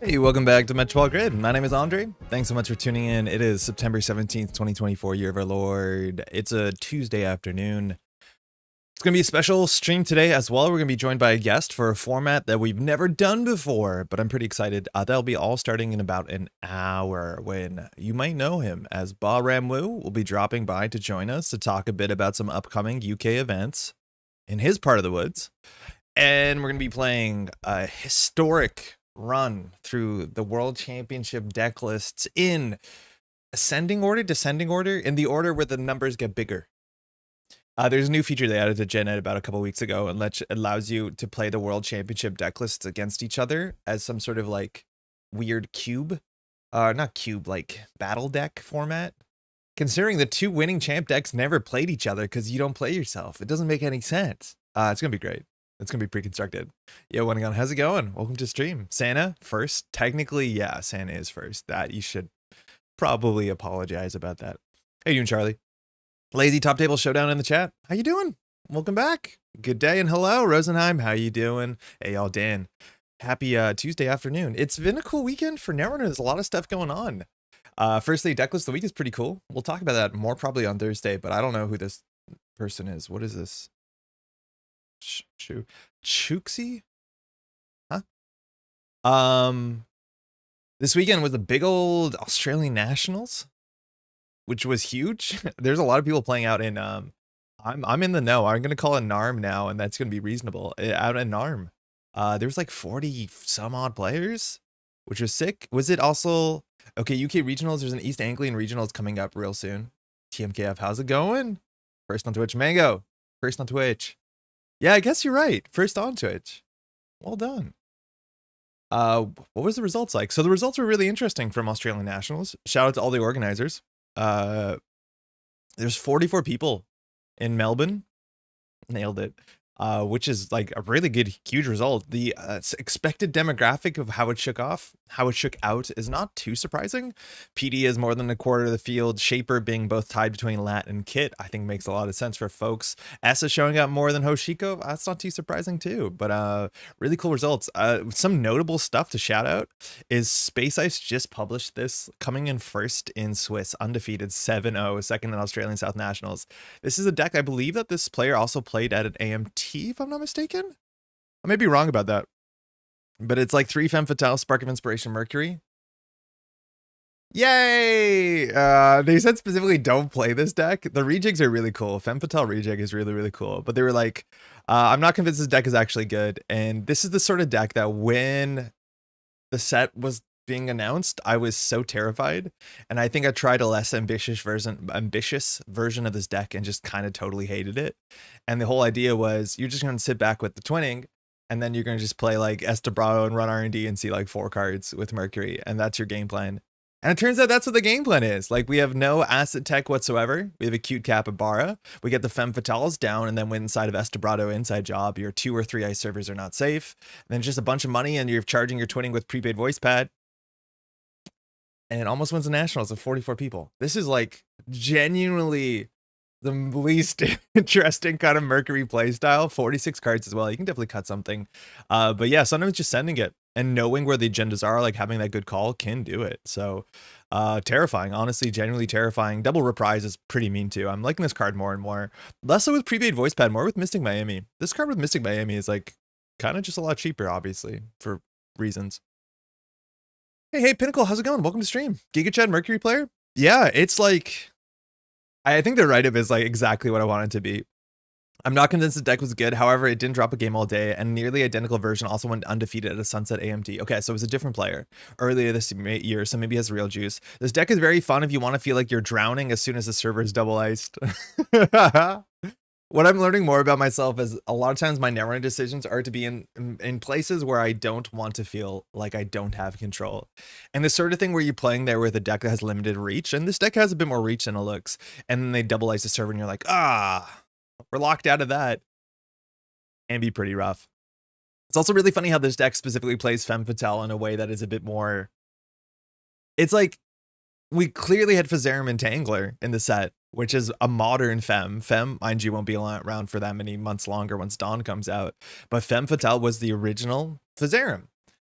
Hey, welcome back to Metropole Grid. My name is Andre. Thanks so much for tuning in. It is September 17th, 2024, year of our Lord. It's a Tuesday afternoon. It's going to be a special stream today as well. We're going to be joined by a guest for a format that we've never done before, but I'm pretty excited. That'll be all starting in about an hour when you might know him as Baa Ram Wu will be dropping by to join us to talk a bit about some upcoming UK events in his part of the woods. And we're going to be playing a historic run through the World Championship deck lists in ascending order, descending order, in the order where the numbers get bigger. There's a new feature they added to GenEd about a couple weeks ago, and allows you to play the World Championship deck lists against each other as some sort of like weird cube, not cube, like battle deck format. Considering the two winning champ decks never played each other because you don't play yourself, it doesn't make any sense. It's gonna be great. It's going to be pre-constructed. Yo, Winningon, how's it going? Welcome to stream. Santa first? Technically, yeah, Santa is first. That you should probably apologize about that. How you doing, Charlie? Lazy Top Table Showdown in the chat. How you doing? Welcome back. Good day and hello, Rosenheim. How you doing? Hey, y'all, Dan. Happy Tuesday afternoon. It's been a cool weekend for Netrunner. There's a lot of stuff going on. Firstly, Decklist of the Week is pretty cool. We'll talk about that more probably on Thursday, but I don't know who this person is. What is this? Chooksy? Huh? This weekend was the big old Australian Nationals, which was huge. There's a lot of people playing out in I'm in the know. I'm gonna call it NARM now, and that's gonna be reasonable. Out in NARM. There's like 40 some odd players, which was sick. Was it also okay, UK regionals? There's an East Anglian regionals coming up real soon. TMKF, how's it going? First on Twitch, Mango. First on Twitch. Yeah, I guess you're right. First on Twitch. Well done. What was the results like? So the results were really interesting from Australian Nationals. Shout out to all the organizers. There's 44 people in Melbourne. Nailed it. Which is like a really good, huge result. The expected demographic of how it shook out is not too surprising. PD is more than a quarter of the field. Shaper being both tied between Lat and Kit, I think makes a lot of sense for folks. Essa showing up more than Hoshiko, that's not too surprising too. But really cool results. Some notable stuff to shout out is Space Ice just published this, coming in first in Swiss, undefeated 7-0, second in Australian South Nationals. This is a deck I believe that this player also played at an AMT, if I'm not mistaken. I may be wrong about that, but it's like 3 Femme Fatale, Spark of Inspiration, Mercury. Yay! They said specifically don't play this deck. The rejigs are really cool. Femme Fatale rejig is really, really cool, but they were like, I'm not convinced this deck is actually good. And this is the sort of deck that when the set was being announced, I was so terrified, and I think I tried a less ambitious version of this deck and just kind of totally hated it. And the whole idea was you're just going to sit back with the twinning, and then you're going to just play like Estebrado and run R&D and see like 4 cards with Mercury, and that's your game plan. And it turns out that's what the game plan is. Like, we have no asset tech whatsoever. We have a cute capybara. We get the Femme Fatales down, and then when inside of Estebrado inside job, your 2 or 3 ice servers are not safe. And then just a bunch of money, and you're charging your twinning with prepaid voice pad. And it almost wins the Nationals of 44 people. This is like genuinely the least interesting kind of Mercury playstyle. 46 cards as well. You can definitely cut something. But yeah, sometimes just sending it and knowing where the agendas are, like having that good call can do it. So terrifying, honestly, genuinely terrifying. Double Reprise is pretty mean too. I'm liking this card more and more. Less so with prepaid voice pad, more with Mystic Miami. This card with Mystic Miami is like kind of just a lot cheaper, obviously, for reasons. Hey, Pinnacle, how's it going? Welcome to stream. Giga Chad Mercury player? Yeah, it's like, I think the write-up is like exactly what I want it to be. I'm not convinced the deck was good. However, it didn't drop a game all day, and nearly identical version also went undefeated at a Sunset AMT. Okay, so it was a different player earlier this year, so maybe it has real juice. This deck is very fun if you want to feel like you're drowning as soon as the server is double iced. What I'm learning more about myself is a lot of times my Netrunner decisions are to be in places where I don't want to feel like I don't have control. And the sort of thing where you're playing there with a deck that has limited reach, and this deck has a bit more reach than it looks, and then they double ice the server and you're like, we're locked out of that. Can be pretty rough. It's also really funny how this deck specifically plays Femme Fatale in a way that is a bit more, it's like, we clearly had Fazarum and Tangler in the set, which is a modern Femme. Femme, mind you, won't be around for that many months longer once Dawn comes out. But Femme Fatale was the original Fazarum.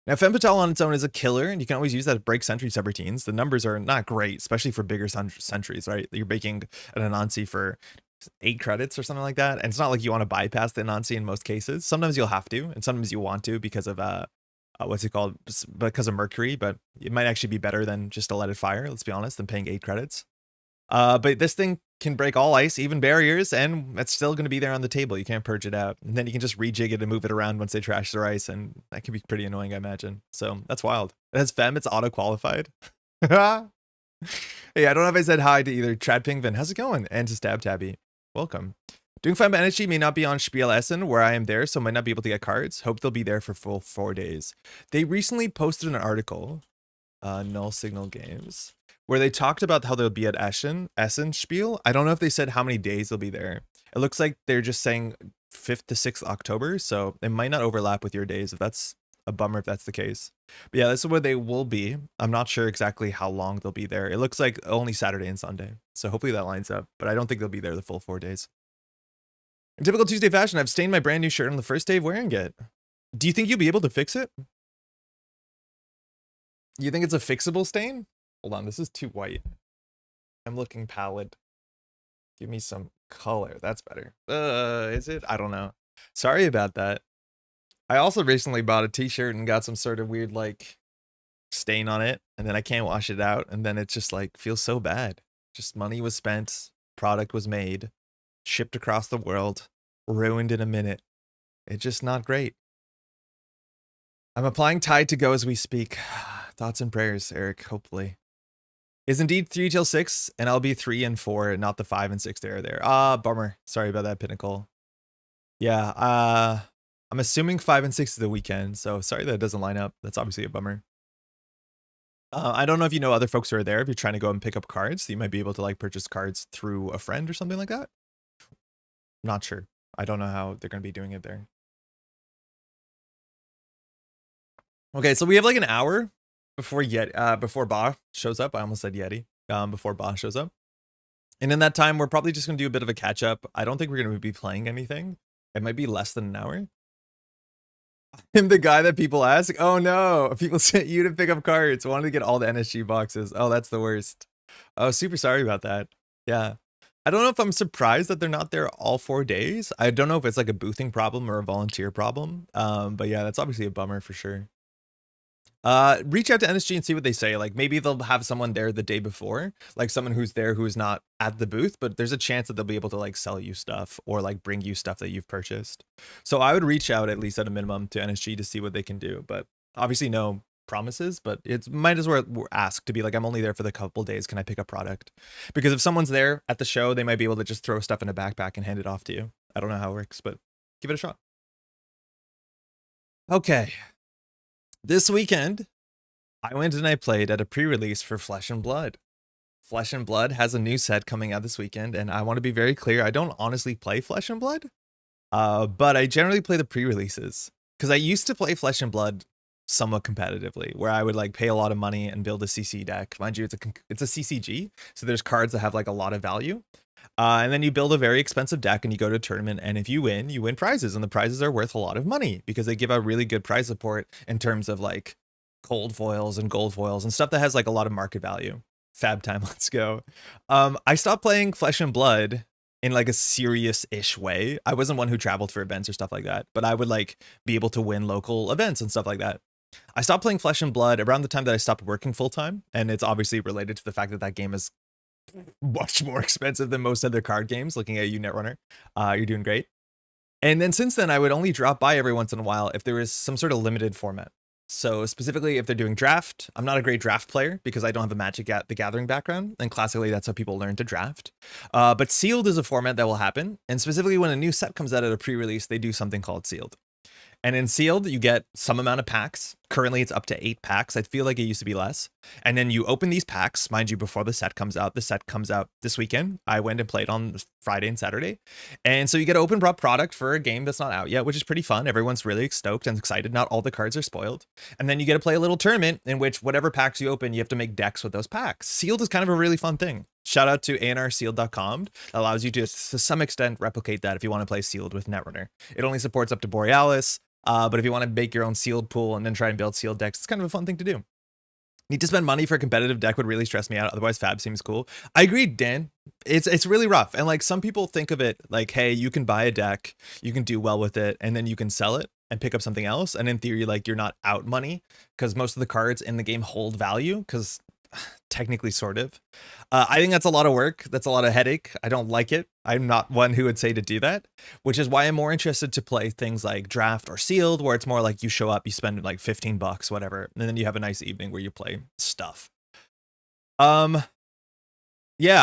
Now, Fempatel on its own is a killer, and you can always use that to break sentry subroutines. The numbers are not great, especially for bigger sentries, right? You're making an Anansi for 8 credits or something like that, and it's not like you want to bypass the Anansi in most cases. Sometimes you'll have to, and sometimes you want to because of what's it called? Because of Mercury, but it might actually be better than just to let it fire, let's be honest, than paying 8 credits. But this thing can break all ice, even barriers, and it's still going to be there on the table. You can't purge it out. And then you can just rejig it and move it around once they trash their ice, and that can be pretty annoying, I imagine. So that's wild. It has Fem, it's auto-qualified. Hey, I don't know if I said hi to either Trad Pingvin, how's it going? And to Stab Tabby. Welcome. Doing Fem Energy may not be on Spiel Essen, where I am there, so might not be able to get cards. Hope they'll be there for full 4 days. They recently posted an article, Null Signal Games, where they talked about how they'll be at Essen Spiel. I don't know if they said how many days they'll be there. It looks like they're just saying 5th to 6th October, so it might not overlap with your days. If that's a bummer if that's the case. But yeah, this is where they will be. I'm not sure exactly how long they'll be there. It looks like only Saturday and Sunday, so hopefully that lines up, but I don't think they'll be there the full 4 days. In typical Tuesday fashion, I've stained my brand new shirt on the first day of wearing it. Do you think you'll be able to fix it? You think it's a fixable stain? Hold on, this is too white. I'm looking pallid. Give me some color. That's better. Is it? I don't know. Sorry about that. I also recently bought a t-shirt and got some sort of weird like stain on it, and then I can't wash it out, and then it just like feels so bad. Just money was spent, product was made, shipped across the world, ruined in a minute. It's just not great. I'm applying Tide to Go as we speak. Thoughts and prayers, Eric, hopefully. Is indeed 3 till 6, and I'll be 3 and 4, not the 5 and 6 there. Bummer. Sorry about that, Pinnacle. Yeah, I'm assuming 5 and 6 is the weekend, so sorry that it doesn't line up. That's obviously a bummer. I don't know if you know other folks who are there. If you're trying to go and pick up cards, you might be able to like purchase cards through a friend or something like that. Not sure. I don't know how they're going to be doing it there. Okay, so we have like an hour before Baa shows up. I almost said Yeti. Before Baa shows up. And in that time, we're probably just going to do a bit of a catch up. I don't think we're going to be playing anything. It might be less than an hour. I'm the guy that people ask. Oh no, people sent you to pick up cards. Wanted to get all the NSG boxes. Oh, that's the worst. Oh, super sorry about that. Yeah. I don't know if I'm surprised that they're not there all 4 days. I don't know if it's like a boothing problem or a volunteer problem. But yeah, that's obviously a bummer for sure. Reach out to NSG and see what they say. Like maybe they'll have someone there the day before, like someone who's there who is not at the booth, but there's a chance that they'll be able to like sell you stuff or like bring you stuff that you've purchased. So I would reach out at least at a minimum to NSG to see what they can do, but obviously no promises, but it's might as well ask to be like, I'm only there for the couple days. Can I pick up product? Because if someone's there at the show, they might be able to just throw stuff in a backpack and hand it off to you. I don't know how it works, but give it a shot. Okay. This weekend, I went and I played at a pre-release for Flesh and Blood. Flesh and Blood has a new set coming out this weekend, and I want to be very clear, I don't honestly play Flesh and Blood, but I generally play the pre-releases, because I used to play Flesh and Blood somewhat competitively, where I would like pay a lot of money and build a CC deck. Mind you, it's a CCG, so there's cards that have like a lot of value. And then you build a very expensive deck and you go to a tournament, and if you win prizes, and the prizes are worth a lot of money because they give out really good prize support in terms of like cold foils and gold foils and stuff that has like a lot of market value. Fab time, let's go. I stopped playing Flesh and Blood in like a serious-ish way. I wasn't one who traveled for events or stuff like that, but I would like be able to win local events and stuff like that. I stopped playing Flesh and Blood around the time that I stopped working full-time, and it's obviously related to the fact that that game is much more expensive than most other card games. Looking at you, Netrunner, you're doing great. And then since then, I would only drop by every once in a while if there was some sort of limited format. So specifically, if they're doing draft, I'm not a great draft player because I don't have a Magic the Gathering background, and classically that's how people learn to draft. But sealed is a format that will happen, and specifically when a new set comes out at a pre-release, they do something called sealed. And in sealed, you get some amount of packs. Currently, it's up to 8 packs. I feel like it used to be less. And then you open these packs, mind you, before the set comes out. The set comes out this weekend. I went and played on Friday and Saturday. And so you get an open product for a game that's not out yet, which is pretty fun. Everyone's really stoked and excited. Not all the cards are spoiled. And then you get to play a little tournament in which whatever packs you open, you have to make decks with those packs. Sealed is kind of a really fun thing. Shout out to anrsealed.com. It allows you to some extent replicate that if you want to play sealed with Netrunner. It only supports up to Borealis. But if you want to make your own sealed pool and then try and build sealed decks, it's kind of a fun thing to do. Need to spend money for a competitive deck would really stress me out. Otherwise, Fab seems cool. I agree, Dan. It's really rough. And like some people think of it like, hey, you can buy a deck, you can do well with it, and then you can sell it and pick up something else. And in theory, like you're not out money because most of the cards in the game hold value because technically sort of. I think that's a lot of work. That's a lot of headache. I don't like it. I'm not one who would say to do that, which is why I'm more interested to play things like draft or sealed, where it's more like you show up, you spend like 15 bucks, whatever, and then you have a nice evening where you play stuff. Yeah,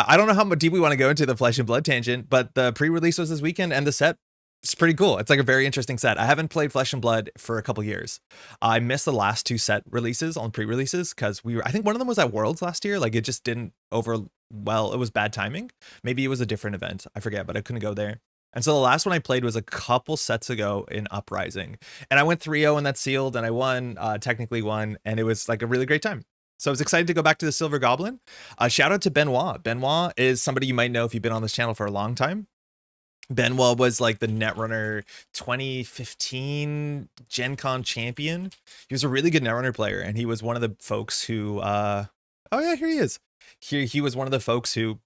I don't know how much deep we want to go into the Flesh and Blood tangent, but the pre-release was this weekend and the set it's pretty cool. It's like a very interesting set. I haven't played Flesh and Blood for a couple years. I missed the last 2 set releases on pre-releases because I think one of them was at Worlds last year. Like it just didn't well, it was bad timing. Maybe it was a different event. I forget, but I couldn't go there. And so the last one I played was a couple sets ago in Uprising. And I went 3-0 in that sealed and I won, technically won. And it was like a really great time. So I was excited to go back to the Silver Goblin. Shout out to Benoit. Benoit is somebody you might know if you've been on this channel for a long time. Benoit was like the Netrunner 2015 Gen Con champion. He was a really good Netrunner player, and he was one of the folks who oh yeah, here he is. He was one of the folks who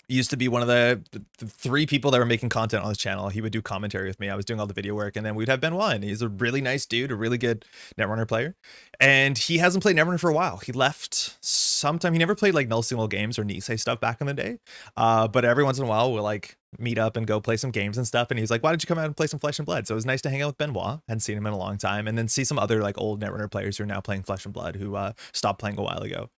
used to be one of the 3 people that were making content on this channel. He would do commentary with me. I was doing all the video work, and then we'd have Benoit, and he's a really nice dude, a really good Netrunner player. And he hasn't played Netrunner for a while. He left sometime. He never played like null single games or Nisei stuff back in the day. But every once in a while we'll like meet up and go play some games and stuff. And he's like, why don't you come out and play some Flesh and Blood? So it was nice to hang out with Benoit. Hadn't seen him in a long time. And then see some other like old Netrunner players who are now playing Flesh and Blood who stopped playing a while ago.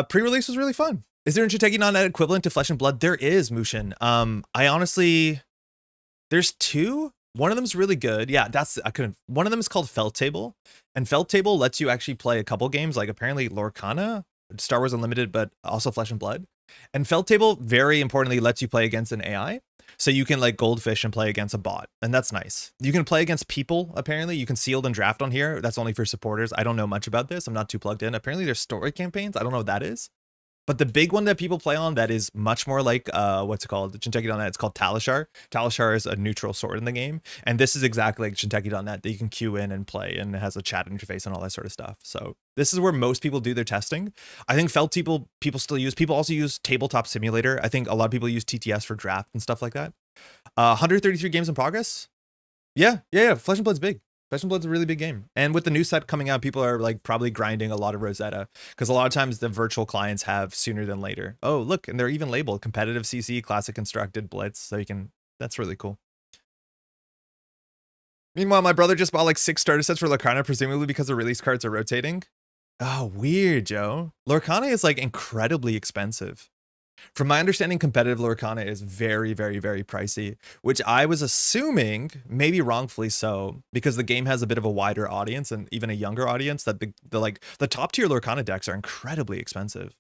Pre-release was really fun. Is there a Shinteki non-net equivalent to Flesh and Blood? There is, Mushin. I honestly, there's 2. One of them's really good. Yeah, one of them is called Felt Table, and Felt Table lets you actually play a couple games, like apparently Lorcana, Star Wars Unlimited, but also Flesh and Blood. And Felt Table, very importantly, lets you play against an AI. So you can like goldfish and play against a bot, and that's nice. You can play against people, apparently. You can sealed and draft on here. That's only for supporters. I don't know much about this. I'm not too plugged in. Apparently there's story campaigns. I don't know what that is. But the big one that people play on that is much more like, what's it called? Shinteki.net, it's called Talishar. Talishar is a neutral sword in the game. And this is exactly like Shinteki.net that you can queue in and play, and it has a chat interface and all that sort of stuff. So this is where most people do their testing. I think Felt people still use, people also use Tabletop Simulator. I think a lot of people use TTS for draft and stuff like that. 133 games in progress. Yeah. Flesh and Blood's big. Flesh and Blood's a really big game. And with the new set coming out, people are like probably grinding a lot of Rosetta because a lot of times the virtual clients have sooner than later. Oh, look, and they're even labeled competitive CC, classic constructed, blitz. So you can, that's really cool. Meanwhile, my brother just bought like 6 starter sets for Lorcana, presumably because the release cards are rotating. Oh, weird, Joe. Lorcana is like incredibly expensive. From my understanding, competitive Lorcana is very, very, very pricey, which I was assuming, maybe wrongfully so, because the game has a bit of a wider audience and even a younger audience, that the top tier Lorcana decks are incredibly expensive.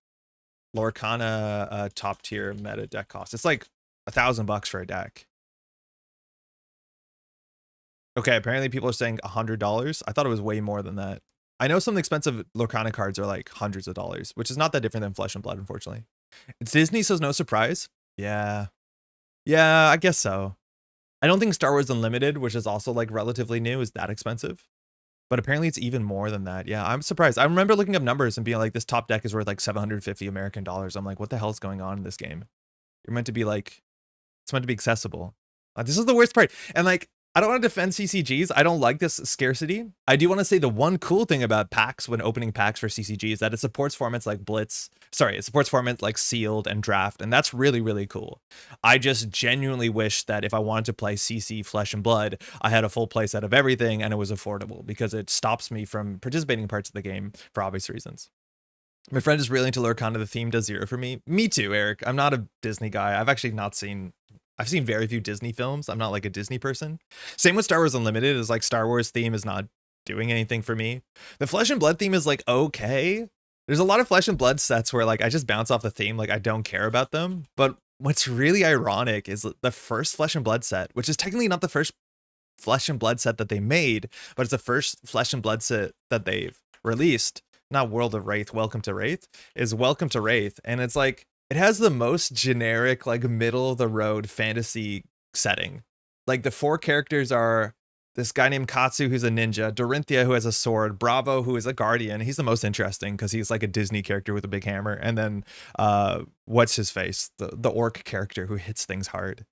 Lorcana top tier meta deck cost. It's like $1,000 for a deck. Okay, apparently people are saying $100. I thought it was way more than that. I know some expensive Lorcana cards are like hundreds of dollars, which is not that different than Flesh and Blood, unfortunately. It's Disney, so no surprise. Yeah, I guess so. I don't think Star Wars Unlimited, which is also like relatively new, is that expensive. But apparently it's even more than that. Yeah, I'm surprised. I remember looking up numbers and being like, this top deck is worth like 750 American dollars. I'm like, what the hell is going on in this game? You're meant to be like, it's meant to be accessible. This is the worst part. And like, I don't want to defend CCGs. I don't like this scarcity. I do want to say the one cool thing about packs when opening packs for CCG is that it supports formats like Blitz. Sorry, it supports formats like Sealed and Draft, and that's really, really cool. I just genuinely wish that if I wanted to play CC Flesh and Blood, I had a full playset of everything and it was affordable, because it stops me from participating in parts of the game for obvious reasons. My friend is really into Lorcana. The theme does 0 for me. Me too, Eric. I'm not a Disney guy. I've seen very few Disney films. I'm not like a Disney person. Same with Star Wars Unlimited. Is like Star Wars theme is not doing anything for me. The Flesh and Blood theme is like okay. There's a lot of Flesh and Blood sets where like I just bounce off the theme, like I don't care about them. But what's really ironic is the first Flesh and Blood set, which is technically not the first Flesh and Blood set that they made, but it's the first Flesh and Blood set that they've released. Not World of Wraith, Welcome to Wraith, is Welcome to Wraith. And it's like, it has the most generic, like middle of the road fantasy setting. Like the 4 characters are this guy named Katsu, who's a ninja, Dorinthia, who has a sword, Bravo, who is a guardian. He's the most interesting because he's like a Disney character with a big hammer. And then what's his face? The orc character who hits things hard.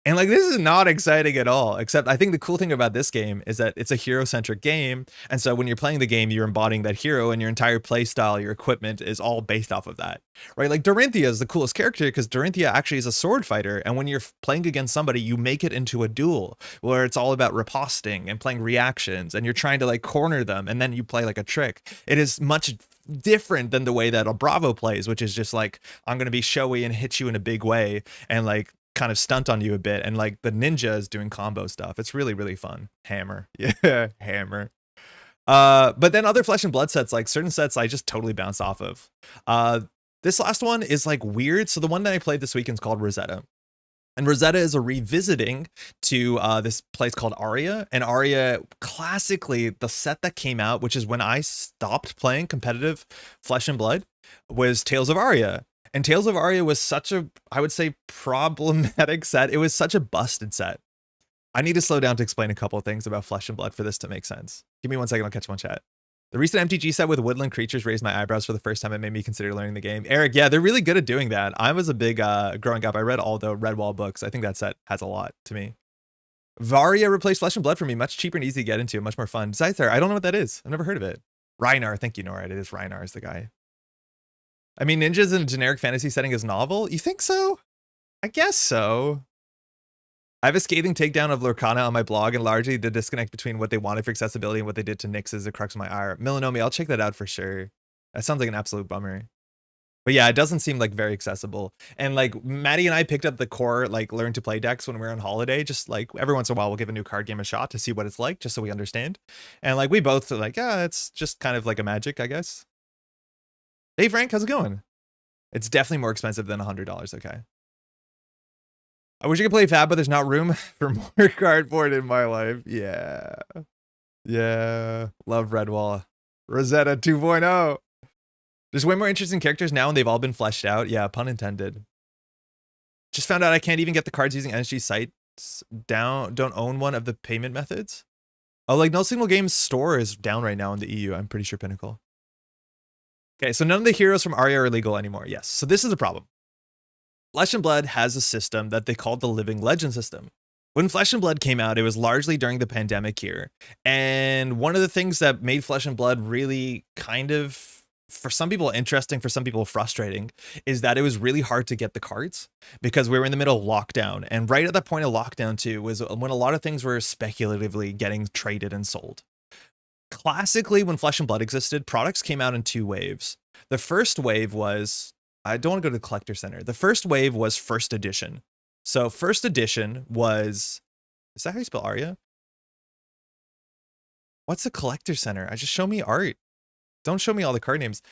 And like, this is not exciting at all, except I think the cool thing about this game is that it's a hero-centric game. And so when you're playing the game, you're embodying that hero, and your entire play style, your equipment is all based off of that, right? Like Dorinthia is the coolest character because Dorinthia actually is a sword fighter. And when you're playing against somebody, you make it into a duel where it's all about riposting and playing reactions, and you're trying to like corner them, and then you play like a trick. It is much different than the way that a Bravo plays, which is just like, I'm going to be showy and hit you in a big way and like kind of stunt on you a bit, and like the ninja is doing combo stuff. It's really, really fun. Hammer. Yeah, hammer. But then other Flesh and Blood sets, like certain sets I just totally bounce off of. This last one is like weird. So the one that I played this weekend is called Rosetta. And Rosetta is a revisiting to this place called Aria. And Aria, classically, the set that came out, which is when I stopped playing competitive Flesh and Blood, was Tales of Aria. And Tales of Aria was such a, I would say, problematic set. It was such a busted set. I need to slow down to explain a couple of things about Flesh and Blood for this to make sense. Give me 1 second, I'll catch one chat. The recent MTG set with woodland creatures raised my eyebrows for the first time. It made me consider learning the game. Eric, yeah, they're really good at doing that. I was a big, growing up, I read all the Redwall books. I think that set has a lot to me. Varia replaced Flesh and Blood for me. Much cheaper and easy to get into, much more fun. Scyther, I don't know what that is. I've never heard of it. Reinar, thank you, Nora. It is Reinar is the guy. I mean, ninjas in a generic fantasy setting is novel? You think so? I guess so. I have a scathing takedown of Lorcana on my blog, and largely the disconnect between what they wanted for accessibility and what they did to Nyx is the crux of my ire. Milanomi, I'll check that out for sure. That sounds like an absolute bummer. But yeah, it doesn't seem like very accessible. And like Maddie and I picked up the core like learn to play decks when we were on holiday. Just like every once in a while we'll give a new card game a shot to see what it's like, just so we understand. And like we both are like, yeah, it's just kind of like a magic, I guess. Hey Frank, how's it going? It's definitely more expensive than $100, okay. I wish I could play Fab, but there's not room for more cardboard in my life. Yeah. Yeah. Love Redwall. Rosetta 2.0. There's way more interesting characters now, and they've all been fleshed out. Yeah, pun intended. Just found out I can't even get the cards using NSG sites down. Don't own one of the payment methods. Oh, like No Signal Games store is down right now in the EU. I'm pretty sure Pinnacle. Okay, so none of the heroes from Aria are illegal anymore. Yes, so this is the problem. Flesh and Blood has a system that they called the Living Legend system. When Flesh and Blood came out, it was largely during the pandemic year. And one of the things that made Flesh and Blood really kind of, for some people interesting, for some people frustrating, is that it was really hard to get the cards because we were in the middle of lockdown. And right at that point of lockdown too was when a lot of things were speculatively getting traded and sold. Classically, when Flesh and Blood existed, products came out in 2 waves. The first wave was, I don't want to go to the Collector Center. The first wave was first edition. So first edition was, is that how you spell Aria? What's the Collector Center? I just show me art. Don't show me all the card names.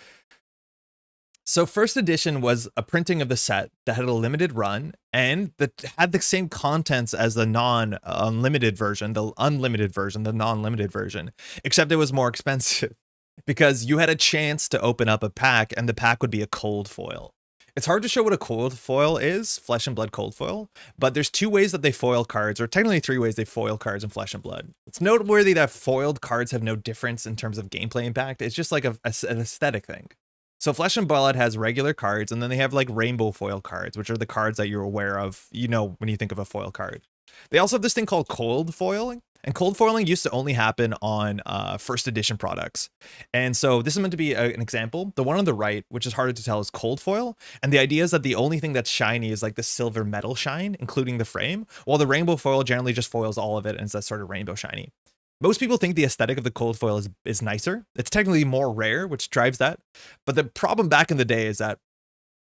So first edition was a printing of the set that had a limited run and that had the same contents as the non-unlimited version, the unlimited version, the non-limited version, except it was more expensive because you had a chance to open up a pack and the pack would be a cold foil. It's hard to show what a cold foil is, Flesh and Blood cold foil, but there's 2 ways that they foil cards, or technically 3 ways they foil cards in Flesh and Blood. It's noteworthy that foiled cards have no difference in terms of gameplay impact. It's just like an aesthetic thing. So Flesh and Blood has regular cards, and then they have like rainbow foil cards, which are the cards that you're aware of, you know, when you think of a foil card. They also have this thing called cold foiling, and cold foiling used to only happen on first edition products. And so this is meant to be an example. The one on the right, which is harder to tell, is cold foil. And the idea is that the only thing that's shiny is like the silver metal shine, including the frame, while the rainbow foil generally just foils all of it and it's that sort of rainbow shiny. Most people think the aesthetic of the cold foil is nicer. It's technically more rare, which drives that. But the problem back in the day is that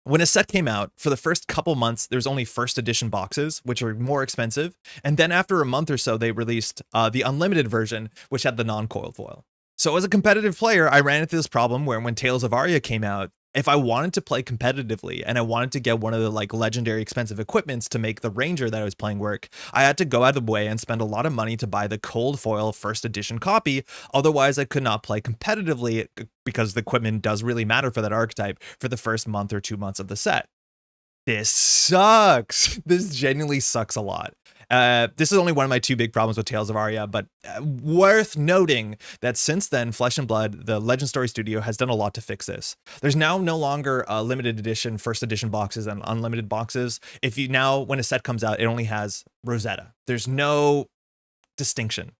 when a set came out, for the first couple months, there's only first edition boxes, which are more expensive. And then after a month or so, they released the unlimited version, which had the non-coiled foil. So as a competitive player, I ran into this problem where when Tales of Aria came out, if I wanted to play competitively and I wanted to get one of the like legendary expensive equipments to make the Ranger that I was playing work, I had to go out of the way and spend a lot of money to buy the cold foil first edition copy. Otherwise, I could not play competitively because the equipment does really matter for that archetype for the first month or 2 months of the set. This sucks. This genuinely sucks a lot. This is only one of my two big problems with Tales of Aria, but worth noting that since then, Flesh and Blood, the Legend Story Studio, has done a lot to fix this. There's now no longer limited edition, first edition boxes and unlimited boxes. If you now, when a set comes out, it only has Rosetta. There's no distinction.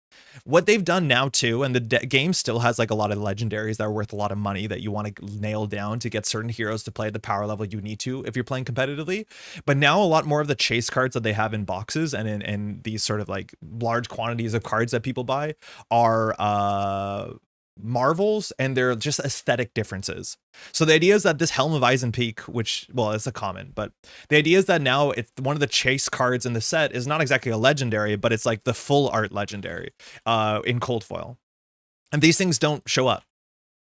What they've done now too, and the game still has like a lot of legendaries that are worth a lot of money that you want to nail down to get certain heroes to play at the power level you need to if you're playing competitively. But now a lot more of the chase cards that they have in boxes and in these sort of like large quantities of cards that people buy are marvels, and they're just aesthetic differences. So the idea is that this Helm of Eisenpeak, which, well, it's a common, but the idea is that now it's one of the chase cards in the set is not exactly a legendary, but it's like the full art legendary in cold foil. And these things don't show up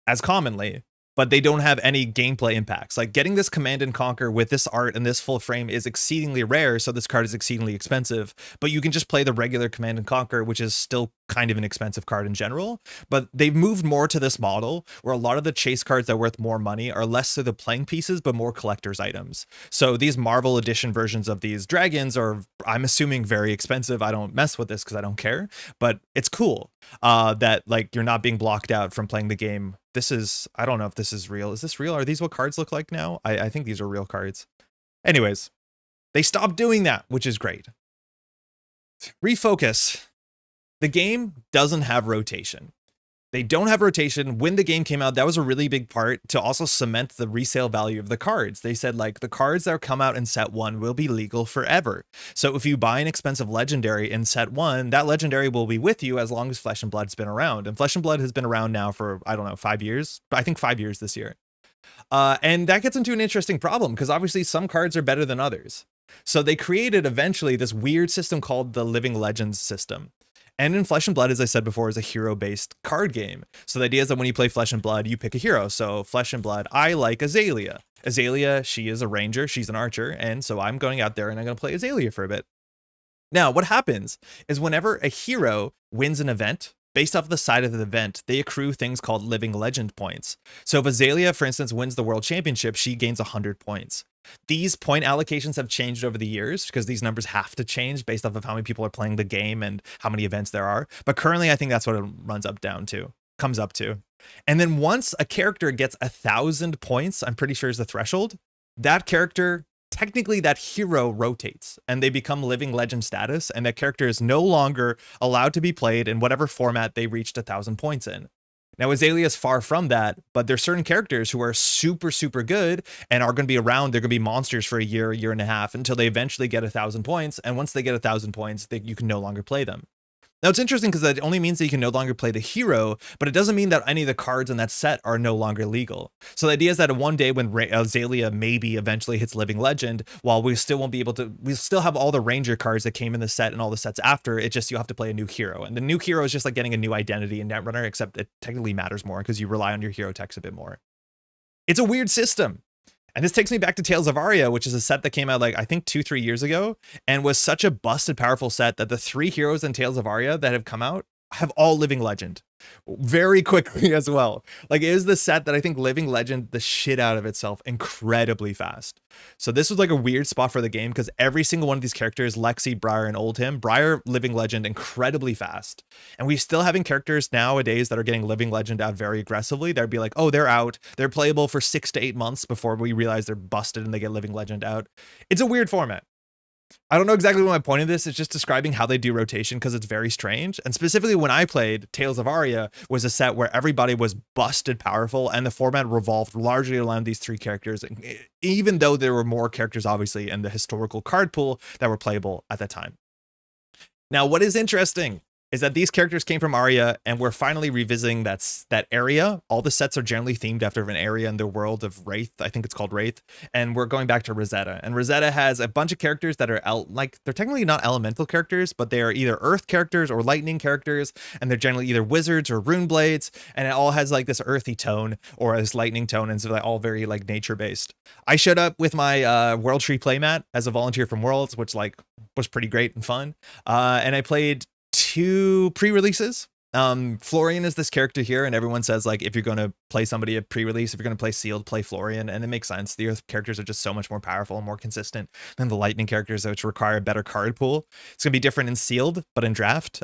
as commonly, but they don't have any gameplay impacts. Like getting this Command and Conquer with this art and this full frame is exceedingly rare, so this card is exceedingly expensive, but you can just play the regular Command and Conquer, which is still kind of an expensive card in general. But they've moved more to this model where a lot of the chase cards that are worth more money are less so the playing pieces, but more collector's items. So these Marvel edition versions of these dragons are, I'm assuming, very expensive. I don't mess with this because I don't care, but it's cool that like you're not being blocked out from playing the game. This is, I don't know if this is real. Is this real? Are these what cards look like now? I think these are real cards. Anyways, they stopped doing that, which is great. Refocus. The game doesn't have rotation. They don't have rotation. When the game came out, that was a really big part to also cement the resale value of the cards. They said like the cards that come out in set 1 will be legal forever. So if you buy an expensive legendary in set 1, that legendary will be with you as long as Flesh and Blood's been around. And Flesh and Blood has been around now for, I don't know, 5 years. I think 5 years this year. And that gets into an interesting problem because obviously some cards are better than others. So they created eventually this weird system called the Living Legends system. And in Flesh and Blood, as I said before, is a hero-based card game. So the idea is that when you play Flesh and Blood, you pick a hero. So Flesh and Blood, I like Azalea. Azalea, she is a ranger, she's an archer, and so I'm going out there and I'm going to play Azalea for a bit. Now, what happens is whenever a hero wins an event, based off the side of the event, they accrue things called Living Legend points. So if Azalea, for instance, wins the World Championship, she gains 100 points. These point allocations have changed over the years because these numbers have to change based off of how many people are playing the game and how many events there are. But currently, I think that's what it comes up to. And then once a character gets 1,000 points, I'm pretty sure is the threshold, that character, technically that hero rotates and they become Living Legend status, and that character is no longer allowed to be played in whatever format they reached 1,000 points in. Now, Azalea is far from that, but there's certain characters who are super, super good and are going to be around. They're going to be monsters for a year and a half until they eventually get 1,000 points. And once they get 1,000 points, you can no longer play them. Now, it's interesting because that only means that you can no longer play the hero, but it doesn't mean that any of the cards in that set are no longer legal. So the idea is that one day when Azalea maybe eventually hits Living Legend, while we still won't be able to, we still have all the Ranger cards that came in the set and all the sets after, it just, you have to play a new hero. And the new hero is just like getting a new identity in Netrunner, except it technically matters more because you rely on your hero text a bit more. It's a weird system. And this takes me back to Tales of Aria, which is a set that came out like, I think 2-3 years ago and was such a busted, powerful set that the 3 heroes in Tales of Aria that have come out have all Living Legend very quickly as well. Like it is the set that I think Living Legend the shit out of itself incredibly fast. So this was like a weird spot for the game because every single one of these characters, Lexi, Briar, and Oldhim, Briar Living Legend incredibly fast. And we still having characters nowadays that are getting Living Legend out very aggressively. They'd be like, oh, they're out. They're playable for 6 to 8 months before we realize they're busted and they get Living Legend out. It's a weird format. I don't know exactly what my point of this is, just describing how they do rotation because it's very strange. And specifically when I played Tales of Aria was a set where everybody was busted powerful and the format revolved largely around these 3 characters, even though there were more characters obviously in the historical card pool that were playable at that time. Now, what is interesting is that these characters came from Aria and we're finally revisiting that area. All the sets are generally themed after an area in the world of Wraith. I think it's called Wraith. And we're going back to Rosetta. And Rosetta has a bunch of characters that are they're technically not elemental characters, but they are either earth characters or lightning characters. And they're generally either wizards or rune blades. And it all has like this earthy tone or this lightning tone. And so they're all very like nature based. I showed up with my World Tree playmat as a volunteer from Worlds, which like was pretty great and fun. And I played 2 pre-releases. Florian is this character here, and everyone says like if you're going to play somebody at pre-release, if you're going to play sealed, play Florian, and it makes sense. The Earth characters are just so much more powerful and more consistent than the Lightning characters, which require a better card pool. It's going to be different in sealed, but in draft,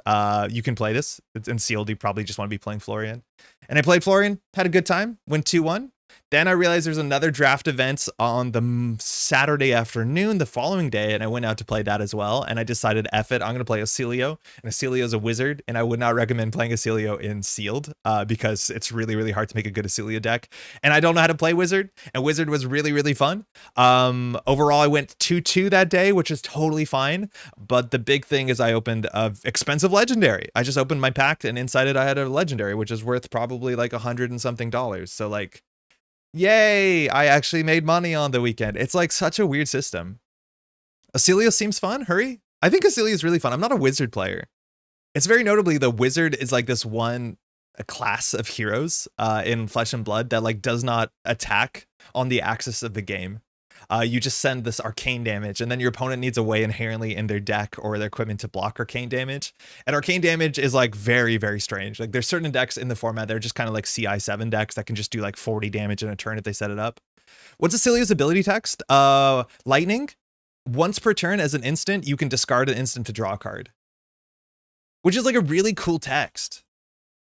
you can play this. It's in sealed, you probably just want to be playing Florian. And I played Florian, had a good time, went 2-1. Then I realized there's another draft event on the Saturday afternoon, the following day, and I went out to play that as well. And I decided, F it, I'm going to play Acilio. And Acilio is a wizard, and I would not recommend playing Acilio in sealed because it's really, really hard to make a good Acilio deck. And I don't know how to play wizard, and wizard was really, really fun. Overall, I went 2-2 that day, which is totally fine. But the big thing is I opened a expensive legendary. I just opened my pack, and inside it I had a legendary, which is worth probably like $100 and something. So like, yay, I actually made money on the weekend. It's like such a weird system. Acilio seems fun. Hurry. I think Acilio is really fun. I'm not a wizard player. It's very notably the wizard is like this one class of heroes in Flesh and Blood that like does not attack on the axis of the game. You just send this arcane damage, and then your opponent needs a way inherently in their deck or their equipment to block arcane damage. And arcane damage is like very, very strange. Like there's certain decks in the format that are just kind of like CI7 decks that can just do like 40 damage in a turn if they set it up. What's Acilio's ability text? Lightning. Once per turn as an instant, you can discard an instant to draw a card. Which is like a really cool text.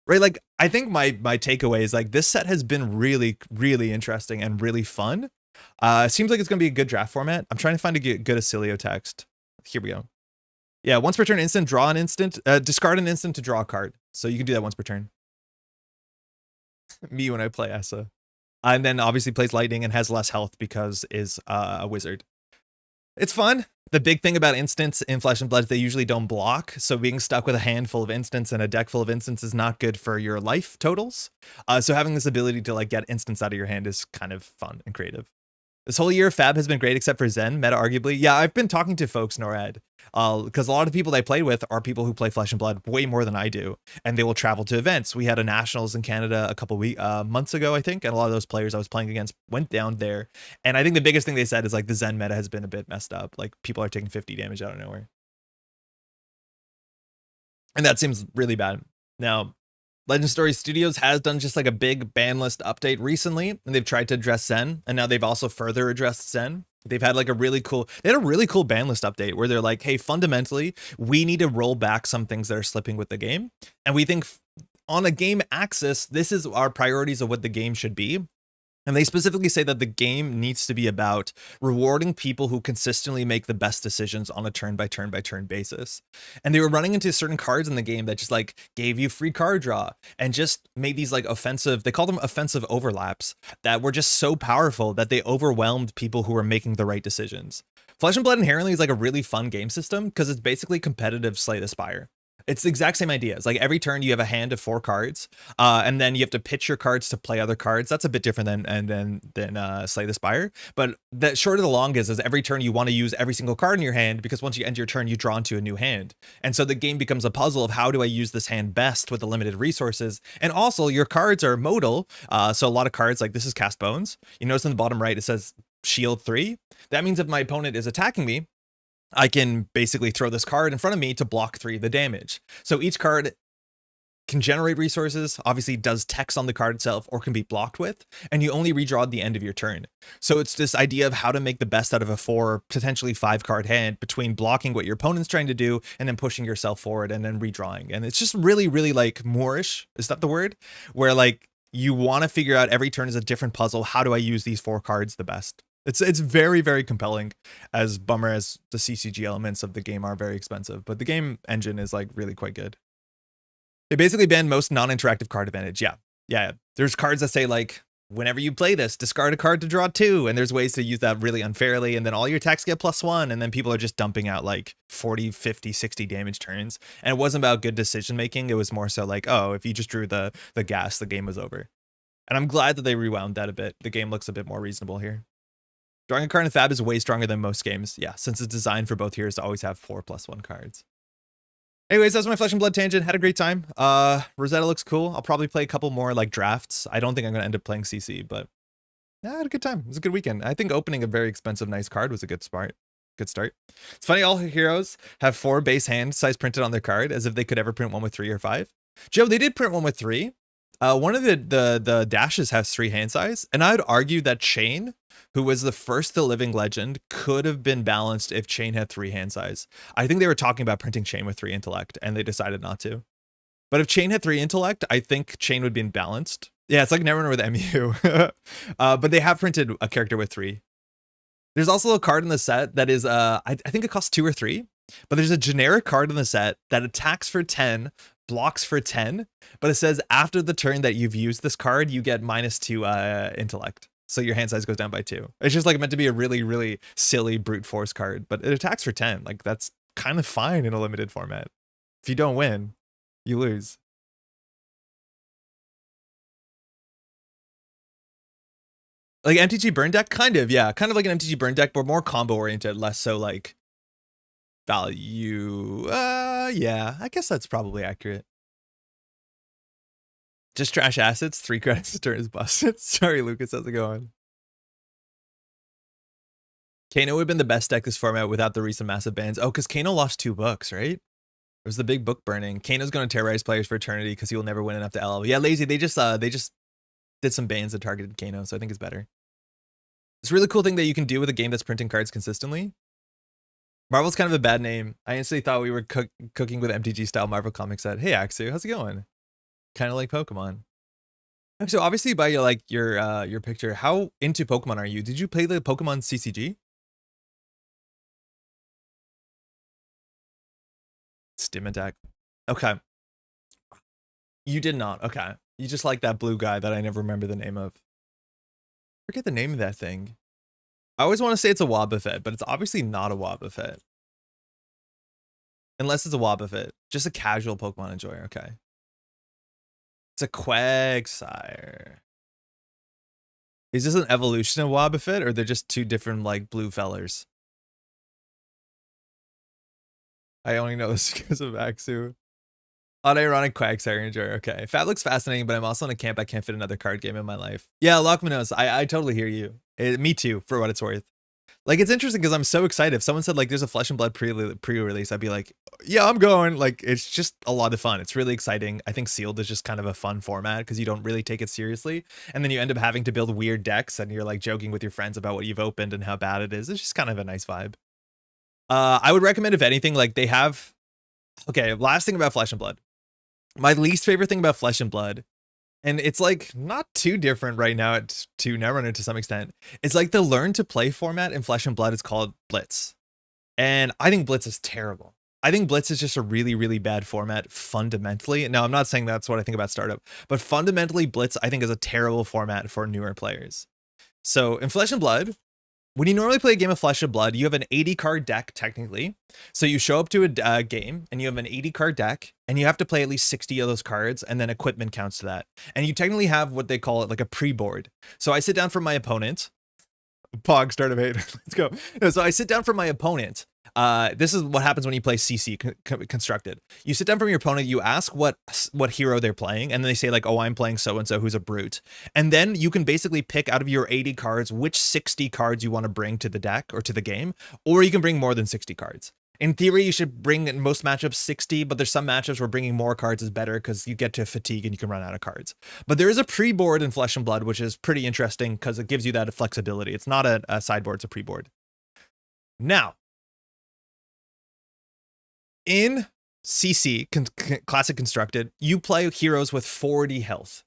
Right? Like I think my takeaway is like this set has been really, really interesting and really fun. It seems like it's going to be a good draft format. I'm trying to find a good Acilio text. Here we go. Yeah, once per turn instant, draw an instant, discard an instant to draw a card. So you can do that once per turn. Me when I play Essa. And then obviously plays lightning and has less health because is a wizard. It's fun. The big thing about instants in Flesh and Blood is they usually don't block. So being stuck with a handful of instants and a deck full of instants is not good for your life totals. So having this ability to like get instants out of your hand is kind of fun and creative. This whole year, Fab has been great except for Zen, meta arguably. Yeah, I've been talking to folks, NORAD, because a lot of the people I played with are people who play Flesh and Blood way more than I do, and they will travel to events. We had a Nationals in Canada a couple months ago, I think, and a lot of those players I was playing against went down there. And I think the biggest thing they said is like the Zen meta has been a bit messed up. Like people are taking 50 damage out of nowhere. And that seems really bad. Now, Legend Story Studios has done just like a big ban list update recently, and they've tried to address Zen, and now they've also further addressed Zen. They've had like a really cool, they had a really cool ban list update where they're like, hey, fundamentally, we need to roll back some things that are slipping with the game. And we think on a game axis, this is our priorities of what the game should be. And they specifically say that the game needs to be about rewarding people who consistently make the best decisions on a turn by turn by turn basis. And they were running into certain cards in the game that just like gave you free card draw and just made these like offensive, they call them offensive overlaps that were just so powerful that they overwhelmed people who were making the right decisions. Flesh and Blood inherently is like a really fun game system because it's basically competitive Slay the Spire. It's the exact same idea. It's like every turn you have a hand of 4 cards, and then you have to pitch your cards to play other cards. That's a bit different than Slay the Spire. But the short of the long is every turn you want to use every single card in your hand because once you end your turn, you draw into a new hand. And so the game becomes a puzzle of how do I use this hand best with the limited resources. And also your cards are modal. So a lot of cards like this is Cast Bones. You notice in the bottom right, it says Shield 3. That means if my opponent is attacking me, I can basically throw this card in front of me to block 3 of the damage. So each card can generate resources, obviously does text on the card itself, or can be blocked with, and you only redraw at the end of your turn. So it's this idea of how to make the best out of a 4, potentially 5 card hand between blocking what your opponent's trying to do and then pushing yourself forward and then redrawing. And it's just really, really like Moorish, is that the word? Where like you want to figure out every turn is a different puzzle. How do I use these 4 cards the best? It's very, very compelling, as bummer as the CCG elements of the game are very expensive, but the game engine is like really quite good. They basically banned most non-interactive card advantage. Yeah. There's cards that say like, whenever you play this, discard a card to draw 2, and there's ways to use that really unfairly, and then all your attacks get +1, and then people are just dumping out like 40, 50, 60 damage turns. And it wasn't about good decision making. It was more so like, oh, if you just drew the gas, the game was over. And I'm glad that they rewound that a bit. The game looks a bit more reasonable here. Drawing a card in Fab is way stronger than most games. Yeah, since it's designed for both heroes to always have 4+1 cards. Anyways, that's my Flesh and Blood tangent. Had a great time. Rosetta looks cool. I'll probably play a couple more like drafts. I don't think I'm going to end up playing CC, but yeah, I had a good time. It was a good weekend. I think opening a very expensive, nice card was a good start. It's funny, all heroes have 4 base hand size printed on their card, as if they could ever print one with 3 or 5. Joe, they did print one with 3. One of the dashes has 3 hand size, and I would argue that Chain, who was the first The Living Legend, could have been balanced if Chain had 3 hand size. I think they were talking about printing Chain with 3 intellect, and they decided not to. But if Chain had 3 intellect, I think Chain would be balanced. Yeah, it's like Netrunner with MU. But they have printed a character with 3. There's also a card in the set that is, I think it costs 2 or 3, but there's a generic card in the set that attacks for 10, blocks for 10, but it says after the turn that you've used this card, you get -2 intellect. So your hand size goes down by 2. It's just like meant to be a really, really silly brute force card, but it attacks for 10. Like that's kind of fine in a limited format. If you don't win, you lose. Like MTG burn deck, kind of, yeah. Kind of like an MTG burn deck, but more combo oriented, less so like value. Yeah, I guess that's probably accurate. Just trash assets, 3 credits to turn is busted. Sorry, Lucas, how's it going? Kano would have been the best deck this format without the recent massive bans. Oh, because Kano lost 2 books, right? It was the big book burning. Kano's going to terrorize players for eternity because he will never win enough to LL. Yeah, lazy. They just did some bans that targeted Kano, so I think it's better. It's a really cool thing that you can do with a game that's printing cards consistently. Marvel's kind of a bad name. I instantly thought we were cooking with MTG style Marvel comic set. Hey Axu, how's it going? Kind of like Pokemon. So obviously by your picture, how into Pokemon are you? Did you play the Pokemon CCG? Stim attack. Okay. You did not. Okay. You just like that blue guy that I never remember the name of. Forget the name of that thing. I always want to say it's a Wobbuffet, but it's obviously not a Wobbuffet. Unless it's a Wobbuffet. Just a casual Pokemon enjoyer. Okay. It's a Quagsire. Is this an evolution of Wobbuffet, or they're just 2 different like blue fellers? I only know this because of Axu. Unironic Quagsire enjoyer. Okay. Fat looks fascinating, but I'm also in a camp I can't fit another card game in my life. Yeah, Lockmanos, I totally hear you. Me too, for what it's worth. Like, it's interesting because I'm so excited. If someone said, like, there's a Flesh and Blood pre-release, I'd be like, yeah, I'm going. Like, it's just a lot of fun. It's really exciting. I think Sealed is just kind of a fun format because you don't really take it seriously. And then you end up having to build weird decks and you're, like, joking with your friends about what you've opened and how bad it is. It's just kind of a nice vibe. I would recommend, if anything, like, they have... Okay, last thing about Flesh and Blood. My least favorite thing about Flesh and Blood, and it's like not too different right now to Netrunner to some extent. It's like the learn to play format in Flesh and Blood is called Blitz. And I think Blitz is terrible. I think Blitz is just a really, really bad format fundamentally. Now, I'm not saying that's what I think about Startup, but fundamentally Blitz I think is a terrible format for newer players. So in Flesh and Blood, when you normally play a game of Flesh and Blood, you have an 80 card deck technically. So you show up to a game and you have an 80 card deck and you have to play at least 60 of those cards, and then equipment counts to that. And you technically have what they call it like a pre-board. So I sit down from my opponent. Pog, start of 8. Let's go. So I sit down from my opponent. This is what happens when you play CC constructed. You sit down from your opponent, you ask what hero they're playing, and then they say like, oh, I'm playing so-and-so who's a brute. And then you can basically pick out of your 80 cards which 60 cards you want to bring to the deck or to the game, or you can bring more than 60 cards. In theory, you should bring in most matchups 60, but there's some matchups where bringing more cards is better because you get to fatigue and you can run out of cards. But there is a pre-board in Flesh and Blood, which is pretty interesting because it gives you that flexibility. It's not a sideboard, it's a pre-board. Now, in CC, Classic Constructed, you play heroes with 40 health,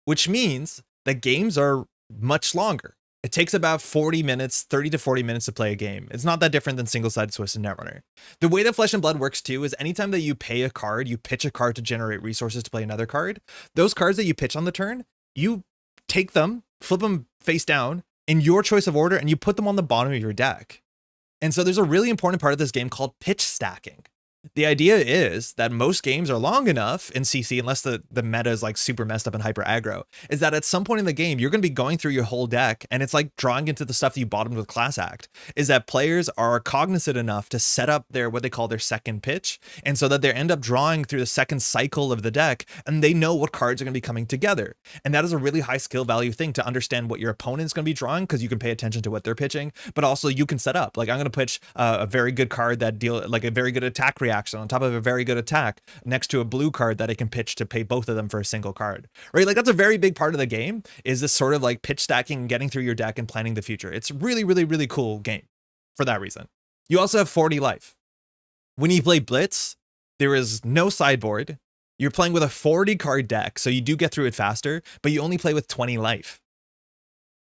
which means that games are much longer. It takes about 40 minutes, 30 to 40 minutes to play a game. It's not that different than single-sided Swiss and Netrunner. The way that Flesh and Blood works too is anytime that you pay a card, you pitch a card to generate resources to play another card. Those cards that you pitch on the turn, you take them, flip them face down in your choice of order, and you put them on the bottom of your deck. And so there's a really important part of this game called pitch stacking. The idea is that most games are long enough in CC, unless the meta is like super messed up and hyper aggro, is that at some point in the game, you're going to be going through your whole deck, and it's like drawing into the stuff that you bottomed with Class Act, is that players are cognizant enough to set up their, what they call their second pitch, and so that they end up drawing through the second cycle of the deck, and they know what cards are going to be coming together. And that is a really high skill value thing to understand what your opponent's going to be drawing, because you can pay attention to what they're pitching, but also you can set up. Like, I'm going to pitch a very good card that like a very good attack reaction reaction on top of a very good attack next to a blue card that it can pitch to pay both of them for a single card, right? Like that's a very big part of the game, is this sort of like pitch stacking and getting through your deck and planning the future. It's really, really, really cool game for that reason. You also have 40 life. When you play Blitz, there is no sideboard. You're playing with a 40 card deck, so you do get through it faster, but you only play with 20 life.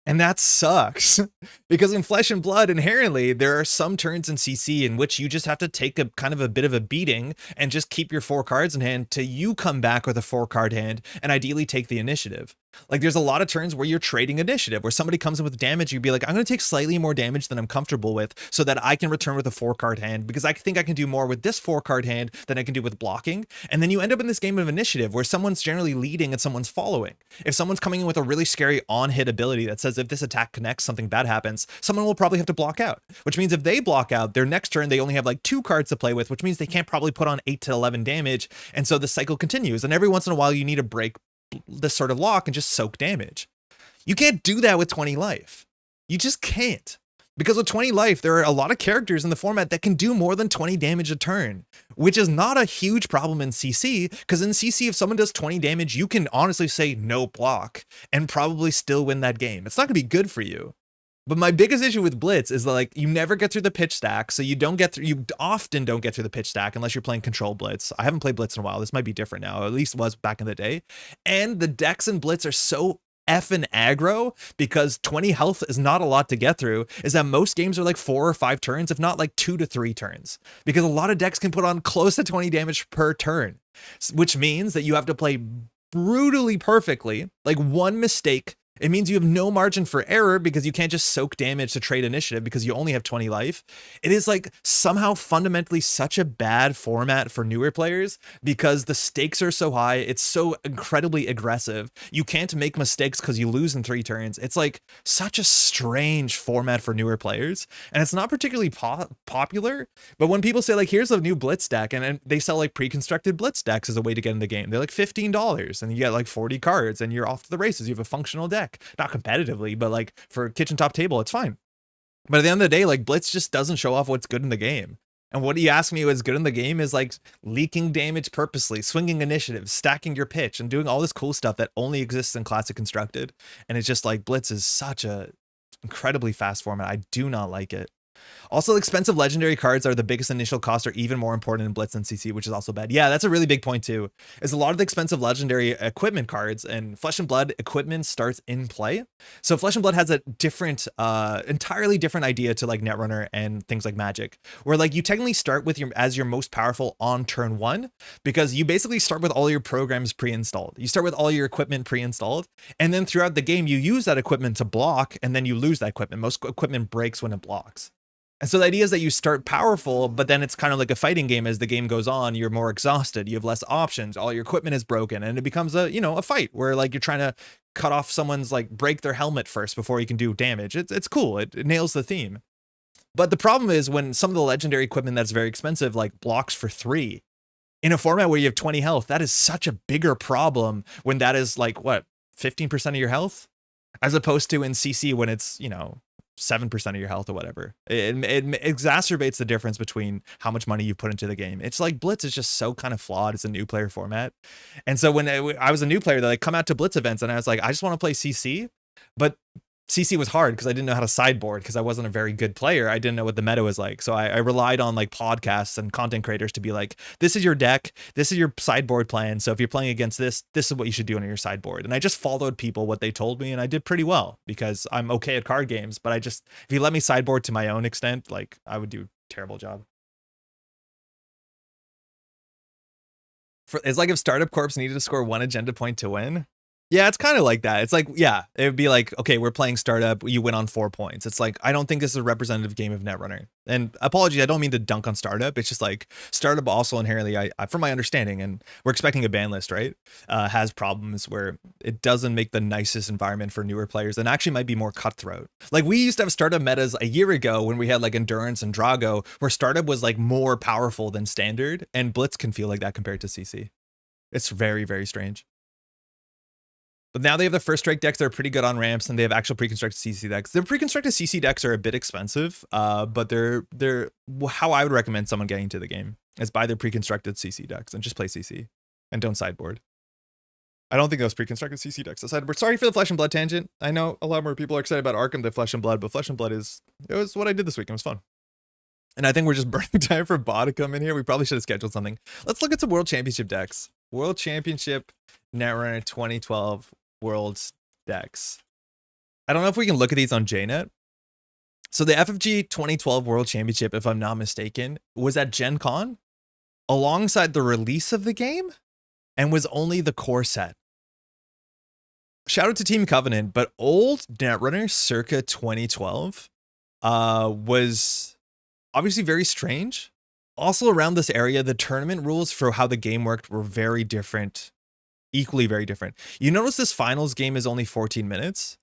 And that sucks, because in Flesh and Blood, inherently, there are some turns in CC in which you just have to take a kind of a bit of a beating and just keep your 4 cards in hand till you come back with a 4-card hand and ideally take the initiative. Like there's a lot of turns where you're trading initiative, where somebody comes in with damage, you'd be like, I'm going to take slightly more damage than I'm comfortable with so that I can return with a 4-card hand, because I think I can do more with this 4-card hand than I can do with blocking. And then you end up in this game of initiative where someone's generally leading and someone's following. If someone's coming in with a really scary on-hit ability that says if this attack connects, something bad happens, someone will probably have to block out, which means if they block out, their next turn they only have like 2 cards to play with, which means they can't probably put on 8 to 11 damage. And so the cycle continues. And every once in a while you need to break this sort of lock and just soak damage. You can't do that with 20 life. You just can't. Because with 20 life, there are a lot of characters in the format that can do more than 20 damage a turn, which is not a huge problem in CC, because in CC, if someone does 20 damage, you can honestly say no block and probably still win that game. It's not going to be good for you. But my biggest issue with Blitz is that, like, you never get through the pitch stack, so you often don't get through the pitch stack unless you're playing control Blitz. I haven't played Blitz in a while. This might be different now, at least it was back in the day. And the decks in Blitz are so effing aggro, because 20 health is not a lot to get through, is that most games are like 4 or 5 turns, if not like 2 to 3 turns, because a lot of decks can put on close to 20 damage per turn, which means that you have to play brutally perfectly. Like one mistake, it means you have no margin for error, because you can't just soak damage to trade initiative because you only have 20 life. It is like somehow fundamentally such a bad format for newer players, because the stakes are so high. It's so incredibly aggressive. You can't make mistakes because you lose in 3 turns. It's like such a strange format for newer players, and it's not particularly popular. But when people say like, here's a new Blitz deck, and they sell like pre-constructed Blitz decks as a way to get in the game, they're like $15 and you get like 40 cards and you're off to the races. You have a functional deck. Not competitively, but like for kitchen top table, it's fine. But at the end of the day, like Blitz just doesn't show off what's good in the game. And what you ask me what's good in the game is like leaking damage purposely, swinging initiative, stacking your pitch, and doing all this cool stuff that only exists in Classic Constructed. And it's just like Blitz is such a incredibly fast format. I do not like it. Also, expensive legendary cards are the biggest initial cost, are even more important in Blitz and CC, which is also bad. Yeah, that's a really big point too, is a lot of the expensive legendary equipment cards and Flesh and Blood equipment starts in play. So Flesh and Blood has a different, entirely different idea to like Netrunner and things like Magic, where like you technically start with your most powerful on turn 1, because you basically start with all your programs pre-installed. You start with all your equipment pre-installed, and then throughout the game, you use that equipment to block, and then you lose that equipment. Most equipment breaks when it blocks. And so the idea is that you start powerful, but then it's kind of like a fighting game. As the game goes on, you're more exhausted, you have less options, all your equipment is broken, and it becomes a, you know, a fight where like you're trying to cut off someone's, like break their helmet first before you can do damage. It's cool. It nails the theme. But the problem is when some of the legendary equipment that's very expensive, like blocks for 3 in a format where you have 20 health, that is such a bigger problem when that is like, what, 15% of your health? As opposed to in CC when it's, you know, 7% of your health or whatever. It exacerbates the difference between how much money you put into the game. It's like Blitz is just so kind of flawed. It's a new player format. And so when I was a new player, they like come out to Blitz events and I was like, I just want to play CC, but CC was hard because I didn't know how to sideboard, because I wasn't a very good player. I didn't know what the meta was like. So I relied on like podcasts and content creators to be like, this is your deck, this is your sideboard plan. So if you're playing against this, this is what you should do on your sideboard. And I just followed people, what they told me, and I did pretty well because I'm okay at card games. But if you let me sideboard to my own extent, like I would do a terrible job. It's like if Startup Corps needed to score 1 agenda point to win. Yeah, it's kind of like that. It's like, yeah, it would be like, okay, we're playing Startup, you win on 4 points. It's like, I don't think this is a representative game of Netrunner. And apologies, I don't mean to dunk on Startup. It's just like Startup also inherently, from my understanding, and we're expecting a ban list, right? Has problems where it doesn't make the nicest environment for newer players, and actually might be more cutthroat. Like we used to have Startup metas a year ago when we had like Endurance and Drago, where Startup was like more powerful than Standard, and Blitz can feel like that compared to CC. It's very, very strange. But now they have the first strike decks that are pretty good on ramps, and they have actual pre-constructed CC decks. Their pre-constructed CC decks are a bit expensive, but they're how I would recommend someone getting into the game is buy their pre-constructed CC decks and just play CC and don't sideboard. I don't think those pre-constructed CC decks are sideboard. Sorry for the Flesh and Blood tangent. I know a lot more people are excited about Arkham than Flesh and Blood, but Flesh and Blood it was what I did this week. It was fun. And I think we're just burning time for Baa to come in here. We probably should have scheduled something. Let's look at some World Championship decks. World Championship Netrunner 2012 Worlds decks. I don't know if we can look at these on JNet. So the FFG 2012 World Championship, if I'm not mistaken, was at Gen Con alongside the release of the game and was only the core set. Shout out to Team Covenant, but old Netrunner circa 2012 was obviously very strange. Also around this area, the tournament rules for how the game worked were very different, equally very different. You notice this finals game is only 14 minutes.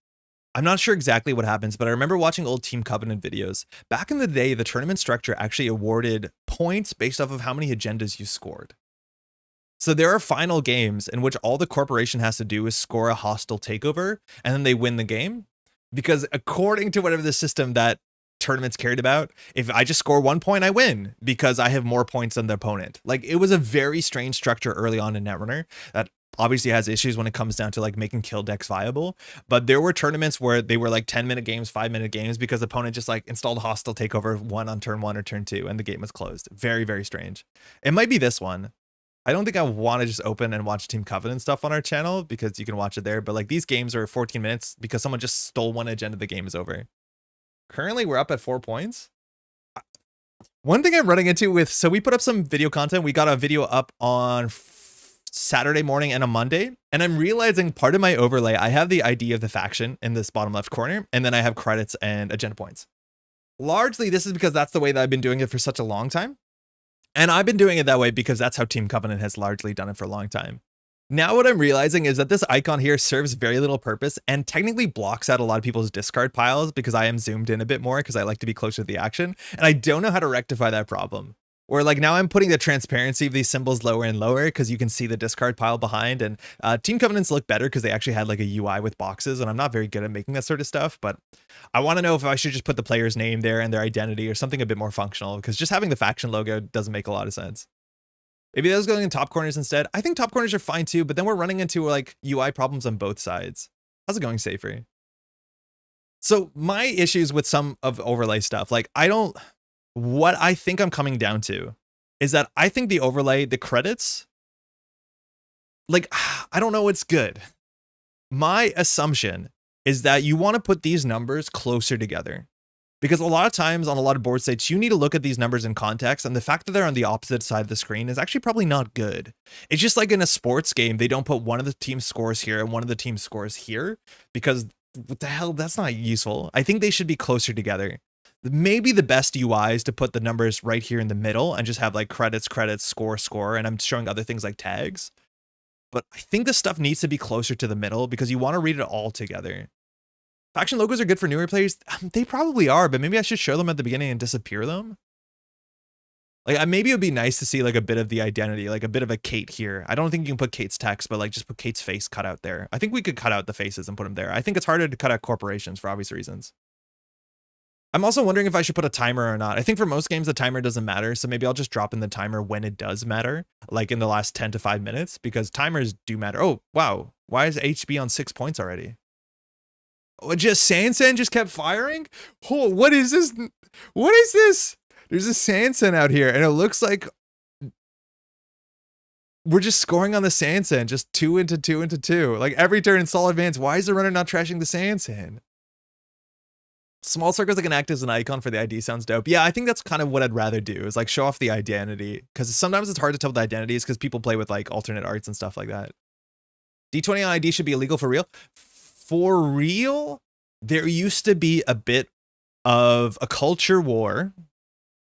I'm not sure exactly what happens, but I remember watching old Team Covenant videos. Back in the day, the tournament structure actually awarded points based off of how many agendas you scored. So there are final games in which all the corporation has to do is score a hostile takeover, and then they win the game. Because according to whatever the system that tournaments cared about, if I just score 1 point, I win because I have more points than the opponent. Like, it was a very strange structure early on in Netrunner that obviously has issues when it comes down to like making kill decks viable. But there were tournaments where they were like 10-minute games, 5-minute games because the opponent just like installed a hostile takeover one on turn 1 or turn 2 and the game was closed. Very, very strange. It might be this one. I don't think I want to just open and watch Team Covenant stuff on our channel because you can watch it there. But like these games are 14 minutes because someone just stole one agenda. The game is over. Currently, we're up at 4 points. One thing I'm running into with, so we put up some video content. We got a video up on Saturday morning and a Monday. And I'm realizing part of my overlay, I have the ID of the faction in this bottom left corner. And then I have credits and agenda points. Largely, this is because that's the way that I've been doing it for such a long time. And I've been doing it that way because that's how Team Covenant has largely done it for a long time. Now what I'm realizing is that this icon here serves very little purpose and technically blocks out a lot of people's discard piles because I am zoomed in a bit more because I like to be closer to the action. And I don't know how to rectify that problem. Or like now I'm putting the transparency of these symbols lower and lower because you can see the discard pile behind. And Team Covenants look better because they actually had like a UI with boxes, and I'm not very good at making that sort of stuff. But I want to know if I should just put the player's name there and their identity or something a bit more functional, because just having the faction logo doesn't make a lot of sense. Maybe those going in top corners instead. I think top corners are fine too, but then we're running into like UI problems on both sides. How's it going, Safer? So my issues with some of overlay stuff, like what I think I'm coming down to is that I think the overlay, the credits, like, I don't know, it's good. My assumption is that you want to put these numbers closer together, because a lot of times on a lot of board states, you need to look at these numbers in context. And the fact that they're on the opposite side of the screen is actually probably not good. It's just like in a sports game, they don't put one of the team's scores here and one of the team's scores here, because what the hell, that's not useful. I think they should be closer together. Maybe the best UI is to put the numbers right here in the middle and just have like credits, score, and I'm showing other things like tags. But I think this stuff needs to be closer to the middle because you want to read it all together. Faction logos are good for newer players. They probably are, but maybe I should show them at the beginning and disappear them. Like maybe it would be nice to see like a bit of the identity, like a bit of a Kate here. I don't think you can put Kate's text, but like just put Kate's face cut out there. I think we could cut out the faces and put them there. I think it's harder to cut out corporations for obvious reasons. I'm also wondering if I should put a timer or not. I think for most games, the timer doesn't matter. So maybe I'll just drop in the timer when it does matter, like in the last 10 to 5 minutes, because timers do matter. Oh, wow. Why is HB on 6 points already? Oh, just Sansan just kept firing? Oh, what is this? What is this? There's a Sansan out here, and it looks like we're just scoring on the Sansan, just 2 into 2 into 2. Like every turn in solid advance. Why is the runner not trashing the Sansan? Small circles that can act as an icon for the ID sounds dope. Yeah, I think that's kind of what I'd rather do, is like show off the identity, because sometimes it's hard to tell the identities because people play with like alternate arts and stuff like that. D20 on ID should be illegal for real. For real, there used to be a bit of a culture war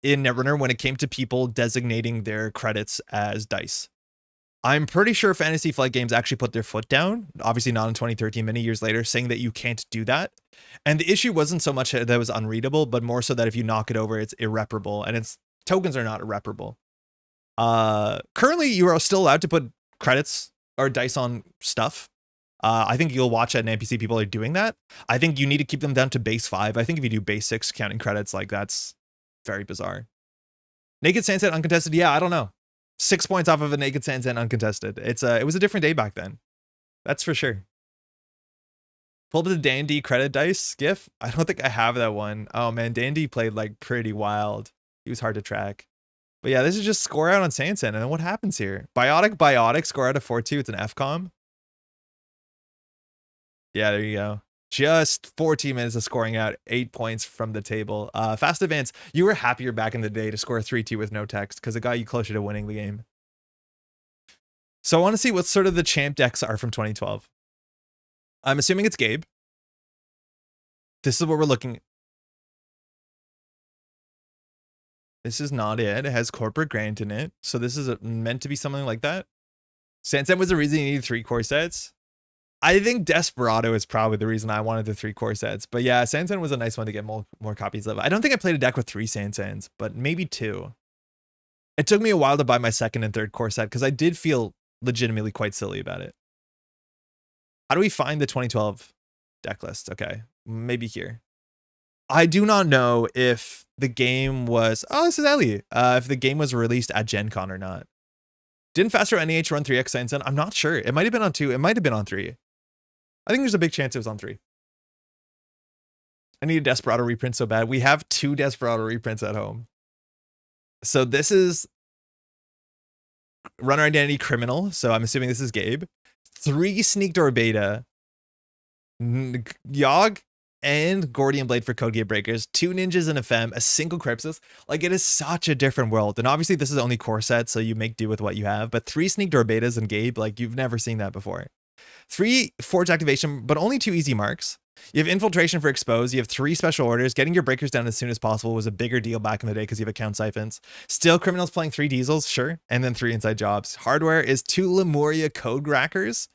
in Netrunner when it came to people designating their credits as dice. I'm pretty sure Fantasy Flight Games actually put their foot down, obviously not in 2013, many years later, saying that you can't do that. And the issue wasn't so much that it was unreadable, but more so that if you knock it over, it's irreparable, and its tokens are not irreparable. Currently, you are still allowed to put credits or dice on stuff. I think you'll watch at an NPC people are doing that. I think you need to keep them down to base 5. I think if you do base 6 counting credits, like that's very bizarre. Naked Sandset uncontested. Yeah, I don't know. 6 points off of a Naked Sandset uncontested. It was a different day back then. That's for sure. Pull up the Dandy credit dice gif. I don't think I have that one. Oh man, Dandy played like pretty wild. He was hard to track. But yeah, this is just score out on Sandset. And then what happens here? Biotic score out of 4-2. It's an FCOM. Yeah, there you go. Just 14 minutes of scoring out, 8 points from the table. Fast Advance, you were happier back in the day to score 3-2 with no text because it got you closer to winning the game. So I want to see what sort of the champ decks are from 2012. I'm assuming it's Gabe. This is what we're looking at. This is not it. It has Corporate Grant in it. So this is meant to be something like that. Sandset was the reason you needed 3 core sets. I think Desperado is probably the reason I wanted the 3 core sets. But yeah, Sandset was a nice one to get more copies of. I don't think I played a deck with 3 Sandsets, but maybe 2. It took me a while to buy my 2nd and 3rd core set because I did feel legitimately quite silly about it. How do we find the 2012 deck list? Okay, maybe here. I do not know if the game was... Oh, this is Ellie. If the game was released at Gen Con or not. Didn't Faster NEH run 3X Sandset? I'm not sure. It might have been on 2. It might have been on 3. I think there's a big chance it was on 3. I need a Desperado reprint so bad. We have 2 Desperado reprints at home. So this is Runner Identity Criminal. So I'm assuming this is Gabe. 3 Sneak Door Beta. Yogg and Gordian Blade for Code Geass Breakers. 2 Ninjas and a Femme. A single Crypsis. Like, it is such a different world. And obviously this is only core set, so you make do with what you have. But 3 Sneak Door Betas and Gabe, like, you've never seen that before. 3 Forge Activation, but only 2 easy marks. You have Infiltration for Expose. You have 3 Special Orders. Getting your breakers down as soon as possible was a bigger deal back in the day because you have account siphons. Still, Criminals playing 3 Diesels, sure. And then 3 Inside Jobs. Hardware is 2 Lemuria Code Crackers,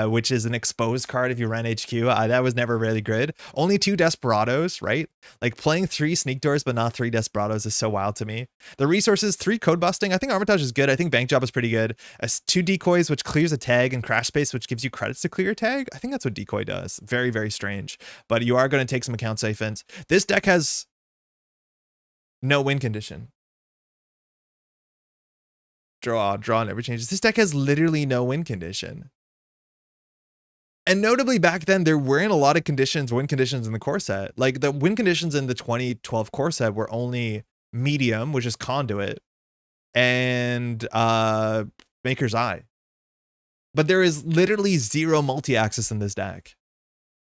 which is an exposed card if you ran HQ. That was never really good. Only 2 Desperados, right? Like, playing 3 Sneak Doors but not 3 Desperados is so wild to me. The resources, 3 Code Busting. I think Armitage is good. I think Bank Job is pretty good. 2 Decoys, which clears a tag, and Crash Space, which gives you credits to clear a tag. I think that's what Decoy does. Very, very strange. But you are going to take some account siphons. This deck has no win condition. Draw never changes. This deck has literally no win condition. And notably back then, there weren't a lot of win conditions in the core set. Like, the win conditions in the 2012 core set were only medium, which is Conduit, and Maker's Eye. But there is literally 0 multi-axis in this deck.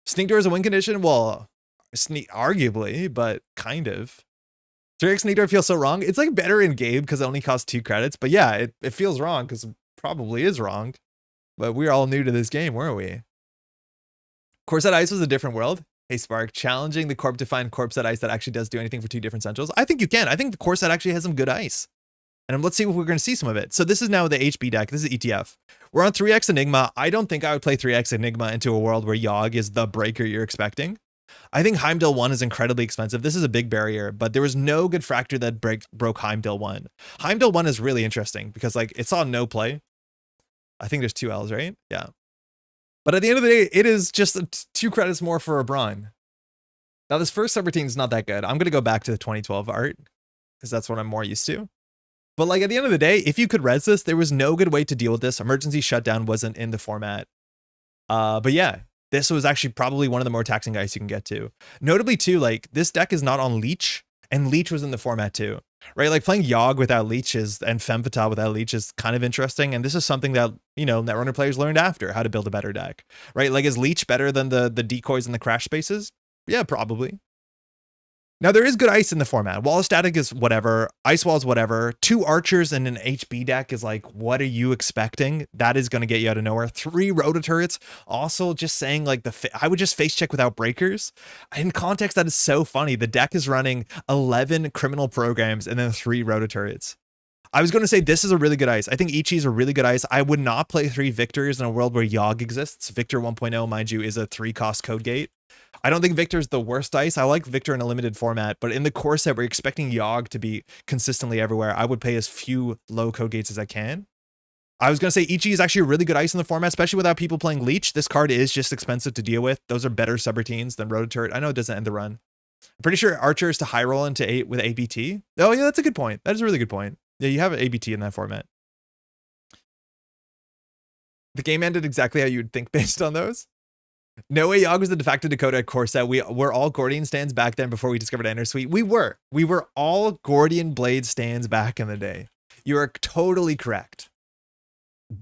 Sneak Door is a win condition? Well, arguably, but kind of. 3X Sneak Door feels so wrong. It's like better in game because it only costs 2 credits. But yeah, it feels wrong because it probably is wrong. But we're all new to this game, weren't we? Core set Ice was a different world. Hey Spark, challenging the corp to find corp set Ice that actually does do anything for 2 different centrals. I think you can. I think the core set actually has some good ice. And let's see if we're going to see some of it. So this is now the HB deck. This is ETF. We're on 3X Enigma. I don't think I would play 3X Enigma into a world where Yogg is the breaker you're expecting. I think Heimdall 1 is incredibly expensive. This is a big barrier, but there was no good fractor that broke Heimdall 1. Heimdall 1 is really interesting because, like, it saw no play. I think there's 2 L's, right? Yeah. But at the end of the day, it is just 2 credits more for a Braun. Now, this first subroutine is not that good. I'm going to go back to the 2012 art because that's what I'm more used to. But, like, at the end of the day, if you could res this, there was no good way to deal with this. Emergency Shutdown wasn't in the format. But yeah, this was actually probably one of the more taxing guys you can get to. Notably, too, like, this deck is not on Leech, and Leech was in the format, too. Right, like playing Yogg without Leech and Femme Fatale without Leech is kind of interesting, and this is something that, you know, Netrunner players learned after how to build a better deck. Right, like, is Leech better than the decoys and the crash spaces? Yeah, probably. Now, there is good ice in the format. Wall of Static is whatever. Ice Wall is whatever. 2 Archers and an HB deck is like, what are you expecting? That is going to get you out of nowhere. 3 Rototurrets. Also, just saying, like, I would just face check without breakers. In context, that is so funny. The deck is running 11 criminal programs and then 3 Rototurrets. I was going to say this is a really good ice. I think Ichi is a really good ice. I would not play 3 Victors in a world where Yogg exists. Victor 1.0, mind you, is a 3-cost code gate. I don't think Victor's the worst ice. I like Victor in a limited format, but in the core set, we're expecting Yogg to be consistently everywhere. I would play as few low code gates as I can. I was going to say Ichi is actually a really good ice in the format, especially without people playing Leech. This card is just expensive to deal with. Those are better subroutines than Rototurret. I know it doesn't end the run. I'm pretty sure Archer is to high roll into 8 with ABT. Oh, yeah, that's a good point. That is a really good point. Yeah, you have ABT in that format. The game ended exactly how you'd think based on those. No Way Yogg was the de facto Dakota at core set. We were all Gordian stands back then before we discovered Enter Suite. We were all Gordian Blade stands back in the day. You are totally correct.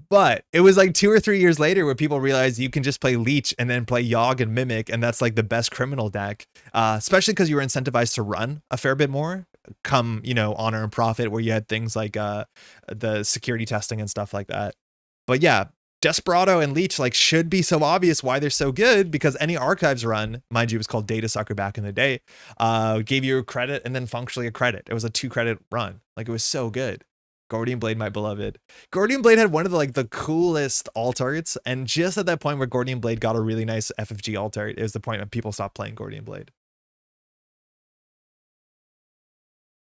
But it was like 2 or 3 years later where people realized you can just play Leech and then play Yogg and Mimic, and that's like the best criminal deck, especially because you were incentivized to run a fair bit more, come, you know, Honor and Profit, where you had things like the security testing and stuff like that. But yeah, Desperado and Leech like should be so obvious why they're so good, because any archives run, mind you, it was called Data Sucker back in the day, gave you a credit and then functionally a credit. It was a 2-credit run. Like, it was so good. Gordian Blade, my beloved. Gordian Blade had one of the coolest alt-arts, and just at that point where Gordian Blade got a really nice FFG alt-art, it was the point when people stopped playing Gordian Blade.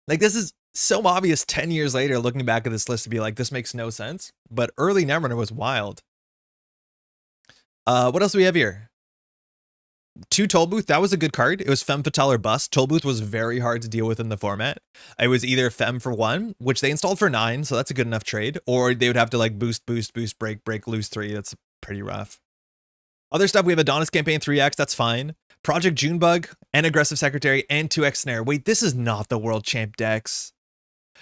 Like, this is so obvious 10 years later, looking back at this list, to be like, this makes no sense. But early Netrunner was wild. What else do we have here? 2 Toll Booth, that was a good card. It was Femme Fatale or Bust. Toll Booth was very hard to deal with in the format. It was either Femme for 1, which they installed for 9, so that's a good enough trade, or they would have to like boost, break, lose 3. That's pretty rough. Other stuff, we have Adonis Campaign 3X, that's fine. Project Junebug, and Aggressive Secretary, and 2X Snare. Wait, this is not the World Champ decks.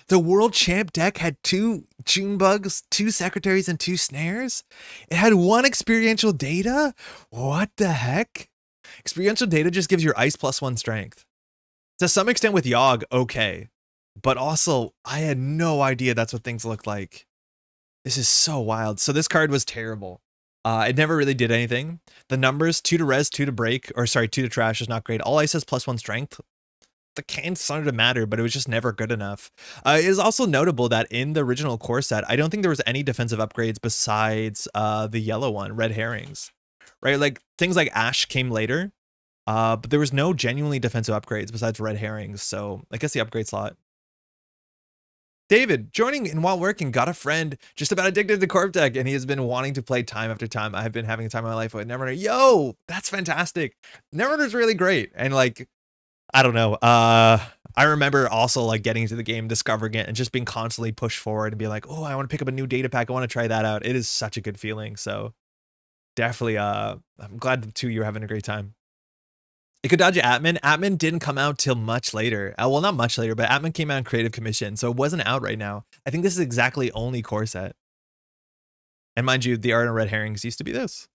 The World Champ deck had 2 Junebugs, 2 Secretaries, and 2 Snares? It had 1 Experiential Data? What the heck? Experiential Data just gives your ice +1 strength. To some extent with Yogg, okay. But also, I had no idea that's what things looked like. This is so wild. So this card was terrible. It never really did anything. The numbers, 2 to res, 2 to break, or sorry, 2 to trash is not great. All ice has +1 strength. The can started to matter, but it was just never good enough. It is also notable that in the original core set, I don't think there was any defensive upgrades besides the yellow one, Red Herrings. Right, like things like Ash came later, but there was no genuinely defensive upgrades besides Red Herrings, so I guess the upgrade slot. David, joining in while working, got a friend just about addicted to Corp Deck, and he has been wanting to play time after time. I have been having a time of my life with Netrunner. Yo, that's fantastic. Netrunner's really great, and like, I don't know. I remember also like getting into the game, discovering it, and just being constantly pushed forward and be like, oh, I want to pick up a new data pack. I want to try that out. It is such a good feeling, so... Definitely, I'm glad the 2 of you are having a great time. Ikodaji Atman. Atman didn't come out till much later. Well, not much later, but Atman came out in Creative Commission, so it wasn't out right now. I think this is exactly only core set. And mind you, the art on Red Herrings used to be this,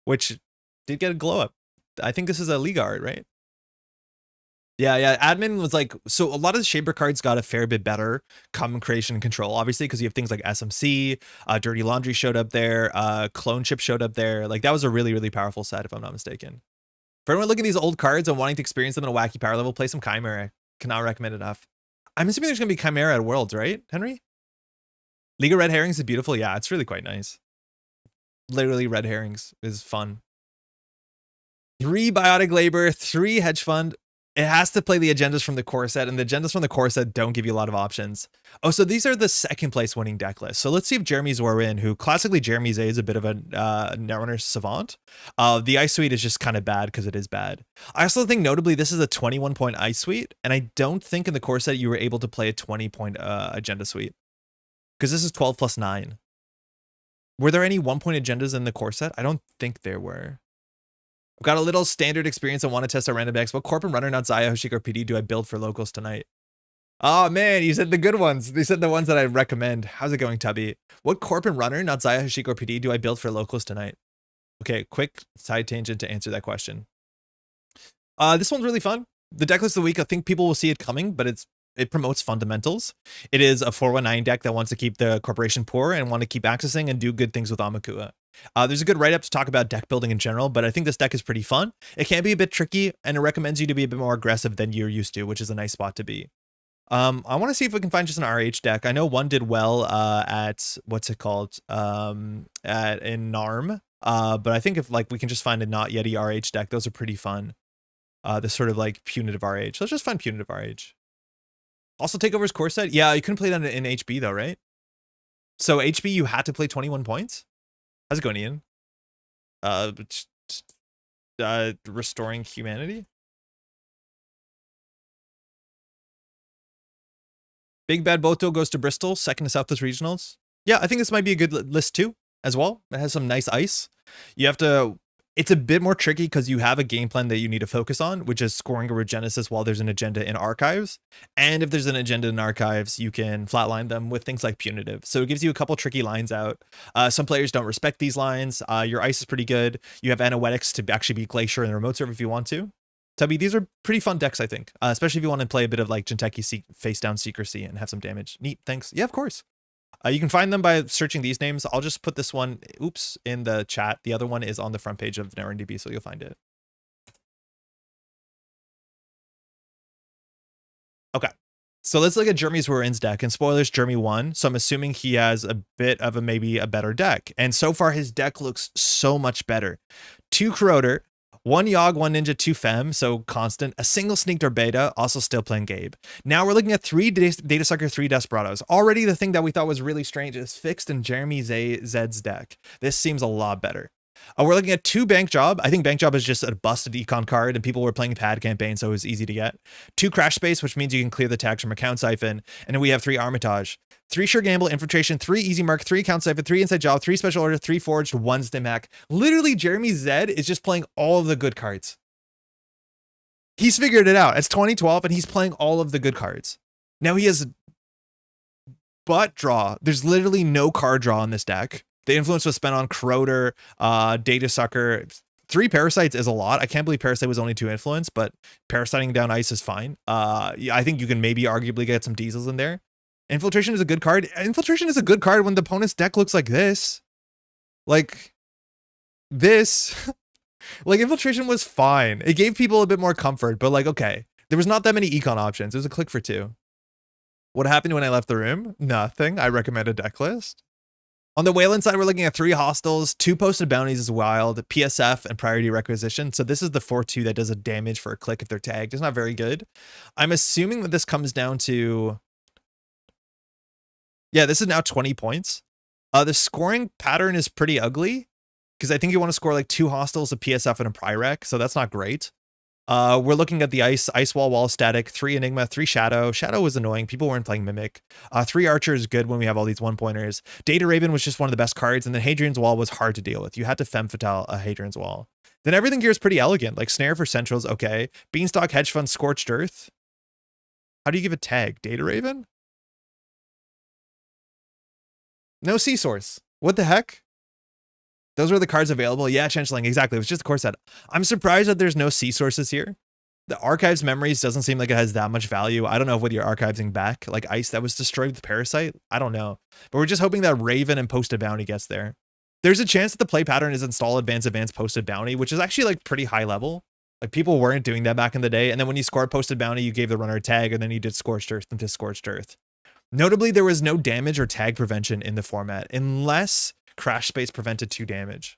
which did get a glow up. I think this is a Liga art, right? Yeah, Admin was like, so a lot of the Shaper cards got a fair bit better come creation and control, obviously, because you have things like SMC, Dirty Laundry showed up there, Clone Chip showed up there. Like, that was a really, really powerful set, if I'm not mistaken. For anyone looking at these old cards and wanting to experience them in a wacky power level, play some Chimera. Cannot recommend enough. I'm assuming there's going to be Chimera at Worlds, right, Henry? League of Red Herrings is beautiful. Yeah, it's really quite nice. Literally, Red Herrings is fun. 3 Biotic Labor, 3 Hedge Fund. It has to play the agendas from the core set, and the agendas from the core set don't give you a lot of options. Oh, so these are the 2nd place winning deck lists. So let's see if Jeremy Zwirn, who classically Jeremy Z is a bit of a Netrunner savant. The Ice Suite is just kind of bad because it is bad. I also think notably this is a 21-point Ice Suite, and I don't think in the core set you were able to play a 20-point agenda suite, because this is 12 plus 9. Were there any 1-point agendas in the core set? I don't think there were. I've got a little standard experience. I want to test out random decks. What Corp and Runner, not Zaya, Hoshiko, or PD do I build for locals tonight? Oh man, you said the good ones. They said the ones that I recommend. How's it going, Tubby? What Corp and Runner, not Zaya, Hoshiko, or PD do I build for locals tonight? Okay, quick side tangent to answer that question. This one's really fun. The deck list of the week, I think people will see it coming, but it promotes fundamentals. It is a 419 deck that wants to keep the corporation poor and want to keep accessing and do good things with Amakua. There's a good write-up to talk about deck building in general, but I think this deck is pretty fun. It can be a bit tricky, and it recommends you to be a bit more aggressive than you're used to, which is a nice spot to be. I want to see if we can find just an RH deck. I know one did well at, what's it called, in NARM, but I think if like we can just find a not Yeti RH deck, those are pretty fun. This sort of like punitive RH. Let's just find punitive RH. Also, Takeover's core set. Yeah, you couldn't play that in HB though, right? So HB, you had to play 21 points. How's it going, Ian? Restoring humanity. Big Bad Boto goes to Bristol, second to Southwest Regionals. Yeah, I think this might be a good list too, as well. It has some nice ice. You have to... It's a bit more tricky because you have a game plan that you need to focus on, which is scoring a Regenesis while there's an agenda in Archives. And if there's an agenda in Archives, you can flatline them with things like Punitive. So it gives you a couple tricky lines out. Some players don't respect these lines. Your ice is pretty good. You have Anoetics to actually beat Glacier in the remote serve if you want to. Tubby, these are pretty fun decks, I think. Especially if you want to play a bit of like Jinteki face down Secrecy and have some damage. Neat, thanks. Yeah, of course. You can find them by searching these names. I'll just put this one, oops, in the chat. The other one is on the front page of NetRunDB, so you'll find it. Okay, so let's look at Jeremy Zwirn's deck. And spoilers, Jeremy won, so I'm assuming he has a bit of maybe a better deck. And so far, his deck looks so much better. 2 Corroder, 1 Yogg, 1 Ninja, 2 Fem, so constant. A single Sneaked or Beta, also still playing Gabe. Now we're looking at 3 Data Sucker, 3 Desperados. Already the thing that we thought was really strange is fixed in Jeremy Zed's deck. This seems a lot better. We're looking at 2 Bank Job. I think Bank Job is just a busted econ card, and people were playing pad campaign, so it was easy to get. 2 Crash Space, which means you can clear the tags from Account Siphon. And then we have 3 Armitage. 3 Sure Gamble, Infiltration, 3 Easy Mark, 3 Account Siphon, 3 Inside Job, 3 Special Order, 3 Forged, 1 Stimhack. Literally, Jeremy Zed is just playing all of the good cards. He's figured it out. It's 2012, and he's playing all of the good cards. Now he has butt draw. There's literally no card draw on this deck. The influence was spent on Corroder, Data Sucker. 3 Parasites is a lot. I can't believe Parasite was only 2 influence, but Parasiting down ice is fine. I think you can maybe arguably get some diesels in there. Infiltration is a good card. Infiltration is a good card when the opponent's deck looks like this. Like this. Like, Infiltration was fine. It gave people a bit more comfort, but like, okay. There was not that many econ options. It was a click for 2. What happened when I left the room? Nothing. I recommend a deck list. On the Wayland side, we're looking at 3 Hostiles, 2 Posted Bounties as wild, PSF, and Priority Requisition. So this is the 4-2 that does a damage for a click if they're tagged. It's not very good. I'm assuming that this comes down to... Yeah, this is now 20 points. The scoring pattern is pretty ugly, because I think you want to score like 2 Hostiles, a PSF, and a Pyrec, so that's not great. We're looking at the Ice Wall, Static, 3 Enigma, 3 Shadow. Shadow was annoying. People weren't playing Mimic. 3 Archer is good when we have all these 1-pointers. Data Raven was just one of the best cards, and then Hadrian's Wall was hard to deal with. You had to Femme Fatale Hadrian's Wall. Then everything here is pretty elegant, like Snare for Centrals, okay. Beanstalk, Hedge Fund, Scorched Earth. How do you give a tag? Data Raven? No Sea Source. What the heck? Those were the cards available. Yeah, Changeling, exactly. It was just a core set. I'm surprised that there's no Sea Sources here. The Archives Memories doesn't seem like it has that much value. I don't know whether you're archiving back, like Ice that was destroyed with Parasite. I don't know. But we're just hoping that Raven and Posted Bounty gets there. There's a chance that the play pattern is install Advance, Posted Bounty, which is actually like pretty high level. Like, people weren't doing that back in the day. And then when you scored Posted Bounty, you gave the runner a tag, and then you did Scorched Earth into Scorched Earth. Notably, there was no damage or tag prevention in the format, unless Crash Space prevented 2 damage.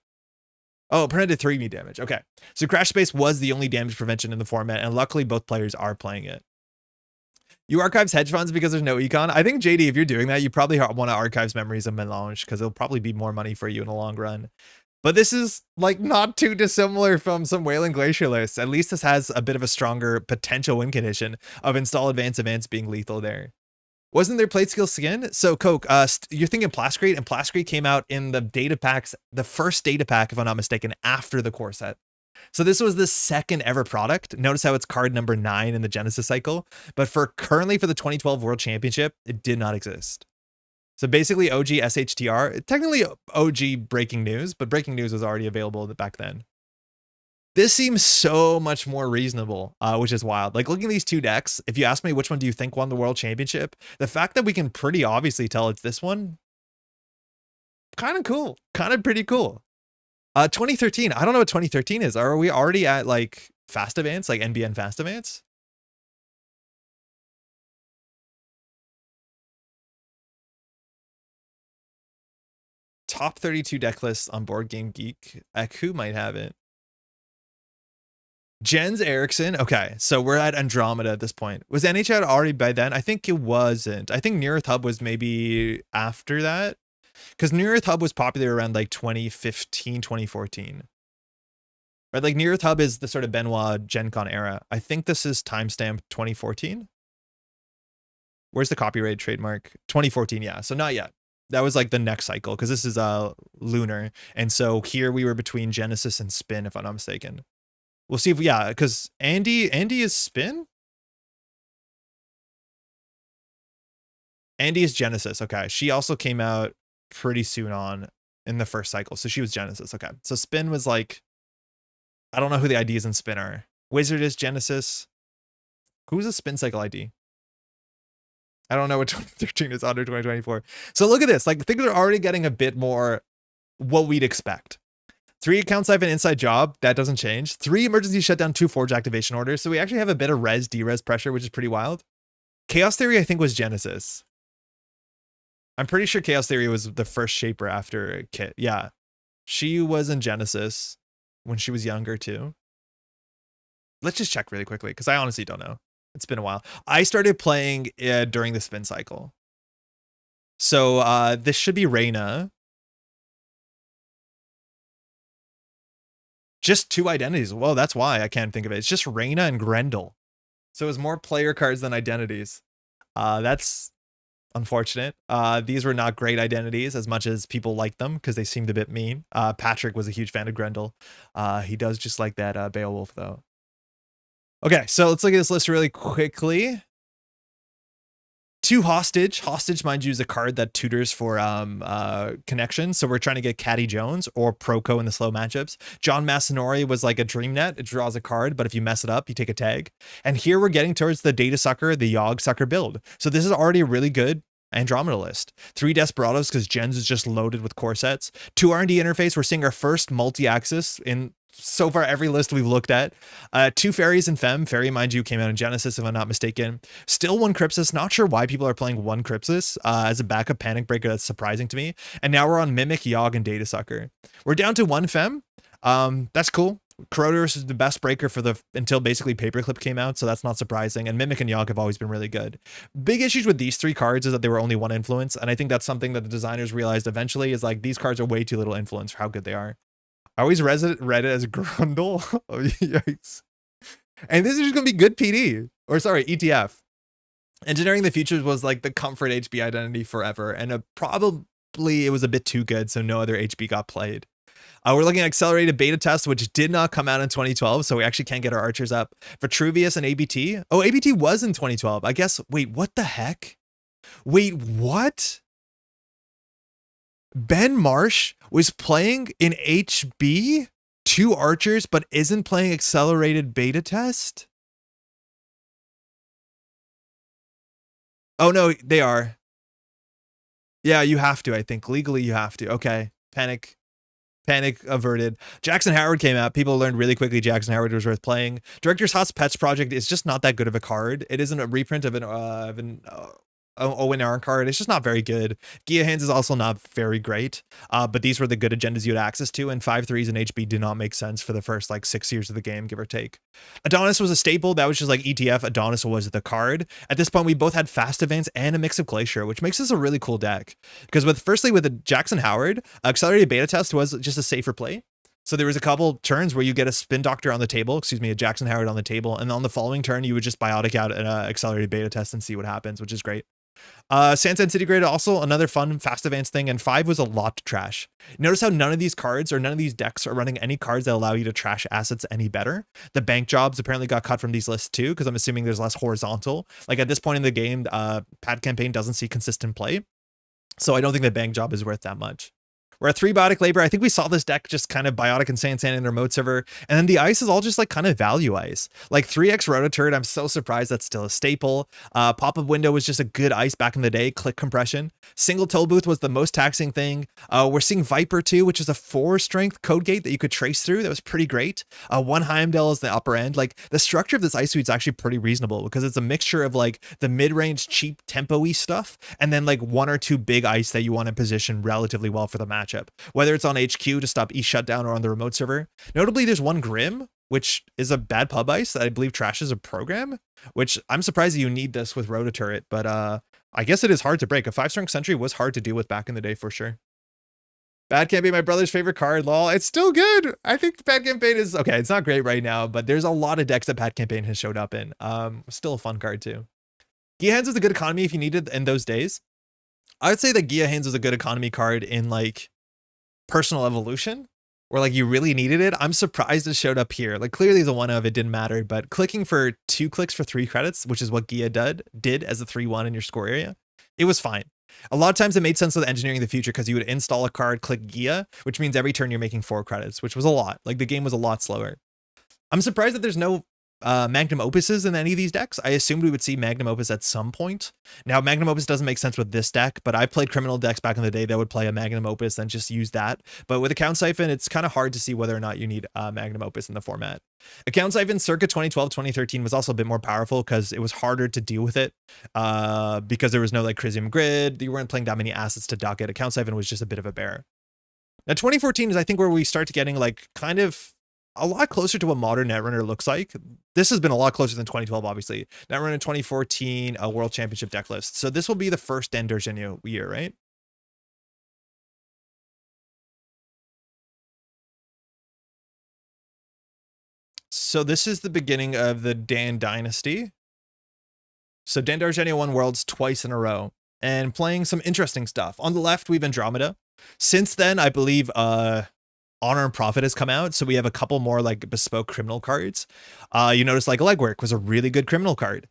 Oh, it prevented 3 damage. Okay. So Crash Space was the only damage prevention in the format, and luckily both players are playing it. You archives hedge funds because there's no econ. I think, JD, if you're doing that, you probably want to archives Memories of Melange, because it'll probably be more money for you in the long run. But this is like not too dissimilar from some Wayland Glacier lists. At least this has a bit of a stronger potential win condition of install Advance being lethal there. Wasn't there Plate Skill Skin? So Coke, you're thinking Plascrete, and Plascrete came out in the data packs, the first data pack, if I'm not mistaken, after the core set. So this was the 2nd ever product. Notice how it's card number 9 in the Genesis cycle, but currently for the 2012 World Championship, it did not exist. So basically OG SHTR, technically OG Breaking News, but Breaking News was already available back then. This seems so much more reasonable, which is wild. Like, looking at these 2 decks, if you ask me which one do you think won the World Championship, the fact that we can pretty obviously tell it's this one, kind of cool, kind of pretty cool. 2013, I don't know what 2013 is. Are we already at like Fast Advance, like NBN Fast Advance? Top 32 deck lists on Board Game Geek. Who might have it? Jens Erickson. Okay, so we're at Andromeda at this point. Was NHL already by then? I think it wasn't. I think Nearth Hub was maybe after that. Because Near Earth Hub was popular around like 2015, 2014. Right, like Near Earth Hub is the sort of Benoit Gen Con era. I think this is timestamp 2014. Where's the copyright trademark? 2014, yeah. So not yet. That was like the next cycle, because this is lunar. And so here we were between Genesis and Spin, if I'm not mistaken. We'll see if, yeah, because Andy is Spin? Andy is Genesis. Okay. She also came out pretty soon on in the first cycle. So she was Genesis. Okay. So Spin was like, I don't know who the IDs in Spin are. Wizard is Genesis. Who's a Spin cycle ID? I don't know what 2013 is under 2024. So look at this. Like, things are already getting a bit more what we'd expect. 3 accounts have an inside job. That doesn't change. 3 emergency shutdown, 2 forge activation orders. So we actually have a bit of res, de-res pressure, which is pretty wild. Chaos Theory, I think, was Genesis. I'm pretty sure Chaos Theory was the first shaper after Kit. Yeah. She was in Genesis when she was younger too. Let's just check really quickly, because I honestly don't know. It's been a while. I started playing during the Spin cycle. So this should be Reyna. Just 2 identities. Well, that's why I can't think of it. It's just Reyna and Grendel. So it was more player cards than identities. That's unfortunate. These were not great identities as much as people liked them, because they seemed a bit mean. Patrick was a huge fan of Grendel. He does just like that Beowulf though. Okay, so let's look at this list really quickly. 2 Hostage. Hostage, mind you, is a card that tutors for connection. So we're trying to get Caddy Jones or Proco in the slow matchups. John Masanori was like a dream net. It draws a card, but if you mess it up, you take a tag. And here we're getting towards the Data Sucker, the Yogg Sucker build. So this is already a really good Andromeda list. 3 Desperados, because Gens is just loaded with core sets. 2 R&D interface. We're seeing our first multi-axis in so far every list we've looked at. 2 Fairies and Femme. Fairy, mind you, came out in Genesis, if I'm not mistaken. Still 1 Crypsis. Not sure why people are playing 1 Crypsis as a backup panic breaker. That's surprising to me. And now we're on Mimic, Yogg, and Data Sucker. We're down to 1 Femme. That's cool. Corrodorus is the best breaker for until basically Paperclip came out, so that's not surprising. And Mimic and Yogg have always been really good. Big issues with these 3 cards is that they were only 1 influence, and I think that's something that the designers realized eventually is like, these cards are way too little influence for how good they are. I always read it as Grundle. Oh, yikes. And this is just gonna be good PD, or sorry, ETF. Engineering the Futures was like the comfort HB identity forever, and probably it was a bit too good, so no other HB got played. We're looking at Accelerated Beta Test, which did not come out in 2012, so we actually can't get our archers up. Vitruvius and ABT. Oh, ABT was in 2012. I guess, wait, what the heck? Wait, what? Ben Marsh was playing in HB 2 archers, but isn't playing Accelerated Beta Test? Oh, no, they are. Yeah, you have to, I think. Legally, you have to. Okay. Panic averted. Jackson Howard came out. People learned really quickly Jackson Howard was worth playing. Director's Hot's Pets Project is just not that good of a card. It isn't a reprint of an Owen Aaron card. It's just not very good. Gia Hands is also not very great. But these were the good agendas you had access to, and 5/3s and HB did not make sense for the first like 6 years of the game, give or take. Adonis was a staple. That was just like ETF. Adonis was the card. At this point, we both had Fast Advance and a mix of Glacier, which makes this a really cool deck. Because with the Jackson Howard, Accelerated Beta Test was just a safer play. So there was a couple turns where you get a Spin Doctor on the table, a Jackson Howard on the table, and on the following turn, you would just Biotic out an Accelerated Beta Test and see what happens, which is great. Sansan City Grid, also another fun Fast Advance thing, and 5 was a lot to trash. Notice how none of these cards or none of these decks are running any cards that allow you to trash assets any better. The bank jobs apparently got cut from these lists too, because I'm assuming there's less horizontal. Like at this point in the game, Pad Campaign doesn't see consistent play, so I don't think the bank job is worth that much. We're at 3 Biotic Labor. I think we saw this deck just kind of Biotic and Sansan in the remote server. And then the ice is all just like kind of value ice. Like 3x Rototurret, I'm so surprised that's still a staple. Pop-up window was just a good ice back in the day. Click compression. Single toll booth was the most taxing thing. We're seeing Viper 2, which is a 4-strength code gate that you could trace through. That was pretty great. 1 Heimdall is the upper end. Like the structure of this ice suite is actually pretty reasonable because it's a mixture of like the mid-range cheap tempo-y stuff and then like 1 or 2 big ice that you want to position relatively well for the match. Whether it's on HQ to stop E shutdown or on the remote server. Notably, there's 1 Grim, which is a bad pub ice that I believe trashes a program, which I'm surprised that you need this with Rototurret, but I guess it is hard to break. A 5-strength Sentry was hard to deal with back in the day for sure. Bad Campaign, my brother's favorite card, lol. It's still good. I think Bad Campaign is okay. It's not great right now, but there's a lot of decks that Bad Campaign has showed up in. Still a fun card too. Gia Hands was a good economy if you needed in those days. I would say that Gia Hands was a good economy card in like Personal Evolution, where like you really needed it. I'm surprised it showed up here. Like clearly the one of it didn't matter, but clicking for 2 clicks for 3 credits, which is what Gia did as a 3/1 in your score area, it was fine. A lot of times it made sense with engineering in the future because you would install a card, click Gia, which means every turn you're making 4 credits, which was a lot. Like the game was a lot slower. I'm surprised that there's no Magnum Opuses in any of these decks. I assumed we would see Magnum Opus at some point. Now, Magnum Opus doesn't make sense with this deck, but I played criminal decks back in the day that would play a Magnum Opus and just use that. But with Account Siphon, it's kind of hard to see whether or not you need Magnum Opus in the format. Account Siphon circa 2012, 2013 was also a bit more powerful because it was harder to deal with it because there was no like Crisium Grid. You weren't playing that many assets to dock it. Account Siphon was just a bit of a bear. Now, 2014 is, I think, where we start getting like kind of a lot closer to what modern Netrunner looks like. This has been a lot closer than 2012, obviously. Netrunner 2014, a World Championship deck list. So this will be the first Dendergenio year, right? So this is the beginning of the Dan Dynasty. So Dan Dargenio won Worlds twice in a row and playing some interesting stuff. On the left, we have Andromeda. Since then, I believe Honor and Profit has come out, so we have a couple more like bespoke criminal cards. You notice like Legwork was a really good criminal card.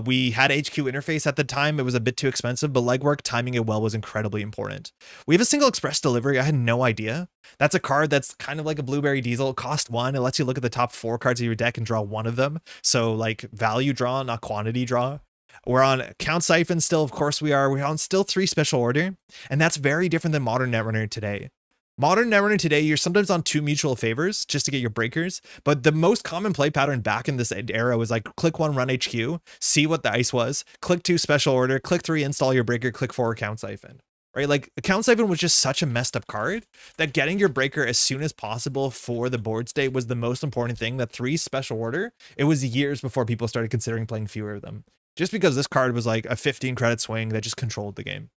We had HQ Interface at the time. It was a bit too expensive, but Legwork timing it well was incredibly important. We have a Single Express Delivery. I had no idea. That's a card that's kind of like a Blueberry Diesel. Cost 1. It lets you look at the top 4 cards of your deck and draw one of them. So like value draw, not quantity draw. We're on Count Siphon still, of course we are. We're on still 3 Special Order, and that's very different than modern Netrunner today. Modern Netrunner today, you're sometimes on 2 mutual favors just to get your breakers, but the most common play pattern back in this era was like click 1, run HQ, see what the ice was, click 2, Special Order, click 3, install your breaker, click 4, Count Siphon. Right? Like Count Siphon was just such a messed up card that getting your breaker as soon as possible for the board state was the most important thing. That 3 Special Order, it was years before people started considering playing fewer of them. Just because this card was like a 15 credit swing that just controlled the game.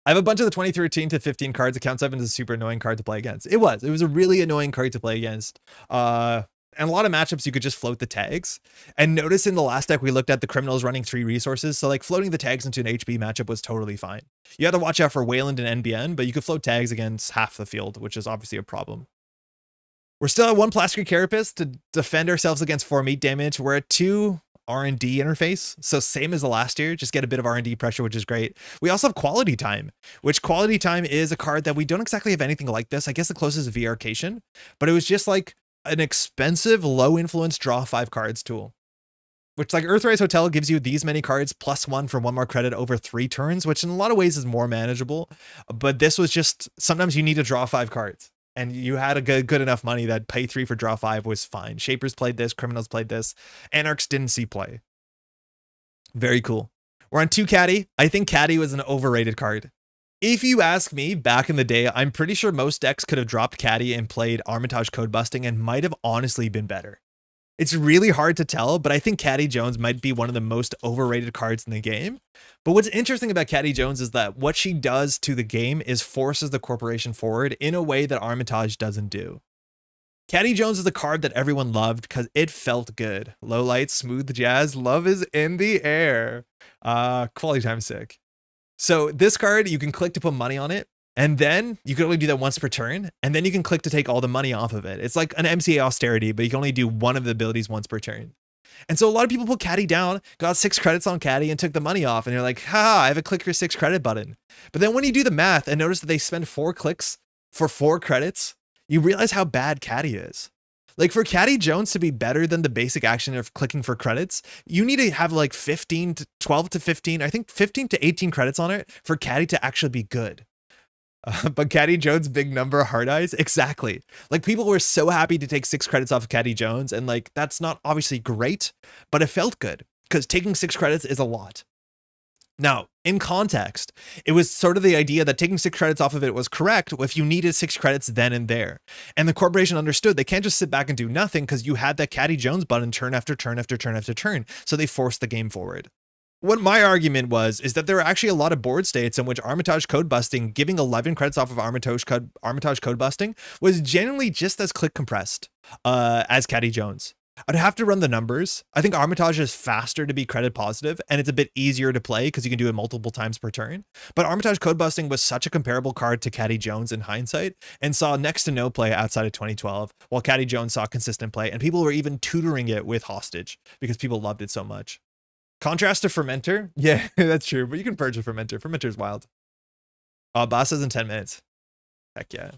I have a bunch of the 2013 to 15 cards. Account 7 is a super annoying card to play against. It was a really annoying card to play against. And a lot of matchups, you could just float the tags. And notice in the last deck, we looked at the criminals running 3 resources. So like floating the tags into an HB matchup was totally fine. You had to watch out for Wayland and NBN, but you could float tags against half the field, which is obviously a problem. We're still at 1 Plasticky Carapace to defend ourselves against 4 meat damage. We're at 2 R&D interface, so same as the last year, just get a bit of R&D pressure, which is great. We also have Quality Time, which Quality Time is a card that we don't exactly have anything like this. I guess the closest is VR-cation, but it was just like an expensive low influence draw 5 cards tool, which like Earthrise Hotel gives you these many cards plus 1 for 1 more credit over 3 turns, which in a lot of ways is more manageable. But this was just, sometimes you need to draw 5 cards. And you had a good enough money that pay 3 for draw 5 was fine. Shapers played this, Criminals played this, Anarchs didn't see play. Very cool. We're on 2 Caddy. I think Caddy was an overrated card. If you ask me, back in the day, I'm pretty sure most decks could have dropped Caddy and played Armitage Code Busting and might have honestly been better. It's really hard to tell, but I think Caddy Jones might be one of the most overrated cards in the game. But what's interesting about Caddy Jones is that what she does to the game is forces the corporation forward in a way that Armitage doesn't do. Caddy Jones is a card that everyone loved because it felt good. Low light, smooth jazz, love is in the air. Quality Time sick. So this card, you can click to put money on it. And then you can only do that once per turn, and then you can click to take all the money off of it. It's like an MCA austerity, but you can only do one of the abilities once per turn. And so a lot of people put Caddy down, got 6 credits on Caddy and took the money off. And you're like, ha, I have a click your 6 credit button. But then when you do the math and notice that they spend 4 clicks for 4 credits, you realize how bad Caddy is. Like for Caddy Jones to be better than the basic action of clicking for credits, you need to have like 12 to 15, I think 15 to 18 credits on it for Caddy to actually be good. But Caddy Jones, big number, hard eyes. Exactly. Like people were so happy to take 6 credits off of Caddy Jones. And like, that's not obviously great, but it felt good because taking 6 credits is a lot. Now, in context, it was sort of the idea that taking 6 credits off of it was correct if you needed 6 credits then and there. And the corporation understood they can't just sit back and do nothing because you had that Caddy Jones button turn after turn after turn after turn. So they forced the game forward. what my argument was is that there are actually a lot of board states in which Armitage code busting, giving 11 credits off of Armitage code busting, was genuinely just as click compressed as Caddy Jones. I'd have to run the numbers. I think Armitage is faster to be credit positive, and it's a bit easier to play because you can do it multiple times per turn. But Armitage code busting was such a comparable card to Caddy Jones in hindsight, and saw next to no play outside of 2012, while Caddy Jones saw consistent play, and people were even tutoring it with Hostage because people loved it so much. Contrast to Fermenter. Yeah, that's true. But you can purge a Fermenter. Fermenter's wild. Boss says in 10 minutes. Heck yeah.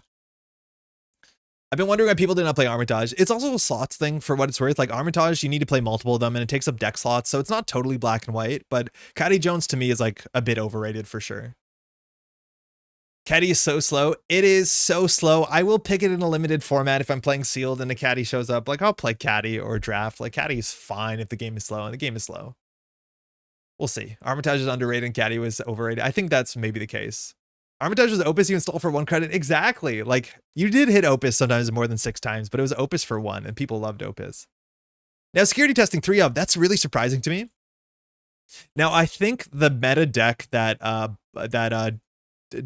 I've been wondering why people did not play Armitage. It's also a slots thing for what it's worth. Like Armitage, you need to play multiple of them and it takes up deck slots. So it's not totally black and white. But Caddy Jones to me is like a bit overrated for sure. Caddy is so slow. It is so slow. I will pick it in a limited format if I'm playing sealed and a Caddy shows up. Like I'll play Caddy or draft. Like Caddy is fine if the game is slow, and the game is slow. We'll see. Armitage is underrated and Caddy was overrated. I think that's maybe the case. Armitage was Opus you install for 1 credit. Exactly. Like you did hit Opus sometimes more than 6 times, but it was Opus for 1 and people loved Opus. Now security testing 3 of, that's really surprising to me. Now I think the meta deck that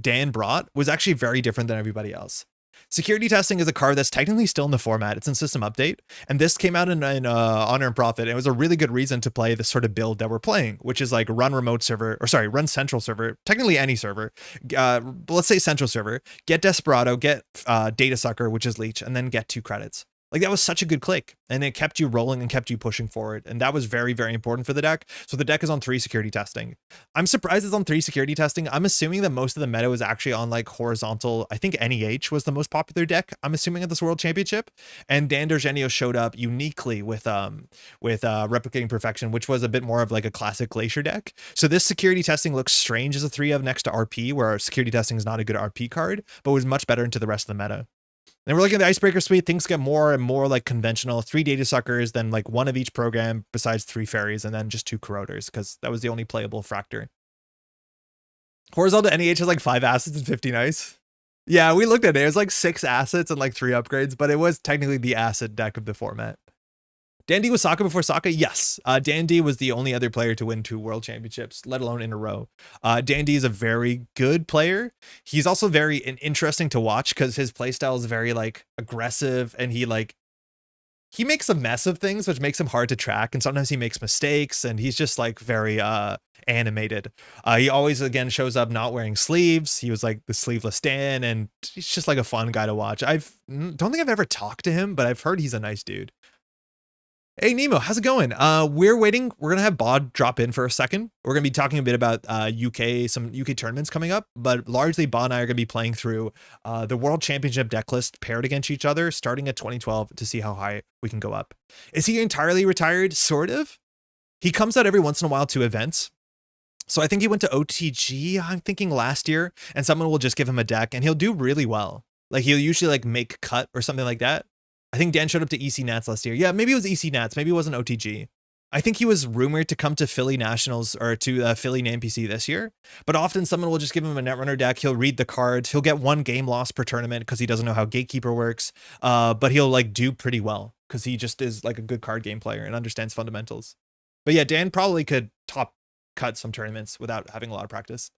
Dan brought was actually very different than everybody else. Security testing is a card that's technically still in the format. It's in system update. And this came out in Honor and Profit. It was a really good reason to play the sort of build that we're playing, which is like run remote server, or sorry, run central server, technically any server. Let's say central server, get Desperado, get Data Sucker, which is Leech, and then get 2 credits. Like that was such a good click, and it kept you rolling and kept you pushing forward. And that was very, very important for the deck. So the deck is on 3 security testing. I'm surprised it's on 3 security testing. I'm assuming that most of the meta was actually on like horizontal. I think NEH was the most popular deck, I'm assuming, at this World Championship. And Dan Dergenio showed up uniquely with Replicating Perfection, which was a bit more of like a classic Glacier deck. So this security testing looks strange as a 3 of next to RP, where security testing is not a good RP card, but was much better into the rest of the meta. And we're looking at the Icebreaker suite. Things get more and more like conventional. 3 Data Suckers, then like 1 of each program besides 3 Fairies, and then just 2 Corroders, because that was the only playable Fractor. Horizontal NEH has like 5 assets and 50 ice. Yeah, we looked at it. It was like 6 assets and like 3 upgrades, but it was technically the asset deck of the format. Dandy was Sokka before Sokka? Yes. Dandy was the only other player to win 2 world championships, let alone in a row. Dandy is a very good player. He's also very interesting to watch because his playstyle is very like aggressive, and he makes a mess of things, which makes him hard to track. And sometimes he makes mistakes, and he's just like very animated. He always, again, shows up not wearing sleeves. He was like the sleeveless Dan, and he's just like a fun guy to watch. Don't think I've ever talked to him, but I've heard he's a nice dude. Hey, Nemo, how's it going? We're waiting. We're going to have Bod drop in for a second. We're going to be talking a bit about some UK tournaments coming up, but largely Bod and I are going to be playing through the World Championship deck list paired against each other, starting at 2012 to see how high we can go up. Is he entirely retired? Sort of. He comes out every once in a while to events. So I think he went to OTG, I'm thinking last year, and someone will just give him a deck and he'll do really well. Like he'll usually like make cut or something like that. I think Dan showed up to EC Nats last year. Yeah, maybe it was EC Nats. Maybe it wasn't OTG. I think he was rumored to come to Philly Nationals or to Philly NPC this year. But often someone will just give him a Netrunner deck. He'll read the cards. He'll get 1 game loss per tournament because he doesn't know how Gatekeeper works. But he'll like do pretty well because he just is like a good card game player and understands fundamentals. But yeah, Dan probably could top cut some tournaments without having a lot of practice.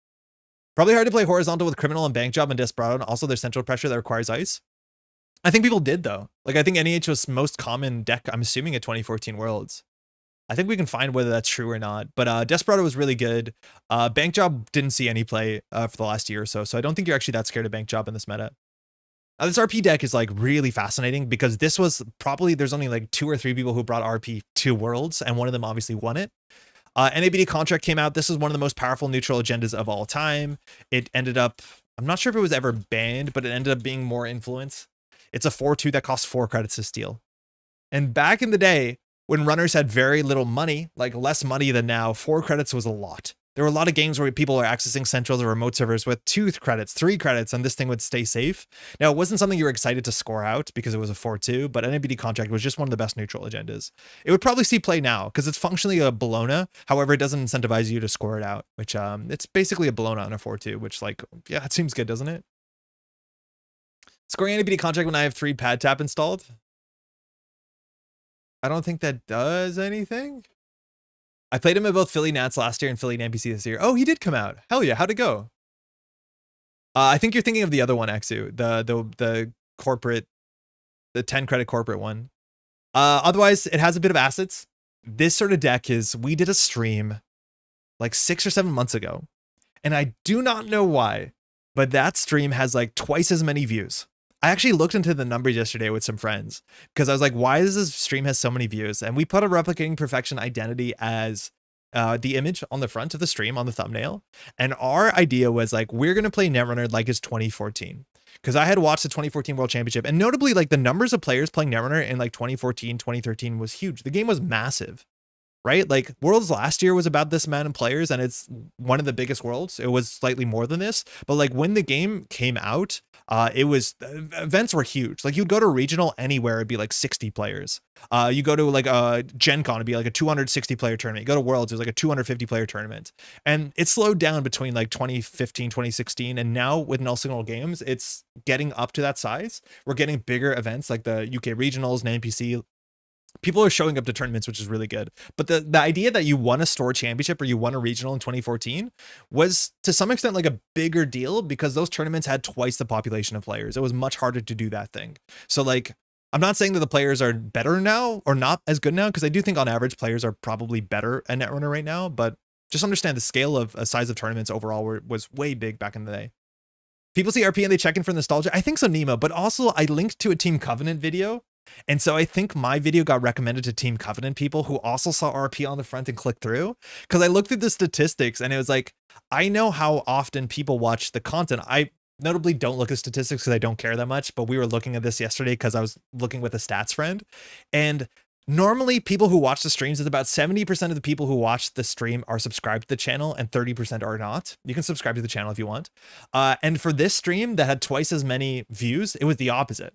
Probably hard to play horizontal with Criminal and Bank Job and Desperado, and also there's central pressure that requires ice. I think people did, though. Like, I think NEH was most common deck, I'm assuming, at 2014 Worlds. I think we can find whether that's true or not. But Desperado was really good. Bank Job didn't see any play for the last year or so, so I don't think you're actually that scared of Bank Job in this meta. This RP deck is, like, really fascinating because this was probably, there's only, like, 2 or 3 people who brought RP to Worlds, and one of them obviously won it. NABD Contract came out. This is one of the most powerful neutral agendas of all time. It ended up, I'm not sure if it was ever banned, but it ended up being more influence. It's a 4/2 that costs 4 credits to steal. And back in the day, when runners had very little money, like less money than now, 4 credits was a lot. There were a lot of games where people are accessing centrals or remote servers with 2 credits, 3 credits, and this thing would stay safe. Now, it wasn't something you were excited to score out because it was a 4/2, but NABD Contract was just one of the best neutral agendas. It would probably see play now because it's functionally a Bologna. However, it doesn't incentivize you to score it out, which it's basically a Bologna on a 4/2, which, like, yeah, it seems good, doesn't it? Scoring NABD Contract when I have 3 pad tap installed? I don't think that does anything. I played him at both Philly Nats last year and Philly NPC this year. Oh, he did come out. Hell yeah, how'd it go? I think you're thinking of the other one, Exu, the corporate, the 10 credit corporate one. Otherwise, it has a bit of assets. This sort of deck is, we did a stream like 6 or 7 months ago, and I do not know why, but that stream has like twice as many views. I actually looked into the numbers yesterday with some friends because I was like, why does this stream has so many views? And we put a Replicating Perfection identity as the image on the front of the stream on the thumbnail. And our idea was like, we're going to play Netrunner like it's 2014. Because I had watched the 2014 World Championship, and notably like the numbers of players playing Netrunner in like 2014, 2013 was huge. The game was massive. Right? Like Worlds last year was about this amount of players, and it's one of the biggest worlds. It was slightly more than this, but like when the game came out, it was, events were huge. Like you'd go to regional anywhere, it'd be like 60 players. You go to like a Gen Con, it'd be like a 260 player tournament. You go to Worlds, it was like a 250 player tournament. And it slowed down between like 2015, 2016. And now with Null Signal Games, it's getting up to that size. We're getting bigger events like the UK regionals and NPC. People are showing up to tournaments, which is really good. But the idea that you won a store championship or you won a regional in 2014 was to some extent like a bigger deal because those tournaments had twice the population of players. It was much harder to do that thing. So like, I'm not saying that the players are better now or not as good now, because I do think on average players are probably better at Netrunner right now, but just understand the scale of a size of tournaments overall was way big back in the day. People see RP and they check in for nostalgia. I think so, Nemo, but also I linked to a Team Covenant video. And so I think my video got recommended to Team Covenant people who also saw RP on the front and clicked through, because I looked at the statistics and it was like, I know how often people watch the content. I notably don't look at statistics because I don't care that much, but we were looking at this yesterday because I was looking with a stats friend. And normally people who watch the streams, is about 70% of the people who watch the stream are subscribed to the channel and 30% are not. You can subscribe to the channel if you want. And for this stream that had twice as many views, it was the opposite.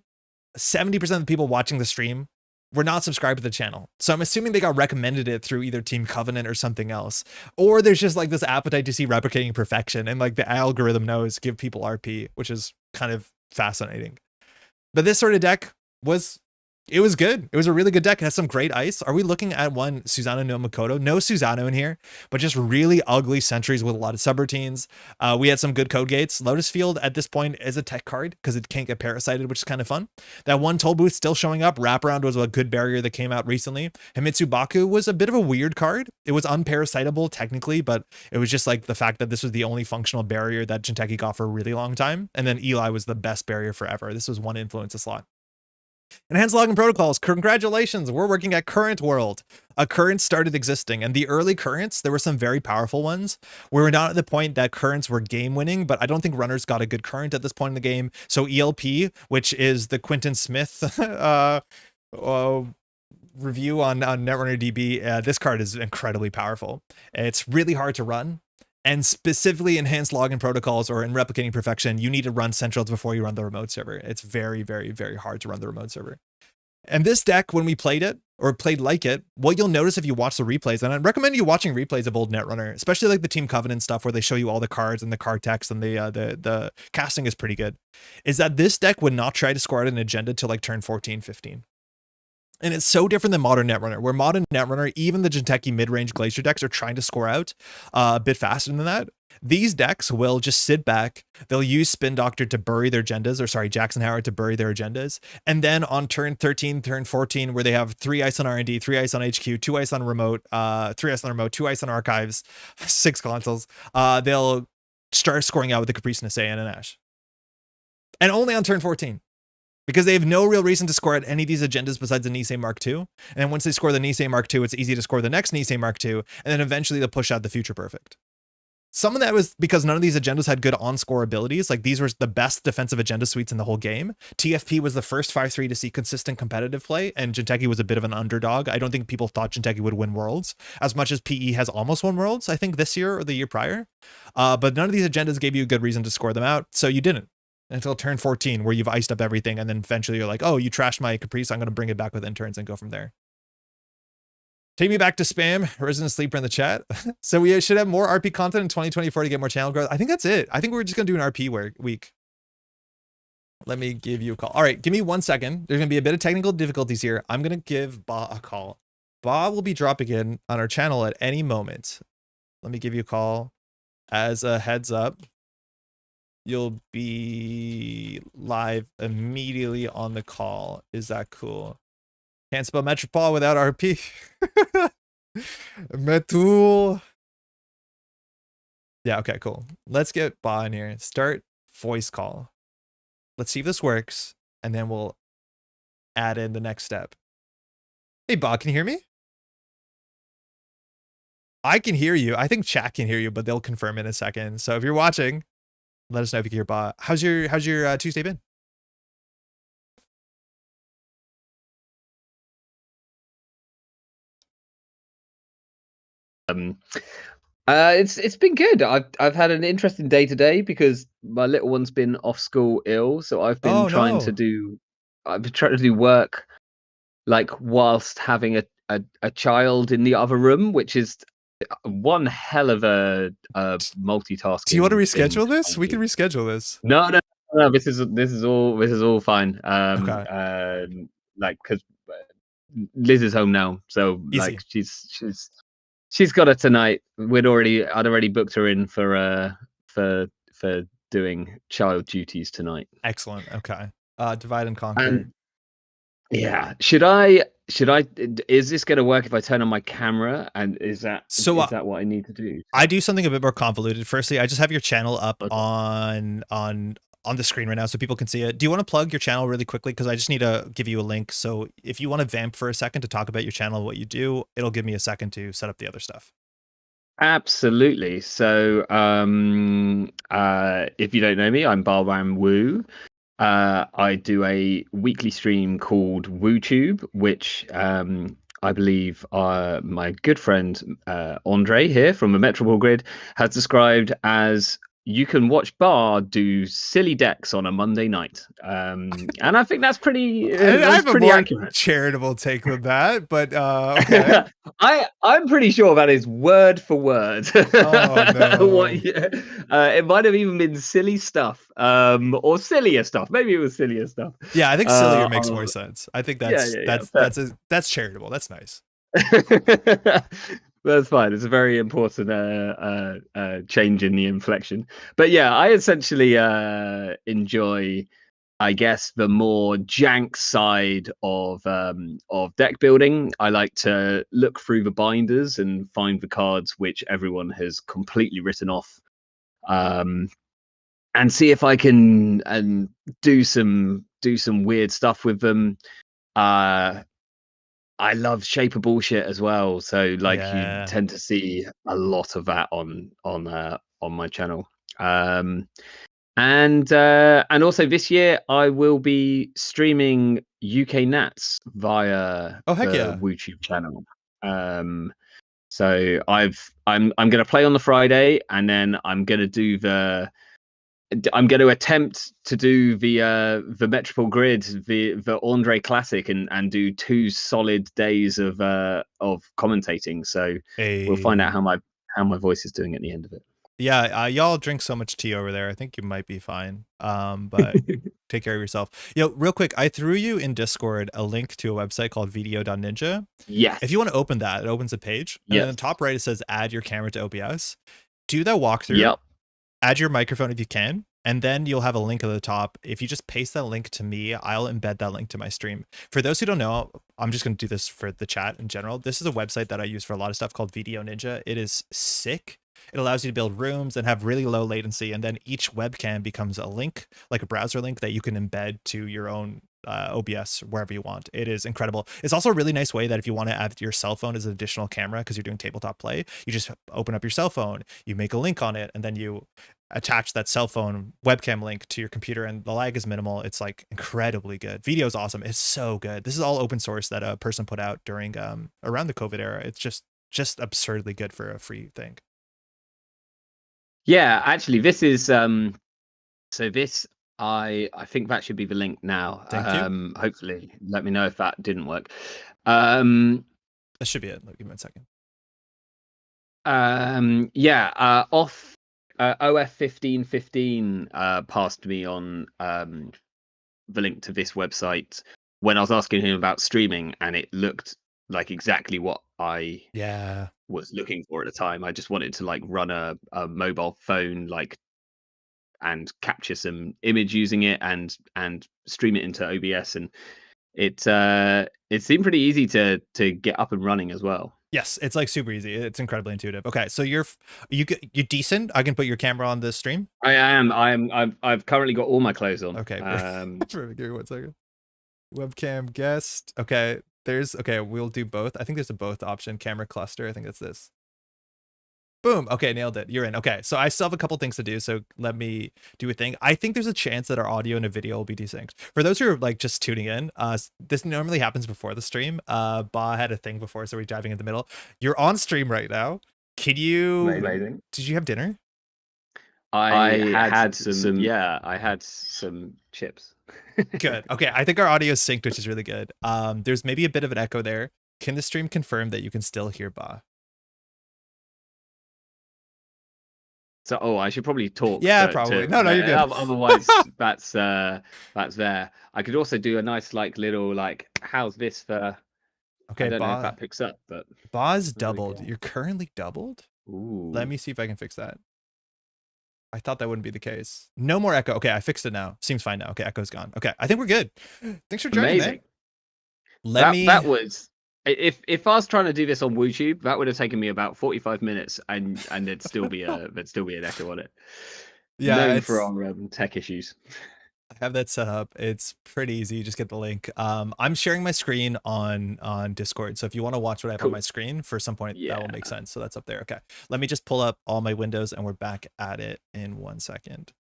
70% of the people watching the stream were not subscribed to the channel. So I'm assuming they got recommended it through either Team Covenant or something else. Or there's just like this appetite to see Replicating Perfection, and like the algorithm knows give people RP, which is kind of fascinating. But this sort of deck was, it was good. It was a really good deck. It has some great ice. Are we looking at one Susanoo no Makoto? No Susanoo in here, but just really ugly sentries with a lot of subroutines. We had some good code gates. Lotus Field at this point is a tech card because it can't get parasited, which is kind of fun. That one toll booth still showing up. Wraparound was a good barrier that came out recently. Himitsu Baku was a bit of a weird card. It was unparasitable technically, but it was just like the fact that this was the only functional barrier that Jinteki got for a really long time. And then Eli was the best barrier forever. This was one influence a slot. Enhanced login protocols. Congratulations. We're working at Current World. A current started existing, and the early currents, there were some very powerful ones. We were not at the point that currents were game winning, but I don't think runners got a good current at this point in the game. So ELP, which is the Quentin Smith review on Netrunner DB, this card is incredibly powerful. It's really hard to run. And specifically enhanced login protocols or in Replicating Perfection, you need to run centrals before you run the remote server. It's very, very, very hard to run the remote server. And this deck, when we played it, or played like it, what you'll notice if you watch the replays, and I'd recommend you watching replays of old Netrunner, especially like the Team Covenant stuff where they show you all the cards and the card text, and the casting is pretty good, is that this deck would not try to score out an agenda till like turn 14, 15. And it's so different than modern Netrunner, where modern Netrunner, even the Jinteki mid-range Glacier decks are trying to score out a bit faster than that. These decks will just sit back. They'll use Spin Doctor to bury their agendas, or sorry, Jackson Howard to bury their agendas. And then on turn 13, turn 14, where they have 3 ice on R&D, 3 ice on HQ, 2 ice on remote, 3 ice on remote, 2 ice on archives, 6 consoles, they'll start scoring out with the Caprice Nisei and an Ash. And only on turn 14. Because they have no real reason to score at any of these agendas besides the Nisei Mark II. And then once they score the Nisei Mark II, it's easy to score the next Nisei Mark II. And then eventually they'll push out the Future Perfect. Some of that was because none of these agendas had good on-score abilities. Like these were the best defensive agenda suites in the whole game. TFP was the first 5-3 to see consistent competitive play, and Jinteki was a bit of an underdog. I don't think people thought Jinteki would win Worlds, as much as PE has almost won Worlds, I think this year or the year prior. But none of these agendas gave you a good reason to score them out, so you didn't. Until turn 14, where you've iced up everything, and then eventually you're like, oh, you trashed my Caprice, I'm going to bring it back with interns and go from there. Take me back to spam, Resident Sleeper in the chat. So we should have more RP content in 2024 to get more channel growth. I think that's it. I think we're just going to do an RP week. Let me give you a call. All right, give me 1 second. There's going to be a bit of technical difficulties here. I'm going to give Baa a call. Baa will be dropping in on our channel at any moment. Let me give you a call. As a heads up, you'll be live immediately on the call. Is that cool? Can't spell Metropole without RP. Metul. Yeah, okay, cool. Let's get Baa in here. Start voice call. Let's see if this works, and then we'll add in the next step. Hey, Baa, can you hear me? I can hear you. I think chat can hear you, but they'll confirm in a second. So if you're watching, let us know if you can hear Baa. How's your Tuesday been? It's been good. I've had an interesting day today because my little one's been off school ill, so I've been trying to do work like whilst having a child in the other room, which is one hell of a multitasking. Do you want to reschedule this? We can reschedule this. No. This is all fine. Okay. Like because Liz is home now, so Easy. like she's got it tonight. I'd already booked her in for doing child duties tonight. Excellent. Okay. Divide and conquer. Yeah. Should I is this going to work if I turn on my camera, and is that what I need to do? I do something a bit more convoluted. Firstly, I just have your channel up on the screen right now so people can see it. Do you want to plug your channel really quickly? Because I just need to give you a link. So if you want to vamp for a second to talk about your channel, what you do, it'll give me a second to set up the other stuff. Absolutely. So if you don't know me, I'm Baa Ram Wu. I do a weekly stream called WooTube, which I believe my good friend Andre here from the Metropole Grid has described as you can watch Baa do silly decks on a Monday night, and I think that's pretty. I have pretty a more accurate, charitable take than that, but okay. I'm pretty sure that is word for word. Oh no! It might have even been silly stuff, or sillier stuff. Maybe it was sillier stuff. Yeah, I think sillier makes more sense. I think that's charitable. That's nice. That's fine. It's a very important change in the inflection. But yeah, I essentially enjoy, I guess, the more jank side of deck building. I like to look through the binders and find the cards which everyone has completely written off, and see if I can do some weird stuff with them. I love Shape of Bullshit as well, so like you tend to see a lot of that on my channel. And also this year I will be streaming UK Nats via the WooTube channel. So I'm going to play on the Friday, and then I'm going to attempt to do the Metropole Grid, the Andre Classic, and do 2 solid days of commentating. So we'll find out how my voice is doing at the end of it. Yeah, y'all drink so much tea over there. I think you might be fine. But take care of yourself. Real quick, I threw you in Discord a link to a website called video.ninja. Yes. If you want to open that, it opens a page. And then on the top right, it says add your camera to OBS. Do that walkthrough. Yep. Add your microphone if you can, and then you'll have a link at the top. If you just paste that link to me, I'll embed that link to my stream. For those who don't know, I'm just going to do this for the chat in general. This is a website that I use for a lot of stuff called Video Ninja. It is sick. It allows you to build rooms and have really low latency, and then each webcam becomes a link, like a browser link that you can embed to your own OBS wherever you want. It is incredible. It's also a really nice way that if you want to add your cell phone as an additional camera because you're doing tabletop play, you just open up your cell phone, you make a link on it, and then you attach that cell phone webcam link to your computer, and the lag is minimal. It's like incredibly good. Video is awesome. It's so good. This is all open source that a person put out during around the COVID era. It's just absurdly good for a free thing. Yeah, actually, this is so this I think that should be the link now. Thank you. Hopefully, let me know if that didn't work. That should be it. Give me a second. Yeah, off OF1515 passed me on the link to this website when I was asking him about streaming, and it looked like exactly what I Yeah. was looking for at the time. I just wanted to like run a mobile phone like and capture some image using it and stream it into OBS, and it seemed pretty easy to get up and running as well. Yes, it's like super easy. It's incredibly intuitive. Okay, so you're decent. I can put your camera on the stream. I am. I've currently got all my clothes on. Okay, perfect. Give me 1 second. Webcam guest. Okay, okay. We'll do both. I think there's a both option. Camera cluster. I think it's this. Boom. Okay, nailed it. You're in. Okay, so I still have a couple things to do, so let me do a thing. I think there's a chance that our audio and a video will be desynced. For those who are like just tuning in, this normally happens before the stream. Baa had a thing before, so we're diving in the middle. You're on stream right now. Can you? Amazing. Did you have dinner? I had some. Yeah, I had some chips. Good. Okay, I think our audio is synced, which is really good. There's maybe a bit of an echo there. Can the stream confirm that you can still hear Baa? So, I should probably talk. Yeah, probably. No, you're good. Otherwise, that's there. I could also do a nice like little like, how's this for? Okay, I don't know if that picks up, but Baa's doubled. You're currently doubled. Ooh. Let me see if I can fix that. I thought that wouldn't be the case. No more echo. Okay, I fixed it now. Seems fine now. Okay, echo's gone. Okay, I think we're good. Thanks for joining, man. That was. If I was trying to do this on YouTube, that would have taken me about 45 minutes, and there'd still be an echo on it. Yeah, known for our tech issues. I have that set up. It's pretty easy. You just get the link. I'm sharing my screen on Discord, so if you want to watch what I have on my screen for some point, that will make sense. So that's up there. Okay, let me just pull up all my windows, and we're back at it in 1 second.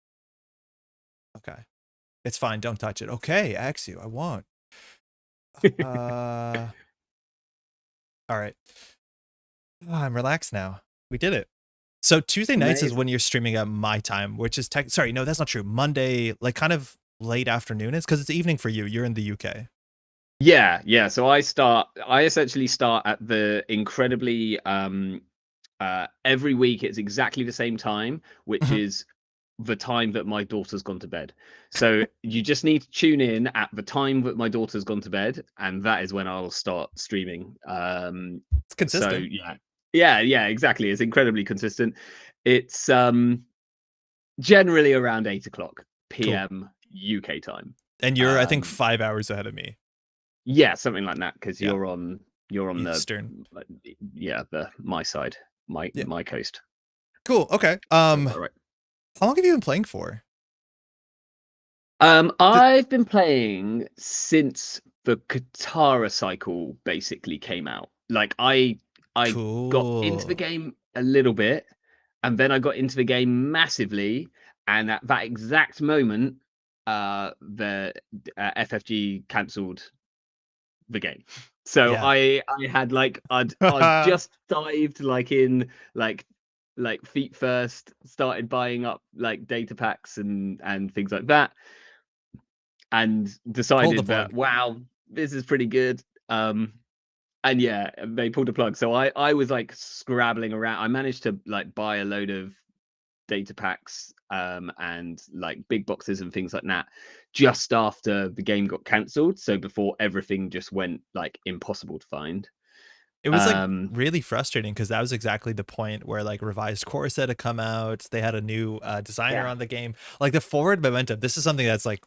Okay, it's fine. Don't touch it. Okay, Axu, I won't. All right. Oh, I'm relaxed now. We did it. So Tuesday nights is when you're streaming at my time, which is sorry, no, that's not true. Monday, like kind of late afternoon is because it's evening for you. You're in the UK. Yeah. So I essentially start at the incredibly every week it's exactly the same time, which is the time that my daughter's gone to bed. So you just need to tune in at the time that my daughter's gone to bed, and that is when I'll start streaming. It's consistent. So yeah, exactly. It's incredibly consistent. It's generally around 8:00 p.m. UK time. And you're I think 5 hours ahead of me. Yeah, something like that, because you're on Eastern. my side, my coast. Cool. Okay. Right. How long have you been playing for? I've been playing since the Katara cycle basically came out. Like I got into the game a little bit, and then I got into the game massively, and at that exact moment, the FFG cancelled the game. So I had like I'd just dived like in like feet first, started buying up like data packs and things like that, and decided that wow, this is pretty good. And yeah, they pulled the plug. So I was like scrabbling around. I managed to like buy a load of data packs and like big boxes and things like that just after the game got cancelled. So before everything just went like impossible to find. It was like really frustrating because that was exactly the point where like revised core set had come out. They had a new designer on the game. Like the forward momentum. This is something that's like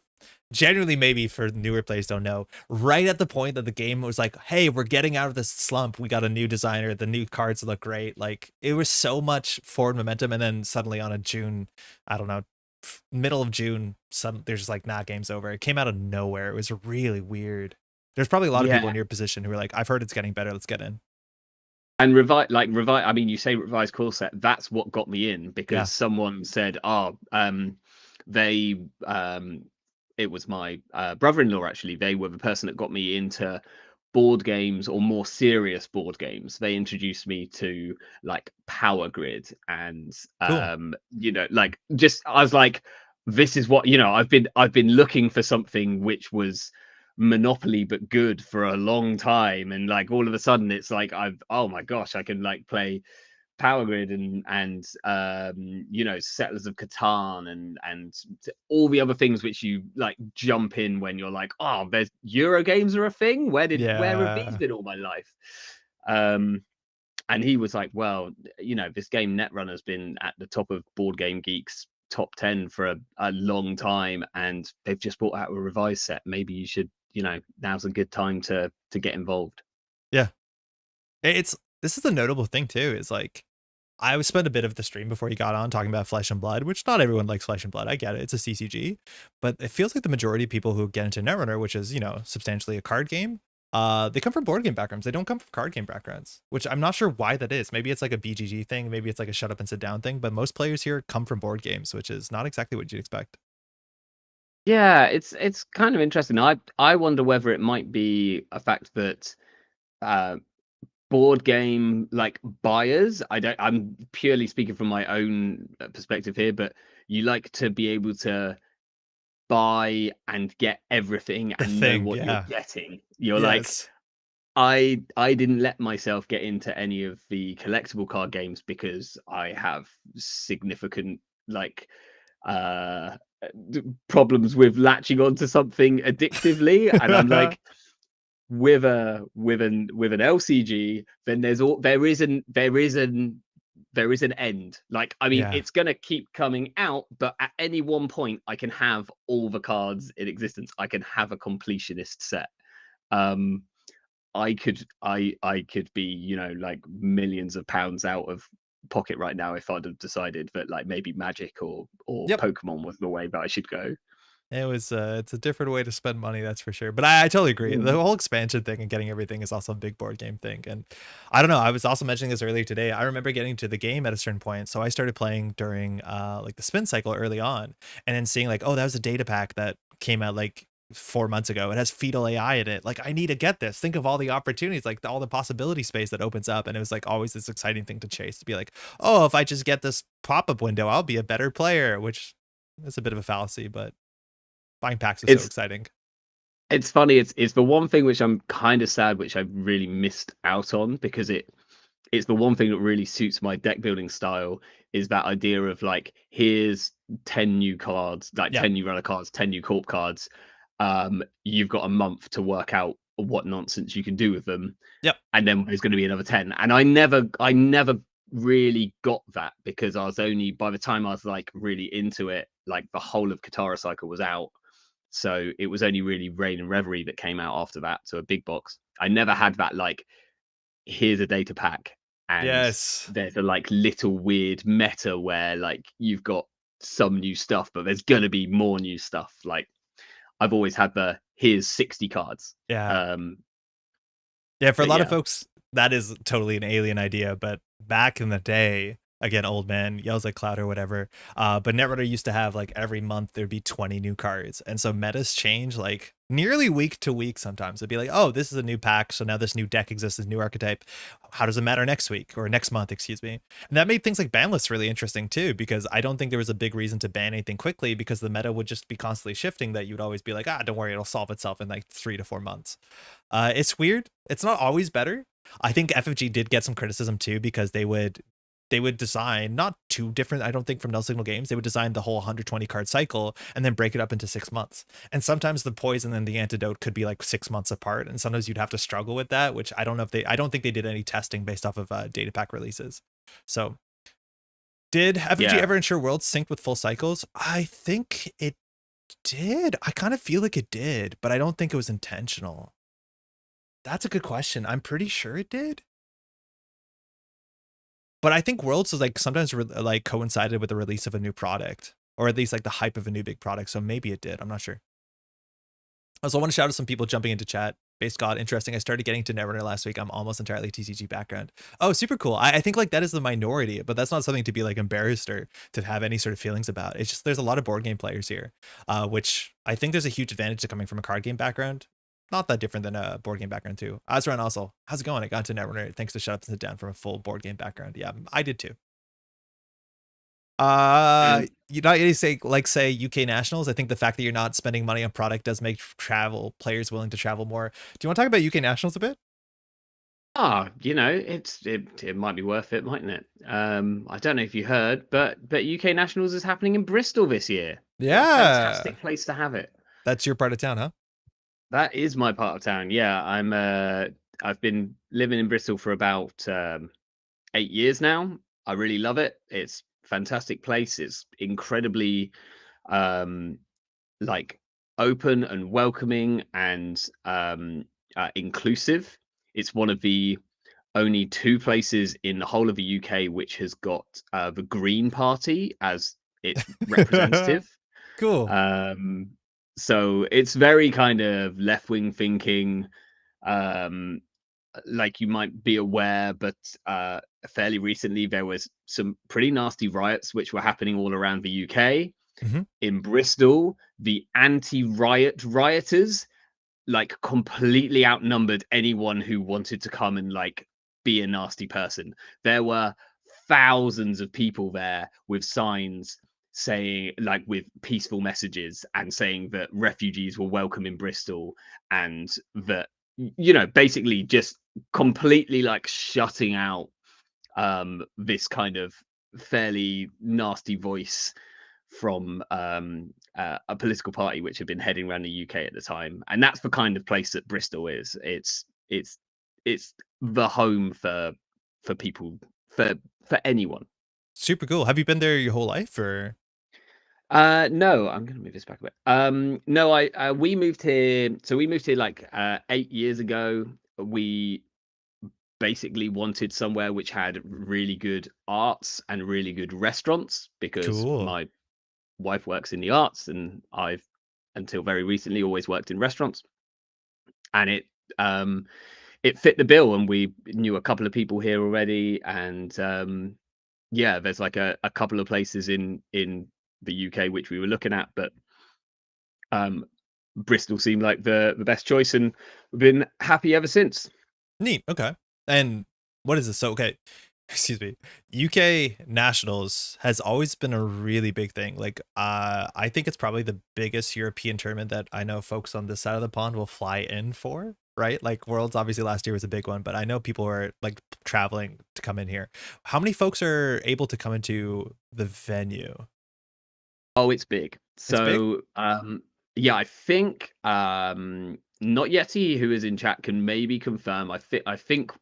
genuinely maybe for newer players don't know. Right at the point that the game was like, hey, we're getting out of this slump. We got a new designer. The new cards look great. Like it was so much forward momentum. And then suddenly on a June, I don't know, middle of June, there's just like, nah, game's over. It came out of nowhere. It was really weird. There's probably a lot of people in your position who are like, I've heard it's getting better. Let's get in. And revive. I mean, you say revised core set. That's what got me in, because someone said, it was my brother-in-law actually. They were the person that got me into board games, or more serious board games. They introduced me to like Power Grid and like just I was like, this is what I've been looking for something which was Monopoly but good for a long time, and like all of a sudden it's like oh my gosh, I can like play Power Grid and you know, Settlers of Catan and all the other things which you like jump in when you're like, oh, there's Euro games are a thing. Where have these Yeah. been all my life? And he was like, well, you know, this game Netrunner's been at the top of Board Game Geek's top 10 for a long time, and they've just brought out a revised set. Maybe you should, you know, now's a good time to get involved. Yeah. It's this is the notable thing too, is like I was spent a bit of the stream before you got on talking about Flesh and Blood, which not everyone likes Flesh and Blood. I get it. It's a CCG, but it feels like the majority of people who get into Netrunner, which is, you know, substantially a card game, they come from board game backgrounds. They don't come from card game backgrounds, which I'm not sure why that is. Maybe it's like a BGG thing. Maybe it's like a shut up and sit down thing, but most players here come from board games, which is not exactly what you'd expect. Yeah, it's kind of interesting. I wonder whether it might be a fact that uh board game like buyers, I'm purely speaking from my own perspective here, but you like to be able to buy and get everything The and know thing, what you're yeah. getting. You're like, Yes. I didn't let myself get into any of the collectible card games because I have significant like problems with latching onto something addictively, and I'm like, with an LCG, then there is an end. Like, I mean, Yeah. it's gonna keep coming out, but at any one point, I can have all the cards in existence. I can have a completionist set. Um, I could be, you know, like millions of pounds out of pocket right now if I'd have decided that like maybe Magic or Yep. Pokemon was the way that I should go. It's a different way to spend money, that's for sure. But I totally agree. The Mm. whole expansion thing and getting everything is also a big board game thing. And I don't know, I was also mentioning this earlier today. I remember getting to the game at a certain point. So I started playing during like the spin cycle early on, and then seeing like, oh, that was a data pack that came out like 4 months ago. It has fetal AI in it. Like, I need to get this. Think of all the opportunities, like all the possibility space that opens up. And it was like always this exciting thing to chase, to be like, oh, if I just get this pop-up window, I'll be a better player, which is a bit of a fallacy, but buying packs is so It's exciting. it's funny. It's the one thing which I'm kind of sad, which I really missed out on, because it's the one thing that really suits my deck building style, is that idea of like, here's 10 new cards, like Yeah. 10 new runner cards, 10 new corp cards. You've got a month to work out what nonsense you can do with them, Yep. and then there's going to be another 10. And I never really got that, because I was only, by the time I was like really into it, like the whole of Katara cycle was out. So it was only really Rain and Reverie that came out after that, so a big box. I never had that like, here's a data pack and Yes. there's a like little weird meta where like you've got some new stuff, but there's gonna be more new stuff. Like, I've always had the here's 60 cards. Yeah. Um, Yeah, for a but lot of yeah, folks, that is totally an alien idea. But back in the day, again, old man yells at cloud or whatever. But Netrunner used to have like every month there'd be 20 new cards. And so metas change like nearly week to week sometimes. It'd be like, oh, this is a new pack. So now this new deck exists, this new archetype. How does it matter next week or next month, excuse me? And that made things like ban lists really interesting too, because I don't think there was a big reason to ban anything quickly, because the meta would just be constantly shifting, that you'd always be like, ah, don't worry, it'll solve itself in like 3 to 4 months. It's weird. It's not always better. I think FFG did get some criticism too, because they would design not too different, I don't think, from Null Signal Games. They would design the whole 120 card cycle and then break it up into 6 months. And sometimes the poison and the antidote could be like 6 months apart. And sometimes you'd have to struggle with that, which I don't know if I don't think they did any testing based off of data pack releases. So did FFG yeah. ever ensure worlds synced with full cycles? I think it did. I kind of feel like it did, but I don't think it was intentional. That's a good question. I'm pretty sure it did. But I think Worlds is like sometimes like coincided with the release of a new product, or at least like the hype of a new big product. So maybe it did. I'm not sure. Also, I want to shout out some people jumping into chat. Base God, interesting. I started getting to Netrunner last week. I'm almost entirely TCG background. Oh, super cool. I think like that is the minority, but that's not something to be like embarrassed or to have any sort of feelings about. It's just there's a lot of board game players here, which I think there's a huge advantage to coming from a card game background. Not that different than a board game background too. Zwirn also, how's it going? I got into Netrunner thanks to Shut Up and Sit Down from a full board game background. Yeah, I did too. And You not say UK nationals. I think the fact that you're not spending money on product does make travel players willing to travel more. Do you want to talk about UK nationals a bit? it might be worth it, mightn't it? I don't know if you heard, but UK Nationals is happening in Bristol this year. What a Yeah. fantastic place to have it. That's your part of town, huh? That is my part of town. Yeah, I've been living in Bristol for about 8 years now. I really love it. It's a fantastic place. It's incredibly um like open and welcoming and inclusive. It's one of the only two places in the whole of the UK which has got the Green Party as its representative. Cool. Um, so it's very kind of left wing thinking. Um, like you might be aware, but fairly recently there was some pretty nasty riots which were happening all around the UK. Mhm. In Bristol, the anti-riot rioters like completely outnumbered anyone who wanted to come and like be a nasty person. There were thousands of people there with signs saying like with peaceful messages and saying that refugees were welcome in Bristol and that basically just completely like shutting out this kind of fairly nasty voice from a political party which had been heading around the UK at the time, and that's the kind of place that Bristol is. It's the home for people for anyone. Super cool. Have you been there your whole life or? No, I'm gonna move this back a bit. No, I we moved here. So we moved here like 8 years ago. We basically wanted somewhere which had really good arts and really good restaurants because Cool. my wife works in the arts and I've until very recently always worked in restaurants, and um it fit the bill, and we knew a couple of people here already, and yeah, there's like a couple of places in the UK which we were looking at, but um Bristol seemed like the best choice, and we've been happy ever since. Neat. Okay. And what is this? So, okay. Excuse me. UK Nationals has always been a really big thing. Like, I think it's probably the biggest European tournament that I know folks on this side of the pond will fly in for, right? Like, Worlds obviously last year was a big one, but I know people are like traveling to come in here. How many folks are able to come into the venue? Oh, it's big. It's big? So, yeah, I think not Yeti, who is in chat, can maybe confirm. I think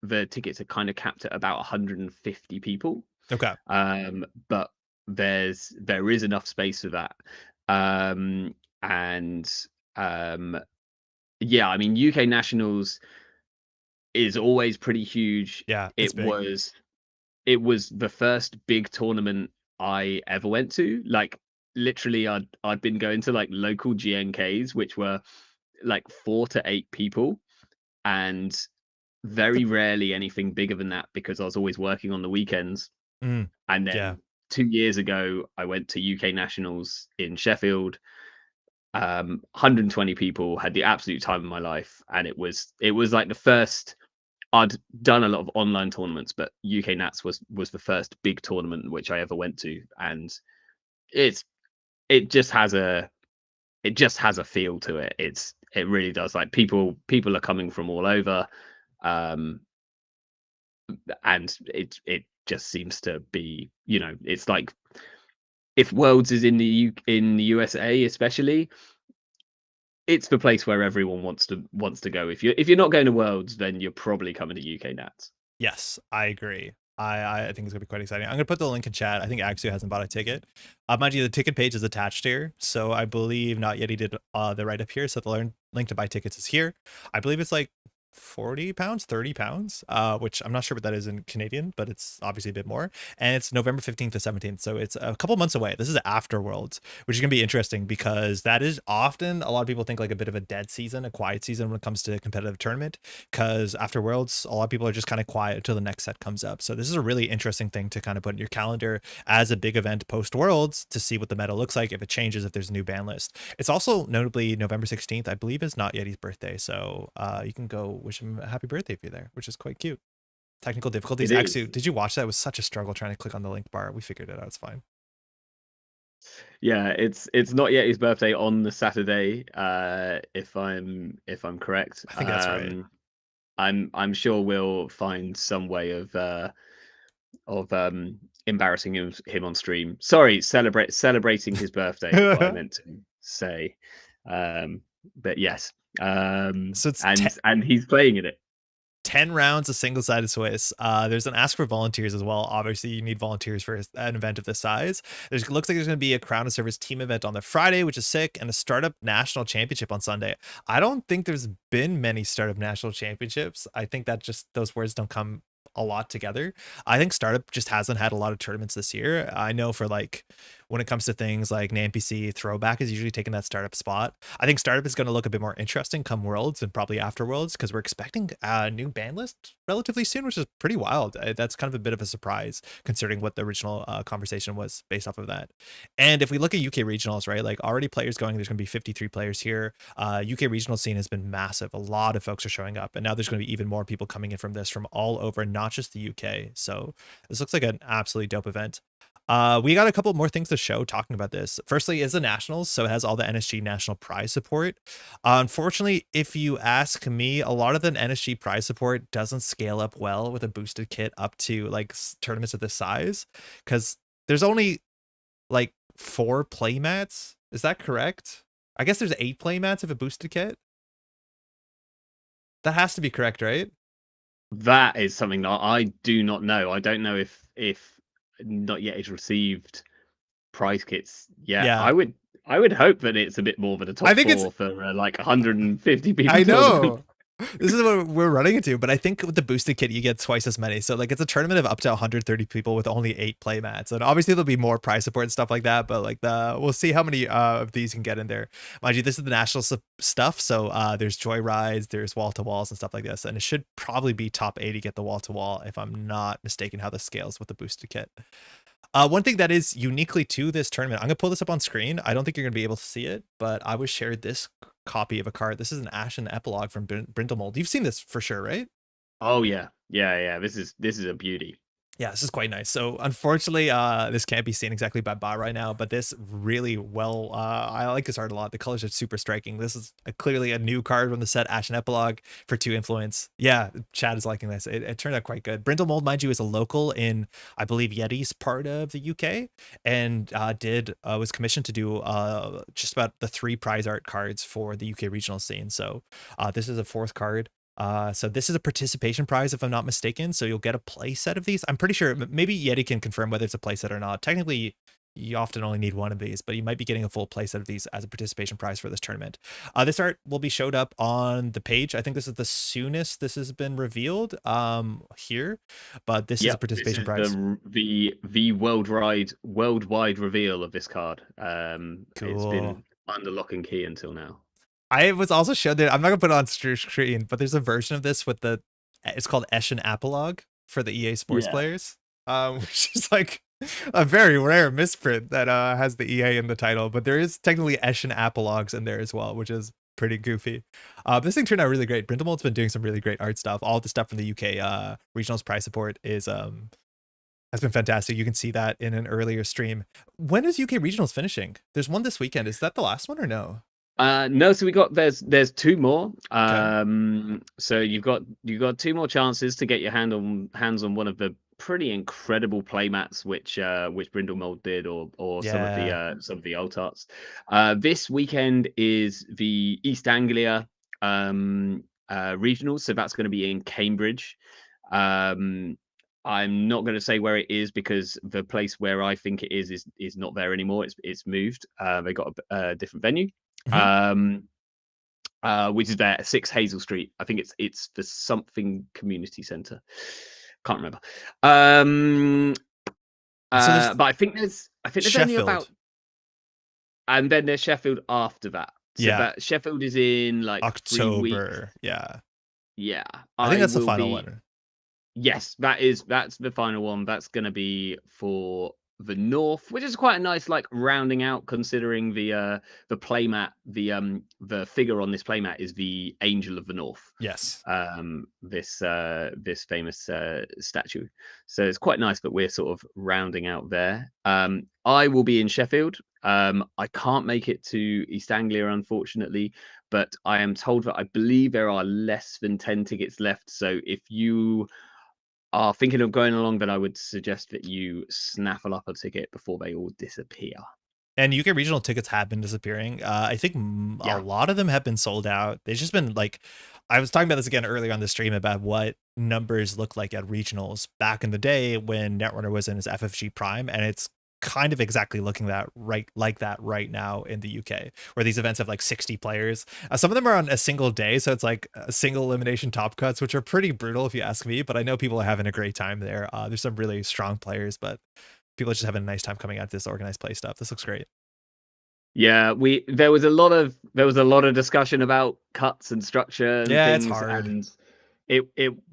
the tickets are kind of capped at about 150 people. Okay. But there is enough space for that. Um, and um, yeah, I mean, UK Nationals is always pretty huge. Yeah, it's It big. was it was the first big tournament I ever went to. Like literally, I'd been going to like local GNKs, which were like 4 to 8 people, and very rarely anything bigger than that because I was always working on the weekends. Mm, And yeah. then 2 years ago, I went to UK Nationals in Sheffield. 120 people, had the absolute time of my life, and it was like the first. I'd done a lot of online tournaments, but UK Nats was the first big tournament which I ever went to, and it's it just has a it just has a feel to it. It really does. Like people are coming from all over, um, and it just seems to be it's like if Worlds is in the USA especially, it's the place where everyone wants to go. If you're not going to Worlds, then you're probably coming to UK Nats. Yes, I agree. I think it's gonna be quite exciting. I'm gonna put the link in chat. I think Axu hasn't bought a ticket. Mind you, the ticket page is attached here, so I believe Not Yet he did the write up here. So the link to buy tickets is here. I believe it's like 40 pounds, 30 pounds, which I'm not sure what that is in Canadian, but it's obviously a bit more. And it's November 15th to 17th, so it's a couple months away. This is after Worlds, which is gonna be interesting because that is often a lot of people think like a bit of a dead season, a quiet season when it comes to competitive tournament, because after Worlds, a lot of people are just kind of quiet until the next set comes up. So this is a really interesting thing to kind of put in your calendar as a big event post Worlds to see what the meta looks like, if it changes, if there's a new ban list. It's also notably November 16th, I believe, is Not Yeti's birthday. So you can go wish him a happy birthday if you're there, which is quite cute. Technical difficulties. It Actually, is. did you watch that? It was such a struggle trying to click on the link bar. We figured it out. It's fine. Yeah, it's not yet his birthday on the Saturday, if I'm correct. I think that's right. I'm sure we'll find some way of embarrassing him on stream. Sorry, celebrating his birthday is what I meant to say. But yes, So it's and he's playing in it. 10 rounds of single-sided Swiss. There's an ask for volunteers as well. Obviously, you need volunteers for an event of this size. Looks like there's going to be a Crown of Service team event on the Friday, which is sick, and a Startup National Championship on Sunday. I don't think there's been many Startup National Championships. I think that just those words don't come a lot together. I think Startup just hasn't had a lot of tournaments this year. I know for like when it comes to things like NPC, Throwback is usually taking that Startup spot. I think Startup is going to look a bit more interesting come Worlds and probably after Worlds because we're expecting a new ban list relatively soon, which is pretty wild. That's kind of a bit of a surprise considering what the original conversation was based off of that. And if we look at UK regionals, right, like already players going, there's going to be 53 players here. UK regional scene has been massive. A lot of folks are showing up, and now there's going to be even more people coming in from this from all over, not just the UK. So this looks like an absolutely dope event. We got a couple more things to show talking about this. Firstly is the Nationals, so it has all the NSG National Prize support. Unfortunately, if you ask me, a lot of the NSG prize support doesn't scale up well with a boosted kit up to like tournaments of this size, because there's only like 4 playmats. Is that correct? I guess there's 8 playmats of a boosted kit. That has to be correct, right? That is something that I do not know. I don't know if not yet has received prize kits yet. Yeah. I would hope that it's a bit more than a top I think 4 for like 150 people. I know. This is what we're running into, but I think with the boosted kit, you get twice as many. So like it's a tournament of up to 130 people with only 8 playmats. And obviously there'll be more prize support and stuff like that, but like we'll see how many of these can get in there. Mind you, this is the national stuff. So there's joy rides, there's wall to walls and stuff like this. And it should probably be top 80 get the wall to wall, if I'm not mistaken how this scales with the boosted kit. One thing that is uniquely to this tournament, I'm gonna pull this up on screen. I don't think you're gonna be able to see it, but I was shared this copy of a card. This is an Ashen Epilogue from Bristol. You've seen this for sure, right? Oh yeah. This is a beauty. Yeah, this is quite nice. So unfortunately, this can't be seen exactly by Baa right now, but this really well, I like this art a lot. The colors are super striking. This is clearly a new card from the set, Ashen Epilogue for 2 influence. Yeah, Chad is liking this. It turned out quite good. Brindle Mold, mind you, is a local in, I believe, Yeti's part of the UK, and was commissioned to do just about the 3 prize art cards for the UK regional scene. So this is a 4th card. So this is a participation prize, if I'm not mistaken. So you'll get a play set of these. I'm pretty sure, maybe Yeti can confirm whether it's a play set or not. Technically, you often only need 1 of these, but you might be getting a full play set of these as a participation prize for this tournament. This art will be showed up on the page. I think this is the soonest this has been revealed here, but this is a participation prize. The worldwide reveal of this card. Cool. It's been under lock and key until now. I was also showed that I'm not gonna put it on screen, but there's a version of this with it's called Ashen Epilogue for the EA Sports players, which is like a very rare misprint that has the EA in the title, but there is technically Ashen Epilogues in there as well, which is pretty goofy. This thing turned out really great. Brindlemold's been doing some really great art stuff. All the stuff from the UK regionals prize support is has been fantastic. You can see that in an earlier stream. When is UK regionals finishing? There's one this weekend. Is that the last one or no? No, so there's 2 more. Okay. So you've got 2 more chances to get your hands on one of the pretty incredible playmats which Brindle Mold did, or some of the alt arts. This weekend is the East Anglia regionals, so that's going to be in Cambridge. I'm not going to say where it is because the place where I think it is not there anymore. It's moved. They got a different venue. Which is there, 6 Hazel Street. I think it's the something community center. Can't remember. But I think there's only about, and then there's Sheffield after that. So that Sheffield is in like October. 3 weeks. Yeah. I think that's the final one. Yes, that's the final one. That's going to be for the North, which is quite a nice like rounding out, considering the playmat, the figure on this playmat is the Angel of the North. Yes. This famous statue. So it's quite nice that we're sort of rounding out there. I will be in Sheffield. I can't make it to East Anglia, unfortunately, but I am told that I believe there are less than 10 tickets left. So if you are thinking of going along, then I would suggest that you snaffle up a ticket before they all disappear. And UK regional tickets have been disappearing. I think a lot of them have been sold out. They've just been like, I was talking about this again earlier on the stream about what numbers look like at regionals back in the day when Netrunner was in his FFG prime, and it's kind of exactly looking that like that right now in the UK, where these events have like 60 players. Some of them are on a single day, so it's like a single elimination top cuts, which are pretty brutal if you ask me, but I know people are having a great time there. There's some really strong players, but people are just having a nice time coming out to this organized play stuff. This looks great. Yeah, there was a lot of discussion about cuts and structure and Yeah, it's things, hard. and it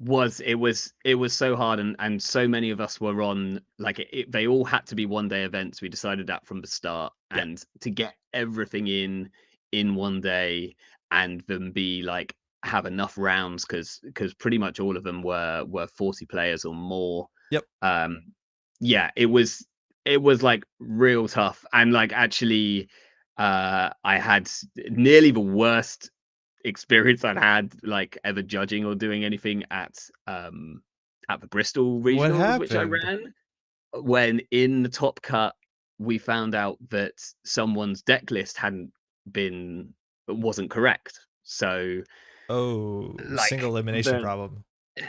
was so hard, and so many of us were on like they all had to be one day events. We decided that from the start, and to get everything in one day and then be like have enough rounds, because pretty much all of them were 40 players or more. Yep. Yeah, it was like real tough, and like actually I had nearly the worst experience I'd had like ever judging or doing anything at the Bristol What regionals, which I happened? ran, when in the top cut we found out that someone's deck list wasn't correct. So Oh, single like elimination problem.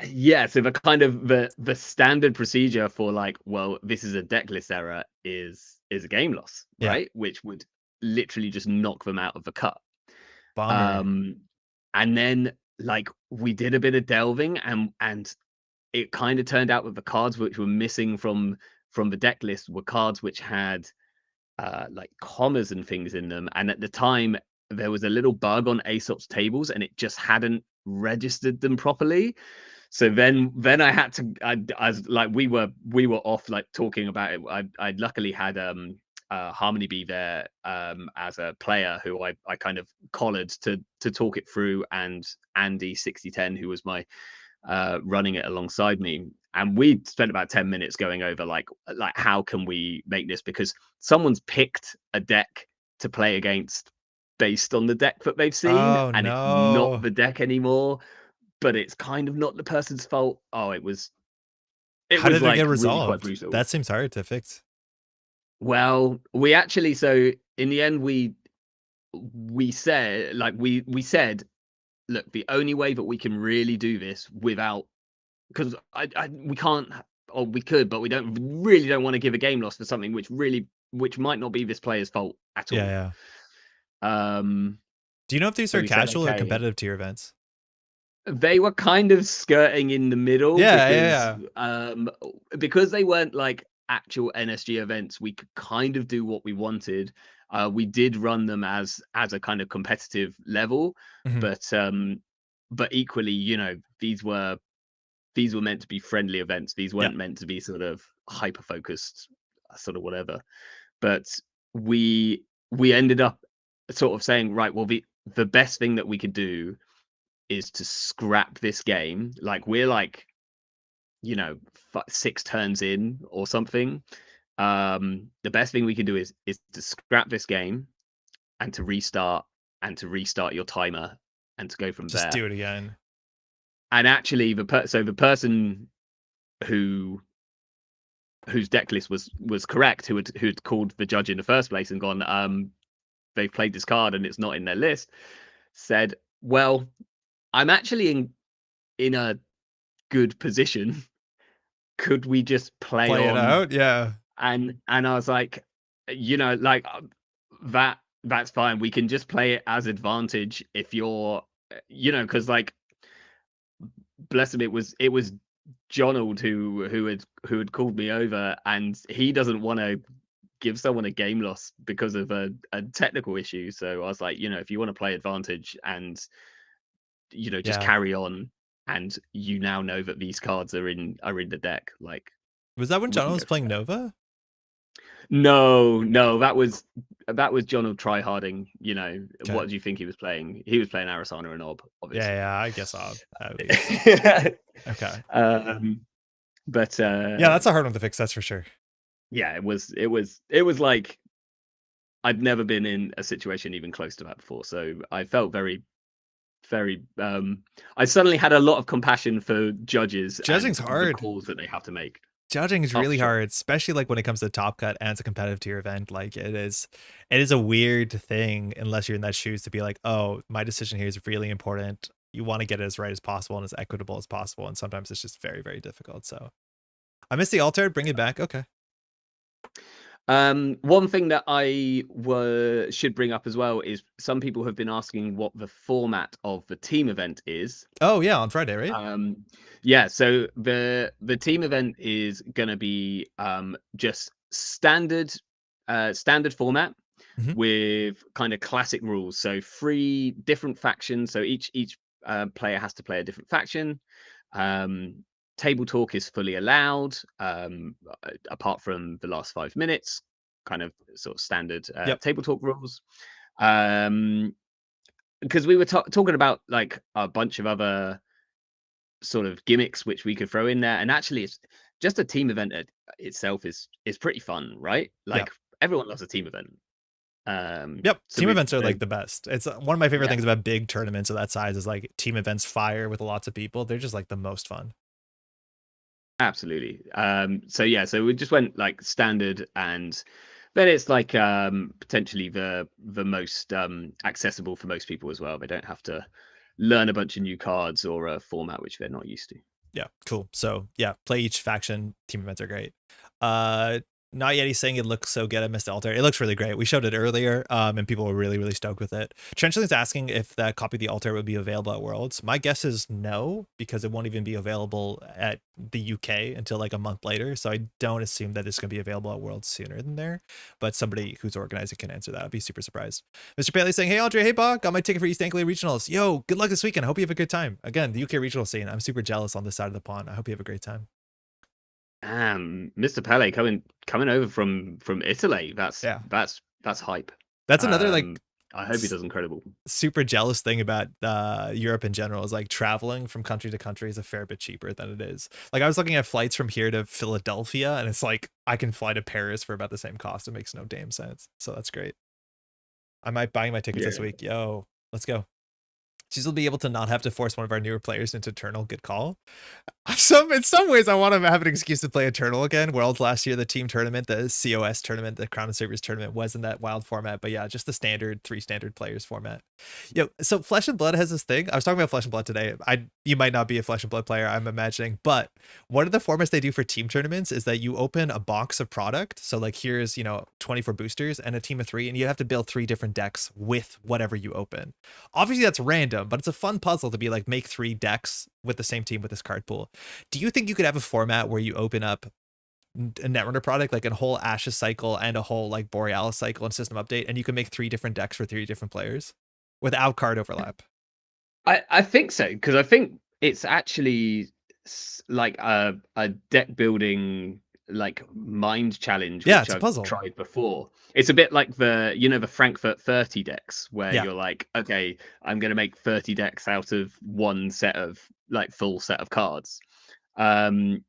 yeah, so the kind of the standard procedure for like, well, this is a deck list error is a game loss, Yeah. right? Which would literally just knock them out of the cut. Bummer. And then like we did a bit of delving, and it kind of turned out that the cards which were missing from the deck list were cards which had like commas and things in them, and at the time there was a little bug on Aesop's tables and it just hadn't registered them properly. So then I had to, I was like, we were off like talking about it. I luckily had Harmony be there as a player who I kind of collared to talk it through, and Andy 6010, who was my running it alongside me, and we spent about 10 minutes going over like how can we make this, because someone's picked a deck to play against based on the deck that they've seen, Oh and it's not no. the deck anymore, but it's kind of not the person's fault. Oh, it was How did it like get really quite resolved? brutal. That seems hard to fix. Well, we actually, so in the end we said like we said, look, the only way that we can really do this without, because we can't, or we could, but we don't want to give a game loss for something which might not be this player's fault at all. Yeah, yeah. Do you know if these So are we said, casual or okay, competitive tier events? they were kind of skirting in the middle, Yeah. because they weren't like actual NSG events. We could kind of do what we wanted. We did run them as a kind of competitive level, Mhm. but equally, you know, these were meant to be friendly events. These Yeah. weren't meant to be sort of hyper focused, sort of whatever. But we ended up sort of saying, right, well, the best thing that we could do is to scrap this game. Like we're like, you know, 6 turns in or something. The best thing we can do is to scrap this game and to restart your timer and to go from Just there. do it again. And actually the person whose deck list was correct, who had called the judge in the first place and gone, they've played this card and it's not in their list, said, well, I'm actually in a good position. Could we just play Play it on? out. Yeah. And I was like, you know, like that's fine. We can just play it as advantage if you're, you know, because like, bless him, it was Jonald who had called me over, and he doesn't want to give someone a game loss because of a technical issue. So I was like, you know, if you want to play advantage and, you know, just Yeah. carry on, and you now know that these cards are in the deck, like Was that when we John can was go from playing there. Nova? No, that was Jonald Tryharding. You know, Okay. what do you think he was playing? He was playing Arisana and Ob, obviously. Yeah, I guess I'll at least. Okay. um, but Yeah, that's a hard one to fix, that's for sure. yeah, it was like I'd never been in a situation even close to that before, so I felt very I suddenly had a lot of compassion for judges and Judging's the hard. calls that they have to make. Judging is Oh, for really sure. hard, especially like when it comes to Top Cut and it's a competitive tier event. Like it is a weird thing unless you're in that shoes to be like, oh, my decision here is really important. You want to get it as right as possible and as equitable as possible. And sometimes it's just very, very difficult. So I missed the altar, bring it back. Okay. One thing that should bring up as well is some people have been asking what the format of the team event is. Oh yeah, on Friday, right? Yeah, so the team event is gonna be just standard format Mhm. with kind of classic rules. So 3 different factions. So each player has to play a different faction. Um, Table talk is fully allowed, apart from the last 5 minutes, kind of sort of standard Yep. table talk rules. Because we were talking about like a bunch of other sort of gimmicks which we could throw in there, and actually, it's just a team event itself is pretty fun, right? Yeah. Like everyone loves a team event. Yep. So Team we events are like the best. It's one of my favorite yeah, things about big tournaments of that size is like team events fire with lots of people. They're just like the most fun. absolutely. So yeah, so we just went like standard, and then it's like potentially the most accessible for most people as well. They don't have to learn a bunch of new cards or a format which they're not used to. Yeah, cool. So yeah, play each faction. Team events are great. Uh Not yet. He's saying it looks so good. I missed the altar. It looks really great. We showed it earlier, and people were really, really stoked with it. Trenchling's asking if that copy of the altar would be available at Worlds. My guess is no, because it won't even be available at the UK until like a month later. So I don't assume that it's going to be available at Worlds sooner than there. But somebody who's organizing can answer that. I'd be super surprised. Mr. Paley saying, "Hey Andre, hey Bob, got my ticket for East Anglia Regionals. Yo, good luck this weekend. I hope you have a good time. Again, the UK regional scene. I'm super jealous on this side of the pond. I hope you have a great time." Mr. Pele coming over from Italy. Yeah. That's hype. That's another like I hope he does incredible. super jealous thing about Europe in general is like traveling from country to country is a fair bit cheaper than it is. Like I was looking at flights from here to Philadelphia and it's like I can fly to Paris for about the same cost. It makes no damn sense. So that's great. I might buy my tickets this Yeah. week. Yo, let's go. She'll be able to not have to force one of our newer players into Eternal. Good call. In some ways, I want to have an excuse to play Eternal again. Worlds last year, the team tournament, the COS tournament, the Crown and Sabers tournament was in that wild format. But yeah, just the standard 3 standard players format. Yo, so Flesh and Blood has this thing. I was talking about Flesh and Blood today. You might not be a Flesh and Blood player, I'm imagining, but one of the formats they do for team tournaments is that you open a box of product. So like here's 24 boosters and a team of 3, and you have to build 3 different decks with whatever you open. Obviously that's random, but it's a fun puzzle to be like make 3 decks with the same team with this card pool. Do you think you could have a format where you open up a Netrunner product, like a whole Ashes cycle and a whole like Borealis cycle and system update, and you can make 3 different decks for 3 different players without card overlap? I think so, because I think it's actually like a deck building like mind challenge Yeah, which it's a I've puzzle. tried before. It's a bit like the Frankfurt 30 decks where Yeah. you're like, okay, I'm going to make 30 decks out of one set of like full set of cards. Um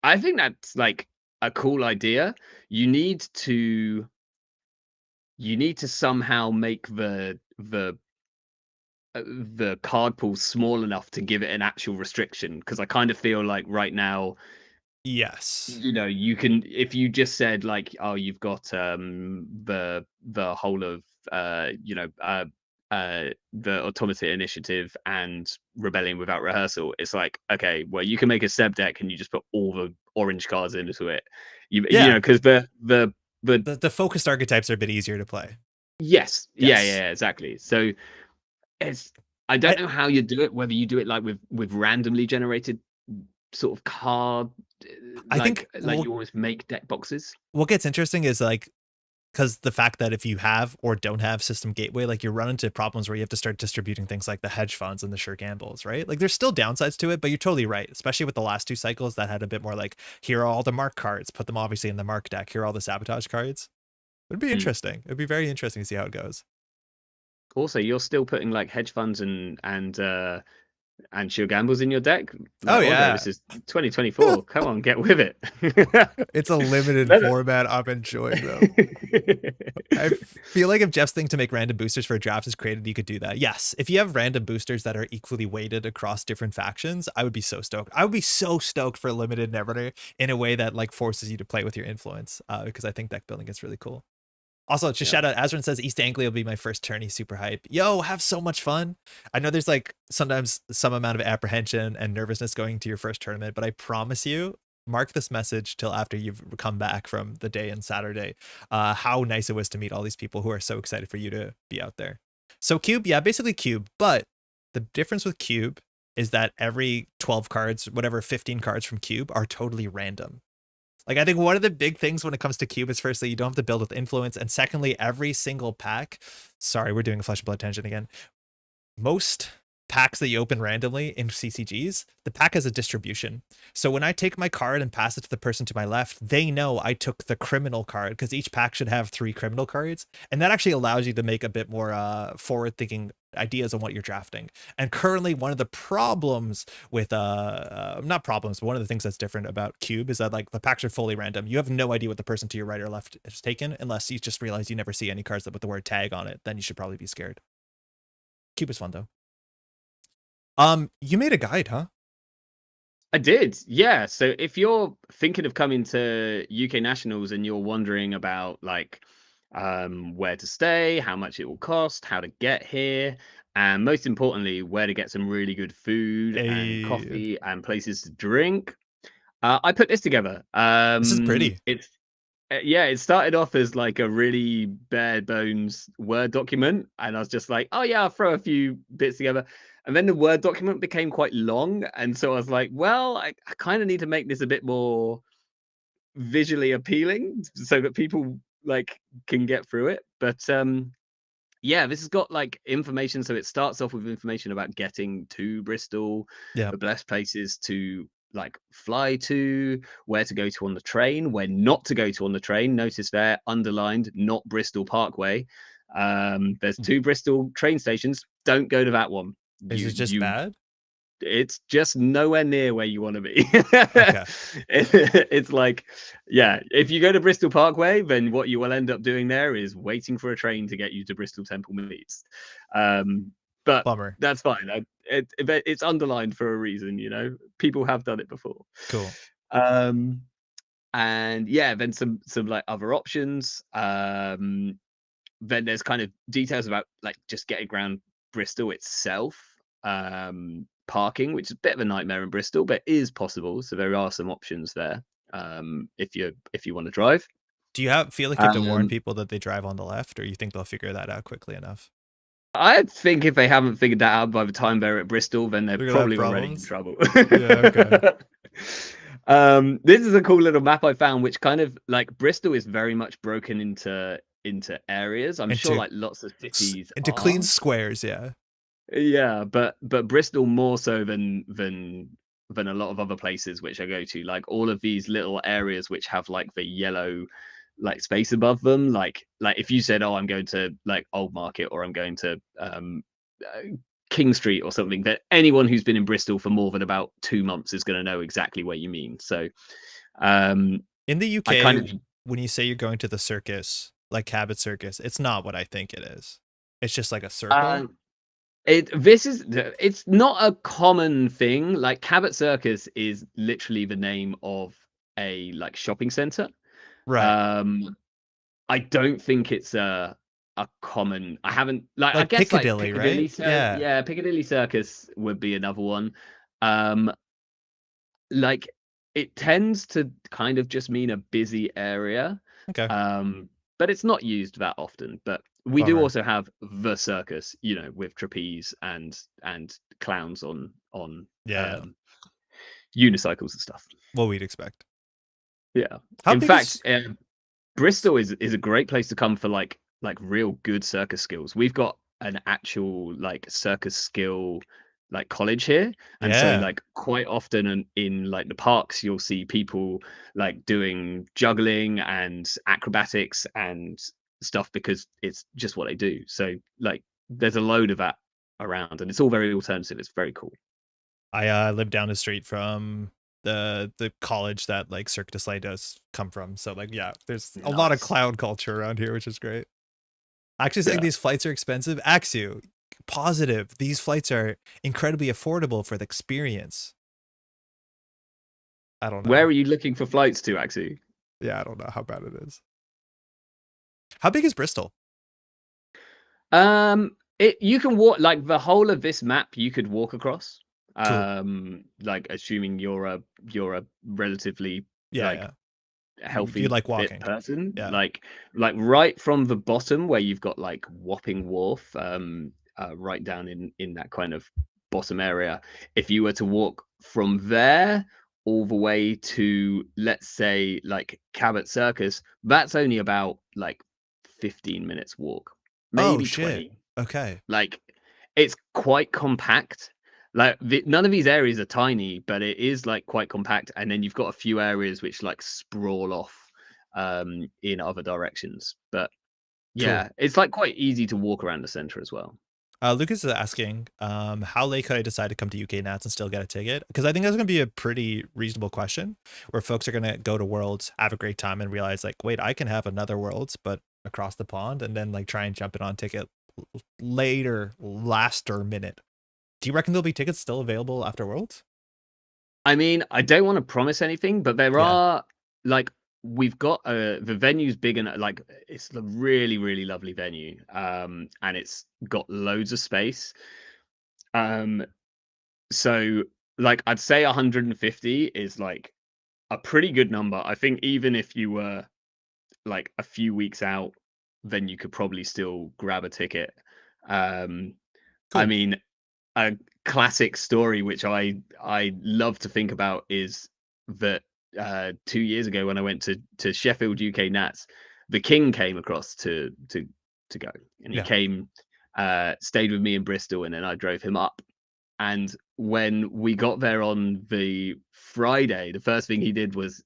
I think that's like a cool idea. You need to somehow make the card pool small enough to give it an actual restriction, because I kind of feel like right now, Yes. you can, if you just said like, oh, you've got the whole of the Automata Initiative and Rebellion Without Rehearsal, it's like, okay, well, you can make a Seb deck and you just put all the orange cards into it. Yeah. Because the The focused archetypes are a bit easier to play. yes, Yes. exactly. So it's, I I, don't know how you do it, whether you do it like with randomly generated sort of card, I think like you almost make deck boxes. what gets interesting is like because the fact that if you have or don't have system gateway, like you run into problems where you have to start distributing things like the hedge funds and the sure gambles, right? Like there's still downsides to it, but you're totally right, especially with the last 2 cycles that had a bit more like, here are all the mark cards, put them obviously in the mark deck, here are all the sabotage cards. It'd be interesting. It'd be very interesting to see how it goes. Also, you're still putting like hedge funds and sure gambles in your deck. Oh Like Audrey, yeah. this is 2024. Come on, get with it. It's a limited format I'm enjoying though. I feel like if Jeff's thing to make random boosters for drafts is created, you could do that. Yes, if you have random boosters that are equally weighted across different factions, I would be so stoked. I would be so stoked for limited Netrunner in a way that like forces you to play with your influence, because I think deck building is really cool. Also, just shout out, Azrin says East Anglia will be my first tourney, super hype. Yo, have so much fun. I know there's like sometimes some amount of apprehension and nervousness going to your first tournament, but I promise you, mark this message till after you've come back from the day and Saturday, how nice it was to meet all these people who are so excited for you to be out there. So Cube, yeah, basically Cube, but the difference with Cube is that every 12 cards, whatever 15 cards from Cube are totally random. Like, I think one of the big things when it comes to Cube is firstly, you don't have to build with influence. And secondly, every single pack, sorry, we're doing a Flesh and Blood tangent again. Most packs that you open randomly in CCGs, the pack has a distribution. So when I take my card and pass it to the person to my left, they know I took the criminal card because each pack should have 3 criminal cards. And that actually allows you to make a bit more forward-thinking ideas on what you're drafting. And currently one of the problems with not problems, but one of the things that's different about Cube is that like the packs are fully random. You have no idea what the person to your right or left has taken unless you just realize you never see any cards with the word tag on it. Then you should probably be scared. Cube is fun though. You made a guide, huh? I did, yeah. So if you're thinking of coming to UK Nationals and you're wondering about like where to stay, how much it will cost, how to get here, and most importantly, where to get some really good food and coffee and places to drink, I put this together. This is pretty. It's yeah, it started off as like a really bare bones Word document, and I was just like, oh yeah, I'll throw a few bits together. And then the Word document became quite long, and so I was like, well, I kind of need to make this a bit more visually appealing so that people like can get through it. But yeah, this has got like information. So it starts off with information about getting to Bristol, Yeah. the best places to like fly to, where to go to on the train, where not to go to on the train. Notice there, underlined, not Bristol Parkway. There's 2 Bristol train stations. Don't go to that one. Is it just bad? It's just nowhere near where you want to be. Okay. It's like, yeah, if you go to Bristol Parkway, then what you will end up doing there is waiting for a train to get you to Bristol Temple Meads. But Bummer. that's fine. It's underlined for a reason, you know. People have done it before. Cool. And yeah, then some like other options. Then there's kind of details about like just getting around Bristol itself. Parking, which is a bit of a nightmare in Bristol, but is possible. So there are some options there if you want to drive. Do you feel like you have to warn people that they drive on the left, or you think they'll figure that out quickly enough? I think if they haven't figured that out by the time they're at Bristol, then they're probably already in trouble. Yeah, okay. This is a cool little map I found, which kind of like Bristol is very much broken into areas. I'm sure like lots of cities into clean squares, yeah. Yeah, but Bristol more so than a lot of other places which I go to. Like all of these little areas which have like the yellow like space above them. Like if you said, "Oh, I'm going to like Old Market," or "I'm going to King Street" or something, that anyone who's been in Bristol for more than about 2 months is going to know exactly what you mean. So in the UK, when you say you're going to the circus, like Cabot Circus, it's not what I think it is. It's just like a circle. It's not a common thing. Like Cabot Circus is literally the name of a like shopping center. Right. I don't think it's a common. I haven't like I Like guess Piccadilly, like Piccadilly, right? Yeah. yeah, Piccadilly Circus would be another one. Like it tends to kind of just mean a busy area. Okay. But it's not used that often. But we do also have the circus, you know, with trapeze and clowns on unicycles and stuff. What we'd expect. Yeah. How in big fact, Bristol is a great place to come for like real good circus skills. We've got an actual like circus skill like college here, and so Yeah. like quite often in like the parks you'll see people like doing juggling and acrobatics and stuff because it's just what they do. So like there's a load of that around, and it's all very alternative. It's very cool. I live down the street from the college that like Cirque du Soleil does come from. So like yeah, there's a lot of Nice. clown culture around here, which is great. Actually saying Yeah. these flights are expensive. Axu, positive. These flights are incredibly affordable for the experience. I don't Where know. are you looking for flights to, Axie? Yeah, I don't know how bad it is. How big is Bristol? You can walk like the whole of this map. You could walk across. Cool. Like assuming you're a relatively Yeah, like yeah. You healthy like fit walking. person. Yeah. Like right from the bottom where you've got like Wapping Wharf, right down in that kind of bottom area. If you were to walk from there all the way to let's say like Cabot Circus, that's only about like 15 minutes walk, Oh maybe shit. 20. Okay. Like it's quite compact. Like none of these areas are tiny, but it is like quite compact. And then you've got a few areas which like sprawl off in other directions. But Cool. yeah, it's like quite easy to walk around the center as well. Lucas is asking, how late could I decide to come to UK Nats and still get a ticket? Because I think that's going to be a pretty reasonable question where folks are going to go to Worlds, have a great time, and realize, like, wait, I can have another Worlds, but across the pond, and then, like, try and jump it on ticket later, laster minute. Do you reckon there'll be tickets still available after Worlds? I mean, I don't want to promise anything, but there Yeah. are like we've got the venue's big and like it's a really, really lovely venue. And it's got loads of space. Um, so like I'd say 150 is like a pretty good number. I think even if you were like a few weeks out, then you could probably still grab a ticket. Um, I Cool. mean, a classic story which I love to think about is that 2 years ago when I went to Sheffield UK Nats, the King came across to go, and he Yeah. came stayed with me in Bristol, and then I drove him up. And when we got there on the Friday, the first thing he did was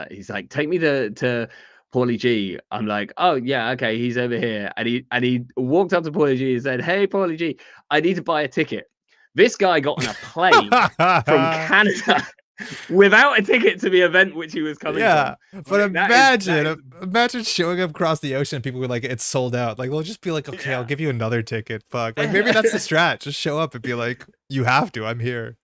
he's like, "Take me to Paulie G." I'm like, "Oh yeah, okay, he's over here." And he walked up to Paulie G and said, "Hey, Paulie G, I need to buy a ticket." This guy got on a plane from Canada without a ticket to the event which he was coming Yeah, from. but Like that is imagine showing up across the ocean. People were like, "It's sold out." Like, we'll just be like, "Okay, I'll yeah. give you another ticket." Fuck, like maybe that's the strat. Just show up and be like, "You have to. I'm here."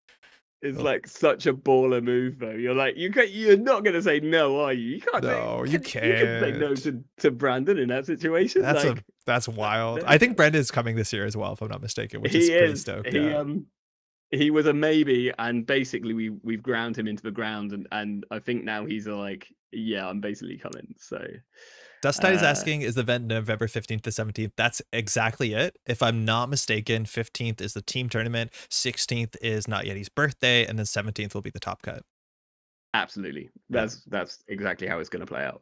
It's Well, like such a baller move, though. You're like, you're not gonna say no, are you? You can't say no, you you can say no can't. to Brandon in that situation. Like, That's wild. there I you think go. Brenda's coming this year as well, if I'm not mistaken, which is He pretty is. stoked. He Yeah. he was a maybe, and basically we've ground him into the ground, and I think now he's like, yeah, I'm basically coming. So, Dust Tide is uh, asking, is the event November 15th to 17th? That's exactly it. If I'm not mistaken, 15th is the team tournament, 16th is Not Yeti's birthday, and then 17th will be the top cut. absolutely, Yeah. that's exactly how it's gonna play out.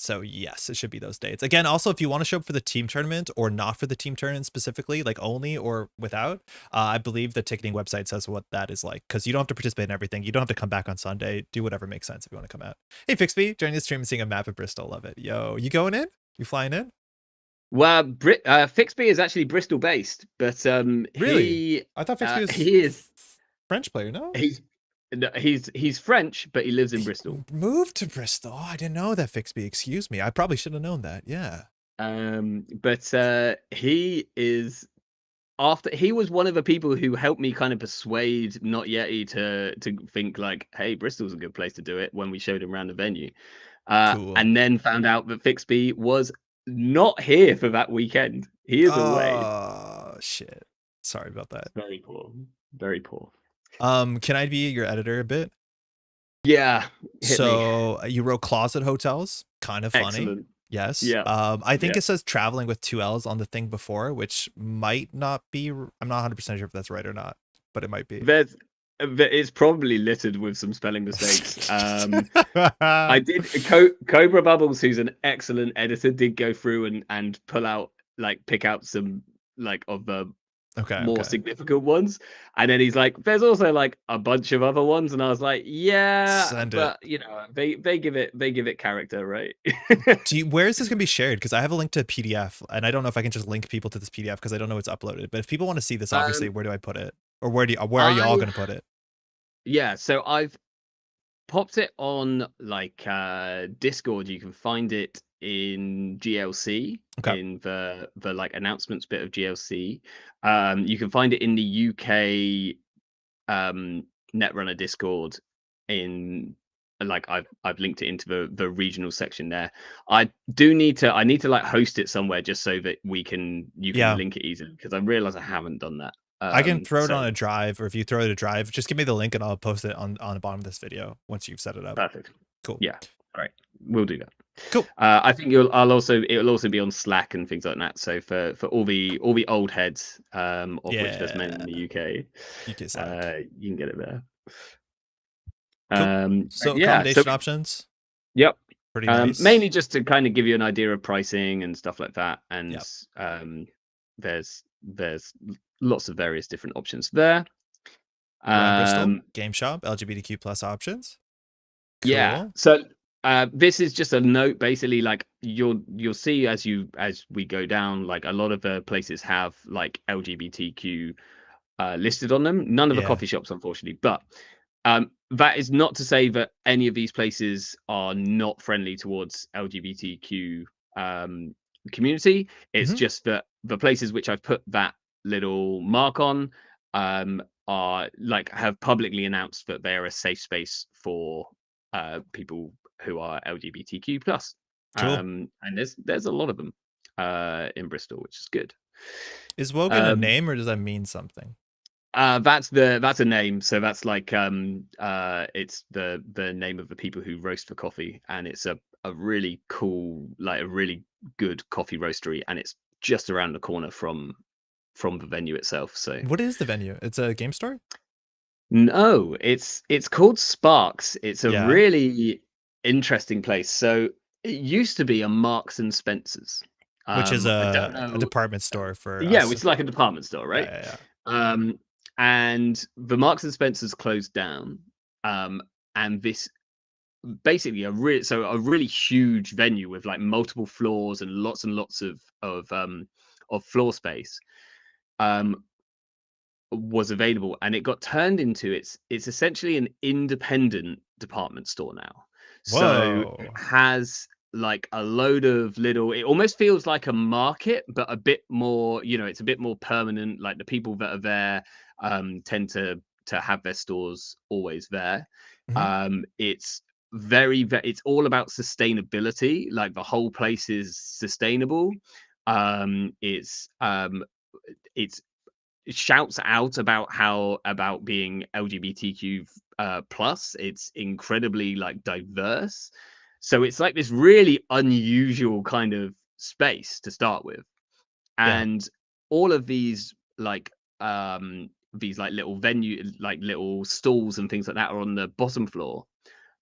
So yes, it should be those dates. Again, also if you want to show up for the team tournament or not for the team tournament specifically, like only or without, I believe the ticketing website says what that is like, because you don't have to participate in everything. You don't have to come back on Sunday. Do whatever makes sense if you want to come out. Hey Fixby, joining the stream and seeing a map of Bristol. Love it. Yo, you going in? You flying in? Well, Fixby is actually Bristol based, but Really? I thought Fixby was he is French player, no? he's no, he's French, but he lives in He Bristol. moved to Bristol. Oh, I didn't know that, Fixby. Excuse me. I probably should have known that. Yeah. But he is after he was one of the people who helped me kind of persuade Not Yeti to think like, hey, Bristol's a good place to do it when we showed him around the venue. Cool. And then found out that Fixby was not here for that weekend. He is away. Oh shit. Sorry about that. Very poor. Very poor. Can I be your editor a bit? Yeah, hit me. So you wrote closet hotels, kind of funny. Excellent. Yes. Yeah. I think Yeah. it says traveling with 2 L's on the thing before, which might not be. I'm not 100% sure if that's right or not, but it might be. it's probably littered with some spelling mistakes. I did Cobra Bubbles, who's an excellent editor, did go through and pull out pick out some of the more Okay. significant ones, and then he's like, "There's also a bunch of other ones," and I was like, "Yeah, Send it. but they give it character, right?" Where is this gonna be shared? Because I have a link to a PDF, and I don't know if I can just link people to this PDF because I don't know it's uploaded. But if people want to see this, obviously, where do I put it, or where are y'all gonna put it? Yeah, so I've popped it on Discord. You can find it in GLC, Okay. in the announcements bit of GLC. You can find it in the UK Netrunner Discord. In I've linked it into the regional section there. I need to host it somewhere just so that you can link it easily, because I realize I haven't done that. I can throw it on a drive, or if you throw it a drive, just give me the link and I'll post it on the bottom of this video once you've set it up. Perfect. Cool. Yeah. All right. We'll do that. Cool. I think it'll also be on Slack and things like that. So for all the old heads, of which there's many in the UK, Slack. you can get it there. Cool. So accommodation options. Yep. Pretty nice. Mainly just to kind of give you an idea of pricing and stuff like that. And there's lots of various different options there. Bristol game shop, LGBTQ plus options. Cool. Yeah. So this is just a note, basically. You'll see as we go down, a lot of the places have LGBTQ listed on them. None of the coffee shops, unfortunately, but that is not to say that any of these places are not friendly towards LGBTQ community. It's just that the places which I've put that little mark on are have publicly announced that they are a safe space for people who are LGBTQ plus. Cool. And there's a lot of them in Bristol, which is good. Is Wogan a name, or does that mean something? That's a name. So that's it's the name of the people who roast for coffee, and it's a really cool, a really good coffee roastery, and it's just around the corner from the venue itself. So what is the venue? It's a game store? No, it's called Sparks. It's a really interesting place. So it used to be a Marks and Spencer's, which is a department store for which is like a department store, right? Yeah. And the Marks and Spencer's closed down, and this basically a really huge venue with multiple floors and lots of floor space was available, and it got turned into it's essentially an independent department store now. Whoa. So it has a load of little, it almost feels like a market, but a bit more, it's a bit more permanent. The people that are there tend to have their stores always there. It's it's all about sustainability. The whole place is sustainable. It shouts out about being LGBTQ plus. It's incredibly diverse. So it's this really unusual kind of space to start with. And all of these little venue, little stalls and things like that are on the bottom floor.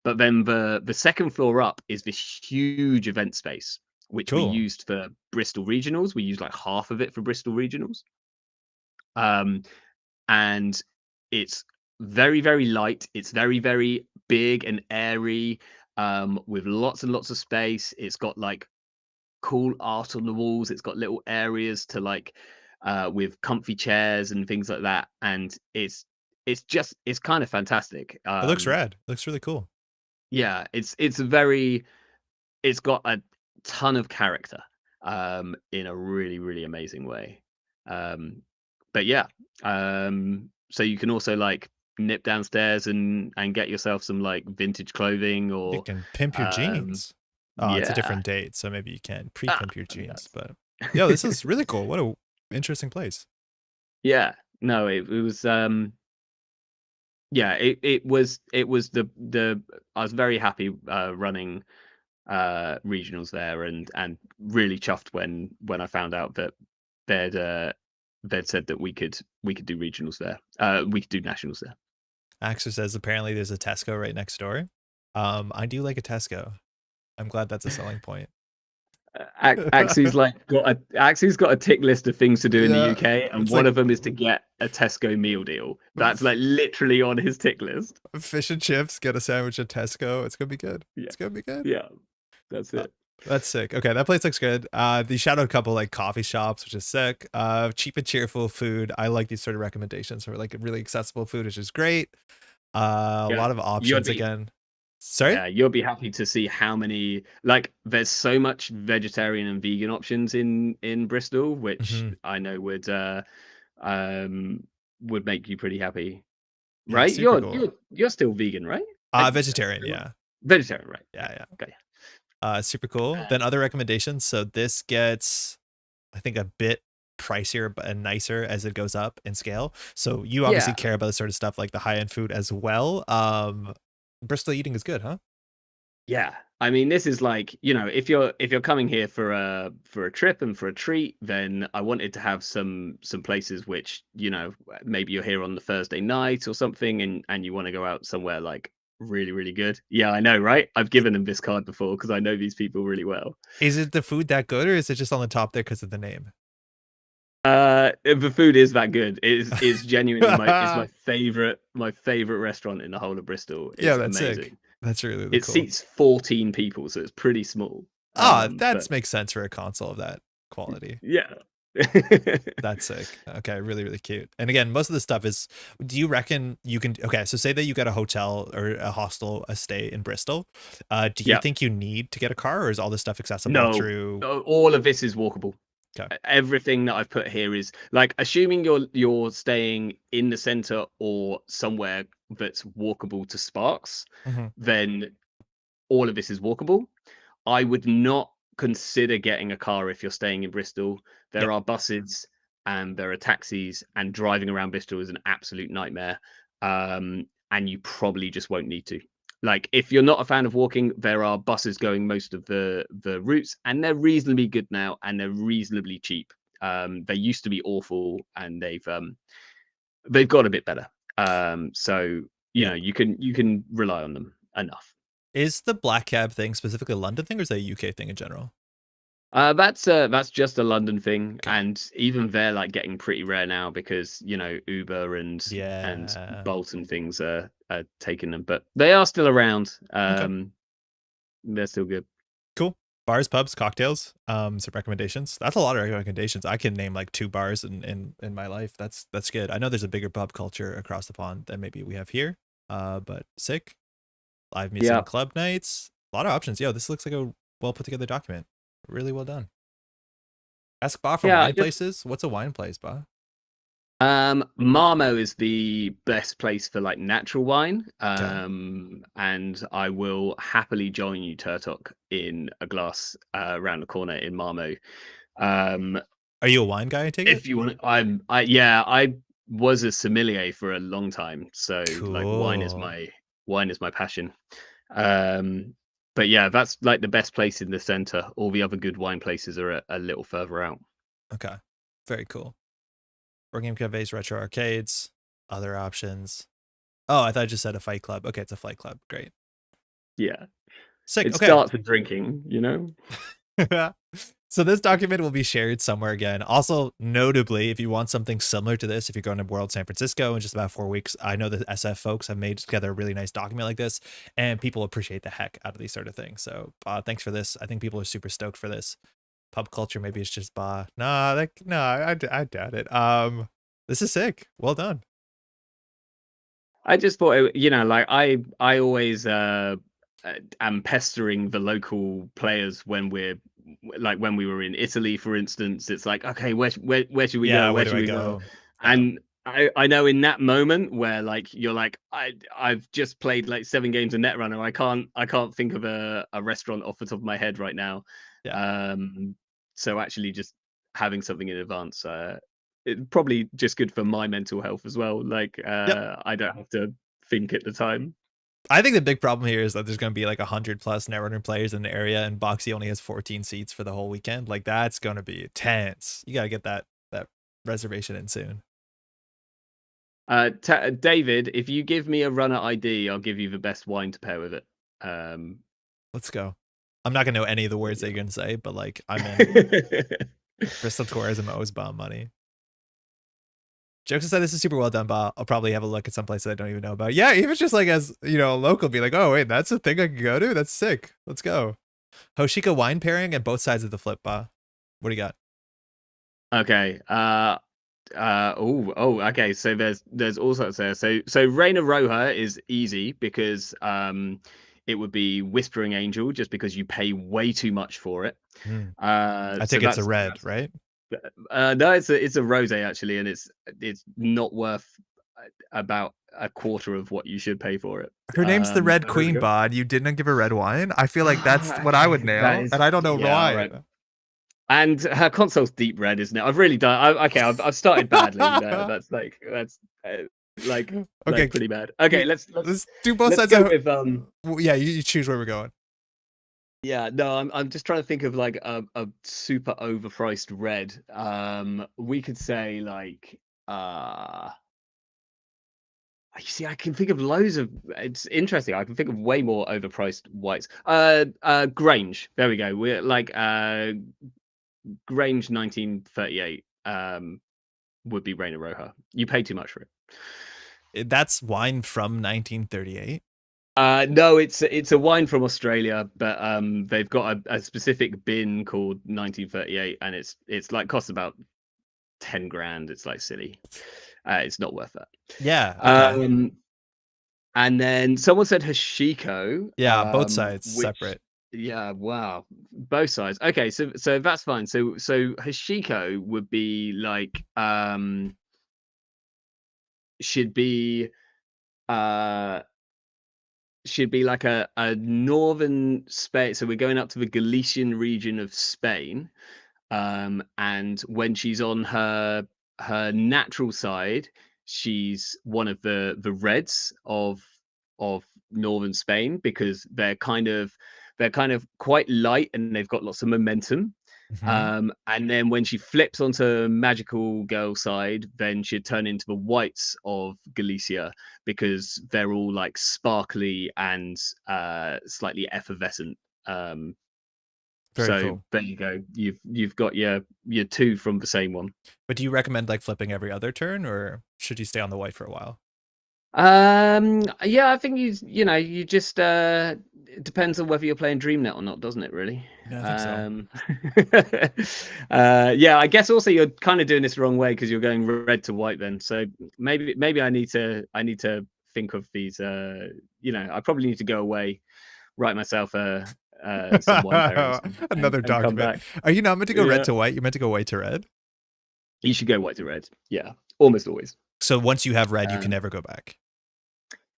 But then the second floor up is this huge event space, which we used for Bristol regionals. We used half of it for Bristol regionals. And it's very, very light. It's very, very big and airy, with lots and lots of space. It's got cool art on the walls. It's got little areas to with comfy chairs and things like that. And it's kind of fantastic. It looks rad. It looks really cool. Yeah, it's got a ton of character in a really, really amazing way. But yeah, so you can also nip downstairs and get yourself some vintage clothing, or you can pimp your jeans. It's a different date, so maybe you can pre-pimp your jeans. But yeah, this is really cool. What a interesting place. Yeah, no, it was it was the I was very happy running regionals there, and really chuffed when I found out that they'd said that we could do regionals there. We could do nationals there. Axer says apparently there's a Tesco right next door. I do like a Tesco. I'm glad that's a selling point. Axie's got a tick list of things to do in the Yeah, UK, and it's one like of them is to get a Tesco meal deal. That's like literally on his tick list. fish and chips, get a sandwich at Tesco. It's gonna be good. Yeah, It's gonna be good. yeah, that's Uh, it. that's sick. Okay, that place looks good. The shout out a couple like coffee shops, which is sick. Cheap and cheerful food. I like these sort of recommendations for like really accessible food, which is great. A Yeah, lot of you'd options be again. Sorry? yeah, you'll be happy to see how many like there's so much vegetarian and vegan options in Bristol, which Hmm. I know um would make you pretty happy, Yeah, right? super You're cool. you're still vegan, right? I, Vegetarian, yeah. vegetarian, right? Yeah, yeah. Okay. Super cool. Uh, Then other recommendations. So this gets, I think, a bit pricier but and nicer as it goes up in scale. So you obviously yeah, care about this sort of stuff like the high end food as well. Bristol eating is good, huh? yeah. I mean, this is like, if you're coming here for a trip and for a treat, then I wanted to have some places which, maybe you're here on the Thursday night or something, and you want to go out somewhere like really, really good. Yeah, I know, right? I've given them this card before because I know these people really well. Is it the food that good, or is it just on the top there because of the name? The food is that good. It's genuinely it's Yeah, my favorite restaurant in the whole of Bristol. It's that's sick. amazing. That's really, really It cool. seats 14 people, so it's pretty small. Ah, But that makes sense for a console of that quality. yeah. That's sick. Okay, really, really cute. And again, most of the stuff is, do you reckon you can, okay, so say that you got a hotel or a hostel, a stay in Bristol. Do you Yeah. think you need to get a car, or is all this stuff accessible No, through? all of this is walkable. Okay. Everything that I've put here is like, assuming you're staying in the center or somewhere that's walkable to Sparks, Hmm. then all of this is walkable. I would not consider getting a car if you're staying in Bristol. Yeah. There are buses and there are taxis, and driving around Bristol is an absolute nightmare. And you probably just won't need to. Like, if you're not a fan of walking, there are buses going most of the routes, and they're reasonably good now, and they're reasonably cheap. They used to be awful, and they've got a bit better. So Yeah. you can rely on them enough. Is the black cab thing specifically a London thing, or is that a UK thing in general? That's just a London thing, Okay. and even they're like getting pretty rare now because Uber and Yeah. Bolt and things are taking them, but they are still around. Okay. They're still good. Cool. Bars, pubs, cocktails. Some recommendations. That's a lot of recommendations. I can name like 2 bars in my life. That's good. I know there's a bigger pub culture across the pond than maybe we have here. But sick. Live music Yeah, and club nights. A lot of options. Yo, this looks like a well put together document. Really well done. Ask Ba for yeah. wine places. What's a wine place, Ba? Marmo is the best place for like natural wine. Okay. And I will happily join you, Turtok, in a glass around the corner in Marmo. Um, Are you a wine guy, I take it? if you want, I was a sommelier for a long time, so like Cool. wine is my passion. Um, but yeah, that's like the best place in the center. All the other good wine places are a little further out. Okay. Very cool. Board game cafes, retro arcades, other options. Oh, I thought I just said a fight club. Okay, it's a fight club. Great. Yeah, Sick. it Okay. starts with drinking. So this document will be shared somewhere again. Also, notably, if you want something similar to this, if you're going to World San Francisco in just about 4 weeks, I know the SF folks have made together a really nice document like this, and people appreciate the heck out of these sort of things. So thanks for this. I think people are super stoked for this. Pub culture, maybe it's just Nah, no, I doubt it. This is sick. Well done. I just thought, like I always am pestering the local players when we were in Italy, for instance. It's like, okay, where should we Yeah, go? where Where do should I we go? go? Yeah. And I know in that moment where like you're like, I've just played like 7 games of Netrunner. I can't think of a restaurant off the top of my head right now. Yeah. Um, so actually just having something in advance, it's probably just good for my mental health as well. Like Yep. I don't have to think at the time. I think the big problem here is that there's going to be like 100+ Netrunner players in the area, and Boxy only has 14 seats for the whole weekend. Like that's going to be tense. You got to get that reservation in soon. David, if you give me a runner ID, I'll give you the best wine to pair with it. Let's go. I'm not gonna know any of the words that you're gonna say, but like I'm in. Bristol tourism owes Baa money. Jokes aside, this is super well done, Baa. I'll probably have a look at some places I don't even know about. Yeah, even just like as you know, a local, be like, oh wait, that's a thing I can go to. That's sick. Let's go. Hoshika wine pairing and both sides of the flip, Baa. What do you got? Okay. Okay. So there's all sorts there. So Reina Roja is easy because it would be Whispering Angel just because you pay way too much for it. I So think it's a red, right? No, it's a rosé actually, and it's not worth about a quarter of what you should pay for it. Her name's the Red So there we Queen, go. Baa. You didn't give her red wine. I feel like that's what I would Okay, that nail, is and I don't know yeah, all why. right. And her console's deep red, isn't it? I've really done. I've started badly there. That's like Okay, pretty bad. Okay, let's do both sides go of. with Yeah, you choose where we're going. Yeah, no, I'm just trying to think of like a super overpriced red. We could say like you see, I can think of loads of. It's interesting. I can think of way more overpriced whites. Grange. There we go. We're like Grange 1938. Would be Reina Roja. You pay too much for it. That's wine from 1938. No, it's a wine from Australia, but they've got a specific bin called 1938, and it's like costs about 10 grand. It's like silly. It's not worth that. Yeah. Okay. And then someone said Hashiko. Yeah, both sides Which separate. yeah, wow, both sides. Okay, so that's fine. So Hashiko would be like should be uh like a northern Spain. So we're going up to the Galician region of Spain. And when she's on her natural side, she's one of the reds of northern Spain because they're kind of quite light and they've got lots of momentum. And then when she flips onto magical girl side, then she'd turn into the whites of Galicia because they're all like sparkly and slightly effervescent. Very So cool. there you go. You've got your two from the same one. But do you recommend like flipping every other turn, or should you stay on the white for a while? Yeah, I think you just it depends on whether you're playing DreamNet or not, doesn't it, really? Yeah, I think so. Yeah, I guess also you're kind of doing this the wrong way because you're going red to white then. So maybe I need to think of these I probably need to go away, write myself some wine pairings Another and come document. back. Are you not meant to go red Yeah. to white? You're meant to go white to red? You should go white to red. Yeah, almost always. So once you have red, you can never go back.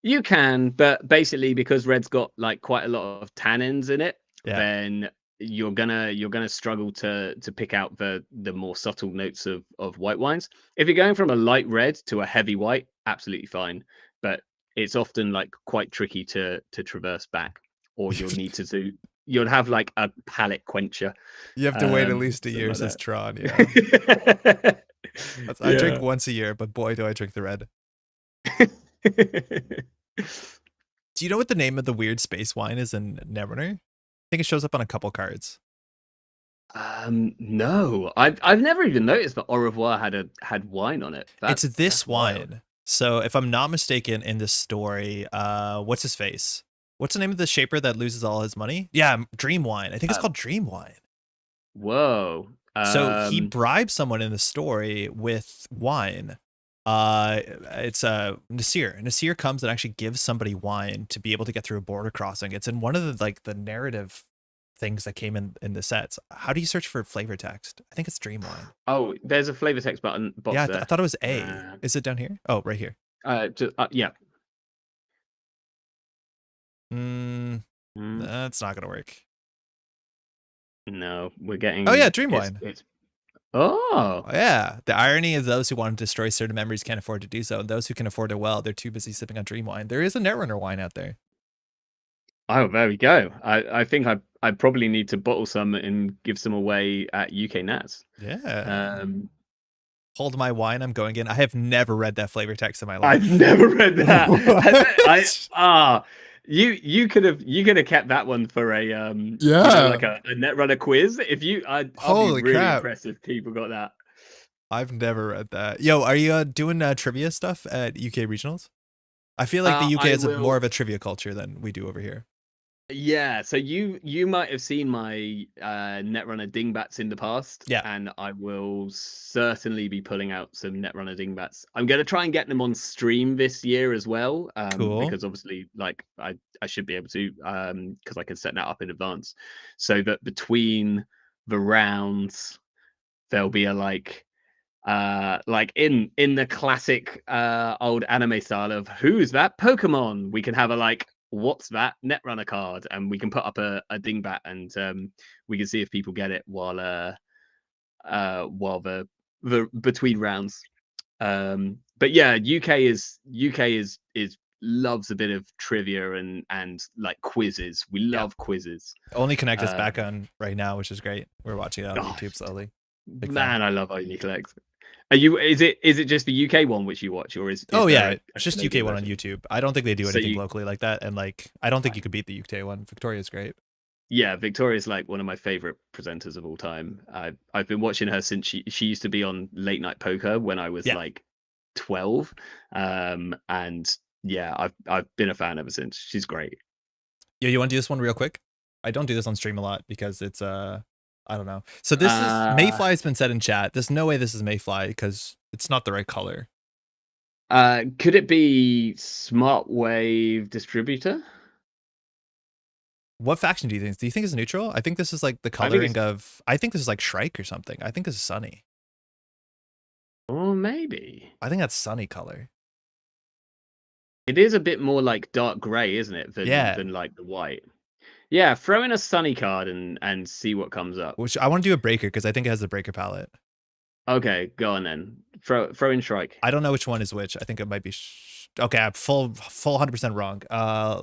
You can, but basically because red's got like quite a lot of tannins in it, then you're gonna struggle to pick out the more subtle notes of white wines. If you're going from a light red to a heavy white, absolutely fine. But it's often like quite tricky to traverse back, or you'll have like a palate quencher. You have to wait at least a year, like says that. Tron. Yeah. I drink Yeah. once a year, but boy, do I drink the red. Do you know what the name of the weird space wine is in Netrunner? I think it shows up on a couple cards. No, I've never even noticed that Au revoir had wine on it. It's this wine. Wild. So if I'm not mistaken, in this story, what's his face? What's the name of the shaper that loses all his money? Yeah, Dream Wine. I think it's called Dream Wine. Whoa. So he bribes someone in the story with wine. It's Nasir. Nasir comes and actually gives somebody wine to be able to get through a border crossing. It's in one of the narrative things that came in the sets. How do you search for flavor text? I think it's Dream Wine. Oh, there's a flavor text box Yeah, there. I thought it was A. Is it down here? Oh, right here. Yeah. That's not gonna work. No, we're getting. Oh yeah, Dream Wine. Oh yeah. The irony is those who want to destroy certain memories can't afford to do so, and those who can afford it well, they're too busy sipping on Dream Wine. There is a Netrunner wine out there. Oh, there we go. I think I probably need to bottle some and give some away at UK Nats. Yeah. hold my wine, I'm going in. I have never read that flavor text in my life. I've never read that. What? You could have kept that one for a like a Netrunner quiz. If you, I'd be Holy really crap. impressed if people got that. I've never read that. Yo, are you doing trivia stuff at UK regionals? I feel like the UK has more of a trivia culture than we do over here. Yeah, so you might have seen my Netrunner dingbats in the past. Yeah. And I will certainly be pulling out some Netrunner dingbats. I'm gonna try and get them on stream this year as well. Cool. Because obviously, like I should be able to, because I can set that up in advance, so that between the rounds there'll be a like in the classic old anime style of who's that Pokemon, we can have a like what's that Netrunner card, and we can put up a dingbat, and we can see if people get it while the between rounds. But yeah, UK is loves a bit of trivia and like quizzes. We love quizzes. Only Connect is back on right now, which is great. We're watching it on YouTube slowly. Big Man, fan. I love Only Connect. Are you? Is it just the UK one which you watch, or is oh yeah, it's just UK one on YouTube. I don't think they do anything locally like that, and like I don't think you could beat the UK one. Victoria's great. Yeah, Victoria's like one of my favorite presenters of all time. I've been watching her since she used to be on Late Night Poker when I was like 12, and yeah, I've been a fan ever since. She's great. Yeah, you want to do this one real quick? I don't do this on stream a lot because it's I don't know. So this is Mayfly's been said in chat. There's no way this is Mayfly because it's not the right color. Could it be Smart Wave Distributor? What faction do you think? Do you think it's neutral? I think this is like the coloring of. I think this is like Shrike or something. I think this is Sunny. Or maybe. I think that's Sunny color. It is a bit more like dark gray, isn't it? Than like the white. Yeah, throw in a Sunny card and see what comes up. Which I want to do a breaker because I think it has the breaker palette. Okay, go on then. Throw in Shrike. I don't know which one is which. I think it might be. Okay, I'm full 100% wrong.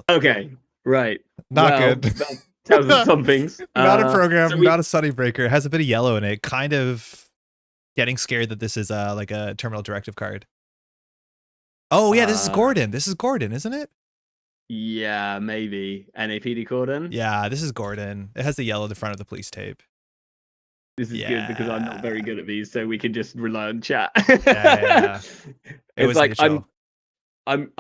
Okay, right. Not good. That tells us some things. Not a program. Not a Sunny breaker. It has a bit of yellow in it. Kind of getting scared that this is like a terminal directive card. Oh yeah, this is Gordon. This is Gordon, isn't it? Yeah, maybe. NAPD Gordon? Yeah, this is Gordon. It has the yellow at the front of the police tape. This is good because I'm not very good at these, so we can just rely on chat. Yeah. It's like I'm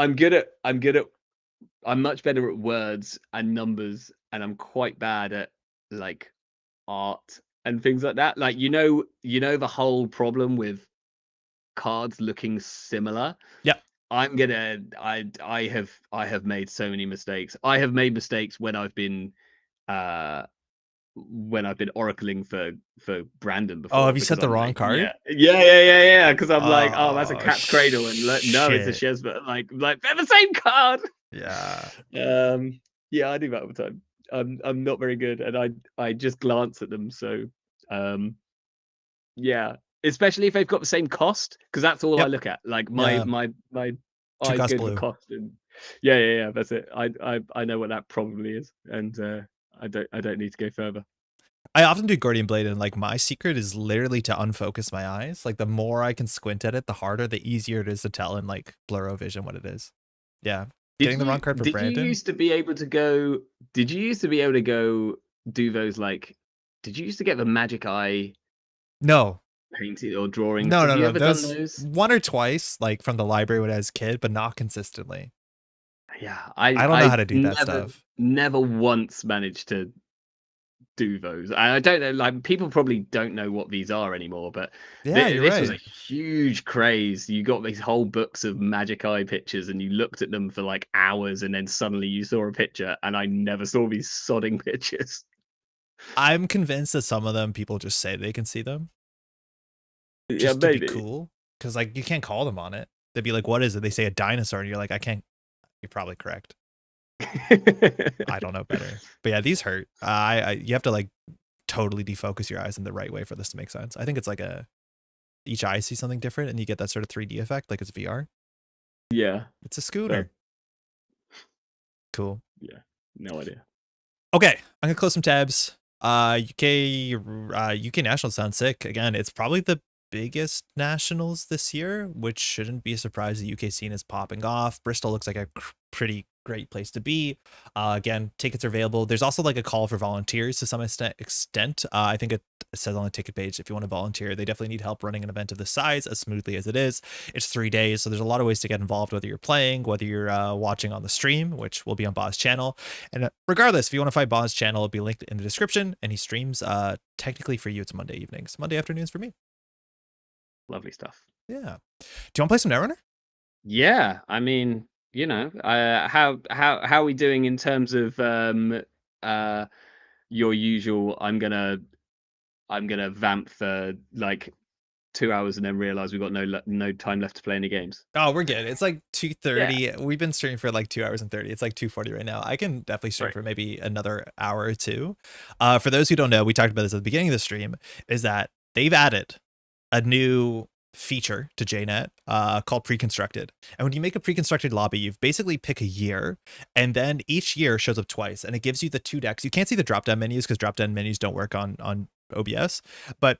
much better at words and numbers, and I'm quite bad at like art and things like that. Like you know the whole problem with cards looking similar. Yeah. I have made so many mistakes. I have made mistakes when I've been oracling for Brandon before. Oh, have you set the wrong card? Yeah. Because I'm like, oh, that's a cat's cradle, and no, it's a Shesbet. Like they're the same card. Yeah. Yeah, I do that all the time. I'm not very good, and I just glance at them. So, yeah. Especially if they've got the same cost, because that's all I look at. Like my eyes go to the cost, and yeah. That's it. I know what that probably is, and I don't need to go further. I often do Guardian Blade, and like my secret is literally to unfocus my eyes. Like the more I can squint at it, the harder, the easier it is to tell in like blurro vision what it is. Yeah. Getting the wrong card for Brandon. Did you used to be able to go do those like? Did you used to get the magic eye? No. Painted or drawing? No. Those one or twice, like from the library when I was a kid, but not consistently. Yeah, I don't know how to do that stuff. Never once managed to do those. I don't know. Like people probably don't know what these are anymore, but this was a huge craze. You got these whole books of magic eye pictures, and you looked at them for like hours, and then suddenly you saw a picture, and I never saw these sodding pictures. I'm convinced that some of them people just say they can see them. Just to be cool, because like you can't call them on it. They'd be like, "What is it?" They say a dinosaur, and you're like, "I can't." You're probably correct. I don't know better, but yeah, these hurt. You have to like totally defocus your eyes in the right way for this to make sense. I think it's like each eye sees something different, and you get that sort of 3D effect, like it's VR. Yeah, it's a scooter. Cool. Yeah, no idea. Okay, I'm gonna close some tabs. UK national sounds sick. Again, it's probably the biggest nationals this year, which shouldn't be a surprise. The UK scene is popping off. Bristol looks like a pretty great place to be. Again, tickets are available. There's also like a call for volunteers to some extent. I think it says on the ticket page if you want to volunteer. They definitely need help running an event of this size as smoothly as it is. It's 3 days, so there's a lot of ways to get involved, whether you're playing, whether you're watching on the stream, which will be on Baa's channel. And regardless, if you want to find Baa's channel, it'll be linked in the description. And he streams technically for you, it's Monday evenings. Monday afternoons for me. Lovely stuff. Yeah. Do you want to play some Netrunner? Yeah, I mean, you know, how are we doing in terms of your usual? I'm gonna vamp for like 2 hours and then realize we've got no time left to play any games. Oh, we're good. It's like 2:30. Yeah. We've been streaming for like 2 hours and 30. It's like 2:40 right now. I can definitely stream for maybe another hour or two. For those who don't know, we talked about this at the beginning of the stream, is that they've added a new feature to JNet called pre-constructed. And when you make a pre-constructed lobby, you basically pick a year, and then each year shows up twice, and it gives you the 2 decks. You can't see the drop-down menus because drop-down menus don't work on OBS, but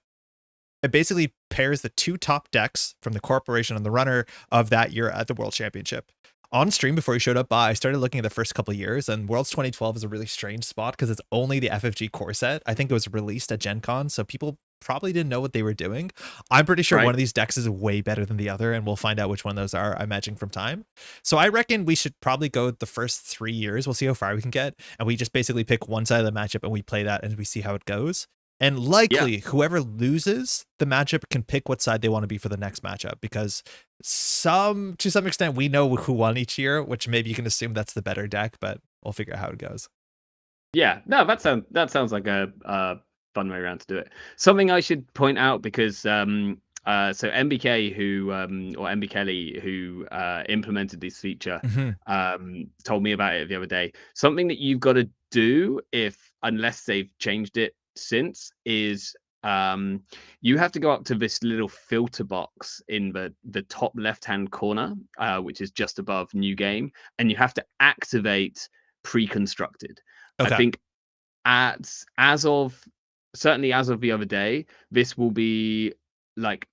it basically pairs the 2 top decks from the corporation and the runner of that year at the World Championship. On stream before you showed up, I started looking at the first couple of years, and Worlds 2012 is a really strange spot because it's only the FFG core set. I think it was released at Gen Con, so people probably didn't know what they were doing. I'm pretty sure one of these decks is way better than the other, and we'll find out which one those are, I imagine, from time. So I reckon we should probably go the first 3 years. We'll see how far we can get, and we just basically pick one side of the matchup and we play that and we see how it goes. And likely whoever loses the matchup can pick what side they want to be for the next matchup, because to some extent we know who won each year, which maybe you can assume that's the better deck, but we'll figure out how it goes. Yeah, no, that sounds like a fun way around to do it. Something I should point out, because so MBK or MB Kelly, who implemented this feature, told me about it the other day. Something that you've got to do, unless they've changed it since, is you have to go up to this little filter box in the top left hand corner, which is just above new game, and you have to activate pre-constructed. I think certainly as of the other day, this will be like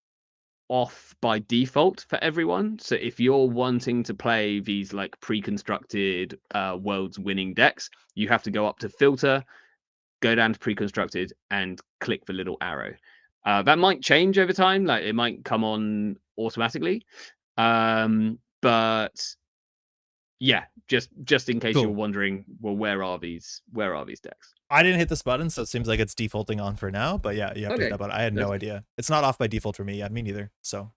off by default for everyone. So if you're wanting to play these like pre-constructed world's winning decks, you have to go up to filter, go down to pre-constructed, and click the little arrow. That might change over time, like it might come on automatically, but yeah, just in case you're wondering, well, where are these decks? I didn't hit this button, so it seems like it's defaulting on for now, but yeah, you have to hit that button. I had no idea. It's not off by default for me. Yeah, me neither. So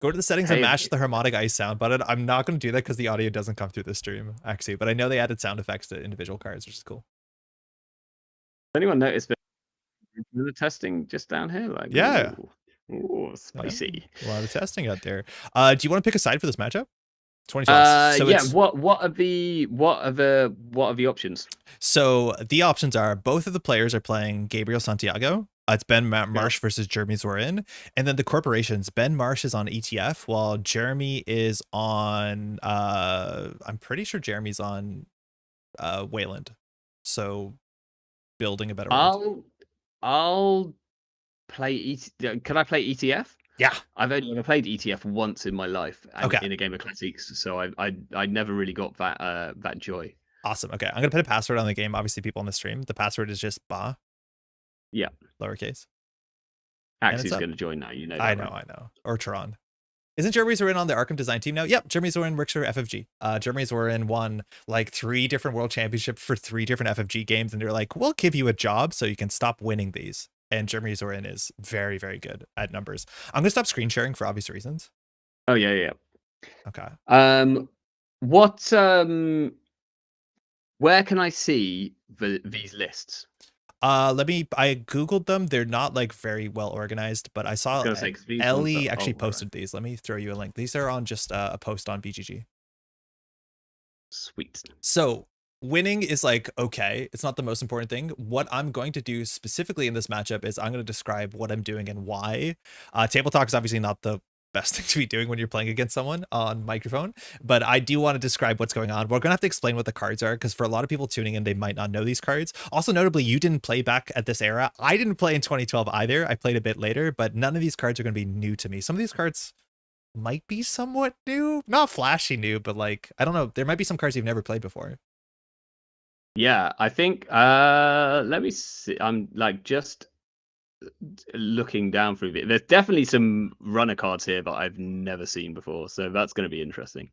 go to the settings and match the harmonic ice sound button. I'm not going to do that because the audio doesn't come through the stream, actually, but I know they added sound effects to individual cards, which is cool. Anyone notice the testing just down here? Like, yeah, ooh, spicy. A lot of testing out there. Do you want to pick a side for this matchup? 20 shots. So yeah. What are the options? So the options are, both of the players are playing Gabriel Santiago. It's Ben Marsh versus Jeremy Zwirn. And then the corporations, Ben Marsh is on ETF, while Jeremy is on I'm pretty sure Jeremy's on Wayland. So building a better world. I'll play Can I play ETF? Yeah, I've only ever played ETF once in my life, in a game of classics, so I never really got that joy. Awesome. Okay, I'm gonna put a password on the game. Obviously, people on the stream, the password is just Baa. Yeah, lowercase. Axie's gonna join now. You know. I know. Or Tron. Isn't Jeremy Zwirn on the Arkham design team now? Yep, Jeremy Zwirn works for FFG. Jeremy Zwirn won like 3 different world championships for 3 different FFG games, and they're like, we'll give you a job so you can stop winning these. And Jeremy Zwirn is very, very good at numbers. I'm gonna stop screen sharing for obvious reasons. Oh yeah. Okay. Where can I see these lists? I googled them. They're not like very well organized, but I saw Ellie actually posted these. Let me throw you a link. These are on just a post on BGG. Sweet. So winning is like, okay, it's not the most important thing. What I'm going to do specifically in this matchup is I'm going to describe what I'm doing and why. Table talk is obviously not the best thing to be doing when you're playing against someone on microphone, but I do want to describe what's going on. We're gonna have to explain what the cards are, because for a lot of people tuning in, they might not know these cards. Also, notably, you didn't play back at this era. I didn't play in 2012 either. I played a bit later, but none of these cards are gonna be new to me. Some of these cards might be somewhat new, not flashy new, but like, I don't know, there might be some cards you've never played before. Yeah, I think let me see. I'm like just looking down through it. There's definitely some runner cards here that I've never seen before, so that's going to be interesting.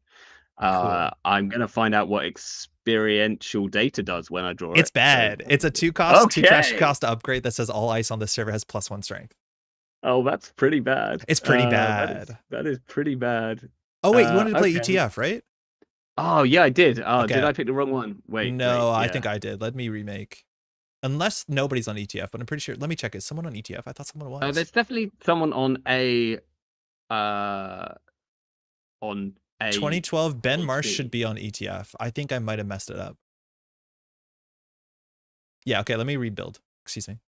Cool. I'm going to find out what experiential data does when I draw It's it. bad. So, It's a 2-cost, 2 trash okay. cost upgrade that says all ice on this server has +1 strength. Oh, that's pretty bad. It's pretty bad. That is pretty bad. Oh wait, you wanted to play Okay. ETF, right? Oh yeah, I did. Oh, Okay. did I pick the wrong one? Wait. No, Yeah. I think I did. Let me remake. Unless nobody's on ETF, but I'm pretty sure. Let me check. Is someone on ETF? I thought someone was. There's definitely someone on a 2012 Ben Marsh HP. should be on ETF. I think I might have messed it up. Yeah, okay, let me rebuild. Excuse me.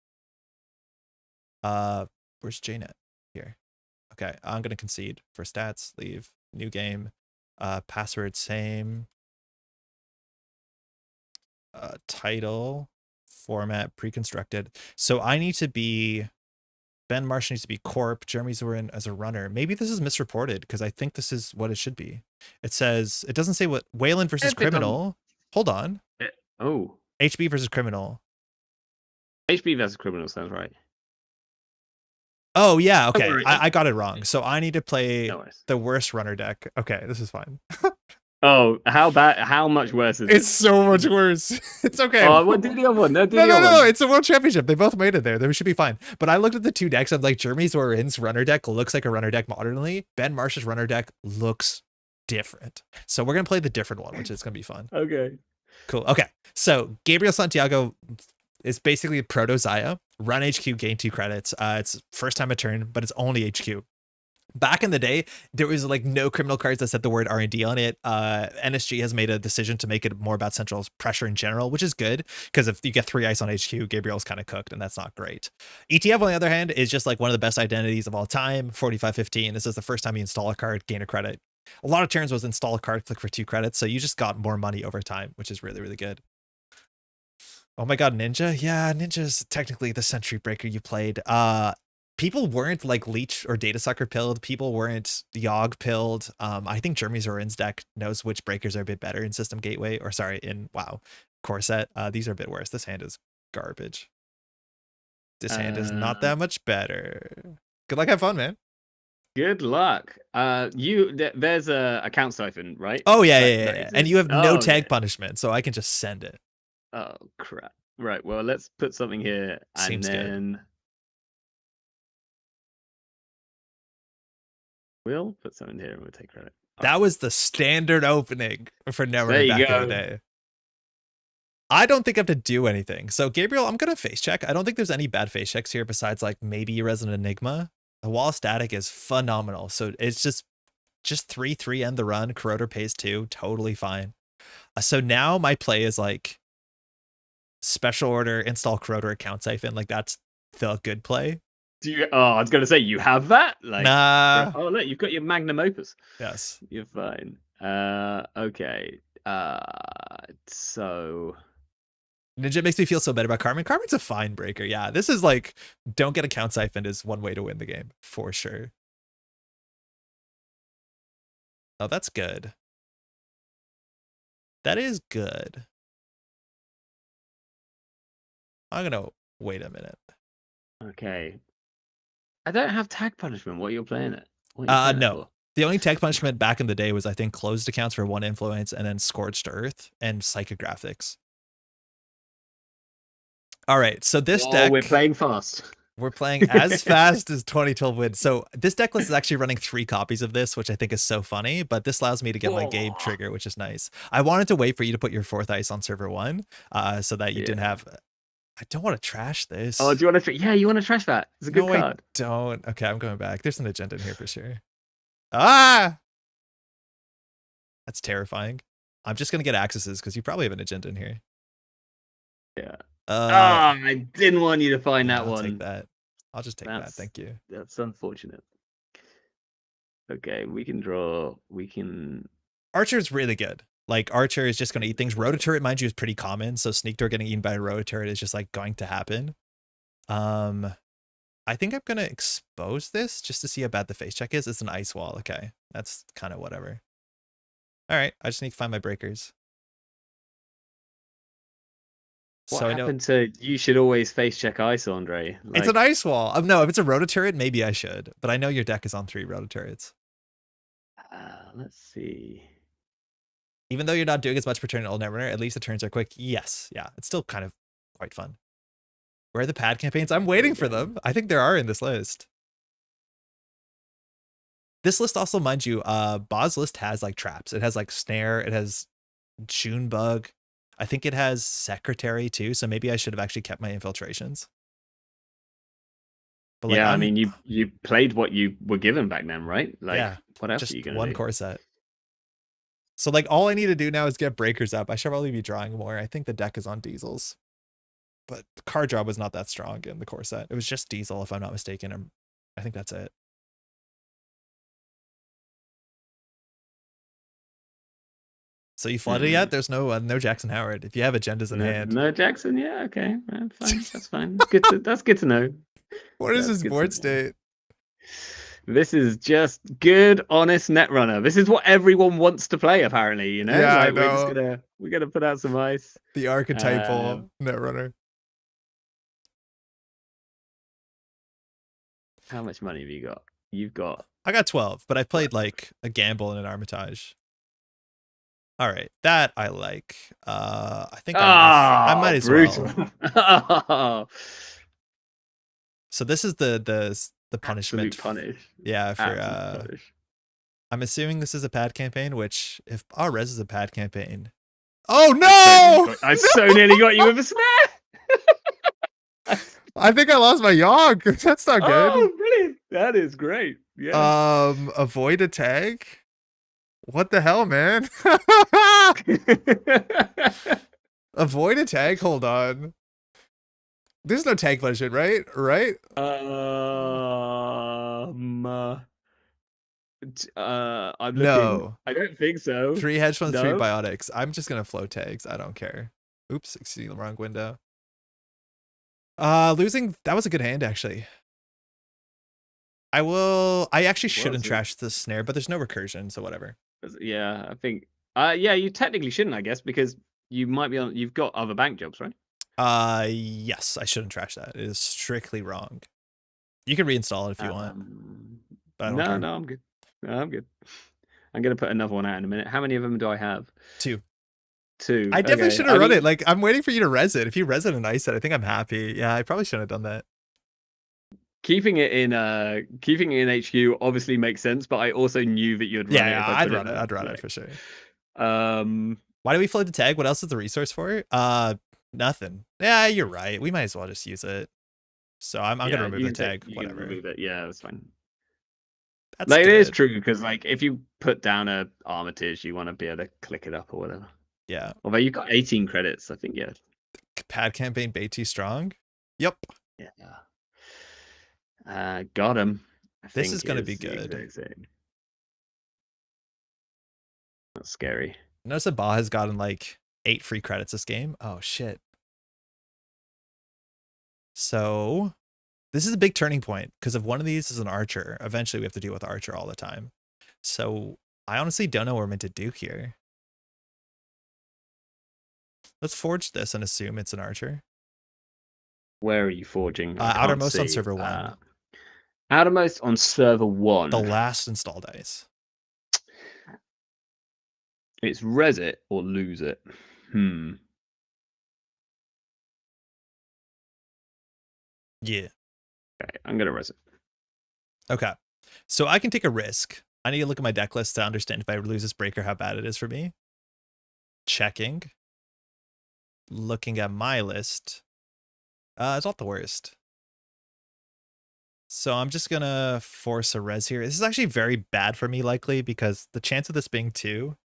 Where's JNet? Here. Okay, I'm gonna concede for stats, leave, new game, password same. Title, format, pre-constructed. So I need to be Ben Marsh needs to be Corp. Jeremy Zwirn as a runner. Maybe this is misreported, because I think this is what it should be. It says, it doesn't say what Wayland versus Criminal. Hold on. Oh. HB versus Criminal. HB versus Criminal sounds right. Oh, yeah. Okay. I got it wrong. So I need to play No the worst runner deck. Okay. This is fine. Oh, how bad? How much worse is it? It's so much worse. It's okay. Oh, what do the other one? No, no. It's a world championship. They both made it there. They should be fine. But I looked at the two decks. I'm like, Jeremy Zwirn's runner deck looks like a runner deck modernly. Ben Marsh's runner deck looks different. So we're going to play the different one, which is going to be fun. Okay. Cool. Okay. So Gabriel Santiago is basically proto Zaya. Run HQ, gain 2 credits. It's first time a turn, but it's only HQ. Back in the day, there was like no criminal cards that said the word R&D on it. NSG has made a decision to make it more about Central's pressure in general, which is good, because if you get 3 ice on HQ, Gabriel's kind of cooked, and that's not great. ETF, on the other hand, is just like one of the best identities of all time. 4515. This is the first time you install a card, gain a credit. A lot of turns was install a card, click for 2 credits, so you just got more money over time, which is really, really good. Oh my god, Ninja? Yeah, Ninja's technically the Sentry Breaker you played. People weren't like Leech or Data Sucker pilled. People weren't Yogg pilled. I think Jeremy Zorin's deck knows which breakers are a bit better in System Gateway, or sorry, in Core Set. These are a bit worse. This hand is garbage. This hand is not that much better. Good luck, have fun, man. Good luck. There's a account siphon, right? Oh yeah. And you have no tag punishment, so I can just send it. Oh crap! Right. Well, let's put something here, and Seems then good. we'll put something here, and we'll take credit. That was the standard opening for Netrunner There you back go. in the day. I don't think I have to do anything. So Gabriel, I'm gonna face check. I don't think there's any bad face checks here besides like maybe Resident Enigma. The wall static is phenomenal. So it's just 3/3 end the run. Corroder pays 2, totally fine. So now my play is like special order, install Corroder, account siphon. Like that's the good play. Do you? Oh, I was gonna say you have that. Like, nah. Oh look, you've got your magnum opus. Yes. You're fine. Okay. So Ninja makes me feel so bad about Carmen. Carmen's a fine breaker. Yeah, this is like, don't get account siphoned is one way to win the game for sure. Oh, that's good. That is good. I'm gonna wait a minute. Okay. I don't have tag punishment. What are you playing it? No. The only tag punishment back in the day was, I think, closed accounts for 1 influence and then Scorched Earth and Psychographics. All right, so this deck... we're playing fast. We're playing as fast as 2012 wins. So this deck list is actually running 3 copies of this, which I think is so funny, but this allows me to get my Gabe trigger, which is nice. I wanted to wait for you to put your 4th ice on server 1 so that you didn't have... I don't want to trash this. Oh, do you want to? Yeah, you want to trash that? It's a good card. I don't. Okay, I'm going back. There's an agenda in here for sure. Ah! That's terrifying. I'm just going to get accesses because you probably have an agenda in here. Yeah. I didn't want you to find that one. I'll take that. I'll just take that. Thank you. That's unfortunate. Okay, we can draw. We can. Archer's really good. Like Archer is just going to eat things. Rototurret, mind you, is pretty common. So Sneak Door getting eaten by a Rototurret is just like going to happen. I think I'm going to expose this just to see how bad the face check is. It's an ice wall. Okay. That's kind of whatever. All right. I just need to find my breakers. What so happened to you should always face check ice, Andre? Like, it's an ice wall. No, if it's a Rototurret, maybe I should. But I know your deck is on 3 Rototurrets. Let's see. Even though you're not doing as much per turn in Old Netrunner, at least the turns are quick. Yes. Yeah. It's still kind of quite fun. Where are the pad campaigns? I'm waiting for them. I think there are in this list. This list also, mind you, Baa's list has like traps. It has like snare. It has June bug. I think it has secretary too. So maybe I should have actually kept my infiltrations. But like, yeah, I mean, you played what you were given back then, right? Like, yeah, what else just are you gonna one do? core set. So like all I need to do now is get breakers up. I should probably be drawing more. I think the deck is on diesels. But the card draw was not that strong in the core set. It was just diesel, if I'm not mistaken. I think that's it. So you flooded yet? There's no Jackson Howard. If you have agendas in hand. No Jackson, yeah, okay. Fine. That's fine. That's good to know. What is this board state? This is just good, honest Netrunner. This is what everyone wants to play, apparently, you know? Yeah, like, I know. We're gonna put out some ice. The archetypal Netrunner. How much money have you got? You've got... I got 12, but I played like a gamble and an Armitage. All right, that I like. I think I might as well. So this is the punishment. Absolute punish. Yeah, for punish. I'm assuming this is a pad campaign, which if our res is a pad campaign. Oh no! I so nearly got you with a snare. I think I lost my Yogg. That's not good. Oh, brilliant. That is great. Yeah. Avoid a tag. What the hell, man? Avoid a tag. Hold on. There's no tag punishment, right? Right? I'm looking. No. I don't think so. 3 hedge funds, 3 biotics. I'm just gonna flow tags. I don't care. Oops, excuse the wrong window. Losing, that was a good hand actually. I actually shouldn't trash the snare, but there's no recursion, so whatever. Yeah, I think yeah, you technically shouldn't, I guess, because you might be on, you've got other bank jobs, right? Yes, I shouldn't trash that. It is strictly wrong. You can reinstall it if you want. But no, I'm good. No, I'm good. I'm gonna put another one out in a minute. How many of them do I have? 2. 2. I definitely should have run it. Like, I'm waiting for you to res it. If you res it and ice it, I think I'm happy. Yeah, I probably shouldn't have done that. Keeping it in HQ obviously makes sense, but I also knew that you'd run it. Yeah, I'd run it for sure. Why do we flood the tag? What else is the resource for? Nothing. Yeah, you're right. We might as well just use it. So I'm gonna remove the tag. Whatever. Remove it. Yeah, that's fine. That's like, it is true, because like if you put down a Armitage, you want to be able to click it up or whatever. Yeah. Although you've got 18 credits, I think. Yeah. Pad campaign Beatty strong. Yep. Yeah. Got him. This is gonna be good. That's scary. Notice that Baa has gotten like 8 free credits this game. Oh shit. So this is a big turning point, because if one of these is an archer, eventually we have to deal with archer all the time. So I honestly don't know what we're meant to do here. Let's forge this and assume it's an archer. Where are you forging? Outermost on server 1. Outermost on server 1. The last install dice. It's res it or lose it. Yeah. Okay, I'm gonna res it. Okay. So I can take a risk. I need to look at my deck list to understand if I lose this breaker, how bad it is for me. Checking. Looking at my list. It's not the worst. So I'm just gonna force a res here. This is actually very bad for me, likely, because the chance of this being 2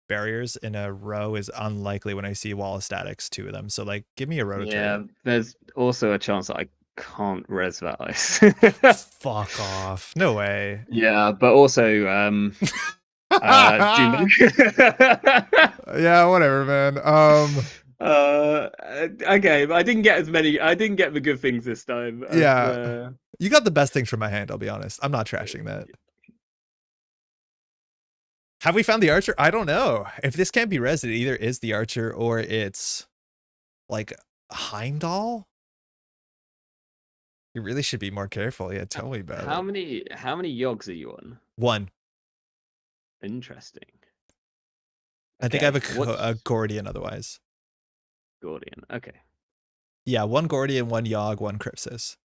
barriers in a row is unlikely when I see wall of statics, 2 of them. So like, give me a rototurret. Yeah, there's also a chance that I can't res that ice. Fuck off. No way. Yeah, but also June. Yeah, whatever, man. Okay, but I didn't get as many. I didn't get the good things this time. Yeah. You got the best things from my hand, I'll be honest. I'm not trashing that. Have we found the archer? I don't know. If this can't be res, it either is the archer or it's like Heimdall. You really should be more careful. Yeah, tell me about how it. how many yogs are you on? 1. Interesting. I think I have What's a Gordian otherwise. Gordian? Okay. Yeah, 1 Gordian, 1 Yogg, 1 Crypsis.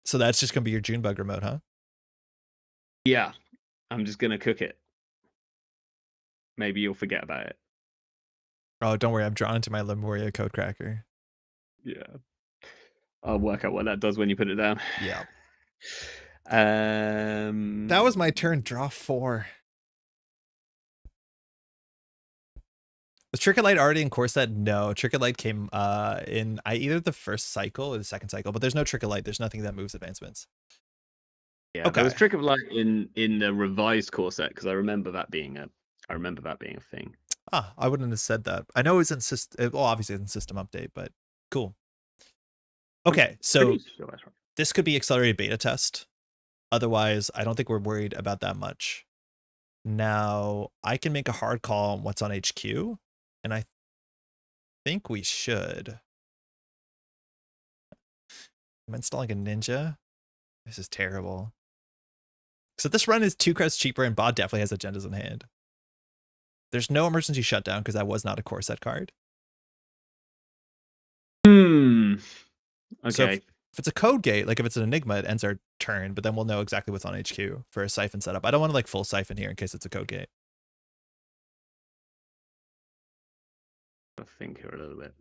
So that's just gonna be your Junebug remote, huh? Yeah, I'm just gonna cook it. Maybe you'll forget about it. Oh, don't worry, I'm drawn into my Lemuria code cracker. Yeah. I'll work out what that does when you put it down. Yeah. That was my turn. Draw 4. Was Tricklight already in core set? No, Tricklight came in either the first cycle or the second cycle, but there's no Tricklight. There's nothing that moves advancements. Yeah, okay. There was Trick of Light in the revised core set because I remember that being a thing. Ah, I wouldn't have said that. I know it was in system. Well, obviously it's in system update, but cool. Okay, so this could be accelerated beta test. Otherwise, I don't think we're worried about that much. Now, I can make a hard call on what's on HQ, and I think we should. I'm installing a ninja. This is terrible. So this run is 2 credits cheaper, and Baa definitely has agendas in hand. There's no emergency shutdown because that was not a core set card. Okay. So if it's a code gate, like if it's an enigma, it ends our turn, but then we'll know exactly what's on HQ for a siphon setup. I don't want to like full siphon here in case it's a code gate. I think here a little bit.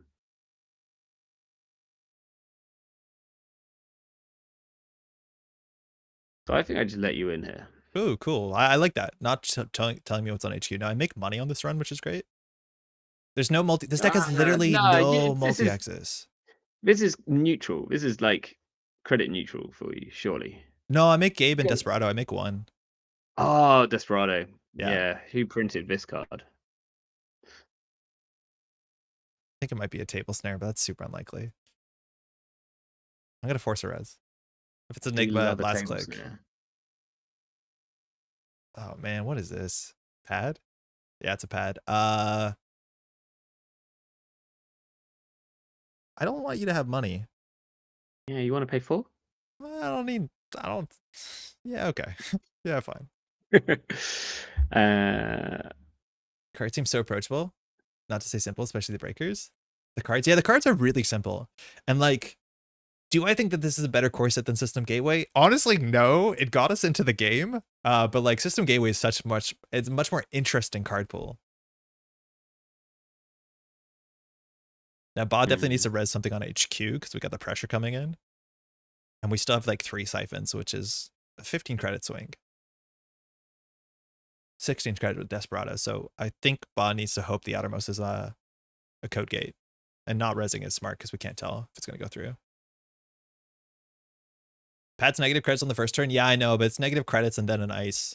So I think I just let you in here. Oh, cool. I like that. Not telling me what's on HQ. Now I make money on this run, which is great. There's no multi. This deck has literally no multi-axis. This is neutral. This is like credit neutral for you, surely. No, I make Gabe and Desperado. I make 1. Oh, Desperado. Yeah. Who printed this card? I think it might be a table snare, but that's super unlikely. I'm gonna force a res. If it's enigma, last click. Snare. Oh man, what is this? Pad? Yeah, it's a pad. I don't want you to have money. Yeah, you want to pay 4? Yeah, okay. Yeah, fine. Card seems so approachable. Not to say simple, especially the breakers. The cards are really simple. And like, do I think that this is a better core set than System Gateway? Honestly, no. It got us into the game. But like System Gateway is it's a much more interesting card pool. Now, Baa definitely needs to res something on HQ because we got the pressure coming in. And we still have like 3 siphons, which is a 15 credit swing. 16 credit with Desperado. So I think Baa needs to hope the outermost is a code gate. And not resing is smart because we can't tell if it's going to go through. Pat's negative credits on the first turn. Yeah, I know, but it's negative credits and then an ice.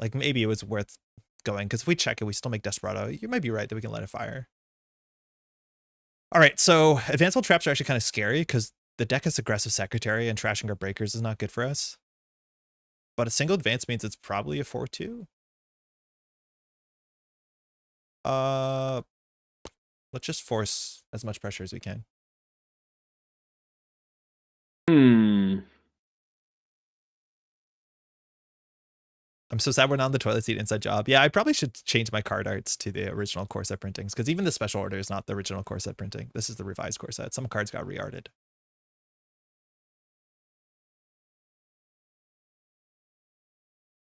Like maybe it was worth going because if we check it, we still make Desperado. You might be right that we can let it fire. All right, so advanced traps are actually kind of scary because the deck has aggressive secretary and trashing our breakers is not good for us. But a single advance means it's probably a 4-2. Let's just force as much pressure as we can. I'm so sad we're not on the toilet seat inside job. Yeah, I probably should change my card arts to the original core set printings because even the special order is not the original core set printing. This is the revised core set. Some cards got re-arted.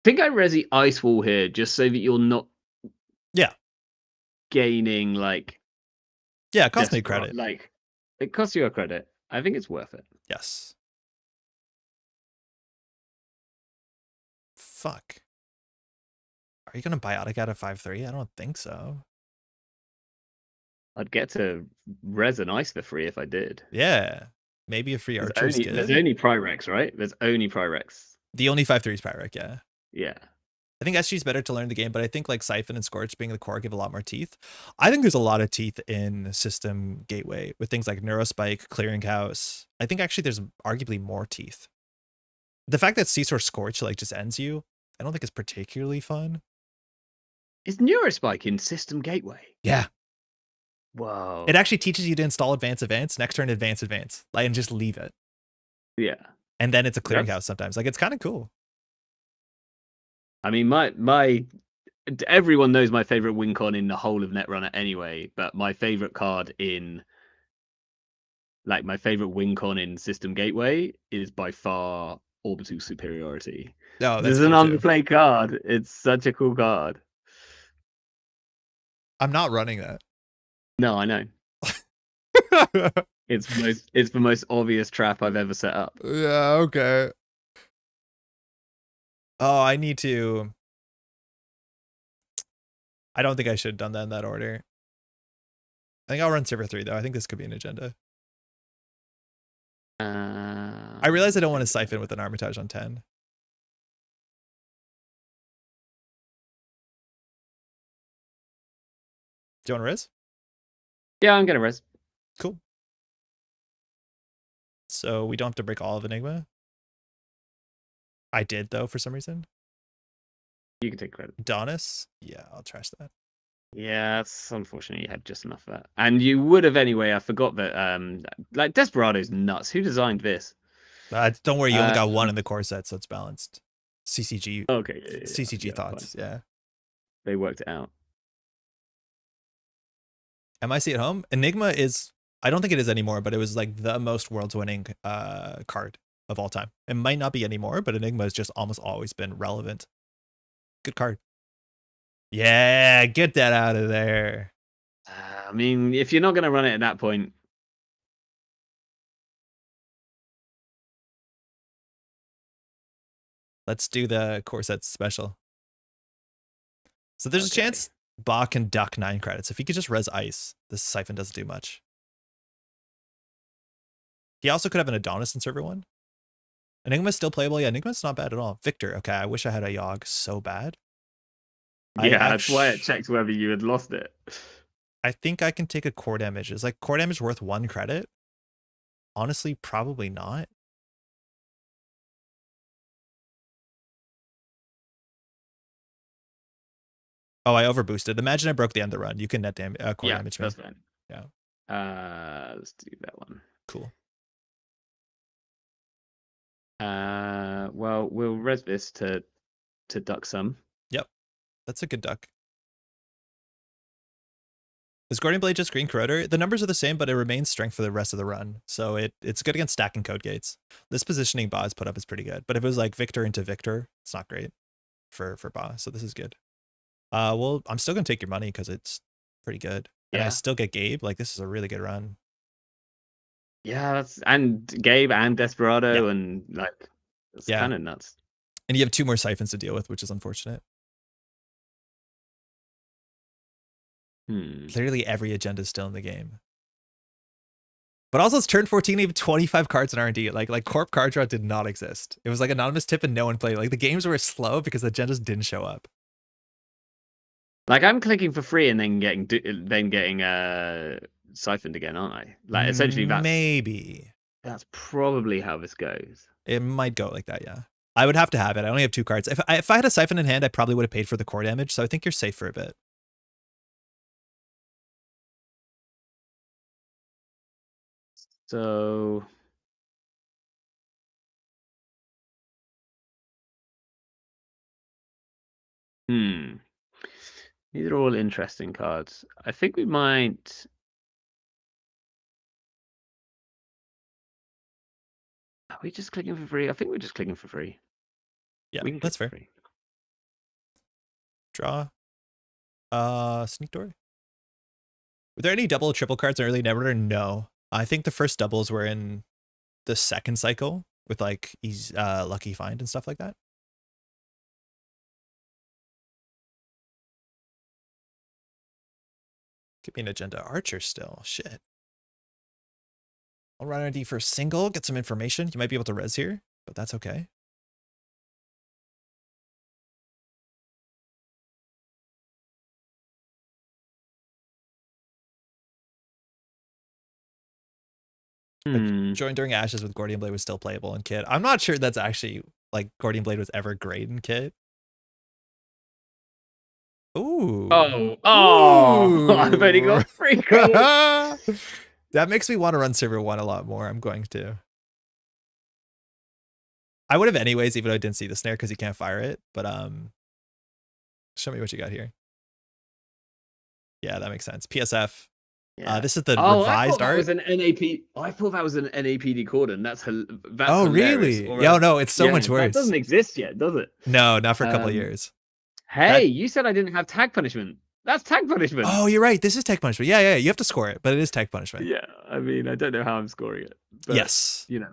I think I resi Ice Wall here just so that you're not gaining like it costs me credit. Like it costs you a credit. I think it's worth it. Yes. Fuck. Are you gonna biotic out of 5-3? I don't think so. I'd get to res and ice for free if I did. Yeah. Maybe a free archer is good. There's only Pyrex, right? There's only Pyrex. The only 5/3 is Pyrex, yeah. Yeah. I think SG is better to learn the game, but I think like Siphon and Scorch being the core give a lot more teeth. I think there's a lot of teeth in System Gateway with things like Neurospike, Clearinghouse. I think actually there's arguably more teeth. The fact that Seesaw Scorch like just ends you, I don't think is particularly fun. Is Neurospike in System Gateway? Yeah. Whoa. It actually teaches you to install Advance, next turn Advance, like, and just leave it. Yeah. And then it's a Clearinghouse sometimes. Like, it's kind of cool. I mean, everyone knows my favorite win con in the whole of Netrunner anyway, but my favorite card in my favorite win con in System Gateway is by far Orbital Superiority. No, this is an underplayed card. It's such a cool card. I'm not running that. No, I know. It's the most obvious trap I've ever set up. Yeah, okay. Oh, I need to. I don't think I should have done that in that order. I think I'll run server 3 though. I think this could be an agenda. I realize I don't want to siphon with an Armitage on 10. Do you want to res? Yeah, I'm gonna res. Cool. So we don't have to break all of Enigma. I did though for some reason. You can take credit. Adonis? Yeah, I'll trash that. Yeah, it's unfortunate you had just enough of that. And you would have anyway. I forgot that like Desperado's nuts. Who designed this? Don't worry, you only got one in the core set, so it's balanced. CCG. Okay. CCG thoughts, fine. yeah. They worked it out. MIC at home? Enigma is, I don't think it is anymore, but it was like the most worlds winning card of all time. It might not be anymore, but Enigma has just almost always been relevant. Good card. Yeah, get that out of there. I mean, if you're not going to run it at that point. Let's do the core set special. So there's a chance Baa can duck 9 credits. If he could just res ice, this Siphon doesn't do much. He also could have an Adonis in server 1. Enigma's still playable. Yeah, Enigma's not bad at all. Victor, okay, I wish I had a Yogg so bad. Yeah, that's why it checked whether you had lost it. I think I can take a core damage. Is like core damage worth 1 credit? Honestly, probably not. Oh, I overboosted. Imagine I broke the end of the run. You can net damage core damage me. That's fine. Yeah. Let's do that one. Cool. Well, we'll res this to duck some. Yep. That's a good duck. Is Guardian Blade just green corroder? The numbers are the same, but it remains strength for the rest of the run. So it's good against stacking code gates. This positioning Baa's put up is pretty good. But if it was like Victor into Victor, it's not great for Baa. So this is good. Well, I'm still gonna take your money because it's pretty good. And I still get Gabe. Like, this is a really good run. Yeah, and Gabe and Desperado and like it's kind of nuts. And you have 2 more siphons to deal with, which is unfortunate. Clearly every agenda is still in the game. But also it's turn 14, you have 25 cards in R&D. Like Corp card draw did not exist. It was like anonymous tip and no one played. Like the games were slow because the agendas didn't show up. Like I'm clicking for free and then getting siphoned again, aren't I? Like essentially that's probably how this goes. It might go like that, yeah. I would have to have it. I only have 2 cards. If I had a siphon in hand, I probably would have paid for the core damage. So I think you're safe for a bit. So these are all interesting cards. I think we might. Are we just clicking for free? I think we're just clicking for free. Yeah, that's fair. Draw. Sneak door. Were there any double or triple cards in early Netrunner? No. I think the first doubles were in the second cycle with like Lucky Find and stuff like that. Could be an agenda archer still. Shit. I'll run ID for a single, get some information. You might be able to res here, but that's okay. Joined during Ashes with Gordian Blade was still playable in Kit. I'm not sure that's actually, like, Gordian Blade was ever great in Kit. Ooh. Oh, I've only got 3 cards. That makes me want to run server 1 a lot more. I'm going to. I would have anyways, even though I didn't see the snare because you can't fire it. But show me what you got here. Yeah, that makes sense. PSF. Yeah. This is the revised art. Was an NAP. I thought that was an NAPD cordon. That's oh, really? Yeah, no, it's so much worse. That doesn't exist yet, does it? No, not for a couple of years. Hey, you said I didn't have tag punishment. That's tag punishment. Oh, you're right. This is tag punishment. Yeah, you have to score it, but it is tag punishment. Yeah, I mean, I don't know how I'm scoring it. But, yes. You know.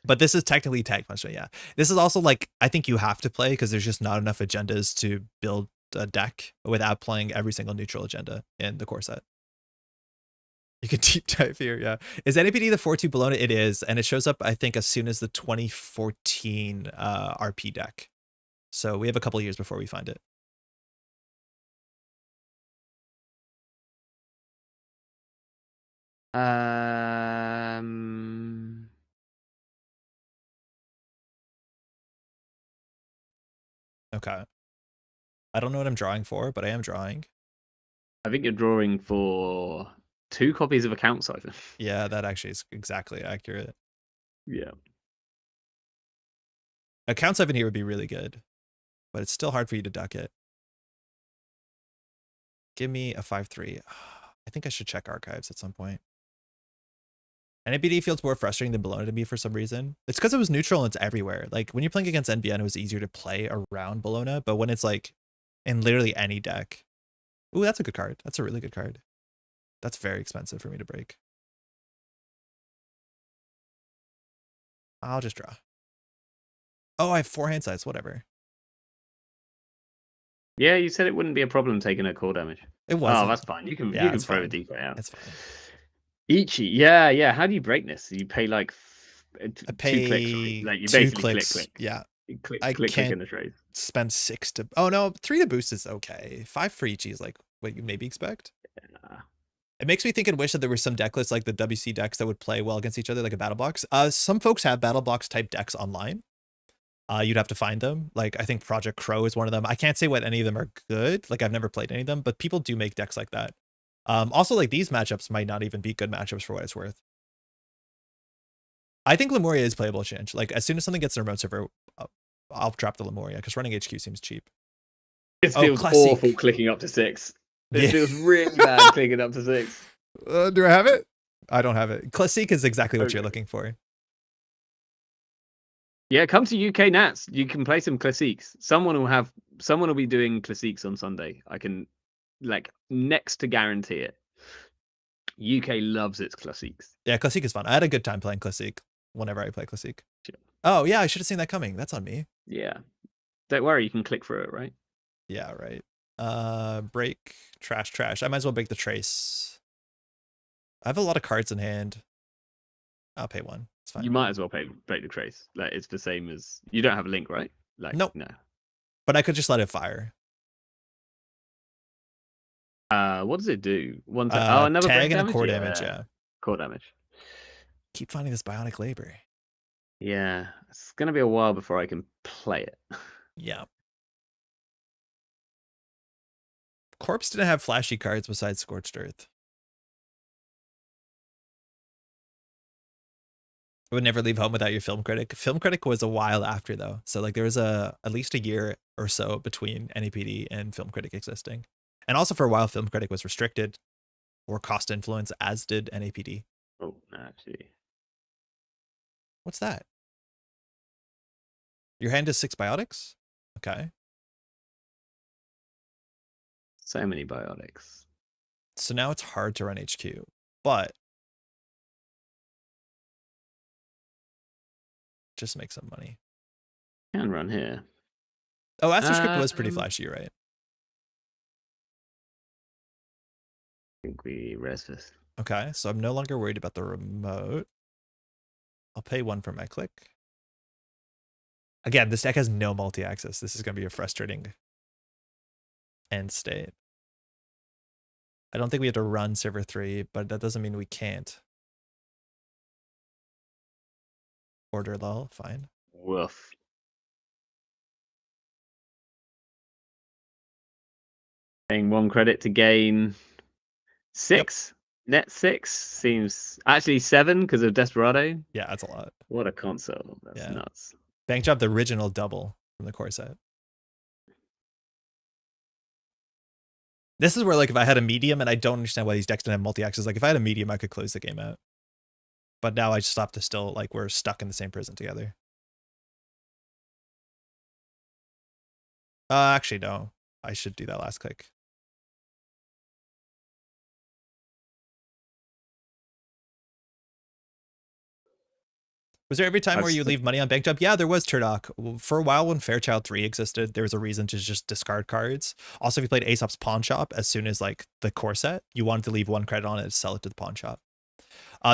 But this is technically tag punishment, yeah. This is also, like, I think you have to play because there's just not enough agendas to build a deck without playing every single neutral agenda in the core set. You can deep dive here, yeah. Is NAPD the 4-2 Bologna? It is, and it shows up, I think, as soon as the 2014 RP deck. So we have a couple years before we find it. Okay. I don't know what I'm drawing for, but I am drawing. I think you're drawing for 2 copies of Account Siphon. Yeah, that actually is exactly accurate. Yeah. Account Siphon here would be really good, but it's still hard for you to duck it. Give me a 5-3. I think I should check archives at some point. NAPD feels more frustrating than Bologna to me for some reason. It's because it was neutral and it's everywhere. Like, when you're playing against NBN, it was easier to play around Bologna, but when it's, like, in literally any deck. Ooh, that's a good card. That's a really good card. That's very expensive for me to break. I'll just draw. Oh, I have 4 hand size. Whatever. Yeah, you said it wouldn't be a problem taking a core damage. It wasn't. Oh, that's fine. You can throw a decoy out. That's fine. Ichi, yeah. How do you break this? You pay like I pay 2 clicks, like you 2 basically clicks. click. Yeah. You click can't in the trade. Spend 6 to. Oh no, 3 to boost is okay. 5 for Ichi is like what you maybe expect. Yeah. It makes me think and wish that there were some deck lists like the WC decks that would play well against each other, like a battle box. Some folks have battle box type decks online. You'd have to find them. Like, I think Project Crow is one of them. I can't say what any of them are good. Like, I've never played any of them, but people do make decks like that. Also, like, these matchups might not even be good matchups for what it's worth. I think Lemuria is playable change. Like, as soon as something gets in a remote server, I'll drop the Lemuria because running HQ seems cheap. It feels awful clicking up to 6. It feels really bad clicking up to 6. Do I have it? I don't have it. Classique is exactly what you're looking for. Yeah, come to UK Nats. You can play some Classiques. Someone will be doing Classiques on Sunday. I can, like, next to guarantee it. UK loves its Classiques. Yeah, Classique is fun. I had a good time playing Classique whenever I play Classique. Sure. Oh, yeah, I should have seen that coming. That's on me. Yeah. Don't worry, you can click through it, right? Yeah, right. Break, trash. I might as well break the trace. I have a lot of cards in hand. I'll pay 1. It's fine. You might as well break the trace. Like, it's the same as you don't have a link, right? Like, nope. No. But I could just let it fire. What does it do? One time. Another tag and a core damage. Yeah. Core damage. Keep finding this bionic labor. Yeah, it's gonna be a while before I can play it. Yeah. Corpse didn't have flashy cards besides Scorched Earth. I would never leave home without your film critic. Film critic was a while after though. So like there was at least a year or so between NAPD and film critic existing. And also for a while, film critic was restricted or cost influence, as did NAPD. Oh, actually. What's that? Your hand is 6 biotics? Okay. So many biotics. So now it's hard to run HQ, but just make some money. Can run here. Oh, Astro Script was pretty flashy, right? think we res this. Okay, so I'm no longer worried about the remote. I'll pay 1 for my click. Again, this deck has no multi-access. This is going to be a frustrating end state. I don't think we have to run server 3, but that doesn't mean we can't. Order lull, fine. Woof. Paying 1 credit to gain 6. Yep. Net 6 seems actually 7 because of Desperado. Yeah, that's a lot. What a console. That's nuts. Bank job, the original double from the core set. This is where, like, if I had a medium, and I don't understand why these decks don't have multi-access. Like, if I had a medium, I could close the game out. But now I just have to still, like, we're stuck in the same prison together. Actually, no. I should do that last click. Was there every time where you leave money on bank job? Yeah, there was, Turdock. For a while when Fairchild 3 existed, there was a reason to just discard cards. Also, if you played Aesop's Pawn Shop, as soon as, like, the core set, you wanted to leave 1 credit on it and sell it to the pawn shop.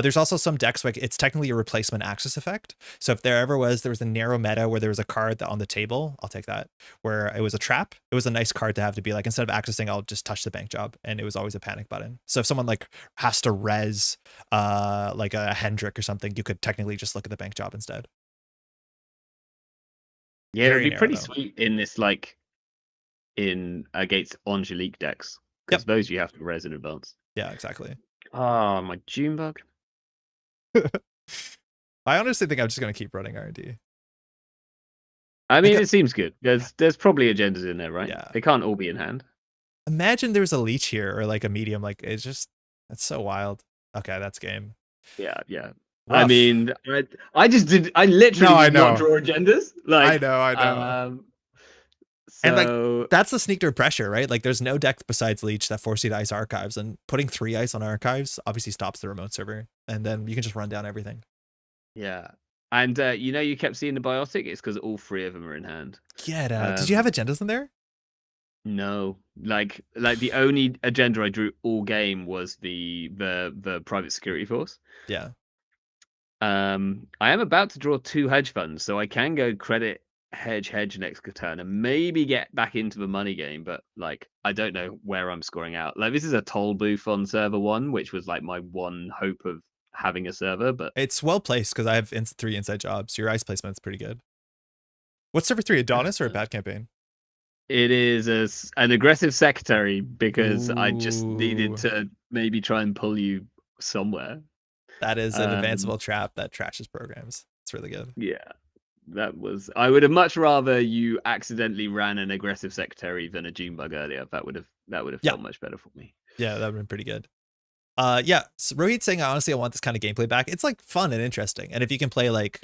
There's also some decks where it's technically a replacement access effect. So if there was a narrow meta where there was a card that on the table, I'll take that, where it was a trap, it was a nice card to have to be like, instead of accessing, I'll just touch the bank job. And it was always a panic button. So if someone like has to res like a Hendrick or something, you could technically just look at the bank job instead. Yeah, it'd be pretty sweet in this, like, in against Angelique decks. Because those you have to res in advance. Yeah, exactly. Oh, my June bug. I honestly think I'm just going to keep running R&D. I mean, it seems good. There's probably agendas in there, right? Yeah. They can't all be in hand. Imagine there was a leech here or like a medium. Like, it's just, that's so wild. Okay, that's game. Yeah. Rough. I mean, I literally did not draw agendas. Like, I know. So... And like, that's the sneaker pressure, right? Like, there's no deck besides Leech that forces you to ice archives, and putting 3 ice on archives obviously stops the remote server, and then you can just run down everything. Yeah. And you kept seeing the biotic. It's because all 3 of them are in hand. Get out. Did you have agendas in there? No. Like the only agenda I drew all game was the private security force. Yeah. I am about to draw 2 hedge funds, so I can go credit hedge next turn and maybe get back into the money game, but like I don't know where I'm scoring out. Like, this is a toll booth on server 1, which was like my one hope of having a server, but it's well placed because I have 3 inside jobs. Your ice placement's pretty good. What's server 3, Adonis or a bad campaign? It is an aggressive secretary because I just needed to maybe try and pull you somewhere. That is an advanceable trap that trashes programs. It's really good. Yeah. I would have much rather you accidentally ran an aggressive secretary than a June bug earlier. That would have felt much better for me. Yeah, that would have been pretty good. Yeah, so Rohit's saying, honestly, I want this kind of gameplay back. It's like fun and interesting. And if you can play like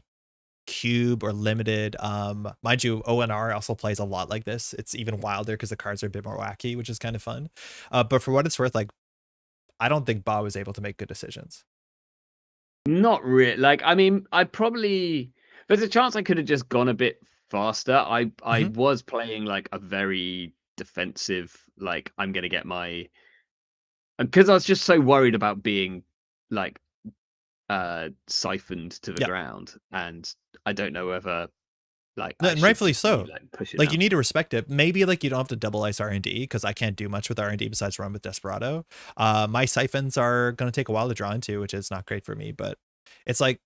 cube or limited, mind you, ONR also plays a lot like this. It's even wilder because the cards are a bit more wacky, which is kind of fun. But for what it's worth, like, I don't think Baa was able to make good decisions. Not really. Like, I mean, there's a chance I could have just gone a bit faster. I was playing like a very defensive, like, I'm gonna get my, because I was just so worried about being like siphoned to the ground, and I don't know whether like, and rightfully so. Like you need to respect it. Maybe like you don't have to double ice R&D because I can't do much with R&D besides run with Desperado. My siphons are going to take a while to draw into, which is not great for me, but it's like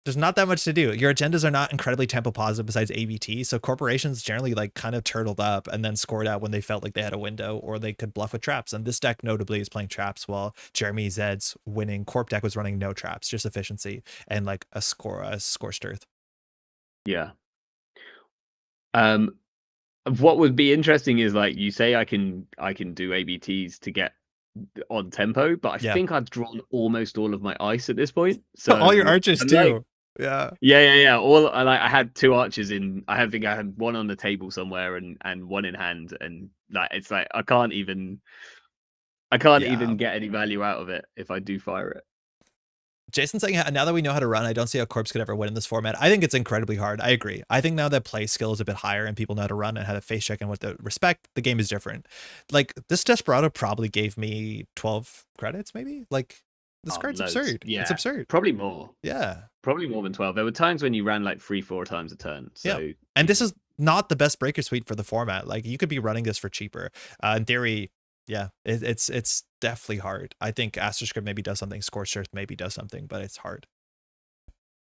there's not that much to do. Your agendas are not incredibly tempo positive besides ABT, so corporations generally like kind of turtled up and then scored out when they felt like they had a window or they could bluff with traps. And this deck notably is playing traps, while Jeremy Zed's winning corp deck was running no traps, just efficiency and like a scorched earth. Yeah. What would be interesting is, like, you say I can do ABTs to get on tempo, but I think I've drawn almost all of my ice at this point. So all your archers too. Like, yeah. All like I had 2 archers in. I think I had 1 on the table somewhere and 1 in hand, and like it's like I can't even get any value out of it if I do fire it. Jason saying, now that we know how to run, I don't see how Corpse could ever win in this format. I think it's incredibly hard. I agree. I think now that play skill is a bit higher and people know how to run and how to face check and what to respect, the game is different. Like, this Desperado probably gave me 12 credits, maybe? Like, this card's loads. absurd. Yeah, it's absurd. Probably more. Yeah. Probably more than 12. There were times when you ran like 3-4 times a turn. So yeah. And this is not the best breaker suite for the format. Like, you could be running this for cheaper. In theory, yeah, it's definitely hard. I think Asterscript maybe does something, Scorched Earth maybe does something, but it's hard.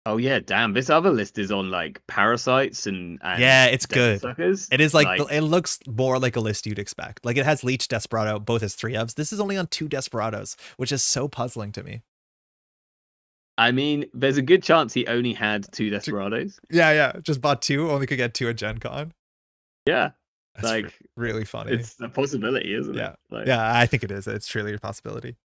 Oh yeah, damn! This other list is on like parasites and yeah, it's good. Suckers. It is like it looks more like a list you'd expect. Like, it has Leech, Desperado, both as 3 ofs. This is only on 2 Desperados, which is so puzzling to me. I mean, there's a good chance he only had 2 Desperados. Yeah, just bought 2, only could get 2 at Gen Con. Yeah, that's like really funny. It's a possibility, isn't it? Like, yeah, I think it is. It's truly a possibility.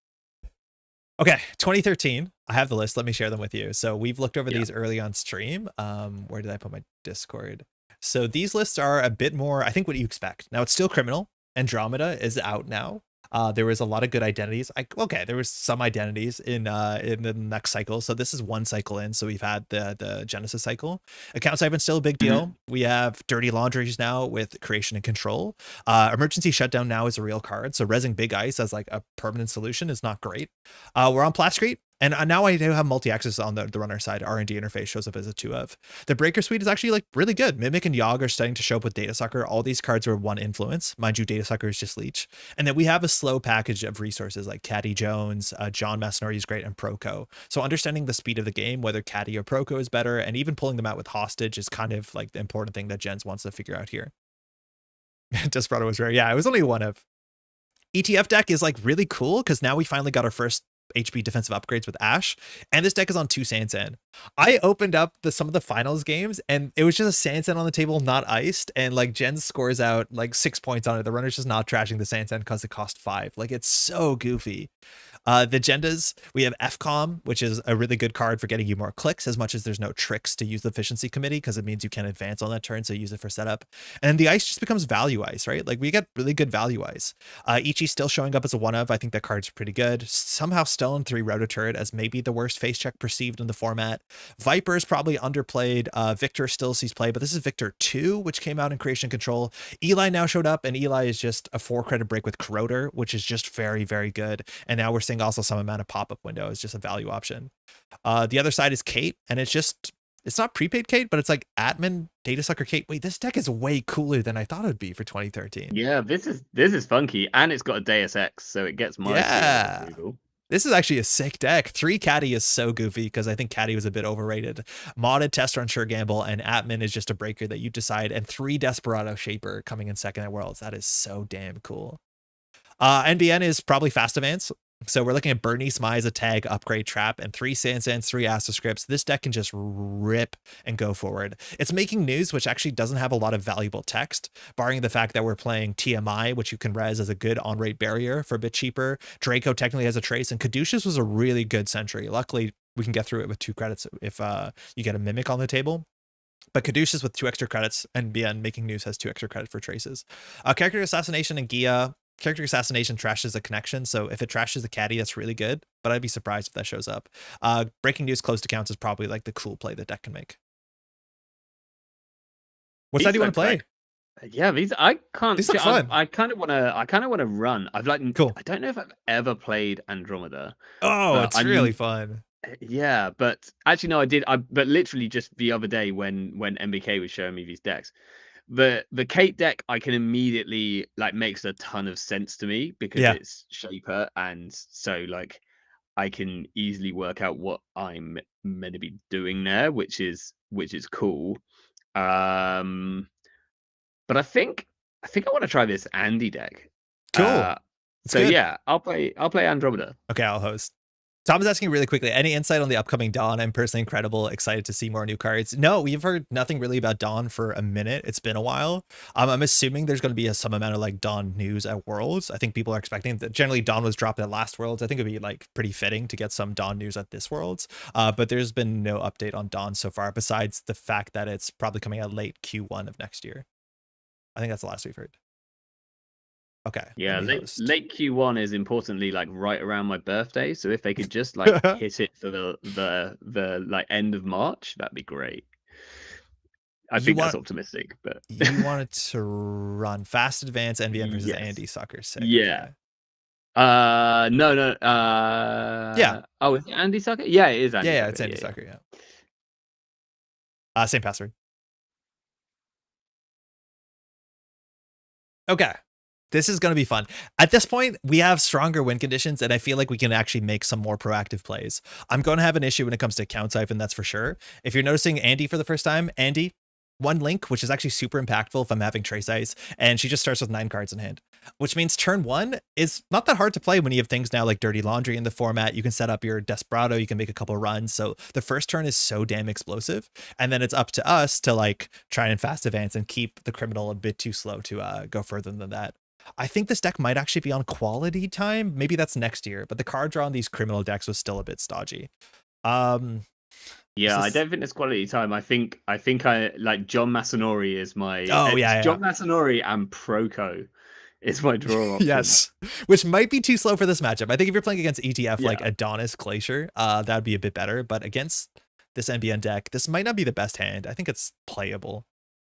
Okay, 2013. I have the list. Let me share them with you. So we've looked over these early on stream. Where did I put my Discord? So these lists are a bit more, I think, what you expect. Now, it's still Criminal. Andromeda is out now. There was a lot of good identities. There was some identities in the next cycle. So this is 1 cycle in. So we've had the Genesis cycle. Account siphon still a big deal. We have Dirty Laundries now with Creation and Control. Emergency Shutdown now is a real card. So resing Big Ice as like a permanent solution is not great. We're on Plascrete. And now I do have multi-access on the runner side. R&D interface shows up as a 2 of. The Breaker Suite is actually like really good. Mimic and Yogg are starting to show up with Data Sucker. All these cards are 1 influence. Mind you, Data Sucker is just Leech. And then we have a slow package of resources like Caddy Jones, John Masnori is great, and Proco. So understanding the speed of the game, whether Caddy or Proco is better, and even pulling them out with Hostage is kind of like the important thing that Jens wants to figure out here. Desperado was rare. Yeah, it was only 1 of. ETF deck is like really cool because now we finally got our first HP defensive upgrades with Ash, and this deck is on 2 Sansan. I opened up some of the finals games and it was just a Sansan on the table, not iced, and like Jen scores out like 6 points on it. The runner's just not trashing the Sansan because it cost 5. Like, it's so goofy. The agendas, we have FCOM, which is a really good card for getting you more clicks, as much as there's no tricks to use the efficiency committee because it means you can advance on that turn, so use it for setup. And the ice just becomes value ice, right? Like, we get really good value ice. Ichi still showing up as a 1 of. I think that card's pretty good. Somehow still in 3 Roto Turret as maybe the worst face check perceived in the format. Viper is probably underplayed. Victor still sees play, but this is Victor 2, which came out in Creation Control. Eli now showed up, and Eli is just a 4 credit break with Corroder, which is just very, very good. And now we're seeing also some amount of pop-up window is just a value option. The other side is Kate, and it's not prepaid Kate, but it's like Atman, Data Sucker Kate. Wait, this deck is way cooler than I thought it would be for 2013. Yeah, this is funky, and it's got a Deus Ex, so it gets my approval. This is actually a sick deck. 3 Caddy is so goofy because I think Caddy was a bit overrated. Modded Tester on Sure Gamble, and Atman is just a breaker that you decide, and 3 Desperado Shaper coming in second at Worlds. That is so damn cool. NBN is probably Fast Advance. So we're looking at Bernice, Maiza, Tag, Upgrade, Trap, and 3 Sansans, 3 Astroscripts. This deck can just rip and go forward. It's making news, which actually doesn't have a lot of valuable text, barring the fact that we're playing TMI, which you can res as a good on-rate barrier for a bit cheaper. Draco technically has a trace, and Caduceus was a really good sentry. Luckily, we can get through it with 2 credits if you get a Mimic on the table. But Caduceus with 2 extra credits, and BN making news has 2 extra credit for traces. Character Assassination and Gia. Character Assassination trashes a connection, so if it trashes the caddy, that's really good, but I'd be surprised if that shows up. Breaking News closed accounts is probably like the cool play that deck can make. What side do you want to play? Yeah, I can't. These look fun. I kind of want to run. I don't know if I've ever played Andromeda. Oh, it's really fun. Yeah, but actually no, I did. But literally just the other day when MBK was showing me these decks. The Kate deck I can immediately like makes a ton of sense to me because it's Shaper, and so like I can easily work out what I'm meant to be doing there, which is cool. But I think I want to try this Andy deck. Cool. So yeah, I'll play Andromeda. Okay, I'll host. Tom is asking really quickly, any insight on the upcoming Dawn? I'm personally incredible, excited to see more new cards. No, we've heard nothing really about Dawn for a minute. It's been a while. I'm assuming there's going to be some amount of like Dawn news at Worlds. I think people are expecting that. Generally, Dawn was dropped at last Worlds. I think it'd be like pretty fitting to get some Dawn news at this Worlds. But there's been no update on Dawn so far, besides the fact that it's probably coming out late Q1 of next year. I think that's the last we've heard. Okay. Yeah, let me late host. late Q1 is importantly like right around my birthday. So if they could just like hit it for the like end of March, that'd be great. I You think that's want optimistic, but you wanted to run Fast Advance NBN versus yes. Andy Sucker. Sick. Yeah. Okay. No. Yeah. Oh, is it Andy Sucker? Yeah, it is Andy Yeah, Sucker. it's Andy Yeah. Sucker, yeah. Same password. Okay. This is going to be fun. At this point, we have stronger win conditions, and I feel like we can actually make some more proactive plays. I'm going to have an issue when it comes to account siphon, that's for sure. If you're noticing Andy for the first time, Andy, one link, which is actually super impactful if I'm having Trace Ice, and she just starts with 9 cards in hand, which means turn 1 is not that hard to play when you have things now like Dirty Laundry in the format. You can set up your Desperado, you can make a couple runs. So the first turn is so damn explosive. And then it's up to us to like try and fast advance and keep the criminal a bit too slow to go further than that. I think this deck might actually be on quality time. Maybe that's next year, but the card draw on these criminal decks was still a bit stodgy. Yeah, I don't think it's quality time. I think I like John Masanori is my John Masanori and Proco is my draw option. Yes, which might be too slow for this matchup. I think if you're playing against ETF like Adonis Glacier, that'd be a bit better. But against this NBN deck, this might not be the best hand. I think it's playable.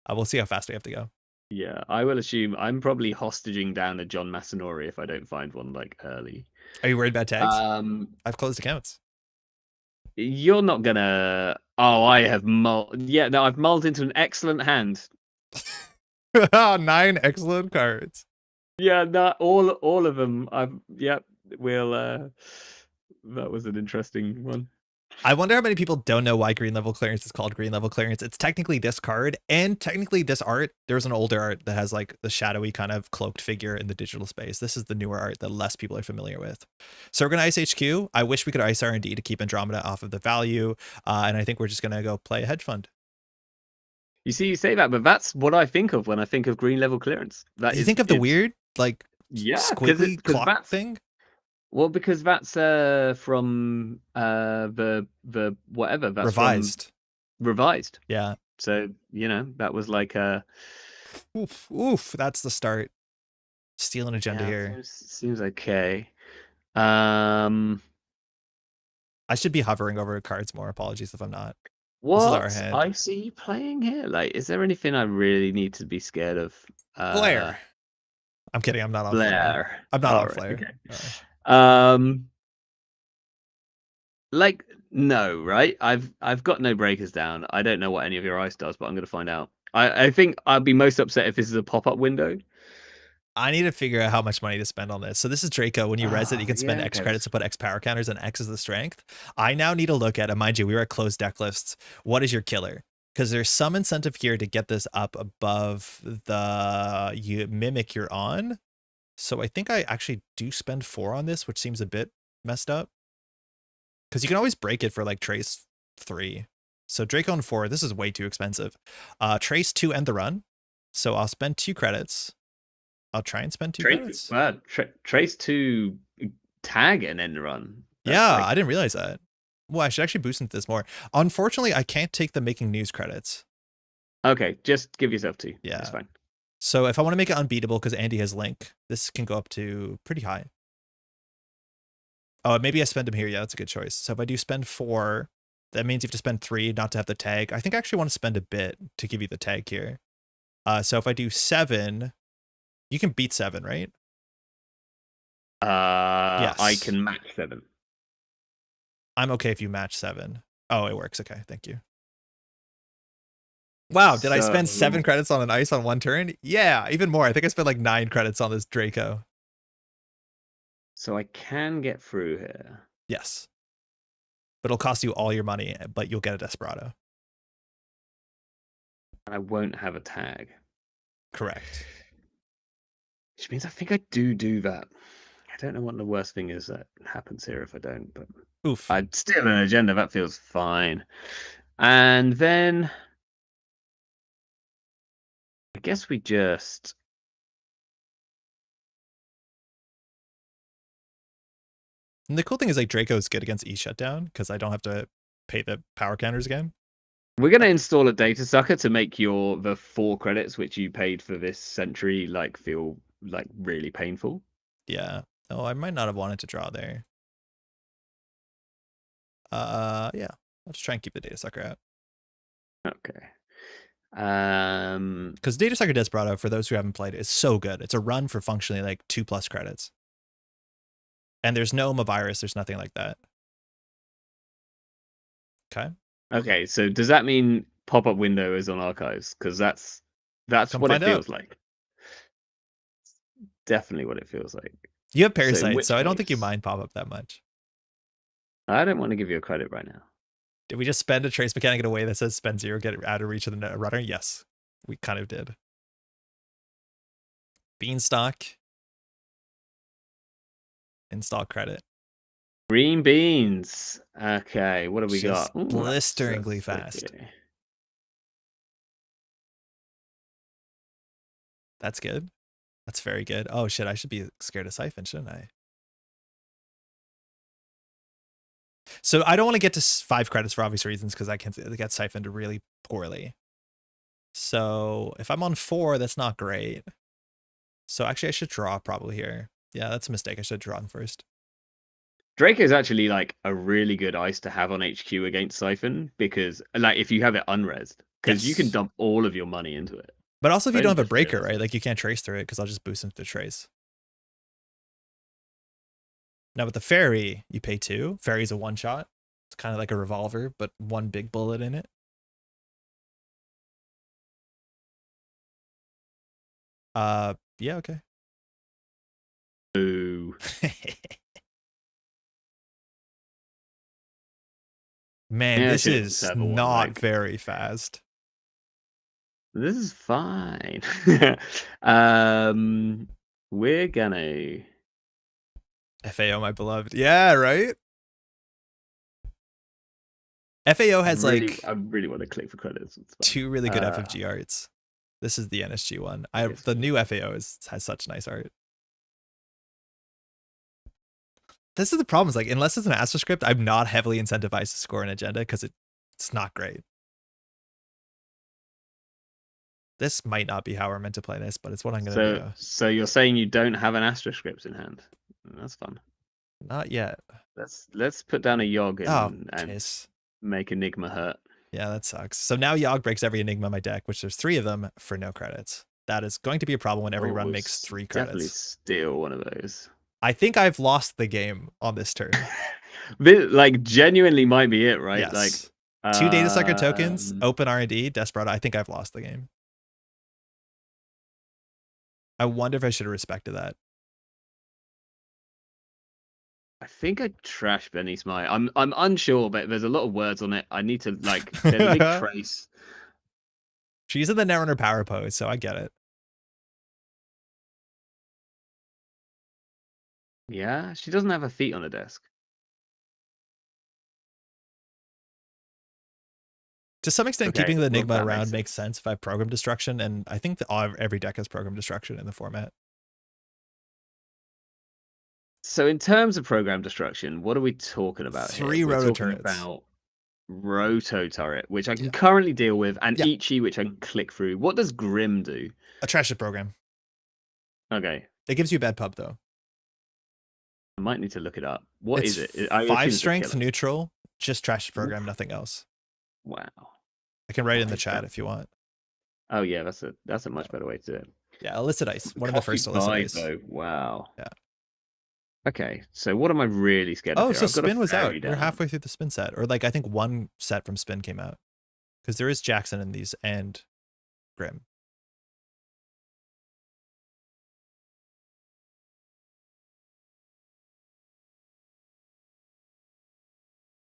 We'll see how fast we have to go. Yeah, I will assume I'm probably hostaging down a John Masanori if I don't find one like early. Are you worried about tags? I've closed accounts. You're not gonna. Oh, I have mulled. Yeah, no, I've mulled into an excellent hand. 9 excellent cards. Yeah, no, all of them. Yep. We'll. That was an interesting one. I wonder how many people don't know why green level clearance is called green level clearance. It's technically this card and technically this art. There's an older art that has like the shadowy kind of cloaked figure in the digital space. This is the newer art that less people are familiar with. So we're going to ice HQ. I wish we could ice R&D to keep Andromeda off of the value. And I think we're just going to go play a hedge fund. You see, you say that, but that's what I think of when I think of green level clearance. That you think of the weird, like, squiggly clock thing? Well, because that's from the whatever that's revised. Revised. Yeah. So that was like oof. That's the start. Steal an agenda here. Seems okay. I should be hovering over cards more. Apologies if I'm not. What I see you playing here? Like, is there anything I really need to be scared of? Flare. I'm kidding. I'm not on Flare. I'm not on Flare. Okay. Like, no, right? I've got no breakers down. I don't know what any of your ice does, but I'm gonna find out. I think I'd be most upset if this is a pop-up window. I need to figure out how much money to spend on this. So this is Draco. When you res it, you can spend X credits to put X power counters, and X is the strength. I now need to look at, and mind you, we were at closed deck lists. What is your killer? Because there's some incentive here to get this up above the mimic you're on. So I think I actually do spend 4 on this, which seems a bit messed up. Because you can always break it for like Trace 3. So Draco on 4, this is way too expensive. Trace 2 end the run. So I'll spend 2 credits. I'll try and spend 2 credits. Trace 2 tag and end the run. That's I didn't realize that. Well, I should actually boost into this more. Unfortunately, I can't take the making news credits. Okay, just give yourself 2. Yeah. That's fine. So if I want to make it unbeatable because Andy has Link, this can go up to pretty high. Oh, maybe I spend him here. Yeah, that's a good choice. So if I do spend 4, that means you have to spend 3 not to have the tag. I think I actually want to spend a bit to give you the tag here. So if I do 7, you can beat 7, right? Yes. I can match 7. I'm okay if you match 7. Oh, it works. Okay, thank you. Wow, did I spend 7 credits on an ice on 1 turn? Yeah, even more. I think I spent like 9 credits on this Draco. So I can get through here. Yes. But it'll cost you all your money, but you'll get a Desperado. I won't have a tag. Correct. Which means I think I do that. I don't know what the worst thing is that happens here if I don't, but oof. I'd steal an agenda. That feels fine. And then I guess we just... And the cool thing is like Draco is good against E-Shutdown because I don't have to pay the power counters again. We're going to install a data sucker to make the 4 credits which you paid for this century like feel like really painful. Yeah. Oh, I might not have wanted to draw there. Yeah. I'll just try and keep the data sucker out. Okay. Because Data Sucker Desperado, for those who haven't played it, is so good. It's a run for functionally like 2+ credits. And there's no virus, there's nothing like that. Okay. Okay, so does that mean pop-up window is on archives? Because that's Come what it find out. feels like. Definitely what it feels like. You have So in Parasite, which so I don't think you case- mind pop-up that much. I don't want to give you a credit right now. Did we just spend a trace mechanic in a way that says spend 0, get it out of reach of the runner? Yes, we kind of did. Beanstalk. Install credit. Green beans. Okay, what have we Just got? Ooh, blisteringly that's fast. okay. That's good. That's very good. Oh shit, I should be scared of Siphon, shouldn't I? So I don't want to get to 5 credits for obvious reasons because I can get siphoned really poorly. So if I'm on 4, that's not great. So actually I should draw probably here. Yeah, that's a mistake. I should have drawn first. Drake is actually like a really good ice to have on HQ against Siphon because like if you have it unresed, because you can Yes. dump all of your money into it. But also if you I don't have a just breaker, realized right? this. Like you can't trace through it because I'll just boost into the trace. Now with the fairy, you pay 2. Fairy's a 1-shot. It's kind of like a revolver, but 1 big bullet in it. Yeah, okay. Ooh. Man, Yeah, this shit, is several one, not like- very fast. This is fine. We're gonna FAO, my beloved. Yeah, right? FAO has really, like I really want to click for credits. 2 really good FFG arts. This is the NSG one. The new FAO has such nice art. This is the problem, is like unless it's an Astro script, I'm not heavily incentivized to score an agenda because it's not great. This might not be how we're meant to play this, but it's what I'm gonna do. So you're saying you don't have an Astro script in hand? That's fun. Not yet. Let's put down a Yogg and piss. make Enigma hurt. Yeah, that sucks. So now Yogg breaks every Enigma in my deck, which there's 3 of them for no credits. That is going to be a problem when every run makes 3 credits. Definitely steal one of those. I think I've lost the game on this turn. This, like, genuinely might be it, right? Yes. Like 2 data sucker tokens, open R&D, Desperado. I think I've lost the game. I wonder if I should have respected that. I think I trash Benny Smite. I'm unsure, but there's a lot of words on it. I need to like. There's a big trace. She's in the Netrunner power pose, so I get it. Yeah, she doesn't have her feet on her desk. To some extent, Okay, keeping the well, Enigma that around makes makes sense if I have program destruction, and I think every deck has program destruction in the format. So in terms of program destruction, what are we talking about 3 here? We're roto talking turrets. about roto turret, which I can currently deal with, and Ichi, which I can click through. What does Grim do? A trash it program. Okay. It gives you bad pub though. I might need to look it up. What is it? 5 strength neutral, just trash it program, nothing else. Wow. I can write it in the chat if you want. Oh yeah, that's a much better way to do it. Yeah, illicit ice. One of the first illicit ice. Though. Wow. Yeah. Okay, so what am I really scared of? Oh, here? so I've got Spin was out. down. You're halfway through the Spin set, or like I think 1 set from Spin came out, because there is Jackson in these and Grim.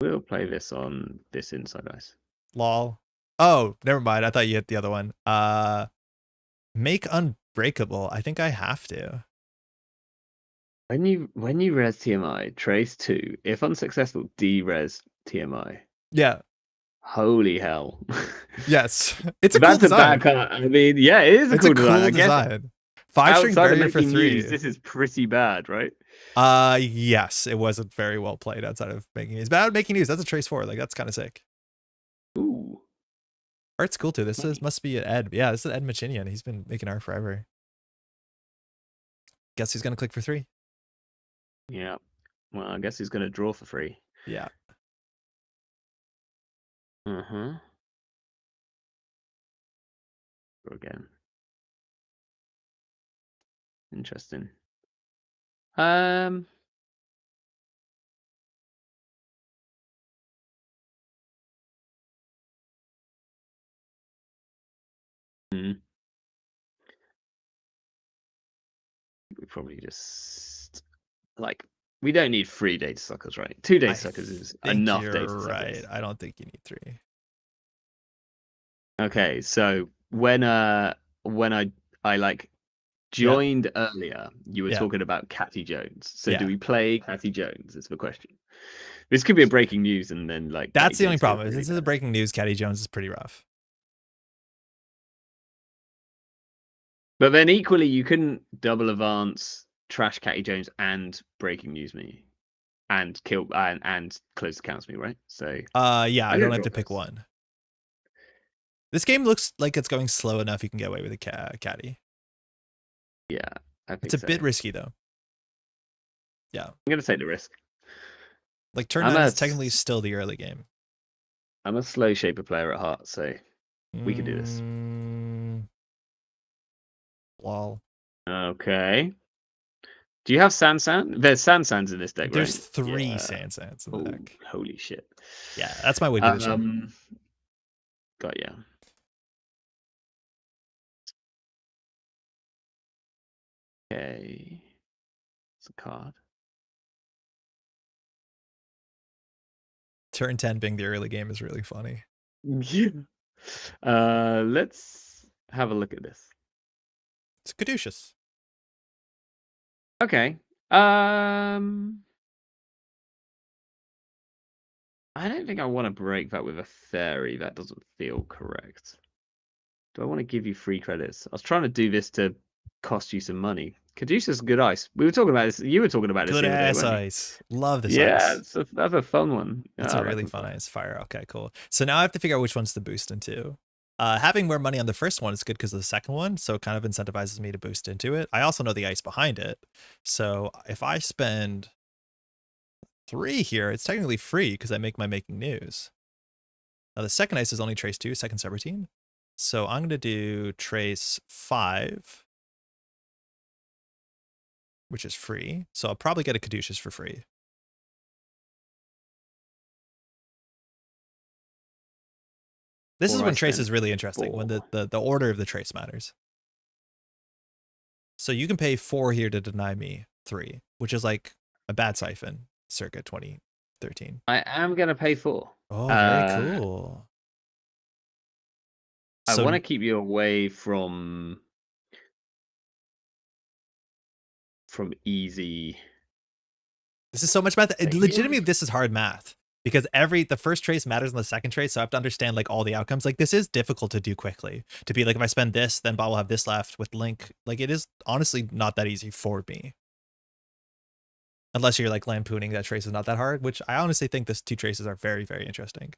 We'll play this on this inside ice. Lol. Oh, never mind. I thought you hit the other one. Make unbreakable. I think I have to. When you res TMI, trace 2. If unsuccessful, de-res TMI. Yeah. Holy hell. Yes. It's a cool design. I mean, yeah, it is a cool design. I guess 5-string barrier for 3. News, this is pretty bad, right? Yes, it wasn't very well played outside of making news. But out of making news, that's a trace 4. Like that's kind of sick. Ooh. Art's cool too. This must be an Ed. Yeah, this is Ed Machinian. He's been making art forever. Guess who's gonna click for 3? Yeah. Well, I guess he's gonna draw for free. Yeah. Draw again. Interesting. Hmm. We probably just like we don't need 3 data suckers, right? 2 data suckers is enough you're data right. suckers. I don't think you need 3. Okay, so when I like joined earlier, you were talking about Catty Jones. So do we play Catty Jones? Is the question. This could be a breaking news, and then like that's the only problem. Is this is a breaking news. Catty Jones is pretty rough. But then equally, you couldn't double advance trash Catty Jones and breaking news me, and kill and close the counts me, right? So yeah, I don't have to pick one. This game looks like it's going slow enough. You can get away with a Catty. Yeah, I think it's a bit risky though. Yeah, I'm gonna take the risk. Like turn 9 is technically still the early game. I'm a slow shaper player at heart, so we can do this. Lol. Okay. Do you have Sansan? There's Sansans in this deck, There's right? 3 Sansans in the deck. Holy shit. Yeah, that's my winter vision. Got ya. Okay. It's a card. Turn 10 being the early game is really funny. Yeah. Let's have a look at this. It's caduceus. Okay. I don't think I want to break that with a fairy. That doesn't feel correct. Do I want to give you 3 credits? I was trying to do this to cost you some money. Caduceus is good ice. We were talking about this. You were talking about this good the other day, ass ice. Love this ice. Yeah, that's a fun one. That's a really fun ice. Fire. Okay, cool. So now I have to figure out which ones to boost into. Having more money on the first one is good because of the second one, so it kind of incentivizes me to boost into it. I also know the ice behind it, so if I spend 3 here, it's technically free because I make my making news. Now the second ice is only trace 2, second subroutine, so I'm going to do trace 5, which is free. So I'll probably get a caduceus for free. This is when trace is really interesting, when the order of the trace matters. So you can pay 4 here to deny me 3, which is like a bad siphon circa 2013. I am going to pay 4. Oh, very cool. I want to keep you away from easy. This is so much math. Legitimately, this is hard math. Because the first trace matters in the second trace, so I have to understand like all the outcomes. Like this is difficult to do quickly. To be like, if I spend this, then Baa will have this left with Link. Like it is honestly not that easy for me. Unless you're like lampooning that trace is not that hard, which I honestly think these 2 traces are very, very interesting.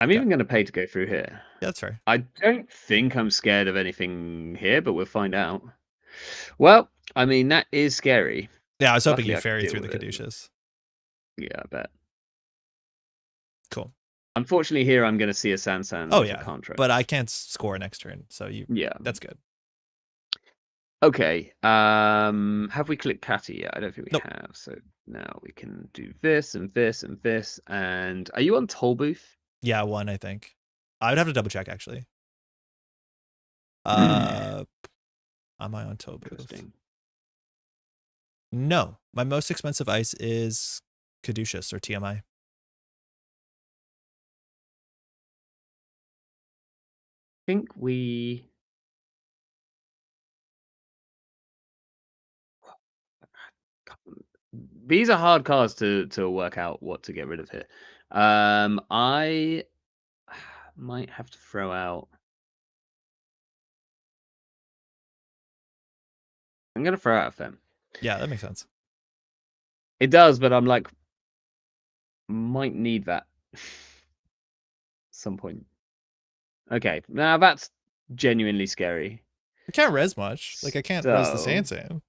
I'm even going to pay to go through here. Yeah, that's fair. I don't think I'm scared of anything here, but we'll find out. Well, I mean, that is scary. Yeah, I was hoping you fairy through the caduceus. Yeah, I bet. Cool. Unfortunately, here I'm going to see a Sansan. Oh yeah, but I can't score next turn, so that's good. Okay. Have we clicked Catty yet? I don't think we have. So now we can do this and this and this. And are you on Toll Booth? Yeah, 1, I think. I would have to double check actually. Am I on Toll Booth? No, my most expensive ice is caduceus or TMI. I think we these are hard cards to work out what to get rid of here. I might have to throw out. I'm gonna throw out a Fem. Yeah, that makes sense. It does, but I'm like, might need that some point. Okay, now that's genuinely scary. I can't res much. Like I can't res the Sansan.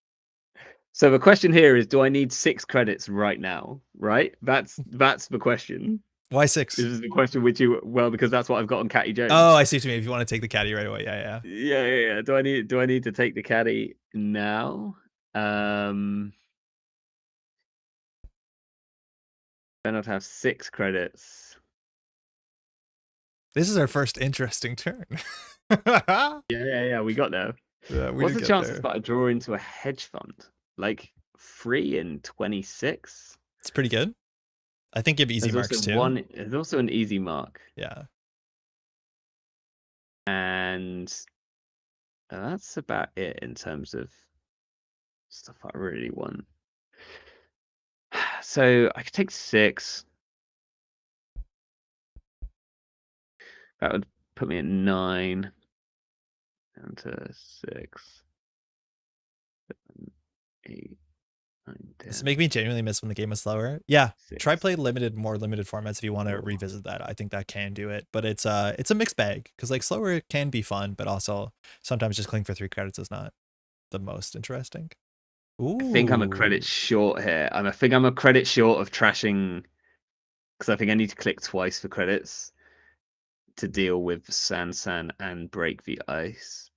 So the question here is, do I need 6 credits right now? Right? That's the question. Why 6? This is the question which because that's what I've got on Catty Jones. Oh, I see what you mean. If you want to take the caddy right away. Yeah. Yeah. Do I need to take the caddy now? Then I'd have 6 credits. This is our first interesting turn. Yeah. We got there. Yeah, What's the chances that I draw into a hedge fund? Like 3 in 26? It's pretty good. I think you have easy marks too. There's also an easy mark. Yeah. And that's about it in terms of stuff I really want. So I could take 6. That would put me at 9. Down to 6. 7, 8, 9, 10. Does it make me genuinely miss when the game is slower? Yeah. 6. Try play more limited formats if you want to revisit that. I think that can do it. But it's a mixed bag. Because like slower can be fun, but also sometimes just clicking for 3 credits is not the most interesting. Ooh. I think I'm a credit short here. I think I'm a credit short of trashing, because I think I need to click twice for credits to deal with San and break the ice.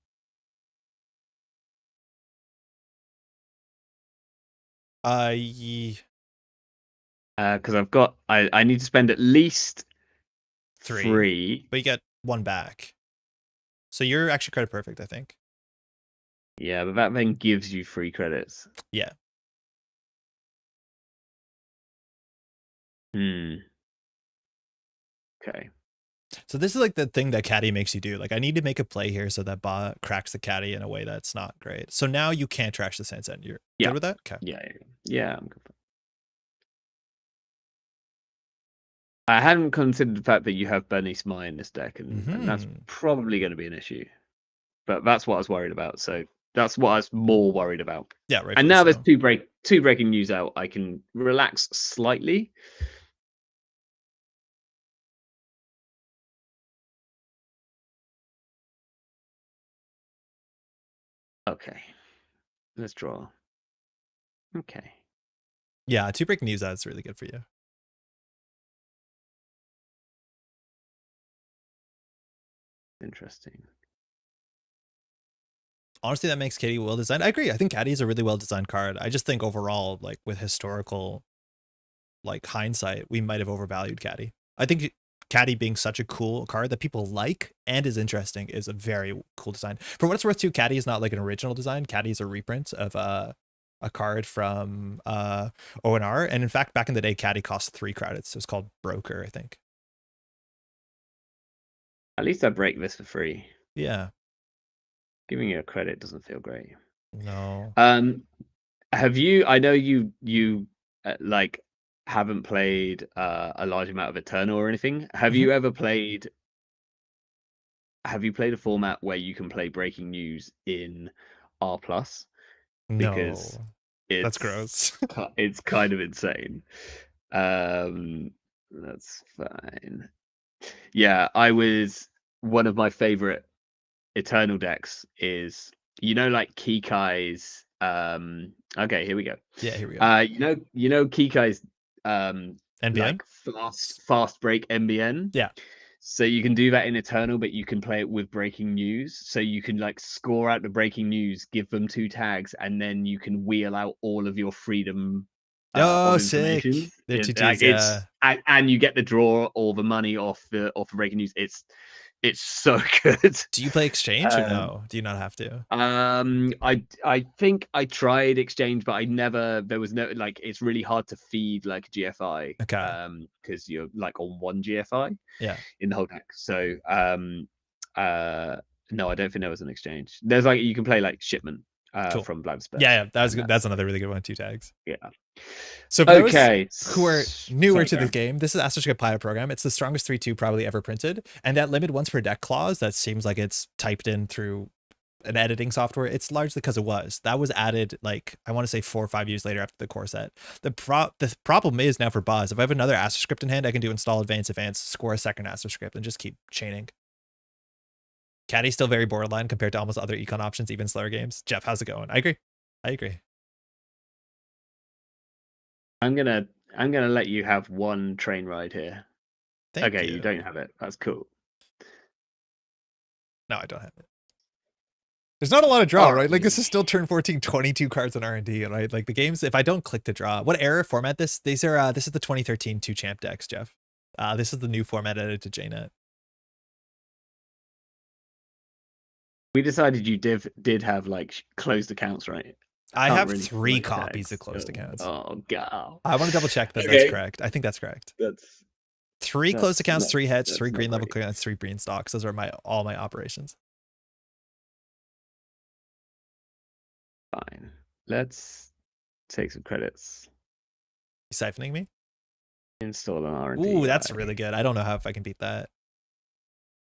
Because I need to spend at least 3, but you get 1 back. So you're actually credit perfect, I think. Yeah, but that then gives you 3 credits. Yeah. Okay. So this is like the thing that caddy makes you do. Like I need to make a play here so that Baa cracks the caddy in a way that's not great. So now you can't trash the San. You're good with that? Okay. Yeah, I'm good. I hadn't considered the fact that you have Bernice Mai in this deck, and that's probably going to be an issue. But that's what I was worried about. So that's what I was more worried about. Yeah, right. And now there's two breaking news out. I can relax slightly. Okay. Let's draw. Okay. Yeah, 2 breaking news out is really good for you. Interesting. Honestly, that makes Caddy well designed. I agree. I think Caddy is a really well designed card. I just think overall, like with historical, like hindsight, we might have overvalued Caddy. I think Caddy being such a cool card that people like and is interesting is a very cool design. For what it's worth, too, Caddy is not like an original design. Caddy is a reprint of a card from ONR, and in fact, back in the day, Caddy cost 3 credits. It was called Broker, I think. At least I break this for free. Yeah. Giving you a credit doesn't feel great. No. Have you? I know you like haven't played a large amount of Eternal or anything. Have you ever played? Have you played a format where you can play breaking news in R+? Because no, that's gross. It's kind of insane. That's fine. Yeah, one of my favorite Eternal decks is, like Kikai's okay, here we go. Yeah, here we go. Kikai's NBN? like fast break NBN. Yeah. So you can do that in Eternal, but you can play it with breaking news. So you can like score out the breaking news, give them 2 tags, and then you can wheel out all of your freedom. Sick! They're 2 tags, yeah. And you get the draw all the money off the breaking news. It's so good. Do you play Exchange or no? Do you not have to? I think I tried Exchange, but there was no, like, it's really hard to feed like GFI. Okay. Because you're like on 1 GFI. Yeah. In the whole deck. So no, I don't think there was an Exchange. There's like, you can play like Shipment cool. from Blind Spell. Yeah, that's good. That's another really good one, 2 tags. Yeah. So for those who are newer to the game, this is Asterisk Pilot Program. It's the strongest 3/2 probably ever printed. And that limit once per deck clause, that seems like it's typed in through an editing software. It's largely because it was. That was added, like, I want to say 4 or 5 years later after the core set. The problem is now for Baa, if I have another Asterisk in hand, I can do install advance, score a second Asterisk, and just keep chaining. Caddy's still very borderline compared to almost other econ options, even slower games. Jeff, how's it going? I agree. I'm gonna let you have one train ride here. Thank Okay, you. you don't have it. That's cool. No, I don't have it. There's not a lot of draw, All right? Like right. this is still turn 14, 22 cards on R&D, right? Like the games, if I don't click to draw, what era format these are, this is the 2013 2 champ decks, Jeff. This is the new format added to JNet. We decided you did have like closed accounts, right? I Can't have really 3 find copies of decks. closed accounts. Oh god. I want to double check that that's Okay. correct. I think that's correct. That's 3 closed accounts, not, 3 hedge, that's 3 not green level great. accounts, 3 green stocks. Those are all my operations. Fine. Let's take some credits. You siphoning me? Install an R&D. Ooh, that's really good. I don't know if I can beat that.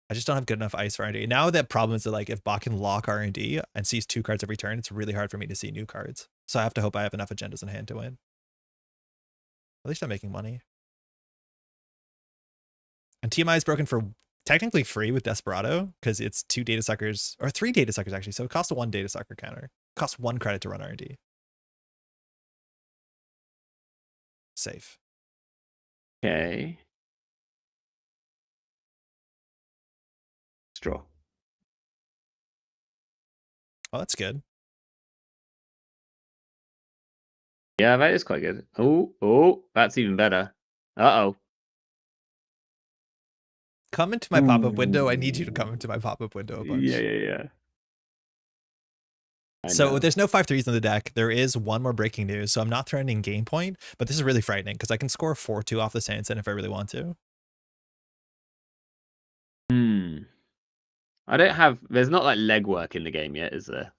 I just don't have good enough ice for R&D. Now that problem is that like if Baa can lock R&D and sees 2 cards every turn, it's really hard for me to see new cards. So I have to hope I have enough agendas in hand to win. At least I'm making money. And TMI is broken for technically free with Desperado because it's 2 data suckers or 3 data suckers actually. So it costs a 1 data sucker counter. It costs 1 credit to run R&D. Safe. Okay. Straw. Oh, that's good. Yeah, that is quite good. Oh, that's even better. Uh-oh. Come into my pop-up window. I need you to come into my pop-up window a bunch. Yeah. So there's no 5/3s in the deck. There is one more breaking news. So I'm not threatening game point, but this is really frightening because I can score 4-2 off the Sanson if I really want to. I don't have. There's not like legwork in the game yet, is there?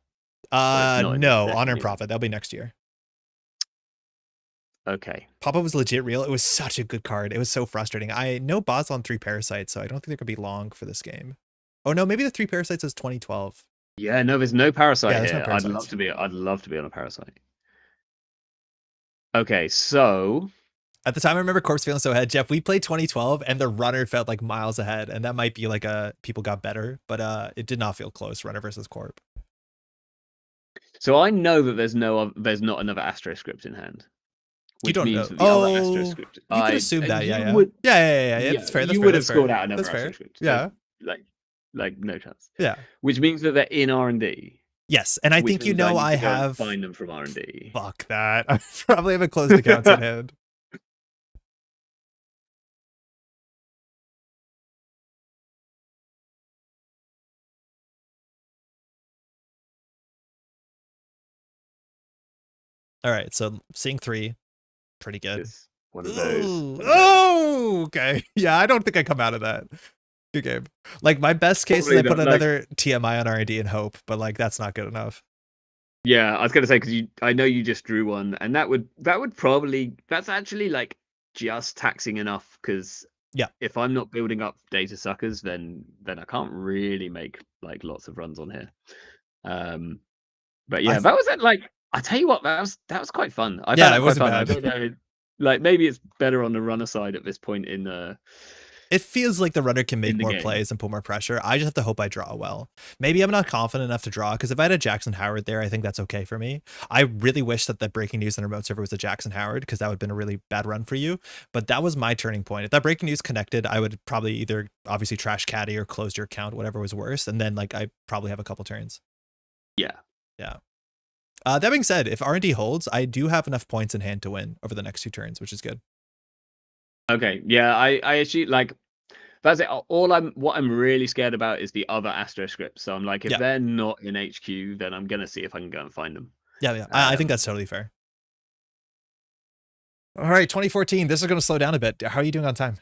No, Honor and Profit. That'll be next year. Okay. Pop-up was legit real. It was such a good card. It was so frustrating. I know Baa's on 3 Parasites, so I don't think they're gonna be long for this game. Oh no, maybe the 3 Parasites is 2012. Yeah, no, there's no Parasite Yeah, there's here. no Parasites. I'd love to be on a Parasite. Okay, so at the time, I remember Corpse feeling so ahead. Jeff, we played 2012, and the runner felt like miles ahead, and that might be like people got better, but it did not feel close. Runner versus Corp. So I know that there's not another Astro script in hand. You don't know. Means that the other Astro script. You could assume that. Yeah. That's fair. You would have scored out another That's Astro fair. script. Yeah. Like no chance. Yeah. Which means that they're in R&D. Yes, and I think I have find them from R&D. Fuck that. I probably have a closed accounts in hand. All right, so seeing 3, pretty good. It's one of those. Oh, okay. Yeah, I don't think I come out of that. Good game. Like my best case probably is I put another TMI on R&D and hope, but like that's not good enough. Yeah, I was gonna say because I know you just drew one, and that's actually like just taxing enough because if I'm not building up data suckers, then I can't really make like lots of runs on here. But yeah, that was like I tell you what, that was quite fun. I found it quite fun. Bad. I don't know, like maybe it's better on the runner side at this point in the. It feels like the runner can make more plays and put more pressure. I just have to hope I draw well. Maybe I'm not confident enough to draw because if I had a Jackson Howard there, I think that's okay for me. I really wish that the breaking news on remote server was a Jackson Howard because that would have been a really bad run for you. But that was my turning point. If that breaking news connected, I would probably either obviously trash caddy or close your account, whatever was worse. And then like I probably have a couple turns. Yeah. That being said, if R&D holds, I do have enough points in hand to win over the next 2 turns, which is good. Okay, yeah, I actually like that's it. What I'm really scared about is the other Astro scripts. So I'm like, if they're not in HQ, then I'm gonna see if I can go and find them. Yeah. I think that's totally fair. All right, 2014. This is gonna slow down a bit. How are you doing on time?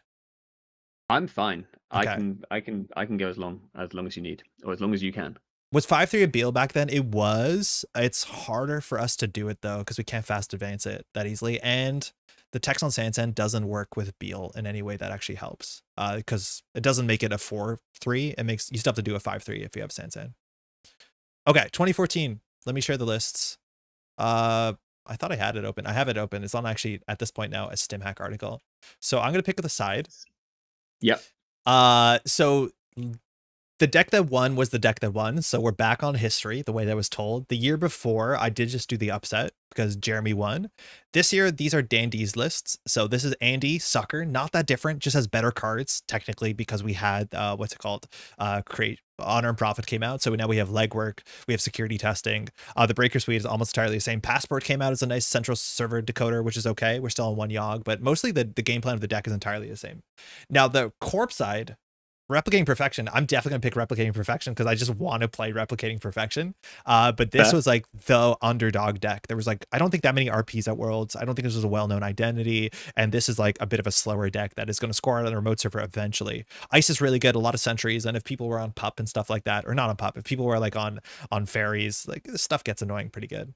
I'm fine. Okay. I can go as long as you need, or as long as you can. Was 5/3 a Beal back then? It was. It's harder for us to do it though because we can't fast advance it that easily, and the text on Sansan doesn't work with Beal in any way that actually helps because it doesn't make it a 4/3. It makes you still have to do a 5/3 if you have Sansan. Okay, 2014. Let me share the lists. I thought I had it open. I have it open. It's on actually at this point now a StimHack article. So I'm gonna pick the side. Yep. So the deck that won was the deck that won. So we're back on history, the way that was told. The year before, I did just do the upset because Jeremy won. This year, these are Dandy's lists. So this is Andy, Sucker, not that different, just has better cards, technically, because we had, what's it called? Create Honor and Profit came out. So now we have Legwork, we have Security Testing. The Breaker Suite is almost entirely the same. Passport came out as a nice central server decoder, which is okay. We're still on one Yogg, but mostly the game plan of the deck is entirely the same. Now, the Corp side, Replicating Perfection, I'm definitely gonna pick Replicating Perfection because I just want to play Replicating Perfection. But this was like the underdog deck. There was like, I don't think that many RPs at Worlds. I don't think this was a well-known identity. And this is like a bit of a slower deck that is going to score on a remote server eventually. Ice is really good, a lot of sentries. And if people were on pup and stuff like that, or not on pup, if people were like on fairies, like this stuff gets annoying pretty good.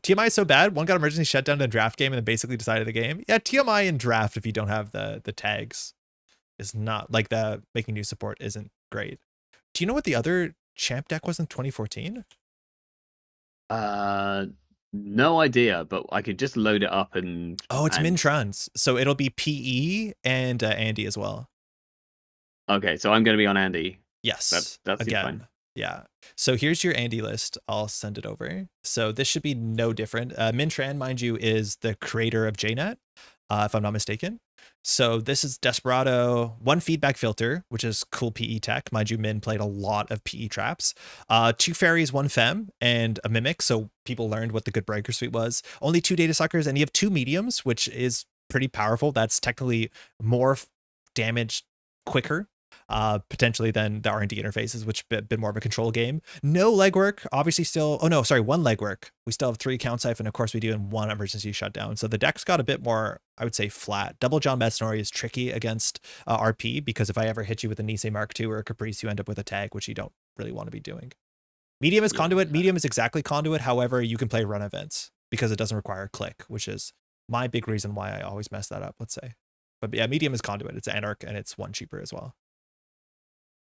TMI is so bad. One got emergency shutdown in a draft game and then basically decided the game. Yeah, TMI in draft if you don't have the tags is not like the making new support isn't great. Do you know what the other champ deck was in 2014? No idea, but I could just load it up and. Oh, it's Minh Tran's. So it'll be PE and Andy as well. Okay, so I'm going to be on Andy. Yes, that's again. fine. Yeah. So here's your Andy list. I'll send it over. So this should be no different. Minh Tran, mind you, is the creator of JNet, if I'm not mistaken. So this is Desperado, one feedback filter, which is cool PE tech. Mind you, Min played a lot of PE traps. 2 fairies, 1 fem, and a mimic. So people learned what the good breaker suite was. Only 2 data suckers, and you have 2 mediums, which is pretty powerful. That's technically more damage quicker. Potentially than the R&D interfaces, which a bit more of a control game. No legwork, obviously still, oh no, sorry, 1 legwork. We still have 3 count siphon, of course we do, and 1 emergency shutdown. So the deck's got a bit more, I would say, flat. Double John Metznori is tricky against RP, because if I ever hit you with a Nisei Mark II or a Caprice, you end up with a tag, which you don't really want to be doing. Medium is Conduit. Medium is exactly Conduit. However, you can play run events because it doesn't require a click, which is my big reason why I always mess that up, let's say. But yeah, medium is Conduit. It's Anarch, and it's 1 cheaper as well.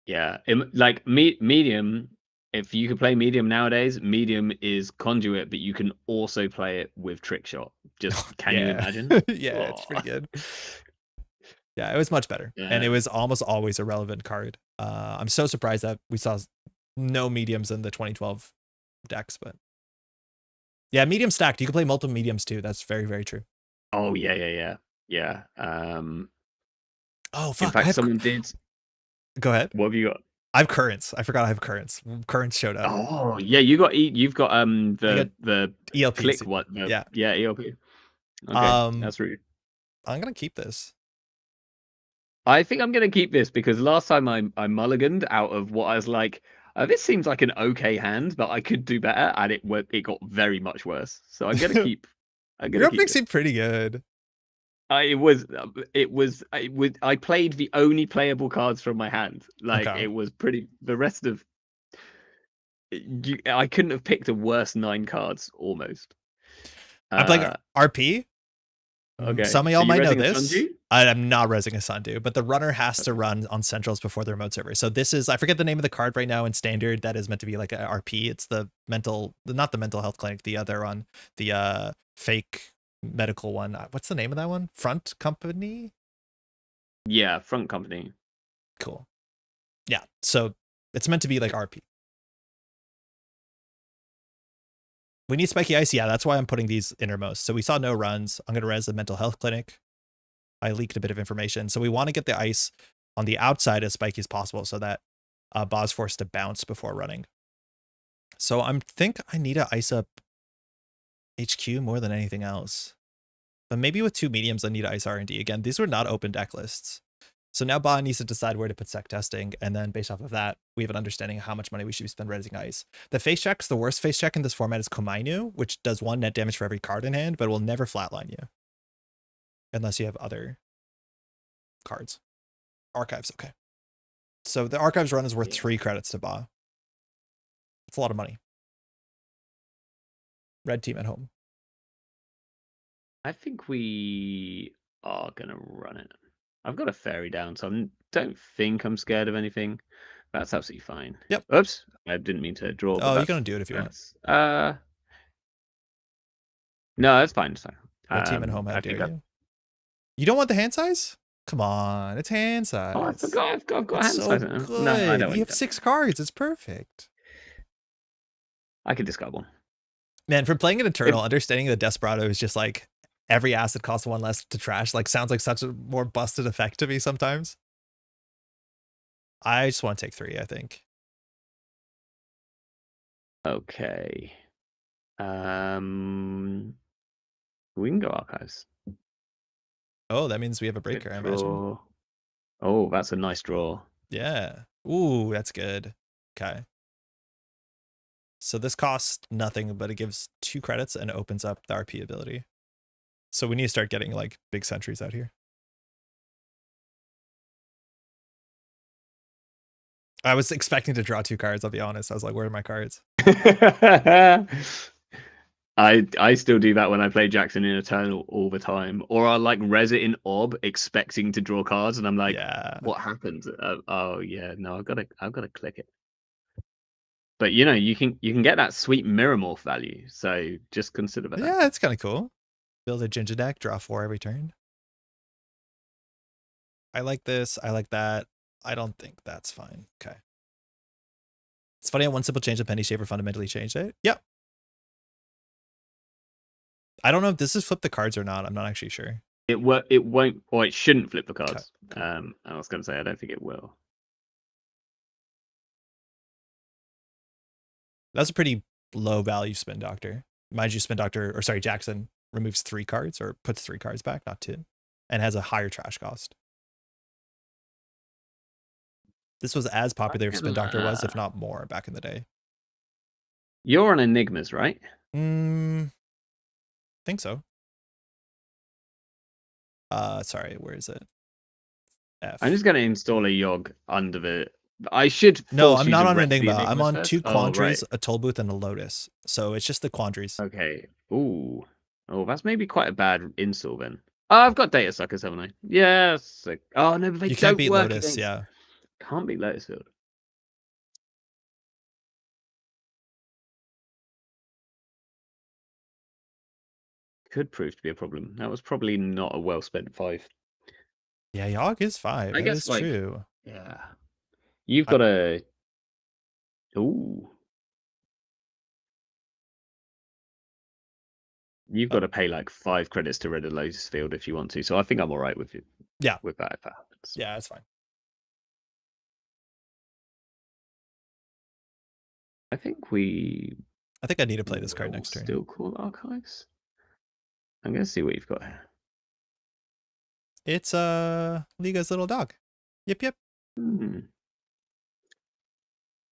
Yeah, like medium. If you could play medium nowadays, medium is Conduit, but you can also play it with Trick Shot. Just can you imagine? Yeah, it's pretty good. Yeah, it was much better, and it was almost always a relevant card. I'm so surprised that we saw no mediums in the 2012 decks, but yeah, medium stacked. You can play multiple mediums too. That's very, very true. Oh yeah. Oh fuck! In fact, someone did. Go ahead. What have you got? I have currents. I forgot I have currents. Currents showed up. Oh yeah, you've got the ELP click what? Yeah, ELP. Okay, that's rude. I'm gonna keep this. I think I'm gonna keep this because last time I mulliganed out of what I was like, this seems like an okay hand, but I could do better, and it got very much worse. So I'm gonna keep. Your opening seemed pretty good. I played the only playable cards from my hand. Like it was pretty. The rest of I couldn't have picked a worse 9 cards almost. I'm playing RP. Okay. Some of y'all might know this. I'm not resing a Sundew, but the runner has to run on centrals before the remote server. So this is, I forget the name of the card right now in standard that is meant to be like a RP. It's the not the mental health clinic, the other one, the fake medical one. What's the name of that one? Front Company? Yeah, Front Company. Cool. Yeah, so it's meant to be like RP. We need spiky ice. Yeah, that's why I'm putting these innermost. So we saw no runs. I'm going to res the mental health clinic. I leaked a bit of information. So we want to get the ice on the outside as spiky as possible so that Baa's forced to bounce before running. So I think I need to ice up HQ more than anything else. But maybe with 2 mediums, I need to ice R&D. Again, these were not open deck lists. So now Baa needs to decide where to put sec testing. And then based off of that, we have an understanding of how much money we should spend resing ice. The face checks, the worst face check in this format is Komainu, which does 1 net damage for every card in hand, but will never flatline you. Unless you have other cards. Archives, okay. So the archives run is worth 3 credits to Baa. It's a lot of money. Red team at home. I think we are going to run it. I've got a fairy down, so I don't think I'm scared of anything. That's absolutely fine. Yep. Oops. I didn't mean to draw. Oh, you're going to do it if you want. No, that's fine. Red team at home, how dare you? You don't want the hand size? Come on, it's hand size. Oh, I forgot. I've got It's hand so size. good. No, I don't. You have 6 cards. It's perfect. I could discard one. Man, for playing an Eternal, understanding that Desperado is just like every acid costs 1 less to trash, like sounds like such a more busted effect to me sometimes. I just want to take 3, I think. Okay. We can go archives. Oh, that means we have a breaker, I imagine. Oh, that's a nice draw. Yeah. Ooh, that's good. Okay. So this costs nothing, but it gives 2 credits and opens up the RP ability. So we need to start getting like big sentries out here. I was expecting to draw 2 cards, I'll be honest. I was like, where are my cards? I still do that when I play Jackson in Eternal all the time. Or I like res it in Ob expecting to draw cards, and I'm like, yeah. What happened? Oh yeah, no, I've gotta click it. But you know, you can get that sweet mirror morph value, so just consider that. Yeah, it's kind of cool. Build a Ginger deck, draw 4 every turn. I like this. I like that. I don't think that's fine. Okay. It's funny how one simple change of Penny Shaver fundamentally changed it. Yep. I don't know if this is flip the cards or not. I'm not actually sure. It won't, or it shouldn't flip the cards. Okay. I was going to say I don't think it will. That's a pretty low value Spin Doctor. Mind you, Spin Doctor, or sorry, Jackson removes 3 cards or puts 3 cards back, not 2, and has a higher trash cost. This was as popular as Spin Doctor was, if not more, back in the day. You're on Enigmas, right? Think so. Sorry, where is it? F. I'm just going to install a Yogg under the. I should. No, I'm not on Enigma. Enigmas I'm on first. 2 Quandaries, right. a Toll Booth, and a Lotus. So it's just the Quandaries. Okay. Ooh. Oh, that's maybe quite a bad install then. Oh, I've got Data Suckers, haven't I? Yes. Oh no, but they you don't can't beat work Lotus, against... yeah. Can't beat Lotus Field. Could prove to be a problem. That was probably not a well spent 5. Yeah, Yogg is 5. I That guess is like, true. yeah. You've got a. Ooh. You've got to pay like 5 credits to rid of Lotus Field if you want to. So I think I'm all right with it. Yeah. With that if that happens. Yeah, that's fine. I think I need to play this card next turn. Still call archives. I'm gonna see what you've got here. It's Liga's little dog. Yep.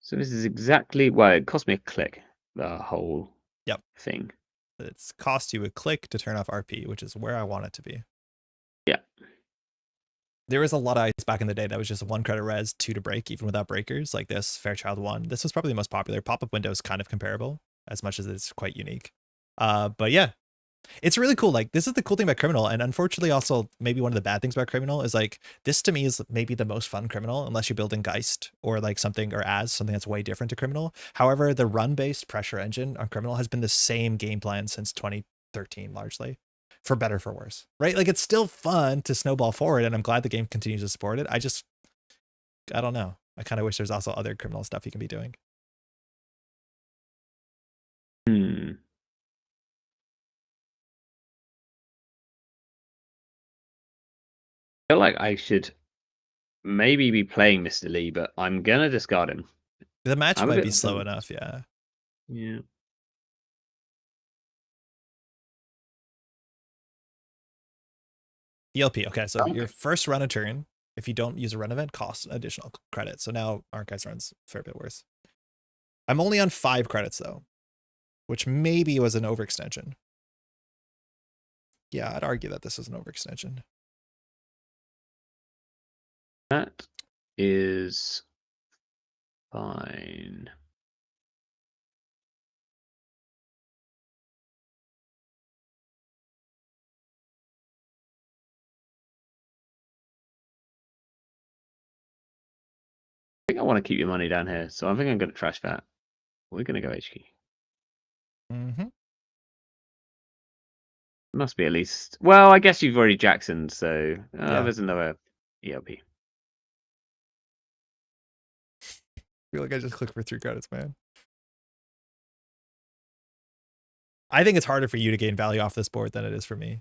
So this is exactly, well, it cost me a click, the whole thing. It's cost you a click to turn off RP, which is where I want it to be. Yeah. There was a lot of ice back in the day that was just 1 credit res, 2 to break, even without breakers, like this, Fairchild 1. This was probably the most popular. Pop-up window is kind of comparable, as much as it's quite unique. But yeah, it's really cool. Like, this is the cool thing about Criminal, and unfortunately also maybe one of the bad things about Criminal is like, this to me is maybe the most fun Criminal, unless you're building Geist or like something, or as something that's way different to Criminal. However, the run-based pressure engine on Criminal has been the same game plan since 2013, largely. For better, for worse, right? Like, it's still fun to snowball forward, and I'm glad the game continues to support it. I don't know. I kind of wish there's also other Criminal stuff you can be doing. I feel like I should maybe be playing Mr. Lee, but I'm gonna discard him. The match might be slow enough, yeah. Yeah. ELP. Okay, so your first run a turn, if you don't use a run event, costs an additional credit. So now Archives run's a fair bit worse. I'm only on 5 credits though, which maybe was an overextension. Yeah, I'd argue that this is an overextension. That is fine. I think I want to keep your money down here, so I think I'm going to trash that. We're going to go HQ. Must be at least. Well, I guess you've already Jacksoned, so there's another ELP. I feel like I just clicked for 3 credits, man. I think it's harder for you to gain value off this board than it is for me.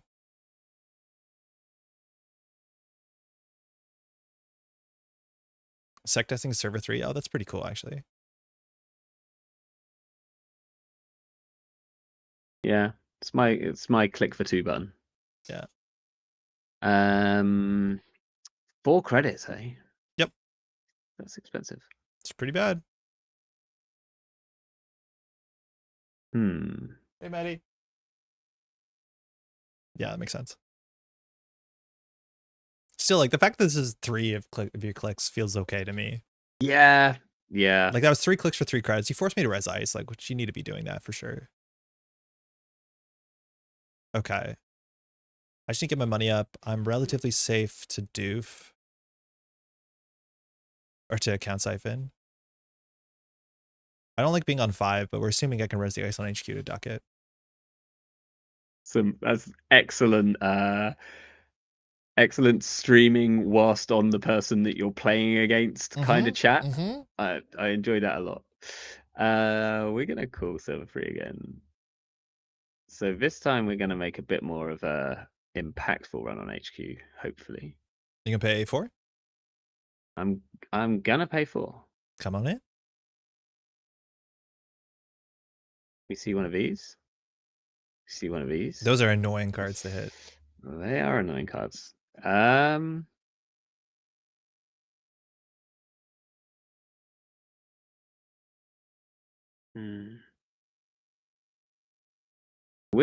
Sec testing server 3. Oh, that's pretty cool, actually. Yeah, it's my click for 2 button. Yeah. 4 credits, eh? Yep. That's expensive. It's pretty bad. Hey, Maddie. Yeah, that makes sense. Still, like, the fact that this is 3 of your clicks feels okay to me. Yeah. Yeah. Like, that was 3 clicks for 3 credits. You forced me to res ice, like, which you need to be doing that for sure. Okay. I just need to get my money up. I'm relatively safe to doof. Or to account siphon. I don't like being on 5, but we're assuming I can res the ice on HQ to duck it. That's excellent. Excellent streaming whilst on the person that you're playing against kind of chat. I enjoy that a lot. We're gonna call server 3 again. So this time we're gonna make a bit more of a impactful run on HQ, hopefully. You can pay 4? I'm gonna pay 4. Come on in. We see one of these. We see one of these. Those are annoying cards to hit. They are annoying cards. We're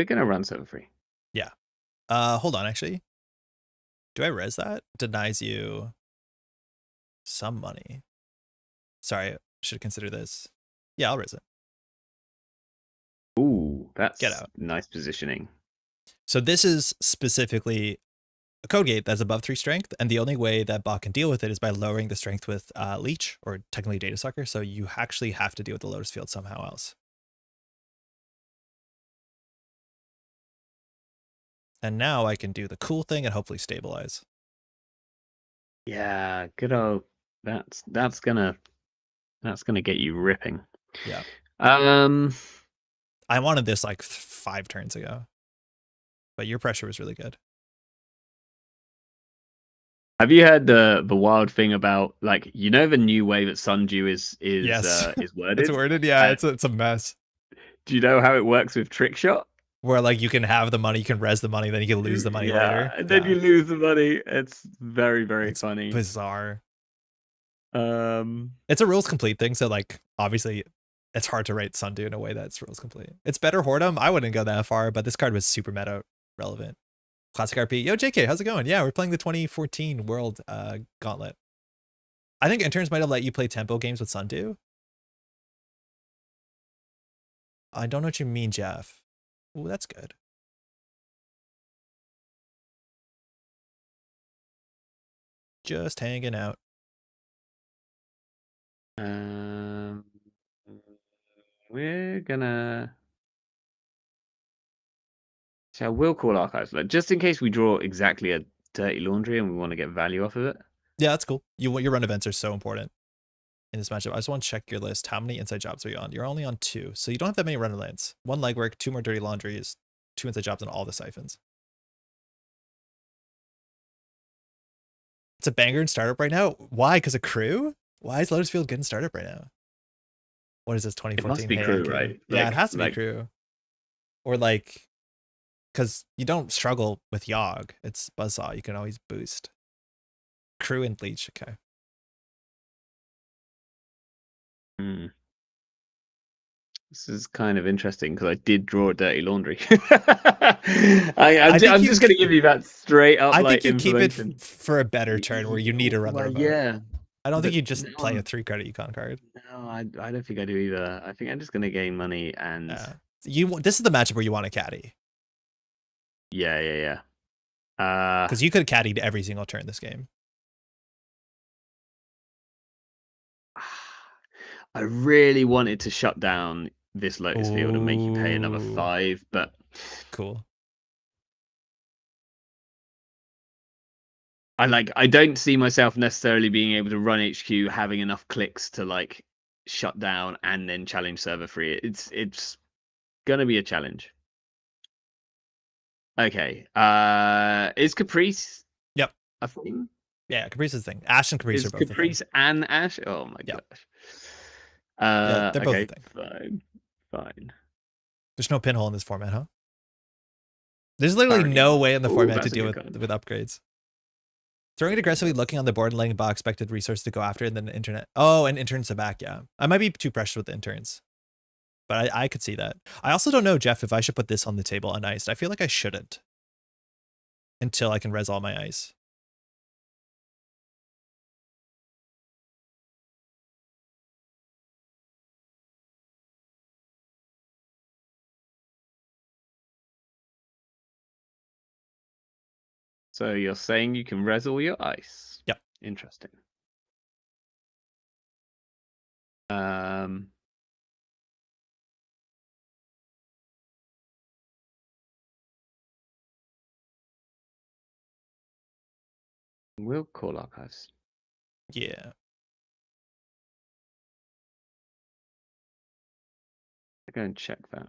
gonna run server 3. Yeah. Hold on, actually. Do I res that? Denies you some money. Sorry, I should consider this. Yeah, I'll res it. Ooh, that's Get out. Nice positioning. So this is specifically a code gate that's above 3 strength, and the only way that bot can deal with it is by lowering the strength with leech, or technically data sucker. So you actually have to deal with the lotus field somehow else. And now I can do the cool thing and hopefully stabilize. Yeah, good old. That's gonna get you ripping. Yeah. I wanted this like 5 turns ago, but your pressure was really good. Have you heard the wild thing about, like, the new way that Sundew is Yes. worded? It's worded, yeah. It's a mess. Do you know how it works with trick shot? Where like you can have the money, you can res the money, then you can lose the money later. And then you lose the money. It's very, very funny. Bizarre. It's a rules complete thing, so like obviously it's hard to write Sundew in a way that's rules complete. It's better Hordem. I wouldn't go that far, but this card was super meta relevant. Classic RP. Yo, JK, how's it going? Yeah, we're playing the 2014 World Gauntlet. I think interns might have let you play tempo games with Sundew. I don't know what you mean, Jeff. Ooh, that's good. Just hanging out. We're gonna. So I will call archives, like, just in case we draw exactly a dirty laundry and we want to get value off of it. Yeah, that's cool. Your run events are so important in this matchup. I just want to check your list. How many inside jobs are you on? You're only on 2, so you don't have that many run lands. 1 legwork, 2 more dirty laundries, 2 inside jobs, and all the siphons. It's a banger in startup right now. Why? Because of crew? Why is Lotus Field good in startup right now? What is this, 2014? It must be crew, right? Yeah, it has to be crew. Or like, because you don't struggle with Yogg. It's Buzzsaw. You can always boost. Crew and Bleach, okay. This is kind of interesting because I did draw a dirty laundry. I'm just going to give you that straight up. I think you keep it for a better turn where you need to run the remote. Yeah. I don't think you just play a 3 credit econ card. No, I don't think I do either. I think I'm just going to gain money and. This is the matchup where you want to caddy. Yeah. Because you could have caddied every single turn this game. I really wanted to shut down this Lotus Field and make you pay another 5, but cool. I don't see myself necessarily being able to run HQ having enough clicks to like shut down and then challenge server free. It's gonna be a challenge. Okay. Is Caprice Yep. a thing? Yeah, Caprice is the thing. Ash and Caprice Is are both Caprice the thing. and Ash? Oh my Yep. gosh. Yeah, they're both Okay, the thing. fine. There's no pinhole in this format, huh? There's literally Apparently no not. way in the Ooh, format to that's a deal good with card. upgrades. Throwing it aggressively, looking on the board, and letting Baa expected resource to go after, and then the internet. Oh, and interns are back. Yeah, I might be too pressured with the interns, but I could see that. I also don't know, Jeff, if I should put this on the table uniced. I feel like I shouldn't until I can res all my ice. So you're saying you can res all your ice? Yep. Interesting. We'll call archives. Yeah. I'm going to check that.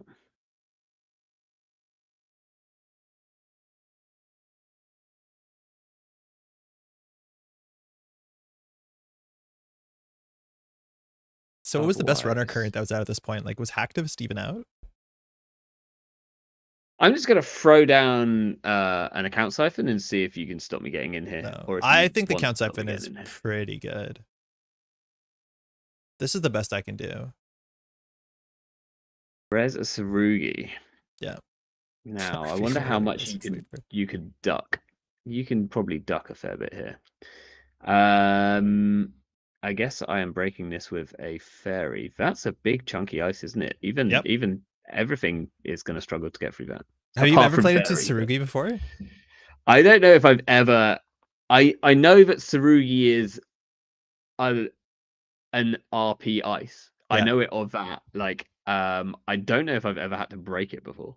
So what was the best runner Otherwise- current that was out at this point? Like, was Hacktivist even out? I'm just gonna throw down an account siphon and see if you can stop me getting in here. No. Or if I you think the want to count stop me siphon is getting in here. pretty good. This is the best I can do. Res a Sarugi. Yeah. Now I wonder how much you could duck. You can probably duck a fair bit here. I guess I am breaking this with a fairy. That's a big chunky ice, isn't it? Even everything is going to struggle to get through that. Have you ever played into Sarugi before? I don't know if I've ever. I know that Sarugi is an RP ice. Yeah. I know it of that. Like, I don't know if I've ever had to break it before.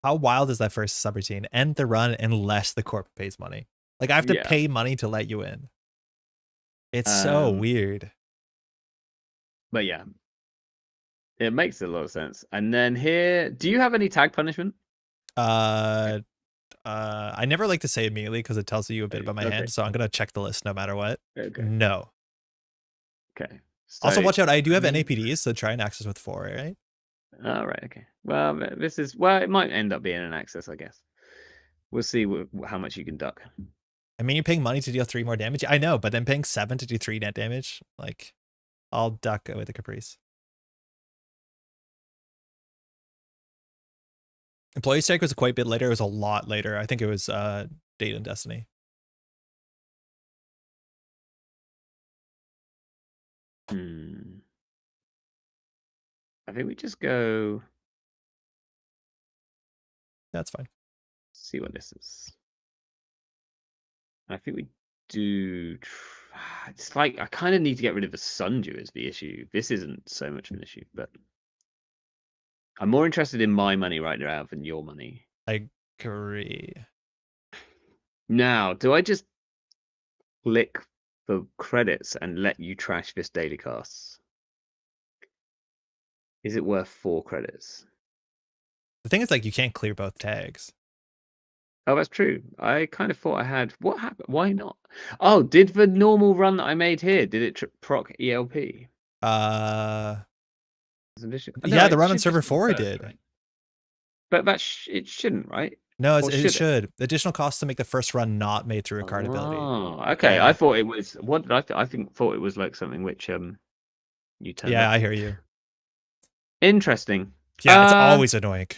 How wild is that first subroutine? End the run unless the corp pays money. Like, I have to pay money to let you in. It's so weird. But yeah, it makes a lot of sense. And then here, do you have any tag punishment? I never like to say immediately because it tells you a bit about my hand, so I'm gonna check the list no matter what. Okay. No. Okay. So, Also, watch out. I do have NAPDs, so try and access with 4, right? All right. Okay. Well, this is it might end up being an access, I guess. We'll see how much you can duck. I mean, you're paying money to deal 3 more damage. I know, but then paying 7 to do 3 net damage, like, I'll duck with the Caprice. Employee strike was quite a bit later. It was a lot later. I think it was Data and Destiny. I think we just go. That's fine. See what this is. I think we do. It's like I kind of need to get rid of the Sundew is the issue. This isn't so much of an issue, but I'm more interested in my money right now than your money. I agree. Now, do I just click the credits and let you trash this daily costs? Is it worth 4 credits? The thing is, like, you can't clear both tags. Oh, that's true. I kind of thought I had. What happened? Why not? Oh, did the normal run that I made here, did it proc ELP? Yeah, No, the run on should server just be 4 first, did. right? But that it shouldn't, right? No, Or it should. Additional costs to make the first run not made through a card ability. Oh, okay. Yeah. I thought it was. What did I? Thought it was like something which you turned. Yeah, I hear you. Interesting. Yeah, it's always annoying.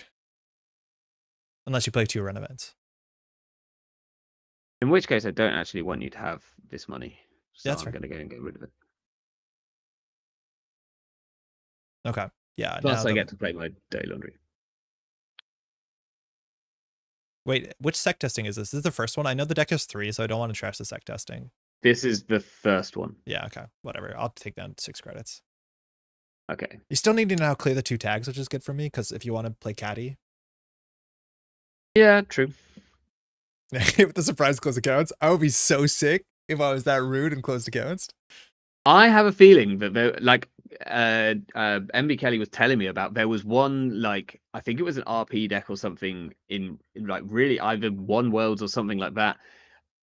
Unless you play 2 run events. In which case, I don't actually want you to have this money. So That's I'm going to go and get rid of it. Okay. Yeah. Plus, I get to play my day laundry. Wait, which sec testing is this? This is the first one. I know the deck has 3, so I don't want to trash the sec testing. This is the first one. Yeah, okay. Whatever. I'll take down 6 credits. Okay. You still need to now clear the 2 tags, which is good for me, because if you want to play caddy. Yeah, true. With the surprise closed accounts. I would be so sick if I was that rude and closed accounts. I have a feeling that there, like, MB Kelly was telling me about, there was one, like, I think it was an RP deck or something in like really either One Worlds or something like that,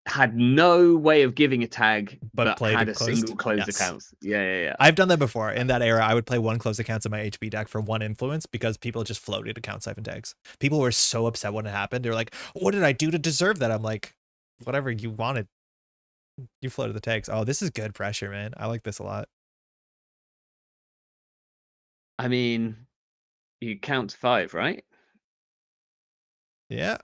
had no way of giving a tag, But but played had it a closed? single closed Yes. accounts. Yeah. I've done that before. In that era, I would play one closed accounts in my HB deck for one influence because people just floated account siphon tags. People were so upset when it happened. They were like, what did I do to deserve that? I'm like, whatever you wanted. You floated the tags. Oh, this is good pressure, man. I like this a lot. I mean, you count to 5, right? Yeah.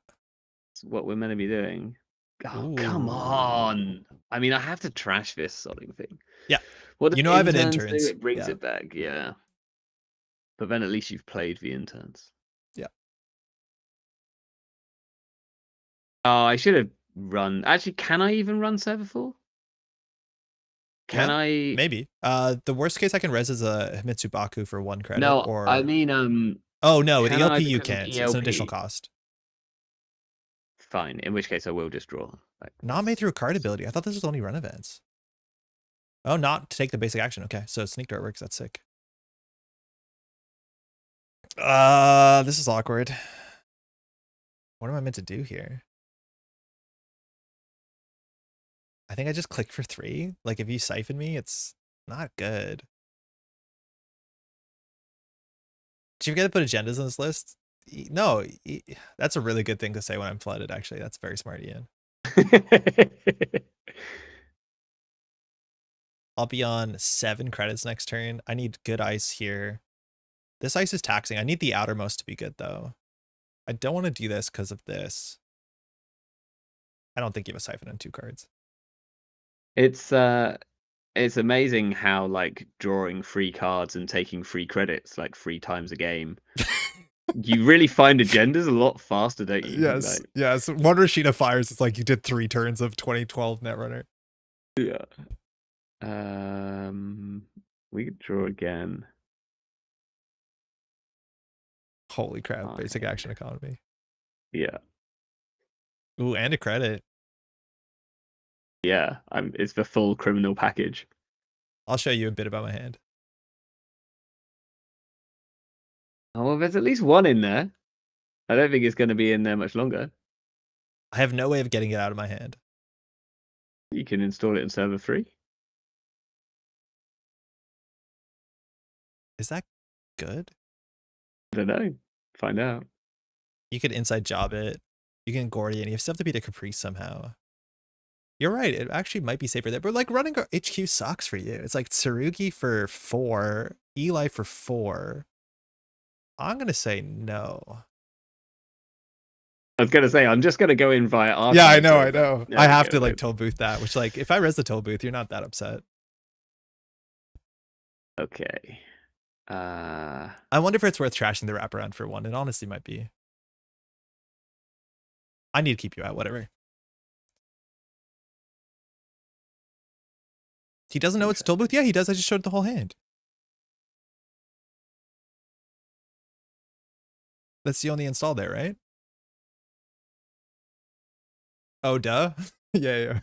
That's what we're meant to be doing. Oh, come Ooh. on. I mean, I have to trash this sodding thing. Yeah. What does You know I have an interns do? interns. It brings Yeah. it back, yeah. But then at least you've played the interns. Yeah. Oh, I should have run. Actually, can I even run server 4? Can Yeah, I? maybe. The worst case I can res is a Mitsubaku for 1 credit, No, or I mean, oh no, with can I ELP you because of can't. It's an additional ELP? cost. Fine. In which case, I will just draw. Like, Not made through a card ability. I thought this was only run events. Oh, not to take the basic action. Okay, so sneak dart works. That's sick. This is awkward. What am I meant to do here? I think I just click for 3. Like if you siphon me, it's not good. Did you forget to put agendas on this list? No, that's a really good thing to say when I'm flooded, actually. That's very smart, Ian. I'll be on 7 credits next turn. I need good ice here. This ice is taxing. I need the outermost to be good, though. I don't want to do this because of this. I don't think you have a siphon on 2 cards. It's amazing how, like, drawing free cards and taking free credits like 3 times a game. You really find agendas a lot faster, don't you? Yes, Like, yes. One Rashida fires. It's like you did 3 turns of 2012 Netrunner. yeah. We could draw again. Holy crap! Basic action economy. Yeah. Ooh, and a credit. Yeah, it's the full criminal package. I'll show you a bit about my hand. Oh, well, there's at least 1 in there. I don't think it's going to be in there much longer. I have no way of getting it out of my hand. You can install it in server 3. Is that good? I don't know. Find out. You could inside job it. You can Gordian. You still have to beat a Caprice somehow. You're right. It actually might be safer there. But like running HQ sucks for you. It's like Tsurugi for 4, Eli for 4. I'm going to say no. I was going to say, I'm just going to go in via our. Yeah, I know. I have to go. like toll booth that, which like if I res the toll booth, you're not that upset. Okay. I wonder if it's worth trashing the wraparound for 1. It honestly might be. I need to keep you out, whatever. He doesn't know it's a toll booth? Yeah, he does. I just showed the whole hand. That's the only install there, right? Oh, duh. Yeah.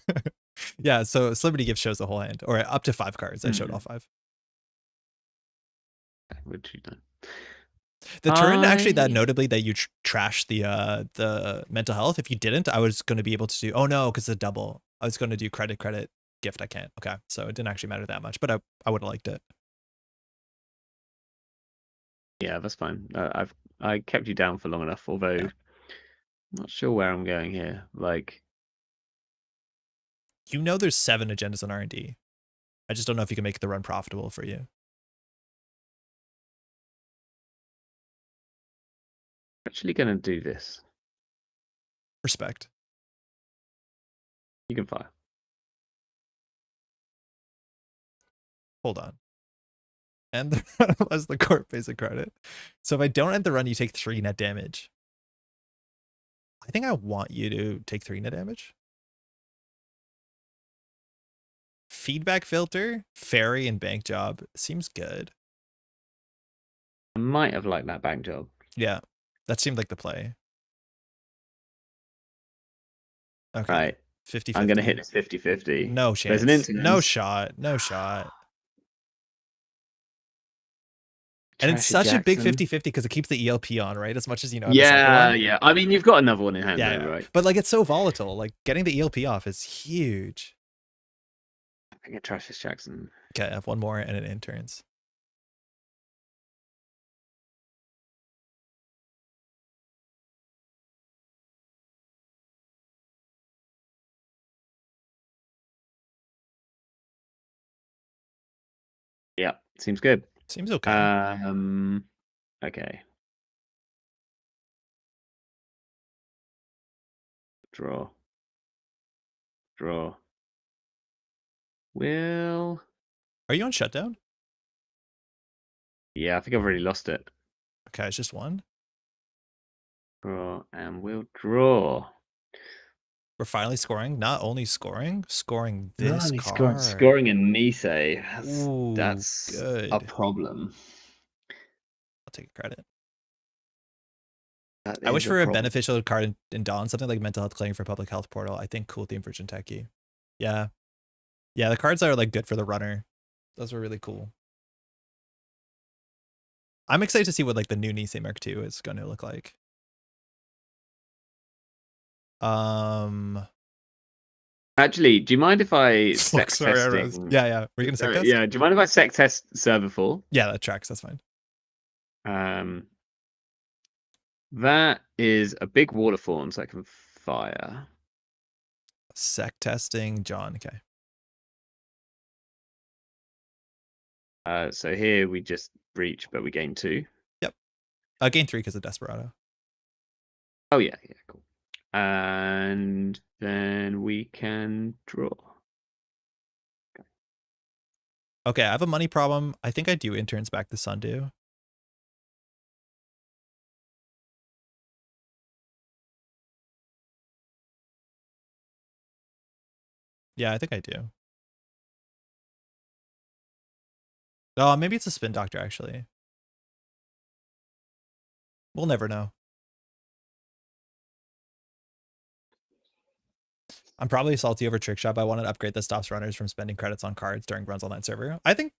Yeah, so Celebrity Gift shows the whole hand, or up to 5 cards. I showed all 5. Would you know? The turn actually that notably that you trash the mental health. If you didn't, I was going to be able to do. Oh no, because the double. I was going to do credit gift. I can't. Okay, so it didn't actually matter that much, but I would have liked it. Yeah, that's fine. I kept you down for long enough, although I'm not sure where I'm going here. Like, you know, there's 7 agendas on R&D. I just don't know if you can make the run profitable for you. I'm actually going to do this. Respect. You can fire. Hold on. End the run as the court basic credit. So if I don't end the run, you take 3 net damage. I think I want you to take 3 net damage. Feedback filter, fairy, and bank job seems good. I might have liked that bank job. Yeah, that seemed like the play. Okay. Right. 50-50. I'm going to hit this 50-50. No chance. There's an instance. No shot. No shot. And it's Trash such a big Jackson. 50-50 because it keeps the ELP on, right? As much as, you know, Yeah, yeah. I mean, you've got another one in hand, yeah, though, right? But like, it's so volatile. Like, getting the ELP off is huge. I think it trashes Jackson. Okay, I have one more and it interns. Yeah, seems good. Seems okay. Okay. Draw. Will. Are you on shutdown? Yeah, I think I've already lost it. Okay, it's just one. Draw, and we'll draw. We're finally scoring. Not only scoring this card. Scoring a Nisei. Ooh, That's good. a problem. I'll take credit. That I wish is for a problem. beneficial card in Dawn, something like Mental Health Claim for Public Health Portal. I think cool theme for Jinteki. Yeah. Yeah, the cards are like good for the runner. Those were really cool. I'm excited to see what like the new Nisei Mark II is going to look like. Actually, do you mind if I sec testing? Yeah. Were you gonna sec test? Yeah. Do you mind if I sec test server 4? Yeah, that tracks. That's fine. That is a big water fawn, so I can fire. Sec testing, John. Okay. So here we just breach, but we gain 2. Yep. Gain 3 because of Desperado. Oh yeah, cool. And then we can draw. Okay, I have a money problem. I think I do interns back to Sundew. Yeah, I think I do. Oh, maybe it's a Spin Doctor, actually. We'll never know. I'm probably salty over Trick Shot. I want to upgrade that stops runners from spending credits on cards during runs on that server. I think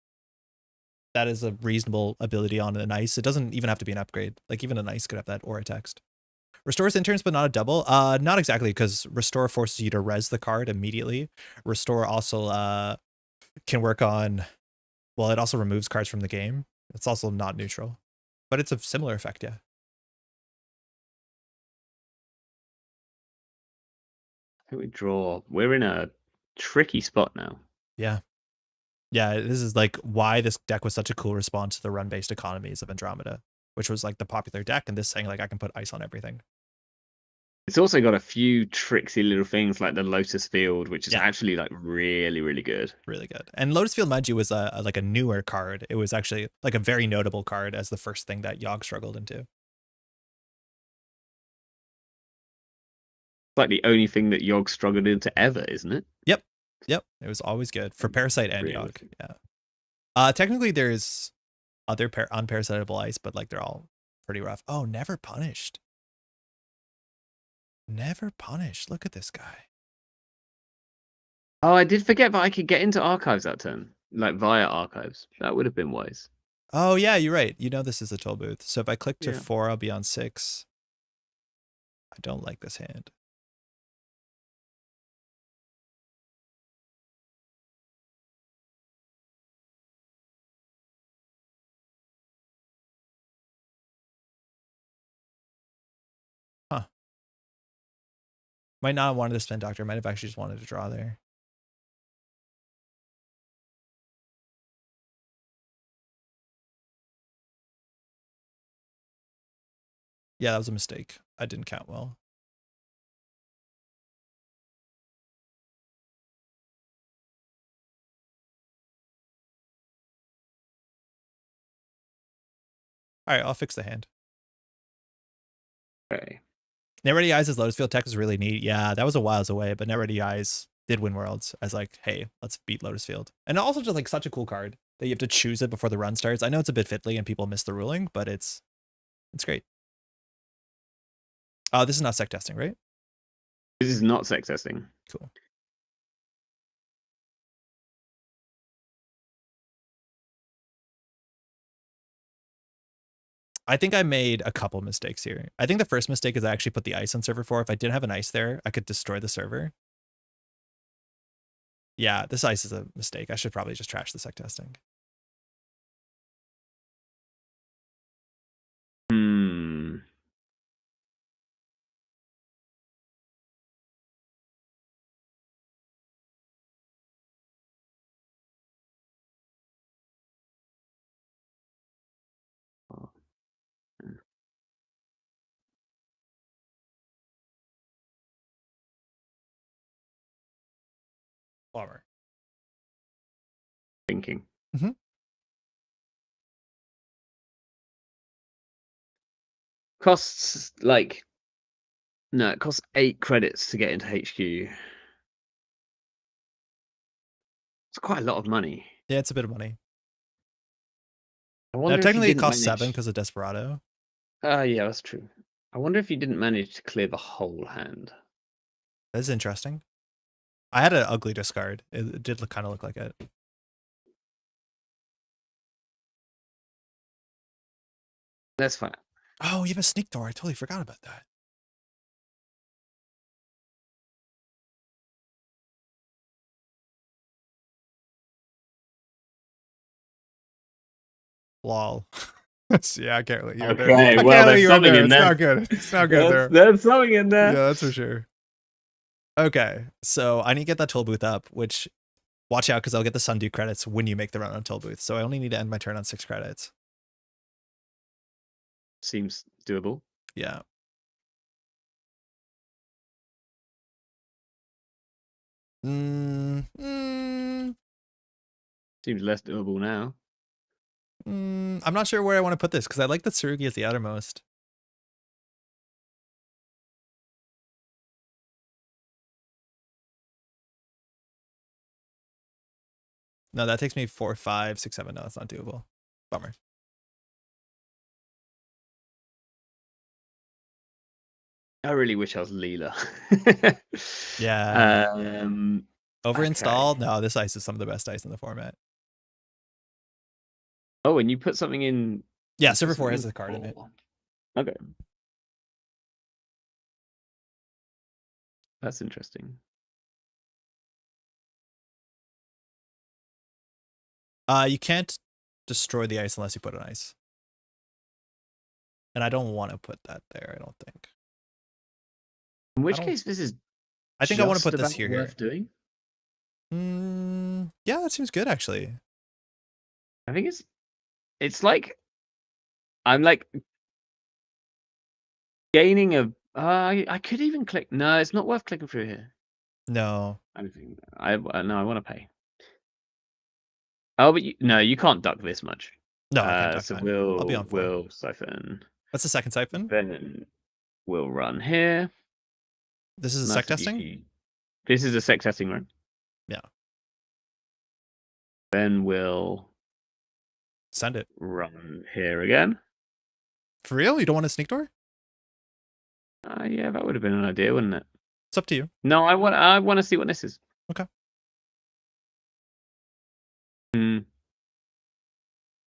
that is a reasonable ability on an ice. It doesn't even have to be an upgrade. Like, even an ice could have that or a text. Restores interns, but not a double. Not exactly, because Restore forces you to res the card immediately. Restore also can work on, well, it also removes cards from the game. It's also not neutral, but it's a similar effect, yeah. I think we draw. We're in a tricky spot now. Yeah. Yeah, this is like why this deck was such a cool response to the run-based economies of Andromeda, which was like the popular deck, and this saying like I can put ice on everything. It's also got a few tricksy little things like the Lotus Field, which is actually like really, really good. Really good. And Lotus Field, mind you, was like a newer card. It was actually like a very notable card as the first thing that Yogg struggled into. Like the only thing that Yogg struggled into ever, isn't it? Yep. It was always good for Parasite and really Yogg. Yeah. Technically, there's other unparasitable ice, but like they're all pretty rough. Oh, Never Punished. Never Punished. Look at this guy. Oh, I did forget, but I could get into archives that turn, like via archives. That would have been wise. Oh yeah, you're right. You know this is a toll booth. So if I click to 4, I'll be on 6. I don't like this hand. Huh. Might not have wanted to spend Doctor. Might have actually just wanted to draw there. Yeah, that was a mistake. I didn't count well. All right, I'll fix the hand. Okay. Netrunner Eyes' Lotus Field tech is really neat. Yeah, that was a whiles away, but Netrunner Eyes did win Worlds as like, hey, let's beat Lotus Field. And also just like such a cool card that you have to choose it before the run starts. I know it's a bit fiddly and people miss the ruling, but it's great. Oh, this is not sec testing, right? This is not sex testing. Cool. I think I made a couple mistakes here. I think the first mistake is I actually put the ice on server 4. If I didn't have an ice there, I could destroy the server. Yeah, this ice is a mistake. I should probably just trash the sec testing. Bummer. Thinking. Costs like no, it costs 8 credits to get into HQ. It's quite a lot of money. Yeah, it's a bit of money. I wonder technically if it costs 7 because of Desperado. Yeah, that's true. I wonder if you didn't manage to clear the whole hand. That's interesting. I had an ugly discard. It did kind of look like it. That's fine. Oh, you have a sneak door. I totally forgot about that. Lol. Yeah, I can't let you in there. Okay, well, there's something in there. It's not good. It's not good there. There's something in there. Yeah, that's for sure. Okay, so I need to get that toll booth up, which watch out because I'll get the Sundew credits when you make the run on toll booth. So I only need to end my turn on 6 credits. Seems doable. Yeah. Seems less doable now. I'm not sure where I want to put this because I like that Tsurugi is the outermost. No, that takes me 4, 5, 6, 7. No, it's not doable. Bummer. I really wish I was Leela. Yeah. Overinstalled? Okay. No, this ice is some of the best ice in the format. Oh, and you put something in. Yeah, server 4 has a card in it. Okay. That's interesting. You can't destroy the ice unless you put an ice. And I don't want to put that there, I don't think. In which case, this is. I think I want to put this here. Worth doing. Yeah, that seems good actually. I think it's like I'm like gaining a. I could even click. No, it's not worth clicking through here. No. I don't think. I want to pay. Oh, but you can't duck this much. No, I can't duck so that. I'll be on 4. we'll siphon. That's the second siphon. Then we'll run here. This is a sec testing? This is a sec testing run. Yeah. Then we'll send it. Run here again. For real? You don't want a sneak door? Yeah, that would have been an idea, wouldn't it? It's up to you. No, I want to see what this is. Okay.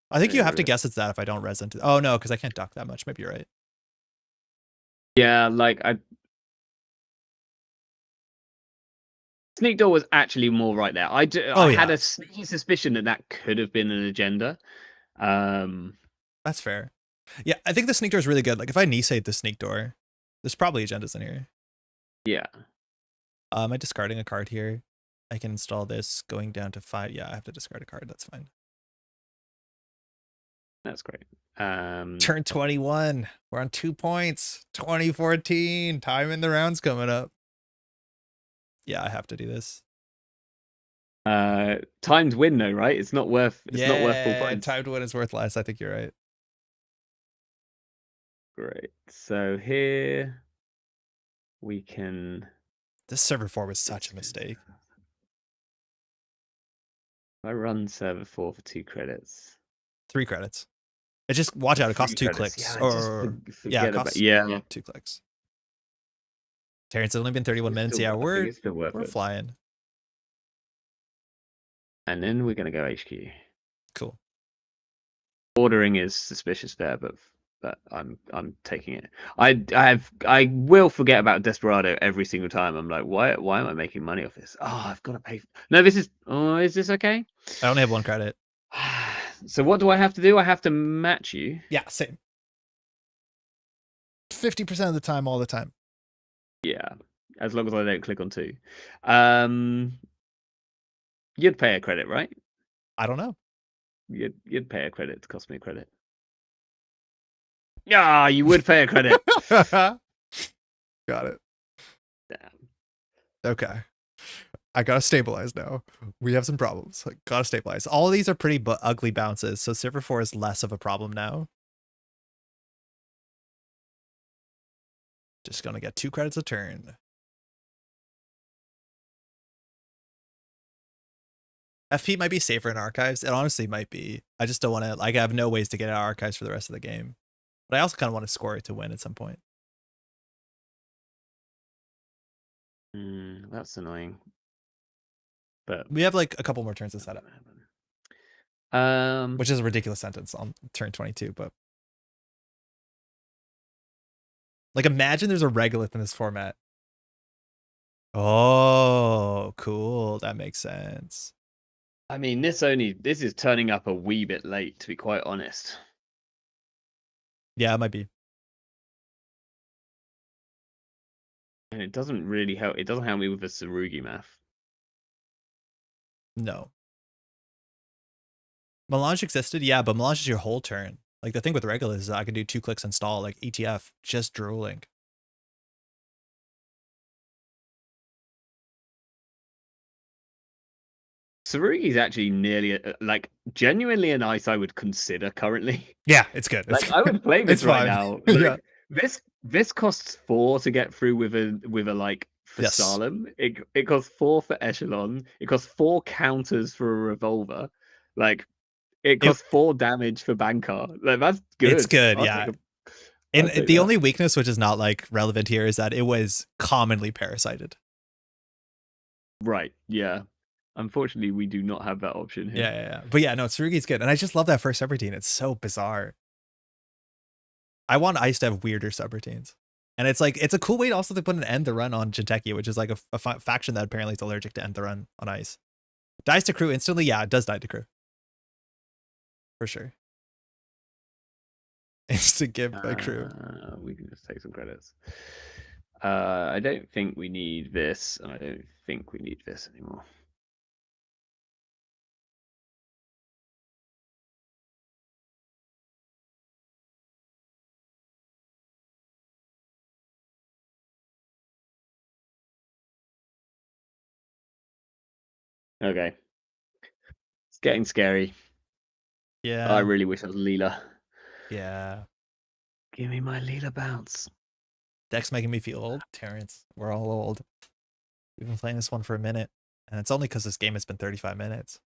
I think you have to guess it's that if I don't res into. Oh no, because I can't duck that much. Maybe you're right. Yeah, like Sneak door was actually more right there. I had a sneaky suspicion that could have been an agenda. That's fair. Yeah, I think the sneak door is really good. Like if I Nisei the sneak door, there's probably agendas in here. Yeah. Am I discarding a card here? I can install this going down to 5. Yeah, I have to discard a card. That's fine. That's great. Turn 21. We're on 2 points. 2014. Time in the round's coming up. Yeah, I have to do this. Timed win though, right? It's not worth. It's not worth full points. Timed win is worth less. I think you're right. Great. So here we can. This server 4 was such a mistake. I run server 4 for 2 credits. 3 credits. It just watch out. It costs 2 clicks. Yeah, yeah, it costs 2 2 clicks. Terrence, it's only been 31 minutes. Yeah, I think we're it's still worth it. flying. And then we're gonna go HQ. Cool. Ordering is suspicious there, but I'm taking it. I will forget about Desperado every single time. I'm like, why am I making money off this? Oh, I've got to pay. No, this is. Oh, is this okay? I only have 1 credit. So what do I have to do? I have to match you. Yeah, same. 50% of the time, all the time. Yeah, as long as I don't click on 2. You'd pay a credit, right? I don't know. You'd pay a credit to cost me a credit. Yeah, you would pay a credit. Got it. Damn. Okay. I gotta stabilize now. We have some problems. I gotta stabilize. All of these are pretty ugly bounces, so Server 4 is less of a problem now. Just gonna get 2 credits a turn. FP might be safer in archives. It honestly might be. I just don't want to, like, I have no ways to get out of archives for the rest of the game. But I also kind of want to score it to win at some point. That's annoying. But we have like a couple more turns to set up. Which is a ridiculous sentence on turn 22, but like imagine there's a regolith in this format. Oh, cool. That makes sense. I mean, this is turning up a wee bit late, to be quite honest. Yeah, it might be. And it doesn't really help. It doesn't help me with the Tsurugi math. No. Melange existed, yeah, but Melange is your whole turn. Like the thing with regolith is I can do 2 clicks install, like ETF, just drooling. Tsurugi is actually nearly like genuinely an ice I would consider currently. Yeah, it's good. Like I would play this right now. Like, yeah. This costs 4 to get through with a like for Salem. It costs 4 for Echelon. It costs 4 counters for a revolver. Like it costs 4 damage for Bankar. Like that's good. It's good, yeah. And the only weakness, which is not like relevant here, is that it was commonly parasited. Right. Yeah. Unfortunately, we do not have that option here. Yeah. But yeah, no, Tsurugi's good. And I just love that first subroutine. It's so bizarre. I want Ice to have weirder subroutines. And it's like, it's a cool way to also to put an end the run on Jinteki, which is like a faction that apparently is allergic to end the run on Ice. Dies to crew instantly? Yeah, it does die to crew. For sure. Instant give by crew. We can just take some credits. I don't think we need this, and I don't think we need this anymore. Okay. It's getting scary. Yeah. I really wish I was Leela. Yeah. Give me my Leela bounce. Deck's making me feel old, Terrence. We're all old. We've been playing this one for a minute, and it's only because this game has been 35 minutes.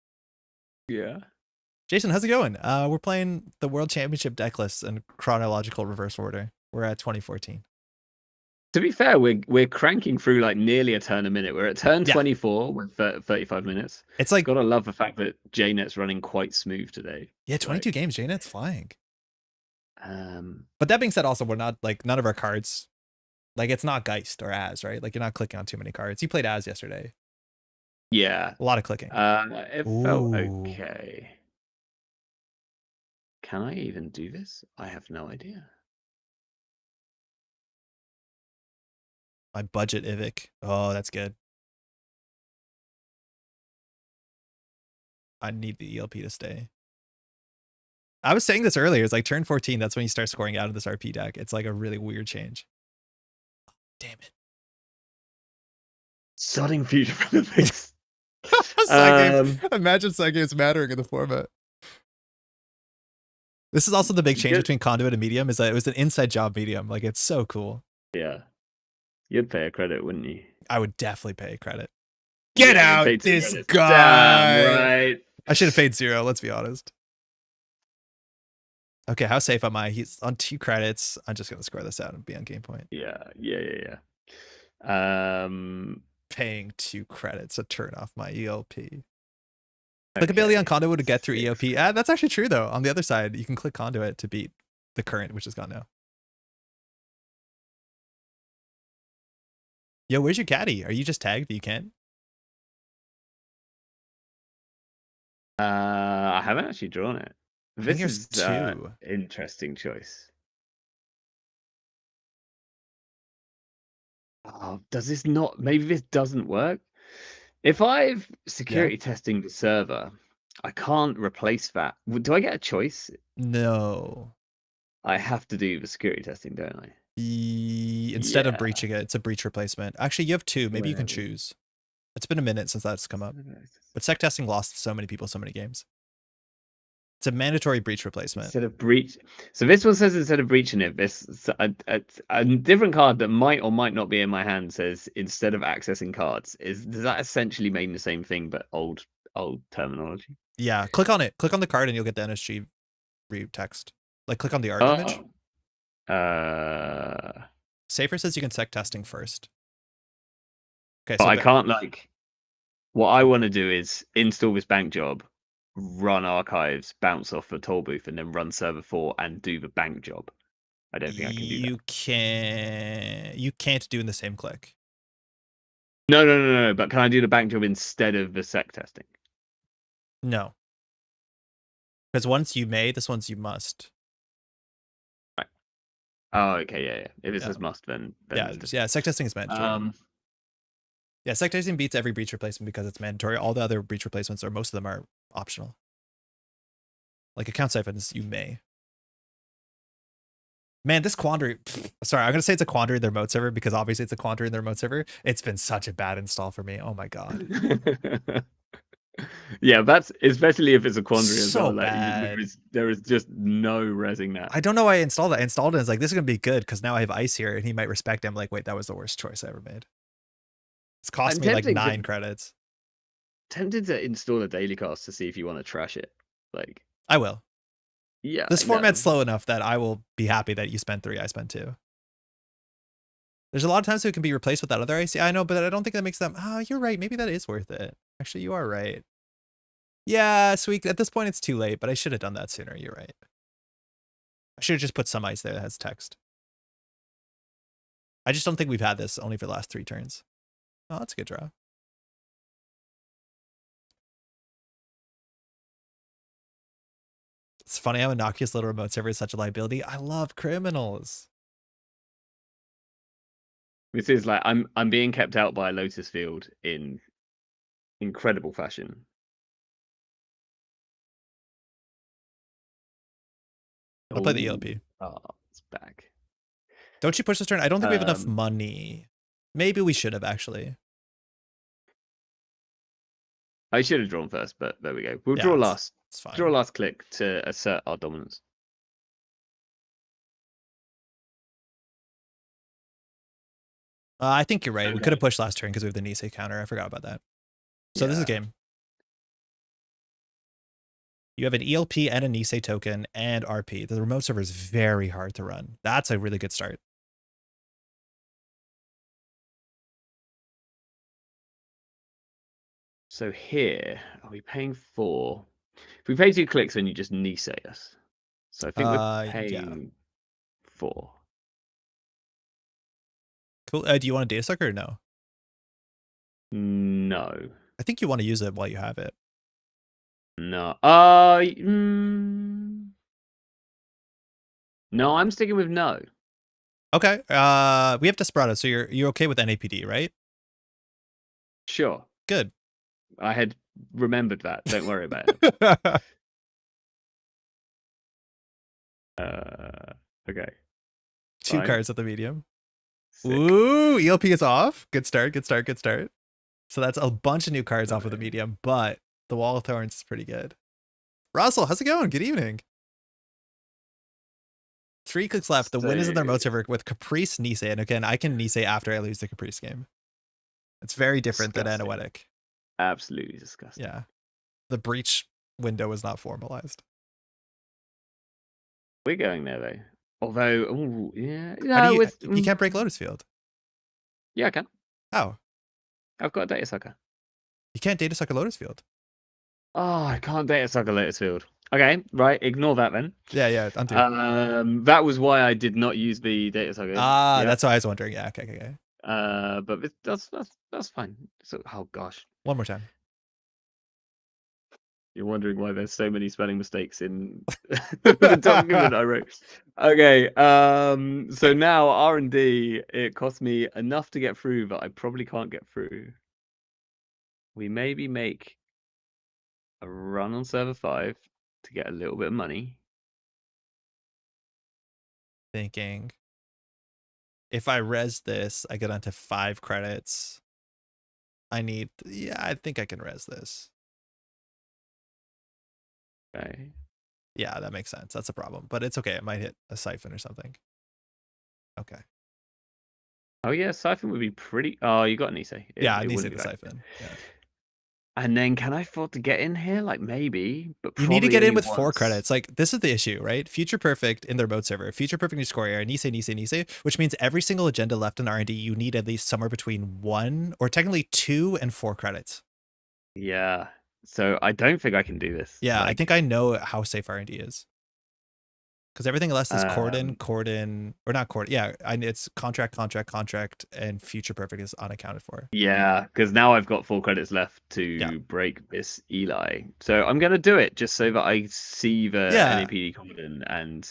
Yeah. Jason, how's it going? We're playing the World Championship deck lists in chronological reverse order. We're at 2014. To be fair, we're cranking through like nearly a turn a minute. We're at turn 24 with 35 minutes. It's like, gotta love the fact that JNet's running quite smooth today. Yeah, 22 games. JNet's flying. But that being said, also we're not like none of our cards, like it's not Geist or Az, right? Like you're not clicking on too many cards. You played Az yesterday. Yeah, a lot of clicking. It felt okay. Can I even do this? I have no idea. My budget Ivik. Oh, that's good. I need the ELP to stay. I was saying this earlier. It's like turn 14. That's when you start scoring out of this RP deck. It's like a really weird change. Oh, damn it. Sodding future for the things. Imagine side games mattering in the format. This is also the big change between Conduit and Medium, is that it was an inside job medium. Like it's so cool. Yeah. You'd pay a credit, wouldn't you? I would definitely pay a credit. Get out, this guy. Damn right. I should have paid 0, let's be honest. Okay, how safe am I? He's on 2 credits. I'm just going to score this out and be on game point. Yeah. Paying 2 credits to turn off my ELP. Clickability on Conduit would get through EOP. That's actually true, though. On the other side, you can click Conduit to beat the current, which is gone now. Yo, where's your caddy? Are you just tagged that you can't? I haven't actually drawn it. This is 2. Interesting choice. Oh, does this not? Maybe this doesn't work. If I've security testing the server, I can't replace that. Do I get a choice? No. I have to do the security testing, don't I? Instead of breaching it, it's a breach replacement. Actually, you have 2. Maybe you can choose. It's been a minute since that's come up. But sec testing lost so many people so many games. It's a mandatory breach replacement. Instead of breach. So this one says instead of breaching it, this a different card that might or might not be in my hand says instead of accessing cards. Does that essentially mean the same thing but old terminology? Yeah, click on it. Click on the card and you'll get the NSG text. Like click on the art image. Safer says you can sec testing first. Okay, so I can't like. What I want to do is install this bank job, run archives, bounce off the toll booth, and then run server 4 and do the bank job. I don't think I can do that. You can't do in the same click. No. But can I do the bank job instead of the sec testing? No. Because once you may, this one's you must. Right. Oh, okay, yeah. If it says must, then yeah. Sec testing is mandatory. Yeah, sec testing beats every breach replacement because it's mandatory. All the other breach replacements, or most of them, are optional. Like account siphons, you may. Man, this quandary. Sorry, I'm gonna say it's a quandary in their remote server because obviously it's a quandary in their remote server. It's been such a bad install for me. Oh my god. Yeah, that's especially if it's a quandary as so well. Bad. There is just no resing that. I don't know why I installed that. I installed it and it's like, this is gonna be good because now I have ice here and he might respect it. I'm like, wait, that was the worst choice I ever made. It's cost me like 9 credits. Tempted to install a daily cast to see if you want to trash it. Like I will. Yeah. This format's slow enough that I will be happy that you spent 3, I spent 2. There's a lot of times it can be replaced with that other IC. I know, but I don't think that makes them. Oh, you're right. Maybe that is worth it. Actually, you are right. Yeah, sweet. At this point, it's too late, but I should have done that sooner. You're right. I should have just put some ice there that has text. I just don't think we've had this only for the last 3 turns. Oh, that's a good draw. It's funny how innocuous little remote server is such a liability. I love criminals. This is like I'm being kept out by a Lotus Field in incredible fashion. I'll play the ELP. Oh, it's back. Don't you push this turn? I don't think we have enough money. Maybe we should have actually. I should have drawn first, but there we go. We'll draw last. It's fine. Draw last click to assert our dominance. I think you're right. Okay. We could have pushed last turn because we have the Nisei counter. I forgot about that. So this is game. You have an ELP and a Nisei token and RP. The remote server is very hard to run. That's a really good start. So here, are we paying 4? If we pay 2 clicks, then you just Nisei us. So I think we're paying 4. Cool. Do you want a data sucker or no? No. I think you want to use it while you have it. No. No, I'm sticking with no. Okay. We have Desperado, so you're okay with NAPD, right? Sure. Good. I had remembered that. Don't worry about it. Okay. 2 cards at the medium. Sick. Ooh, ELP is off. Good start. So that's a bunch of new cards off of the medium, but the Wall of Thorns is pretty good. Russell, how's it going? Good evening. 3 clicks left. The win is in their remote server with Caprice Nisei. And again, I can Nisei after I lose the Caprice game. It's very different than Anoetic. Absolutely disgusting. Yeah. The breach window is not formalized. We're going there though. Although, yeah. No, you can't break Lotus Field. Yeah, I can. How? I've got a data sucker. You can't data suck a Lotus Field. Oh, I can't data suck a Lotus Field. Okay, right. Ignore that then. Yeah, undo. That was why I did not use the data sucker. Ah, that's why I was wondering. Yeah, okay. But that's fine. So, oh gosh, One more time. you're wondering why there's so many spelling mistakes in the document I wrote. Okay, so now R&D, it cost me enough to get through that I probably can't get through. We maybe make a run on server 5 to get a little bit of money. Thinking. If I res this, I get onto 5 credits. I think I can res this. Okay. Yeah, that makes sense. That's a problem, but it's okay. It might hit a siphon or something. Okay. Oh yeah, siphon would be pretty. Oh, you got an Nisei. Yeah, it Nisei wouldn't the be bad. siphon. Yeah. And then can I afford to get in here? Like maybe, but You need to get in only with 4 once. credits. Like this is the issue, right? Future Perfect in their remote server. Future Perfect new score area. Nisei, which means every single agenda left in R&D, you need at least somewhere between 1 or technically 2 and 4 credits. Yeah. So I don't think I can do this. Yeah, like, I think I know how safe R&D is. Because everything else is Corden, or not Corden. Yeah, it's contract, and Future Perfect is unaccounted for. Yeah, because now I've got 4 credits left to break this Eli. So I'm gonna do it just so that I see the NAPD Corden and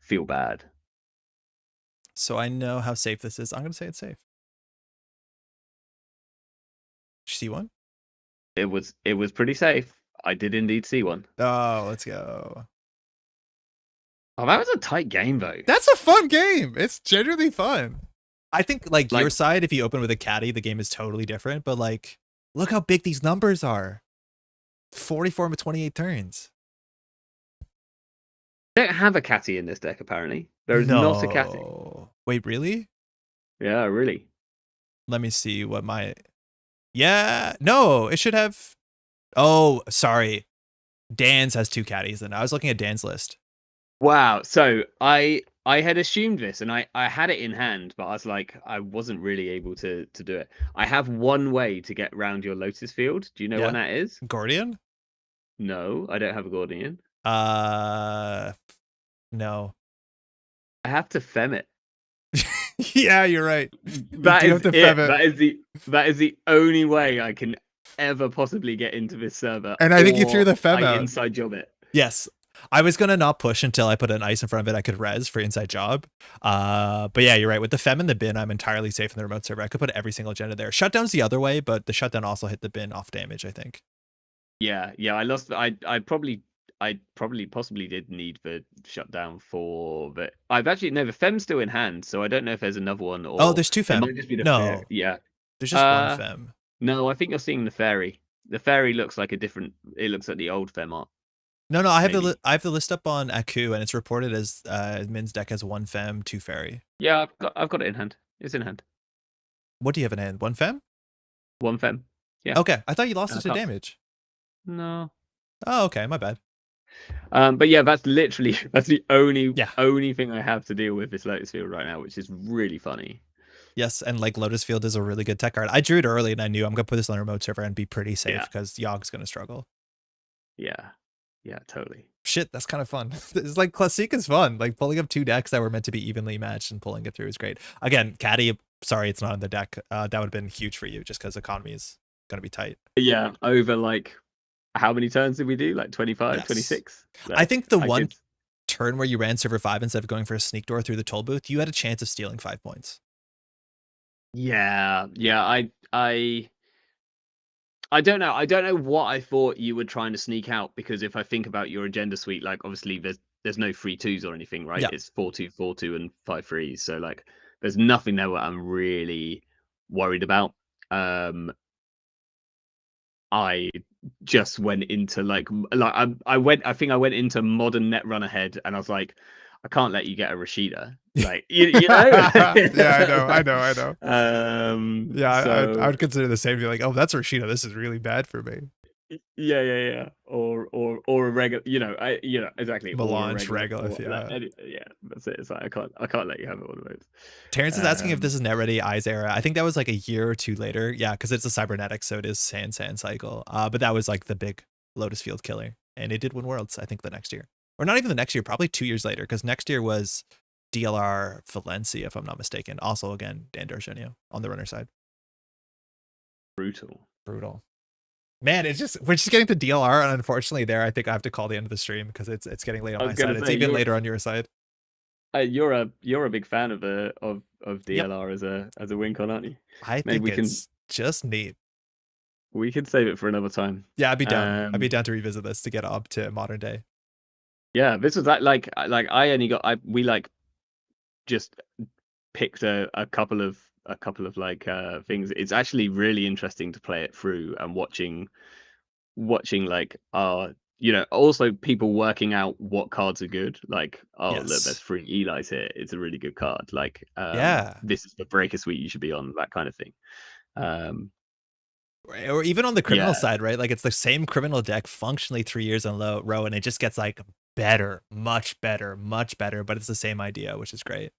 feel bad. So I know how safe this is. I'm gonna say it's safe. Did you see one? It was pretty safe. I did indeed see one. Oh, let's go. Oh, that was a tight game though. That's a fun game. It's genuinely fun. I think like your side, if you open with a caddy, the game is totally different. But like, look how big these numbers are. 44 with 28 turns. I don't have a catty in this deck, apparently. There is not a catty. Wait, really? Yeah, really. Let me see what my... Yeah, no, it should have... Oh, sorry. Dan's has 2 caddies, and I was looking at Dan's list. Wow. So I had assumed this, and I had it in hand, but I was like, I wasn't really able to do it. I have one way to get around your Lotus Field. Do you know what that is? Gordian? No, I don't have a Gordian. No. I have to fem it. Yeah, you're right. That is it. That is the only way I can ever possibly get into this server. And I think you threw the fem out. Inside job it. Yes. I was gonna not push until I put an ice in front of it. I could res for inside job. But yeah, you're right. With the fem and the bin, I'm entirely safe in the remote server. I could put every single agenda there. Shutdown's the other way, but the shutdown also hit the bin off damage, I think. Yeah. I lost. I probably possibly did need the shutdown for the. I've actually the fem's still in hand, so I don't know if there's another one or. Oh, there's 2 fem. It might just be the no. Yeah. There's just 1 fem. No, I think you're seeing the fairy. The fairy looks like a different. It looks like the old fem art. No, I have the list up on Aku, and it's reported as Min's deck has 1 fem, 2 fairy. Yeah, I've got it in hand. It's in hand. What do you have in hand? 1 fem? 1 fem. Yeah. Okay, I thought you lost it to damage. No. Oh, okay, my bad. But yeah, that's the only thing I have to deal with this Lotus Field right now, which is really funny. Yes, and like Lotus Field is a really good tech card. I drew it early, and I knew I'm gonna put this on a remote server and be pretty safe because Yogg's gonna struggle. Yeah, totally. Shit, that's kind of fun. It's like Classic is fun. Like pulling up 2 decks that were meant to be evenly matched and pulling it through is great. Again, Caddy, sorry, it's not on the deck. That would have been huge for you just because economy is gonna be tight. Yeah, over like how many turns did we do? Like 25, 26? I think the one turn where you ran server 5 instead of going for a sneak door through the toll booth, you had a chance of stealing 5 points. Yeah, I don't know. I don't know what I thought you were trying to sneak out, because if I think about your agenda suite, like obviously there's no 3-2s or anything, right? Yeah. It's 4-2, 4-2, and 5-3s. So like there's nothing there that I'm really worried about. I just went into I think I went into modern Netrunner head, and I was like, I can't let you get a Rashida. Like you know. Yeah, I know. Yeah, so... I would consider the same. Be like, oh, that's Rashida. This is really bad for me. Yeah. Or a regular, exactly. Or a Melange regular. Regolith, Or, yeah. yeah, that's it. It's like I can't let you have it one of those. Terrence is asking if this is net ready Eyes era. I think that was like a year or two later. Yeah, because it's a cybernetic, so it is sand cycle. But that was like the big Lotus Field killer, and it did win Worlds. I think the next year, or not even the next year, probably 2 years later, because next year was DLR Valencia, if I'm not mistaken. Also, again, Dan Dargenio on the runner side. Brutal. Man, we're just getting to DLR, and unfortunately, there I think I have to call the end of the stream because it's getting late on my side. It's even later on your side. You're a big fan of DLR as a win con, aren't you? I think it's just neat. We can save it for another time. Yeah, I'd be down. I'd be down to revisit this to get up to modern day. Yeah, this was we just picked a couple of things. It's actually really interesting to play it through and watching like also people working out what cards are good. Like, look, there's 3 Eli's here. It's a really good card. Like, this is the breaker suite you should be on, that kind of thing. Or even on the criminal side, right? Like, it's the same criminal deck functionally 3 years in a row, and it just gets like better, much better, but it's the same idea, which is great.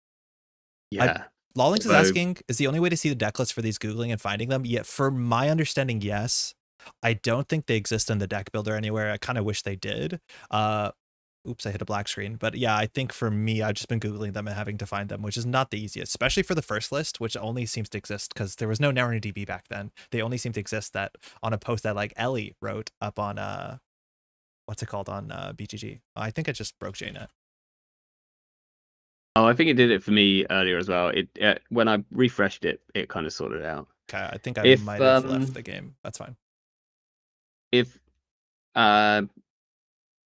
Yeah. Lawlings is asking, is the only way to see the deck lists for these Googling and finding them? Yet, for my understanding, yes. I don't think they exist in the deck builder anywhere. I kind of wish they did. Oops, I hit a black screen. But yeah, I think for me, I've just been Googling them and having to find them, which is not the easiest, especially for the first list, which only seems to exist because there was no Netrunner DB back then. They only seem to exist that on a post that like Ellie wrote up on, what's it called, on BGG. I think I just broke JNet. Oh, I think it did it for me earlier as well. It when I refreshed it, it kind of sorted it out. Okay, I think I might have left the game. That's fine. If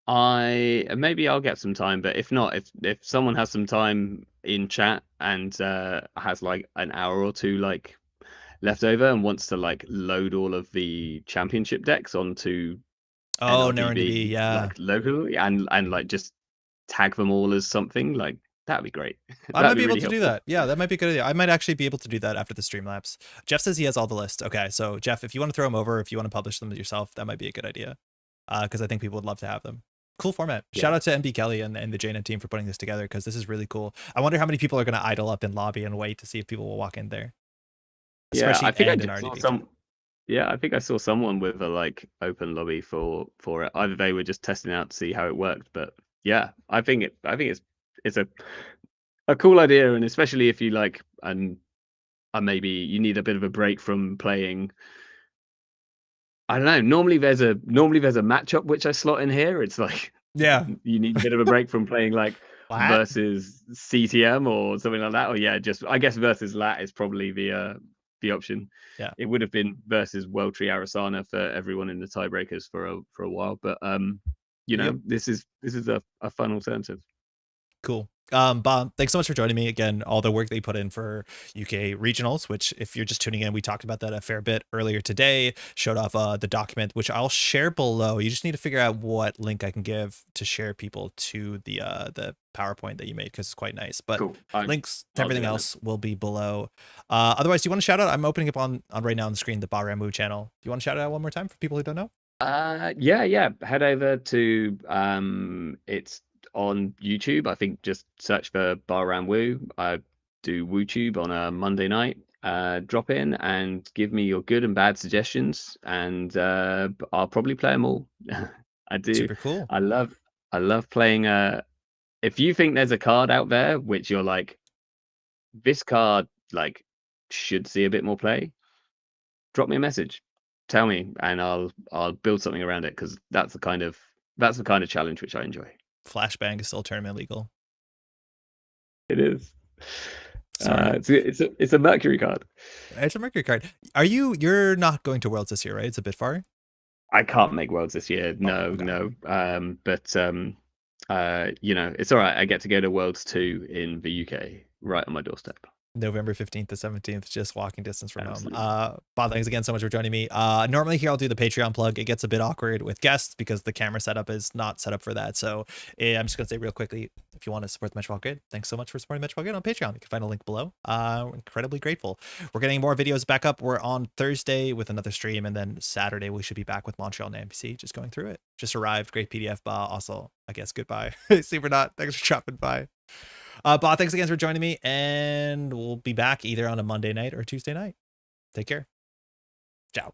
maybe I'll get some time, but if not, if someone has some time in chat and has like an hour or two like left over and wants to like load all of the championship decks onto NRDB, like locally and like just tag them all as something, like that'd be great. I might be able to do that. Yeah, that might be a good idea. I might actually be able to do that after the Streamlabs. Jeff says he has all the lists. Okay, so Jeff, if you want to throw them over, if you want to publish them yourself, that might be a good idea. Because I think people would love to have them. Cool format. Yeah. Shout out to MB Kelly and the JNet team for putting this together, because this is really cool. I wonder how many people are going to idle up in lobby and wait to see if people will walk in there. Especially I think I think I saw someone with a like open lobby for it. Either they were just testing out to see how it worked, but yeah, I think it's a cool idea, and especially if you like and maybe you need a bit of a break from playing. I don't know. Normally there's a matchup which I slot in here. It's like, yeah, you need a bit of a break from playing like versus CTM or something like that. Or yeah, just I guess versus Lat is probably the option. Yeah, it would have been versus World Tree Arasana for everyone in the tiebreakers for a while, but this is a fun alternative. Cool. Baa, thanks so much for joining me again. All the work that you put in for UK regionals, which if you're just tuning in, we talked about that a fair bit earlier today, showed off the document, which I'll share below. You just need to figure out what link I can give to share people to the PowerPoint that you made, because it's quite nice. But cool. Links to everything else will be below. Otherwise, do you want to shout out? I'm opening up on right now on the screen the Baa Ram Wu channel. Do you want to shout it out one more time for people who don't know? Yeah. Head over to it's on YouTube. I think just search for Baa Ram Wu. I do WooTube on a Monday night. Drop in and give me your good and bad suggestions, and I'll probably play them all. I do. Super cool. I love playing. If you think there's a card out there which you're like, this card like should see a bit more play, drop me a message. Tell me, and I'll build something around it, because that's the kind of challenge which I enjoy. Flashbang is still tournament legal. It is. It's a Mercury card. It's a Mercury card. You're not going to Worlds this year, right? It's a bit far. I can't make Worlds this year. No. But it's all right. I get to go to Worlds 2 in the UK, right on my doorstep. November 15th to 17th, just walking distance from home. Baa, thanks again so much for joining me. Normally here I'll do the Patreon plug. It gets a bit awkward with guests because the camera setup is not set up for that. So I'm just gonna say real quickly, if you want to support the Métropole Grid, thanks so much for supporting Métropole Grid on Patreon. You can find a link below. We're incredibly grateful. We're getting more videos back up. We're on Thursday with another stream, and then Saturday we should be back with Montreal and NPC, just going through it. Just arrived. Great PDF, Baa. Also, I guess goodbye. Super not. Thanks for dropping by. Baa, thanks again for joining me, and we'll be back either on a Monday night or Tuesday night. Take care. Ciao.